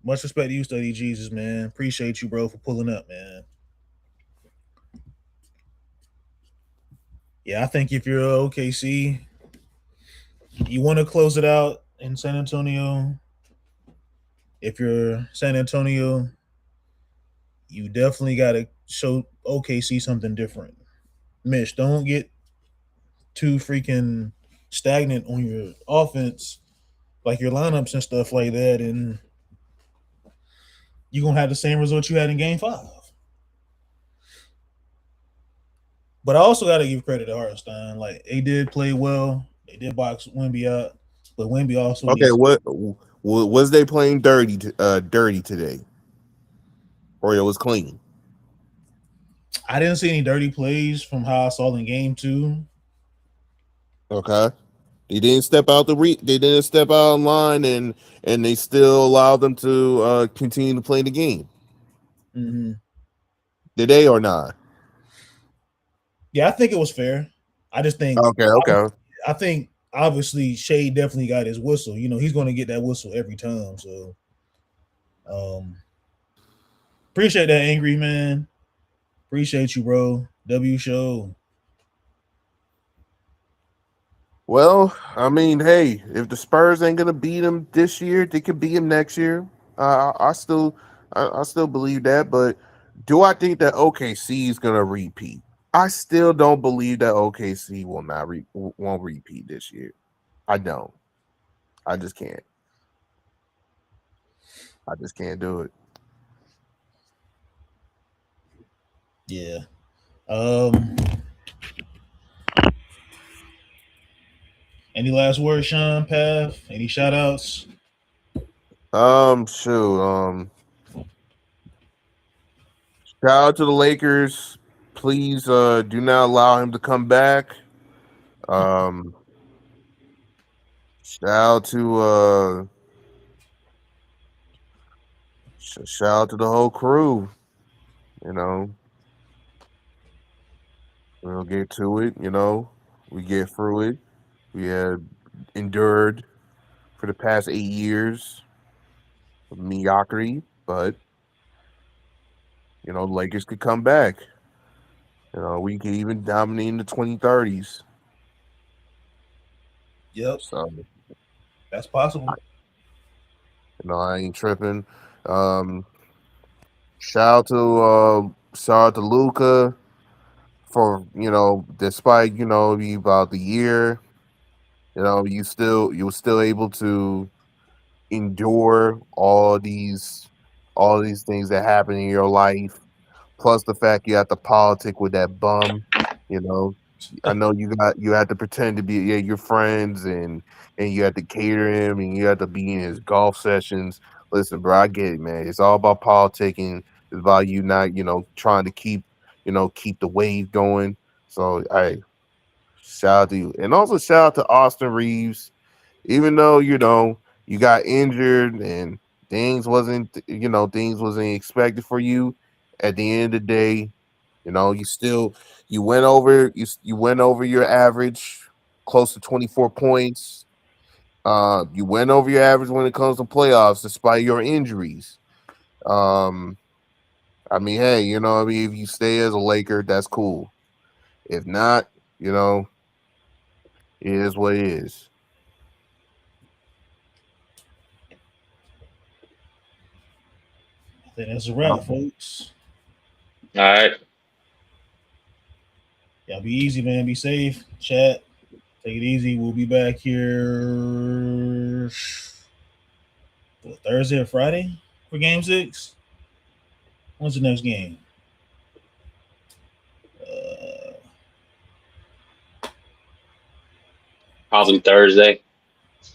much respect to you, Study Jesus, man. Appreciate you, bro, for pulling up, man. Yeah, I think if you're OKC, you want to close it out in San Antonio. If you're San Antonio, you definitely got to show OKC something different. Mitch, don't get too freaking stagnant on your offense, like your lineups and stuff like that, and you're gonna have the same result you had in Game 5. But I also got to give credit to Hartenstein. Like, they did play well. They did box Wemby out, but Wemby also Okay, needs. what was they playing dirty today, or it was clean? I didn't see any dirty plays from how I saw in Game 2. Okay, they didn't step out of line, and they still allowed them to continue to play the game. Mm-hmm. Did they or not? Yeah, I think it was fair. I just think, Okay. I think obviously Shea definitely got his whistle. You know, he's going to get that whistle every time. So, appreciate that, angry man. Appreciate you, bro. W show. Well, I mean, hey, if the Spurs ain't gonna beat them this year, they could beat them next year. I still believe that, but do I think that OKC is gonna repeat? I still don't believe that OKC won't repeat this year. I don't. I just can't. I just can't do it. Yeah. Any last words, Sean, Pav? Any shout outs? Shoot. Shout out to the Lakers. Please do not allow him to come back. Um shout out to shout out to the whole crew. You know, we'll get to it, We get through it. We have endured for the past 8 years of mediocrity, but the Lakers could come back. We could even dominate in the 2030s. Yep. So that's possible. I ain't tripping. Shout out to Luca for despite about the year, you were still able to endure all these things that happen in your life. Plus the fact you have to politic with that bum. You know, I know you had to pretend to be your friends and you had to cater him and you had to be in his golf sessions. Listen, bro, I get it, man. It's all about politicking. It's about you not trying to keep the wave going. So shout out to you, and also shout out to Austin Reeves. Even though you got injured and things wasn't expected for you, at the end of the day, you went over your average, close to 24 points. You went over your average when it comes to playoffs, despite your injuries. Um, I mean, hey, if you stay as a Laker, that's cool. If not, it is what it is. I think that's a wrap, folks. All right. Y'all be easy, man. Be safe. Chat. Take it easy. We'll be back here Thursday or Friday for Game 6. When's the next game? Probably Thursday.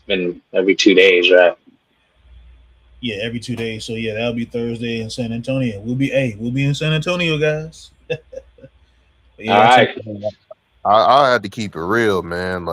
Been every 2 days, right? Yeah, every 2 days. So yeah, that'll be Thursday in San Antonio. We'll be in San Antonio, guys. All right. I had to keep it real, man. Like.